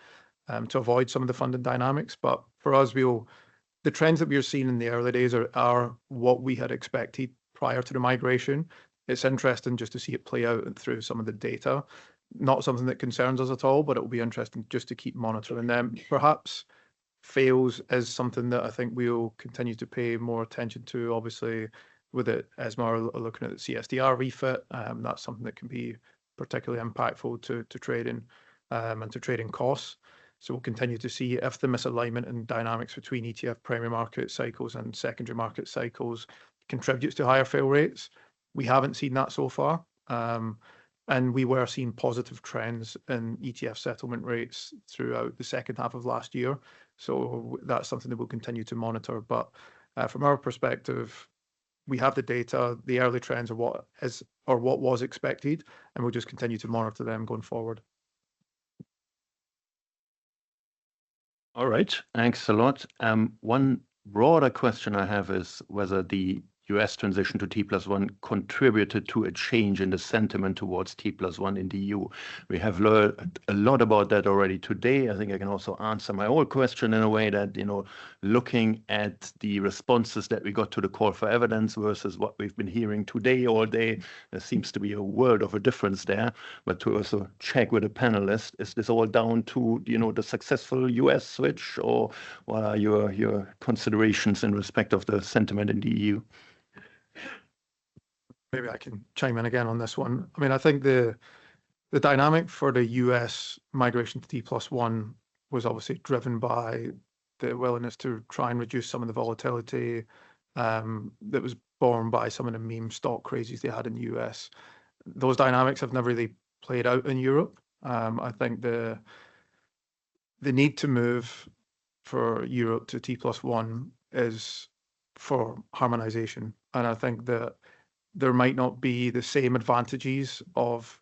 to avoid some of the funding dynamics. But for us, the trends that we are seeing in the early days are what we had expected prior to the migration. It's interesting just to see it play out through some of the data. Not something that concerns us at all, but it will be interesting just to keep monitoring them. Perhaps fails is something that I think we'll continue to pay more attention to. Obviously, with it, ESMA are looking at the CSDR refit. That's something that can be particularly impactful to trading and to trading costs. So we'll continue to see if the misalignment and dynamics between ETF primary market cycles and secondary market cycles contributes to higher fail rates. We haven't seen that so far. And we were seeing positive trends in ETF settlement rates throughout the second half of last year. So that's something that we'll continue to monitor. But from our perspective, we have the data, the early trends are what was expected, and we'll just continue to monitor them going forward. All right, thanks a lot. One broader question I have is whether the US transition to T+1 contributed to a change in the sentiment towards T+1 in the EU. We have learned a lot about that already today. I think I can also answer my old question in a way that, looking at the responses that we got to the call for evidence versus what we've been hearing today all day, there seems to be a world of a difference there. But to also check with a panelist, is this all down to, the successful US switch, or what are your considerations in respect of the sentiment in the EU? Maybe I can chime in again on this one. I mean, I think the dynamic for the US migration to T+1 was obviously driven by the willingness to try and reduce some of the volatility that was born by some of the meme stock crazies they had in the US. Those dynamics have never really played out in Europe. I think the need to move for Europe to T+1 is for harmonization. And I think that there might not be the same advantages of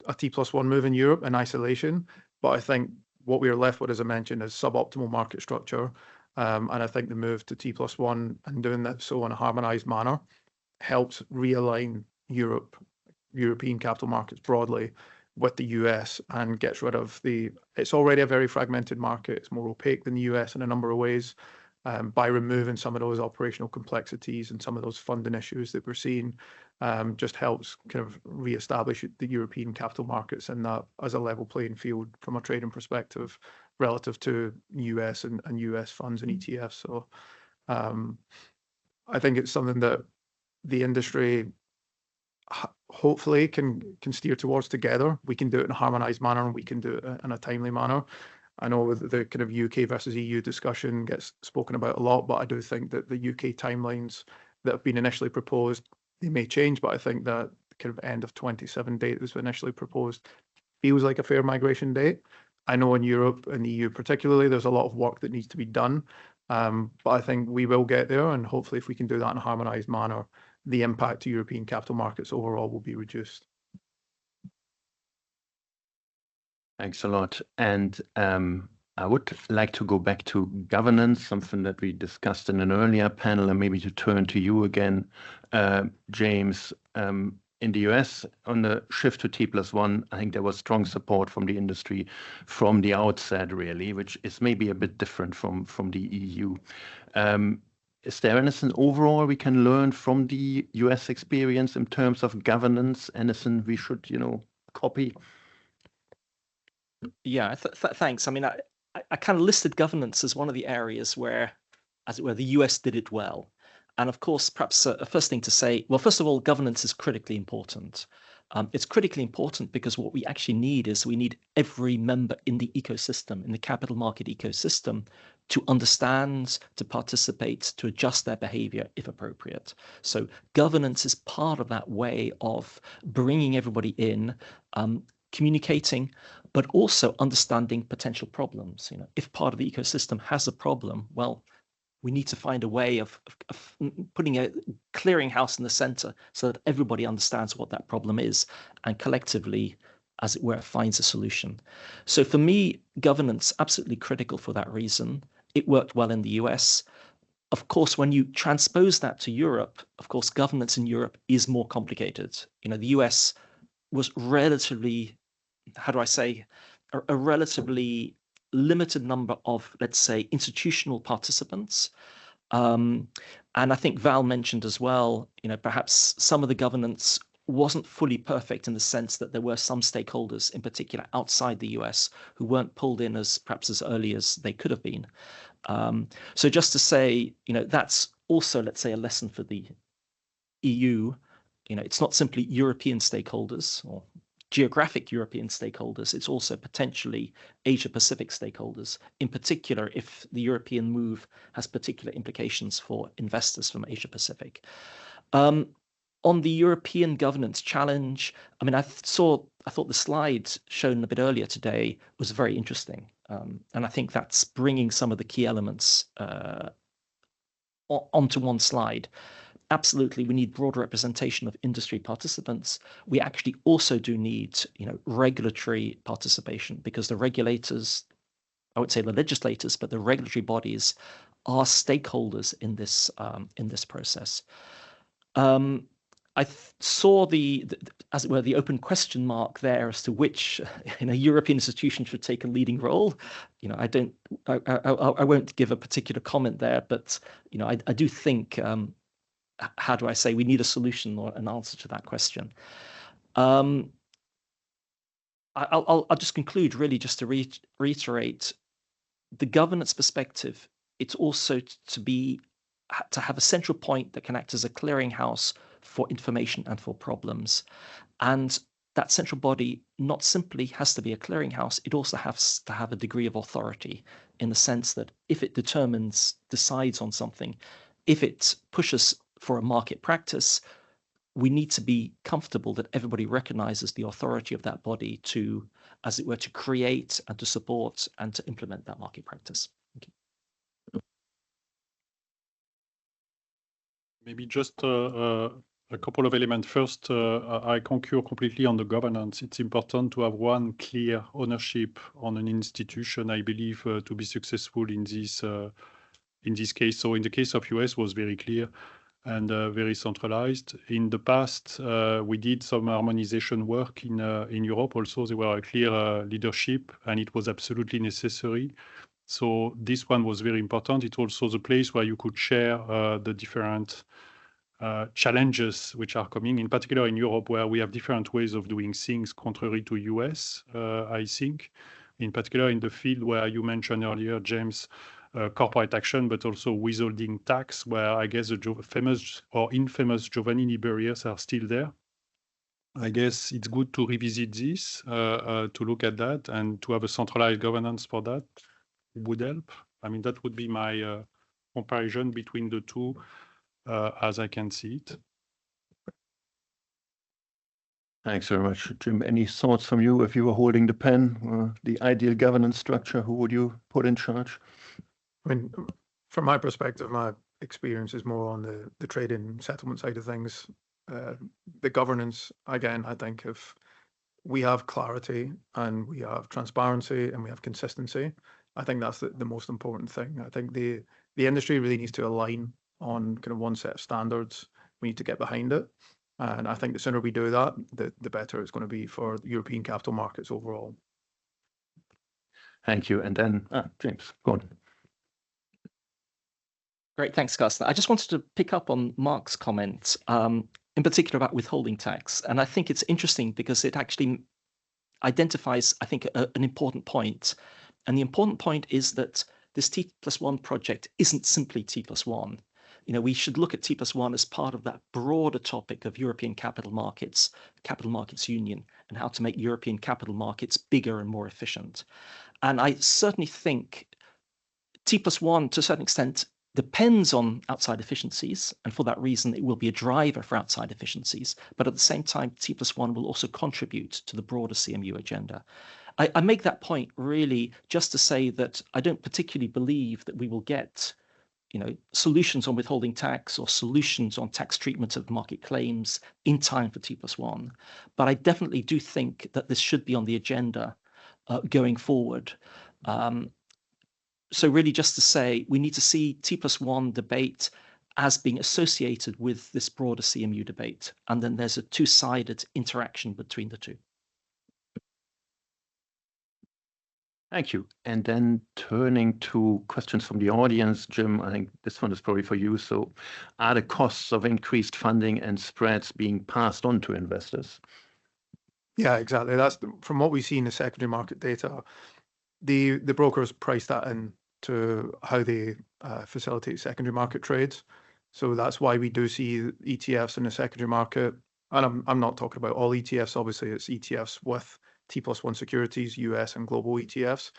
a T+1 move in Europe in isolation, but I think what we are left with, as I mentioned, is suboptimal market structure. And I think the move to T+1 and doing that so in a harmonized manner helps realign European capital markets broadly with the US and gets rid of it's already a very fragmented market. It's more opaque than the US in a number of ways. By removing some of those operational complexities and some of those funding issues that we're seeing, just helps kind of reestablish the European capital markets and that as a level playing field from a trading perspective relative to US and US funds and ETFs. So I think it's something that the industry hopefully can steer towards together. We can do it in a harmonized manner and we can do it in a timely manner. I know the kind of UK versus EU discussion gets spoken about a lot, but I do think that the UK timelines that have been initially proposed, they may change, but I think that the kind of end of 27 date that was initially proposed feels like a fair migration date. I know in Europe and the EU particularly, there's a lot of work that needs to be done, But I think we will get there, and hopefully if we can do that in a harmonized manner, the impact to European capital markets overall will be reduced. Thanks a lot. And I would like to go back to governance, something that we discussed in an earlier panel, and maybe to turn to you again, James. In the US, on the shift to T+1, I think there was strong support from the industry from the outset, really, which is maybe a bit different from the EU. Is there anything overall we can learn from the US experience in terms of governance? Anything we should, copy? Yeah, thanks. I mean, I kind of listed governance as one of the areas where, as it were, the US did it well. And of course, perhaps a first thing to say, well, first of all, governance is critically important. It's critically important because what we actually need is we need every member in the ecosystem, in the capital market ecosystem, to understand, to participate, to adjust their behavior if appropriate. So governance is part of that way of bringing everybody in, communicating, but also understanding potential problems. If part of the ecosystem has a problem, well, we need to find a way of putting a clearinghouse in the center so that everybody understands what that problem is and collectively, as it were, finds a solution. So for me, governance, absolutely critical for that reason. It worked well in the US. Of course, when you transpose that to Europe, of course, governance in Europe is more complicated. The US was relatively, how do I say, a relatively limited number of, let's say, institutional participants. And I think Val mentioned as well, perhaps some of the governance wasn't fully perfect in the sense that there were some stakeholders in particular outside the US who weren't pulled in perhaps as early as they could have been. So just to say, that's also, let's say, a lesson for the EU. It's not simply European stakeholders or geographic European stakeholders, it's also potentially Asia-Pacific stakeholders, in particular if the European move has particular implications for investors from Asia-Pacific. On the European governance challenge, I mean, I thought the slide shown a bit earlier today was very interesting. And I think that's bringing some of the key elements onto one slide. Absolutely, we need broader representation of industry participants. We actually also do need, regulatory participation because the regulators, I would say the legislators, but the regulatory bodies are stakeholders in this process. I saw as it were, the open question mark there as to which European institution should take a leading role. I won't give a particular comment there, but I do think. How do I say, we need a solution or an answer to that question. I'll just conclude really just to reiterate the governance perspective. It's also to have a central point that can act as a clearinghouse for information and for problems. And that central body not simply has to be a clearinghouse, it also has to have a degree of authority in the sense that if it decides on something, if it pushes for a market practice, we need to be comfortable that everybody recognizes the authority of that body to, as it were, to create and to support and to implement that market practice. Thank you. Maybe just a couple of elements. First, I concur completely on the governance. It's important to have one clear ownership on an institution, I believe, to be successful in this case. So in the case of US was very clear and very centralized. In the past, we did some harmonization work in Europe also. There were a clear leadership and it was absolutely necessary. So this one was very important. It's also the place where you could share the different challenges which are coming, in particular in Europe, where we have different ways of doing things contrary to US, I think, in particular in the field where you mentioned earlier, James, corporate action, but also withholding tax, where I guess the famous or infamous Giovannini barriers are still there. I guess it's good to revisit this, to look at that and to have a centralized governance for that would help. I mean, that would be my comparison between the two as I can see it. Thanks very much, Jim. Any thoughts from you if you were holding the pen, the ideal governance structure, who would you put in charge? I mean, From my perspective, my experience is more on the trading settlement side of things. The governance, again, I think if we have clarity and we have transparency and we have consistency, I think that's the most important thing. I think the industry really needs to align on kind of one set of standards. We need to get behind it. And I think the sooner we do that, the better it's going to be for European capital markets overall. Thank you. And then James, go on. Great, thanks, Carsten. I just wanted to pick up on Mark's comments, in particular about withholding tax. And I think it's interesting because it actually identifies, I think, an important point. And the important point is that this T+1 project isn't simply T+1. We should look at T+1 as part of that broader topic of European capital markets union, and how to make European capital markets bigger and more efficient. And I certainly think T+1, to a certain extent, depends on outside efficiencies, and for that reason, it will be a driver for outside efficiencies. But at the same time, T+1 will also contribute to the broader CMU agenda. I make that point really just to say that I don't particularly believe that we will get solutions on withholding tax or solutions on tax treatment of market claims in time for T+1. But I definitely do think that this should be on the agenda going forward. So really just to say, we need to see T+1 debate as being associated with this broader CMU debate. And then there's a two-sided interaction between the two. Thank you. And then turning to questions from the audience, Jim, I think this one is probably for you. So are the costs of increased funding and spreads being passed on to investors? Yeah, exactly. That's from what we see in the secondary market data. The brokers price that in to how they facilitate secondary market trades. So that's why we do see ETFs in the secondary market. And I'm not talking about all ETFs. Obviously, it's ETFs with T+1 securities, US and global ETFs.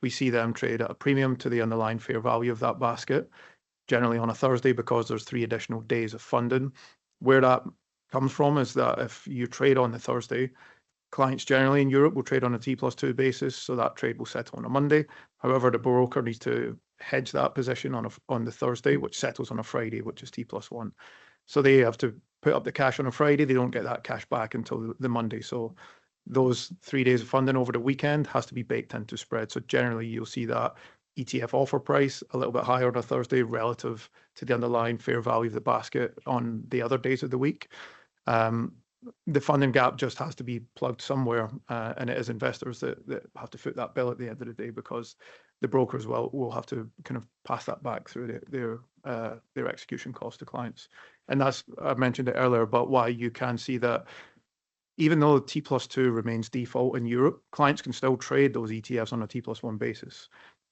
We see them trade at a premium to the underlying fair value of that basket, generally on a Thursday, because there's 3 additional days of funding. Where that comes from is that if you trade on the Thursday, clients generally in Europe will trade on a T+2 basis, so that trade will settle on a Monday. However, the broker needs to hedge that position on the Thursday, which settles on a Friday, which is T+1. So they have to put up the cash on a Friday. They don't get that cash back until the Monday. So those 3 days of funding over the weekend has to be baked into spread. So generally, you'll see that ETF offer price a little bit higher on a Thursday relative to the underlying fair value of the basket on the other days of the week. The funding gap just has to be plugged somewhere, and it is investors that have to foot that bill at the end of the day, because the brokers will have to kind of pass that back through their execution cost to clients. And that's, I mentioned it earlier, about why you can see that even though T+2 remains default in Europe, clients can still trade those ETFs on a T+1 basis.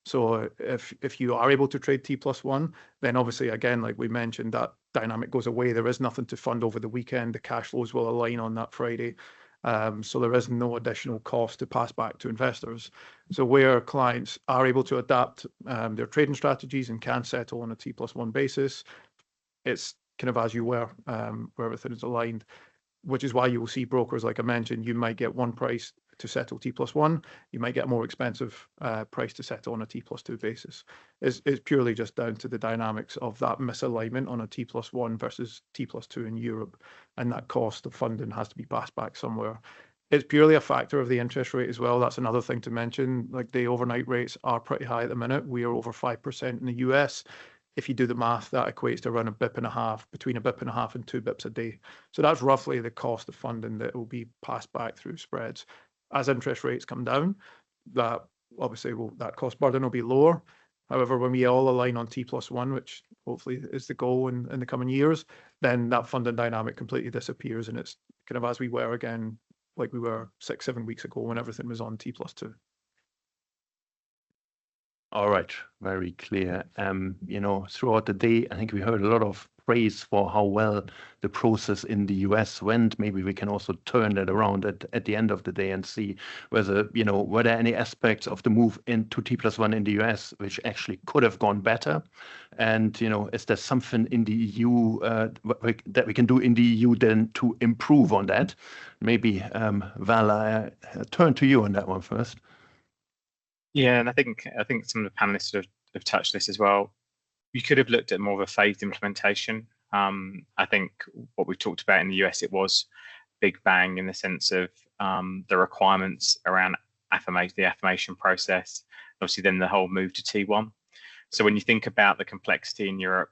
So if you are able to trade T+1, then obviously, again, like we mentioned, that dynamic goes away. There is nothing to fund over the weekend. The cash flows will align on that Friday. So there is no additional cost to pass back to investors. So where clients are able to adapt their trading strategies and can settle on a T+1 basis, it's kind of as you were, where everything is aligned, which is why you will see brokers, like I mentioned, you might get one price to settle T+1, you might get a more expensive price to settle on a T+2 basis. It's purely just down to the dynamics of that misalignment on a T+1 versus T+2 in Europe, and that cost of funding has to be passed back somewhere. It's purely a factor of the interest rate as well. That's another thing to mention. Like, the overnight rates are pretty high at the minute. We are over 5% in the US. If you do the math, that equates to around between a bip and a half and 2 bips a day. So that's roughly the cost of funding that will be passed back through spreads. As interest rates come down, that obviously that cost burden will be lower. However, when we all align on T+1, which hopefully is the goal in the coming years, then that funding dynamic completely disappears, and it's kind of as we were again, like we were 6-7 weeks ago when everything was on T+2. All right, very clear. Throughout the day, I think we heard a lot of praise for how well the process in the US went. Maybe we can also turn that around at the end of the day and see whether, were there any aspects of the move into T+1 in the US which actually could have gone better? And, is there something in the EU that we can do in the EU then to improve on that? Maybe, Val, I turn to you on that one first. Yeah, and I think some of the panelists have touched this as well. You could have looked at more of a phased implementation. I think what we talked about in the US, it was big bang in the sense of the requirements around the affirmation process. Obviously, then the whole move to T1. So when you think about the complexity in Europe,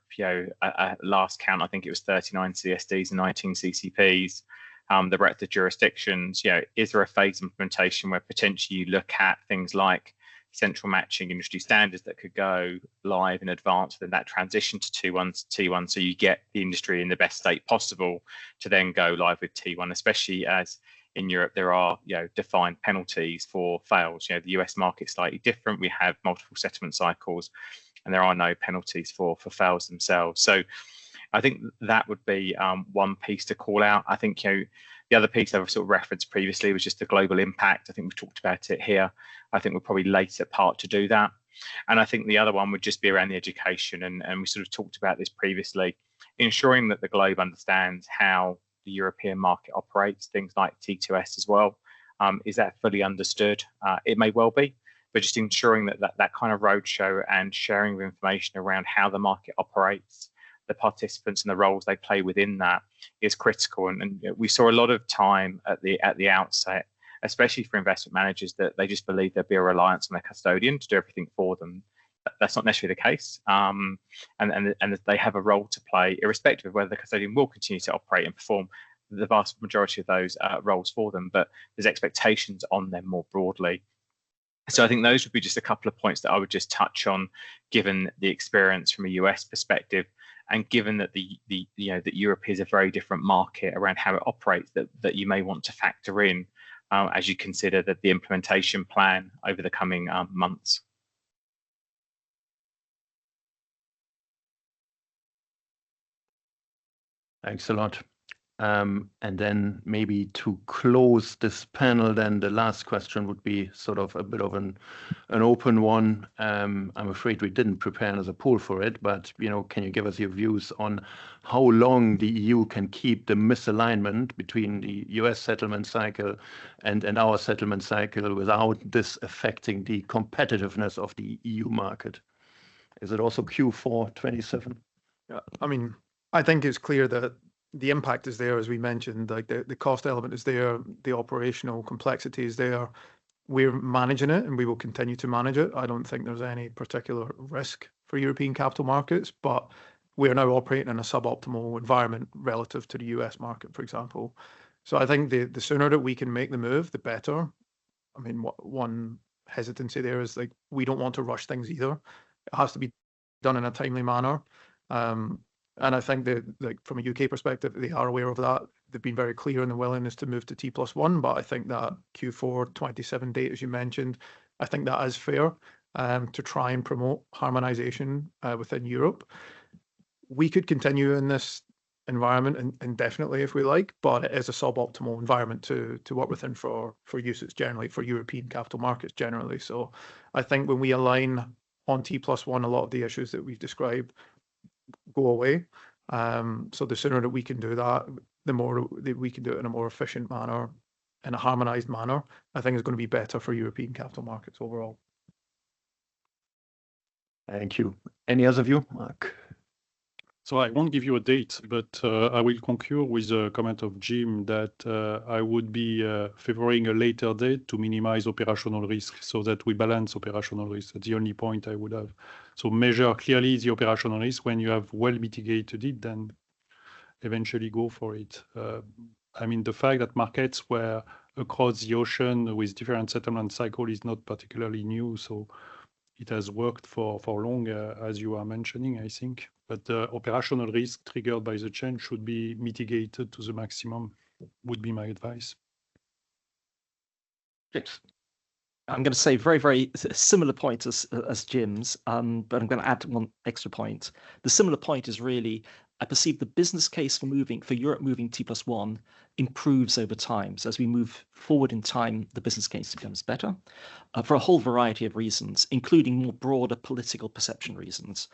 at last count, I think it was 39 CSDs and 19 CCPs. The breadth of jurisdictions, is there a phased implementation where potentially you look at things like central matching industry standards that could go live in advance, then that transition to T1, so you get the industry in the best state possible to then go live with T1, especially as in Europe there are defined penalties for fails. The US market's slightly different. We have multiple settlement cycles, and there are no penalties for fails themselves. So I think that would be one piece to call out. I think the other piece I've sort of referenced previously was just the global impact. I think we've talked about it here. I think we're probably late at part to do that. And I think the other one would just be around the education. And we sort of talked about this previously, ensuring that the globe understands how the European market operates, things like T2S as well. Is that fully understood? It may well be, but just ensuring that kind of roadshow and sharing of information around how the market operates, the participants and the roles they play within that is critical. And we saw a lot of time at the outset, especially for investment managers, that they just believe there'd be a reliance on their custodian to do everything for them. That's not necessarily the case. And they have a role to play, irrespective of whether the custodian will continue to operate and perform the vast majority of those roles for them, but there's expectations on them more broadly. So I think those would be just a couple of points that I would just touch on, given the experience from a US perspective, and given that that Europe is a very different market around how it operates, that you may want to factor in as you consider the implementation plan over the coming months. Thanks a lot. And then maybe to close this panel, then the last question would be sort of a bit of an open one. I'm afraid we didn't prepare as a poll for it, but can you give us your views on how long the EU can keep the misalignment between the US settlement cycle and our settlement cycle without this affecting the competitiveness of the EU market? Is it also Q4 27? Yeah, I mean, I think it's clear that the impact is there, as we mentioned, like the cost element is there, the operational complexity is there. We're managing it and we will continue to manage it. I don't think there's any particular risk for European capital markets, but we are now operating in a suboptimal environment relative to the US market, for example. So I think the sooner that we can make the move, the better. I mean, one hesitancy there is like, we don't want to rush things either. It has to be done in a timely manner. And I think that, like, from a UK perspective, they are aware of that. They've been very clear in the willingness to move to T+1, but I think that Q4 27 date, as you mentioned, I think that is fair to try and promote harmonization within Europe. We could continue in this environment indefinitely if we like, but it is a suboptimal environment to work within for usage generally, for European capital markets generally. So I think when we align on T+1, a lot of the issues that we've described go away. So the sooner that we can do that, the more that we can do it in a more efficient manner, in a harmonized manner, I think is going to be better for European capital markets overall. Thank you. Any other view, Mark? So I won't give you a date, but I will concur with a comment of Jim that I would be favoring a later date to minimize operational risk, so that we balance operational risk. That's the only point I would have. So measure clearly the operational risk. When you have well mitigated it, then eventually go for it. I mean, the fact that markets were across the ocean with different settlement cycle is not particularly new. So it has worked for long, as you are mentioning, I think. But the operational risk triggered by the change should be mitigated to the maximum, would be my advice. Yes. I'm going to say very, very similar point as Jim's, but I'm going to add one extra point. The similar point is really, I perceive the business case for Europe moving T+1 improves over time. So as we move forward in time, the business case becomes better for a whole variety of reasons, including more broader political perception reasons.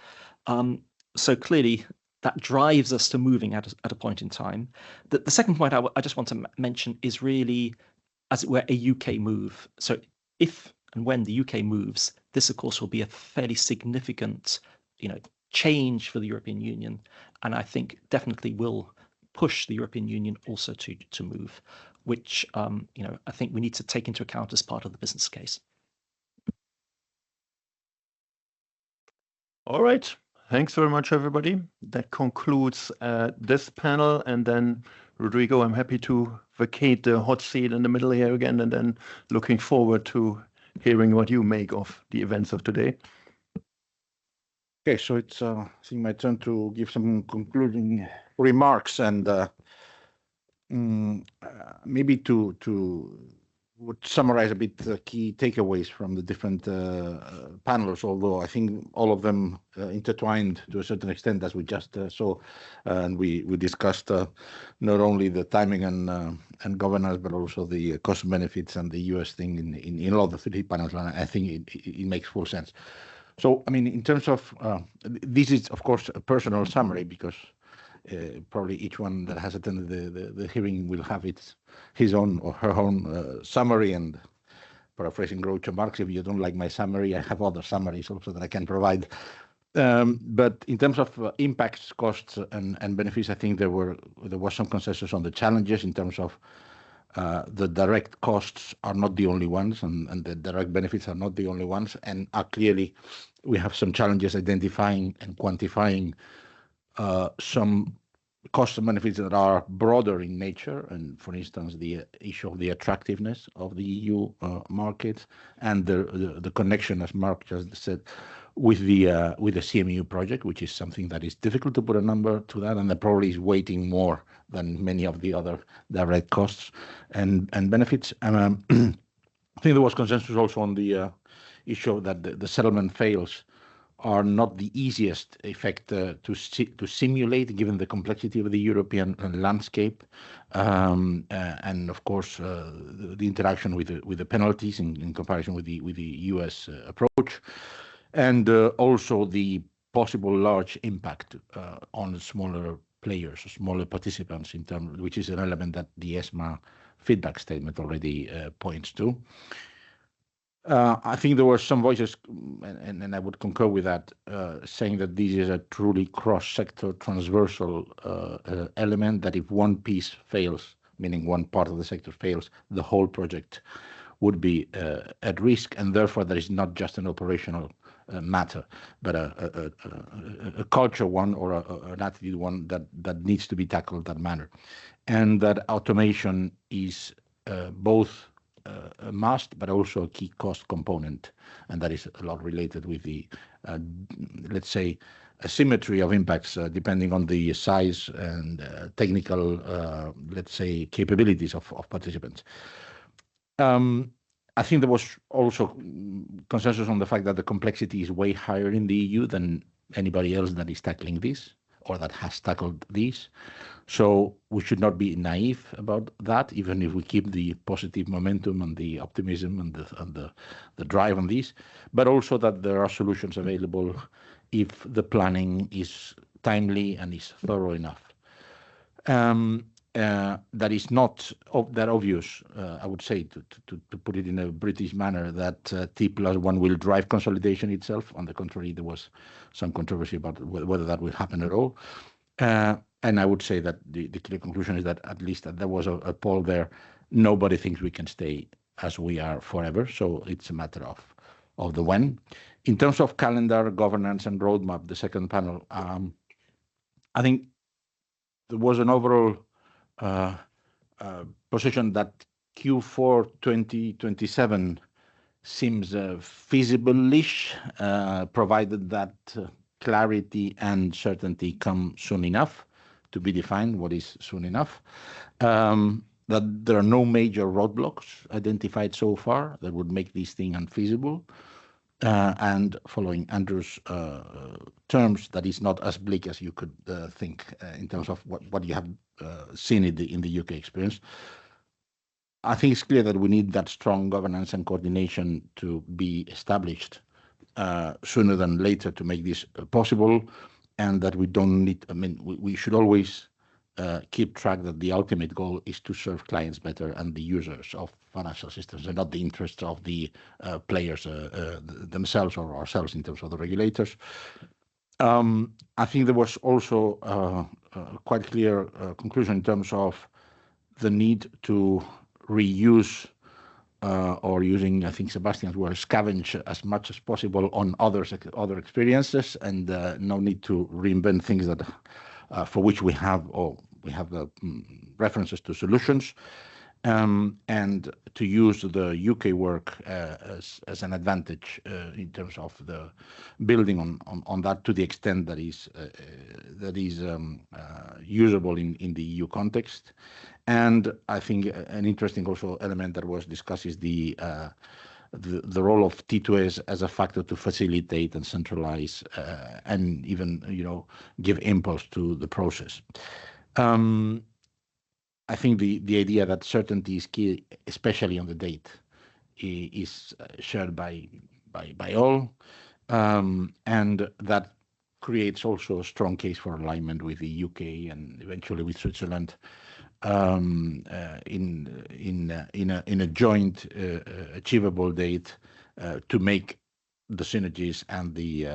So clearly, that drives us to moving at a point in time. The second point I just want to mention is really, as it were, a UK move. So if and when the UK moves, this, of course, will be a fairly significant, change for the European Union, and I think definitely will push the European Union also to move, which I think we need to take into account as part of the business case. All right. Thanks very much, everybody. That concludes this panel. And then, Rodrigo, I'm happy to vacate the hot seat in the middle here again, and then looking forward to hearing what you make of the events of today. Okay, so it's I think my turn to give some concluding remarks, and maybe to summarize a bit the key takeaways from the different panels, although I think all of them intertwined to a certain extent, as we just saw, and we discussed not only the timing and governance, but also the cost benefits and the US thing in all of the 3 panels, and I think it makes full sense. So, I mean, in terms of this is, of course, a personal summary, because probably each one that has attended the hearing will have his own or her own summary. And paraphrasing Groucho Marx, if you don't like my summary, I have other summaries also that I can provide. But in terms of impacts, costs, and benefits, I think there was some consensus on the challenges in terms of the direct costs are not the only ones, and the direct benefits are not the only ones. And clearly, we have some challenges identifying and quantifying some costs and benefits that are broader in nature. And for instance, the issue of the attractiveness of the EU market, and the connection, as Mark just said, with the CMU project, which is something that is difficult to put a number to that, and that probably is weighting more than many of the other direct costs and benefits. And I think there was consensus also on the issue that the settlement fails are not the easiest effect to simulate, given the complexity of the European landscape, and of course the interaction with the penalties in comparison with the US approach, and also the possible large impact on smaller players, smaller participants, in terms, which is an element that the ESMA feedback statement already points to. I think there were some voices, and I would concur with that, saying that this is a truly cross-sector transversal element, that if one piece fails, meaning one part of the sector fails, the whole project would be at risk, and therefore there is not just an operational matter, but a culture one, or an attitude one that needs to be tackled that manner, and that automation is both a must, but also a key cost component, and that is a lot related with the, let's say, asymmetry of impacts depending on the size and technical, let's say, capabilities of participants. I think there was also consensus on the fact that the complexity is way higher in the EU than anybody else that is tackling this, or that has tackled these. So we should not be naive about that, even if we keep the positive momentum and the optimism and the drive on these, but also that there are solutions available if the planning is timely and is thorough enough. That is not that obvious, I would say, to put it in a British manner, that T+1 will drive consolidation itself. On the contrary, there was some controversy about whether that will happen at all. And I would say that the clear conclusion is that, at least there was a poll there, nobody thinks we can stay as we are forever. So it's a matter of the when. In terms of calendar, governance, and roadmap, the second panel, I think there was an overall position that Q4 2027 seems feasible-ish, provided that clarity and certainty come soon enough to be defined what is soon enough, that there are no major roadblocks identified so far that would make this thing unfeasible, and following Andrew's terms, that is not as bleak as you could think in terms of what you have seen in the UK experience. I think it's clear that we need that strong governance and coordination to be established sooner than later to make this possible, and that we don't need, I mean, we should always keep track that the ultimate goal is to serve clients better and the users of financial systems, and not the interests of the players themselves or ourselves in terms of the regulators. I think there was also quite clear conclusion in terms of the need to reuse or using, I think Sebastian's word, scavenge as much as possible on other experiences, and no need to reinvent things that for which we have the references to solutions, and to use the UK work as an advantage in terms of the building on that to the extent that is usable in the EU context. And I think an interesting also element that was discussed is the role of T2S as a factor to facilitate and centralize and even give impulse to the process. I think the idea that certainty is key, especially on the date, is shared by all, and that creates also a strong case for alignment with the UK and eventually with Switzerland in a joint achievable date to make the synergies and the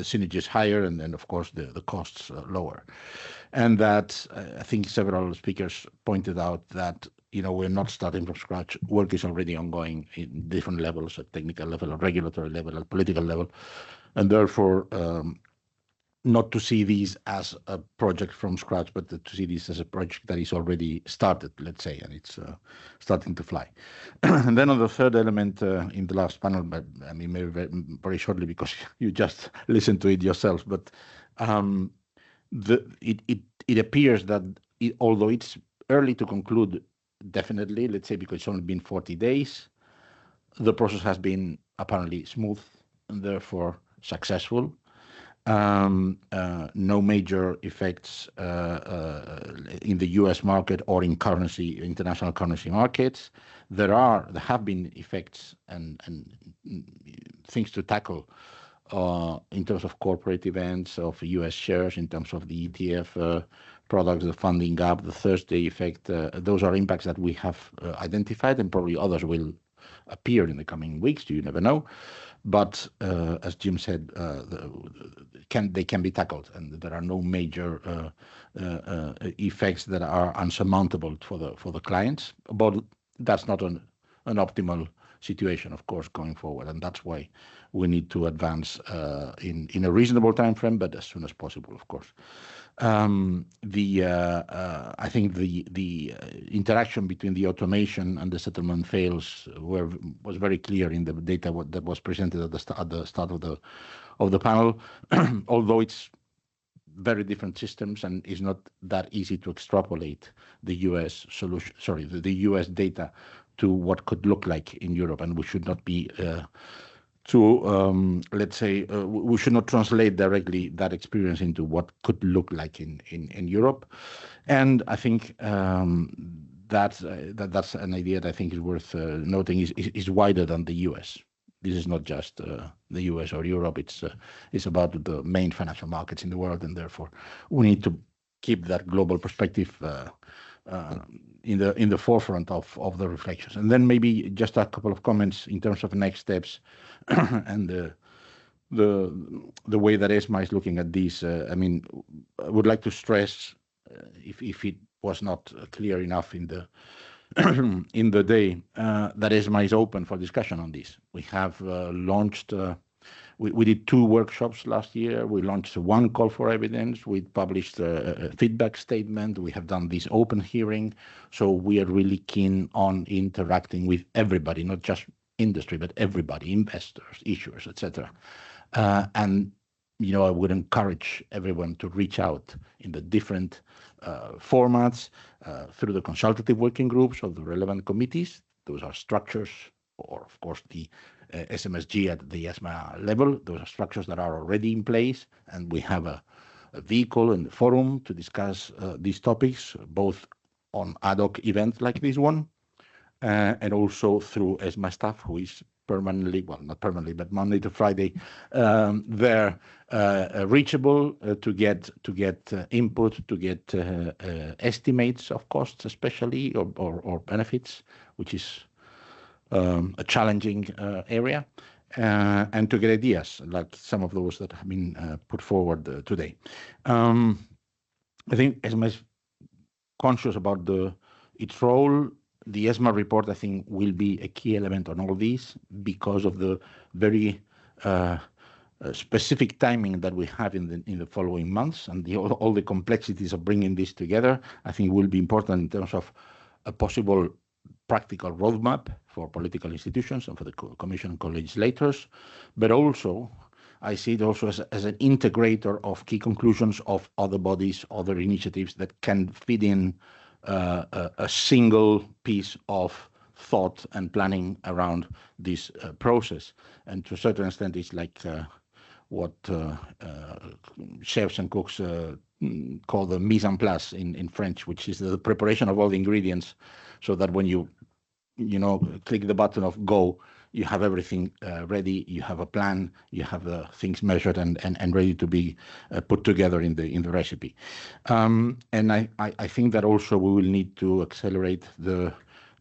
synergies higher, and then of course the costs lower. And that I think several speakers pointed out that we're not starting from scratch. Work is already ongoing in different levels, at technical level, at regulatory level, at political level, and therefore not to see these as a project from scratch, but to see this as a project that is already started, let's say, and it's starting to fly. And then on the third element in the last panel, but I mean, maybe very shortly because you just listened to it yourselves, but it appears that although it's early to conclude, definitely, let's say, because it's only been 40 days, the process has been apparently smooth and therefore successful. No major effects in the US market or in international currency markets. There have been effects and things to tackle in terms of corporate events of US shares, in terms of the ETF products, the funding gap, the Thursday effect. Those are impacts that we have identified, and probably others will appear in the coming weeks. You never know. But as Jim said, they can be tackled, and there are no major effects that are unsurmountable for the clients. But that's not an optimal situation, of course, going forward, and that's why we need to advance in a reasonable time frame, but as soon as possible, of course. I think the interaction between the automation and the settlement fails was very clear in the data that was presented at the start of the panel, although it's very different systems and is not that easy to extrapolate the US solution. Sorry, the US data to what could look like in Europe, and we should not be let's say, we should not translate directly that experience into what could look like in Europe. And I think that's an idea that I think is worth noting is wider than the US. This is not just the US or Europe. It's about the main financial markets in the world, and therefore we need to keep that global perspective in the forefront of the reflections. And then maybe just a couple of comments in terms of next steps and the way that ESMA is looking at this. I mean, I would like to stress, if it was not clear enough in the day, that ESMA is open for discussion on this. We have launched. We did 2 workshops last year. We launched 1 call for evidence. We published a feedback statement. We have done this open hearing. So we are really keen on interacting with everybody, not just industry, but everybody, investors, issuers, etc. And I would encourage everyone to reach out in the different formats through the consultative working groups of the relevant committees. Those are structures, or of course the SMSG at the ESMA level. Those are structures that are already in place, and we have a vehicle and forum to discuss these topics, both on ad hoc events like this one, and also through ESMA staff, who is permanently, well, not permanently, but Monday to Friday, they're reachable to get input, to get estimates of costs, especially, or benefits, which is a challenging area. and to get ideas like some of those that have been put forward today. I think ESMA is conscious about its role. The ESMA report, I think, will be a key element on all these because of the very specific timing that we have in the following months, and all the complexities of bringing this together, I think, will be important in terms of a possible practical roadmap for political institutions and for the Commission and co-legislators, but also I see it also as an integrator of key conclusions of other bodies, other initiatives that can fit in a single piece of thought and planning around this process. And to a certain extent, it's like what chefs and cooks call the mise en place in French, which is the preparation of all the ingredients, so that when you click the button of go, you have everything ready, you have a plan, you have the things measured and ready to be put together in the recipe. And I think that also we will need to accelerate the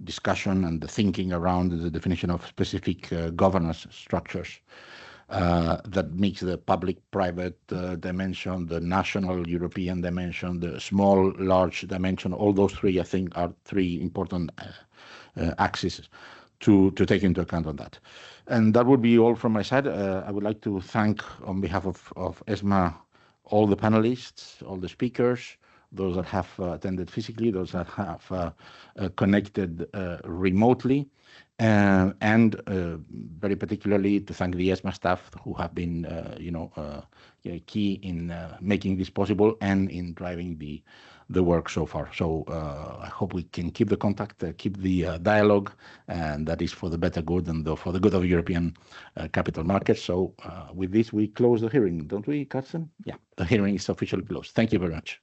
discussion and the thinking around the definition of specific governance structures that mix the public-private dimension, the national European dimension, the small, large dimension. All those three, I think, are three important axes to take into account on that. And that would be all from my side. I would like to thank, on behalf of ESMA, all the panelists, all the speakers, those that have attended physically, those that have connected remotely, and very particularly to thank the ESMA staff who have been, key in making this possible and in driving the work so far. So I hope we can keep the contact, keep the dialogue, and that is for the better good and for the good of European capital markets. So with this, we close the hearing, don't we, Carsten? Yeah, the hearing is officially closed. Thank you very much.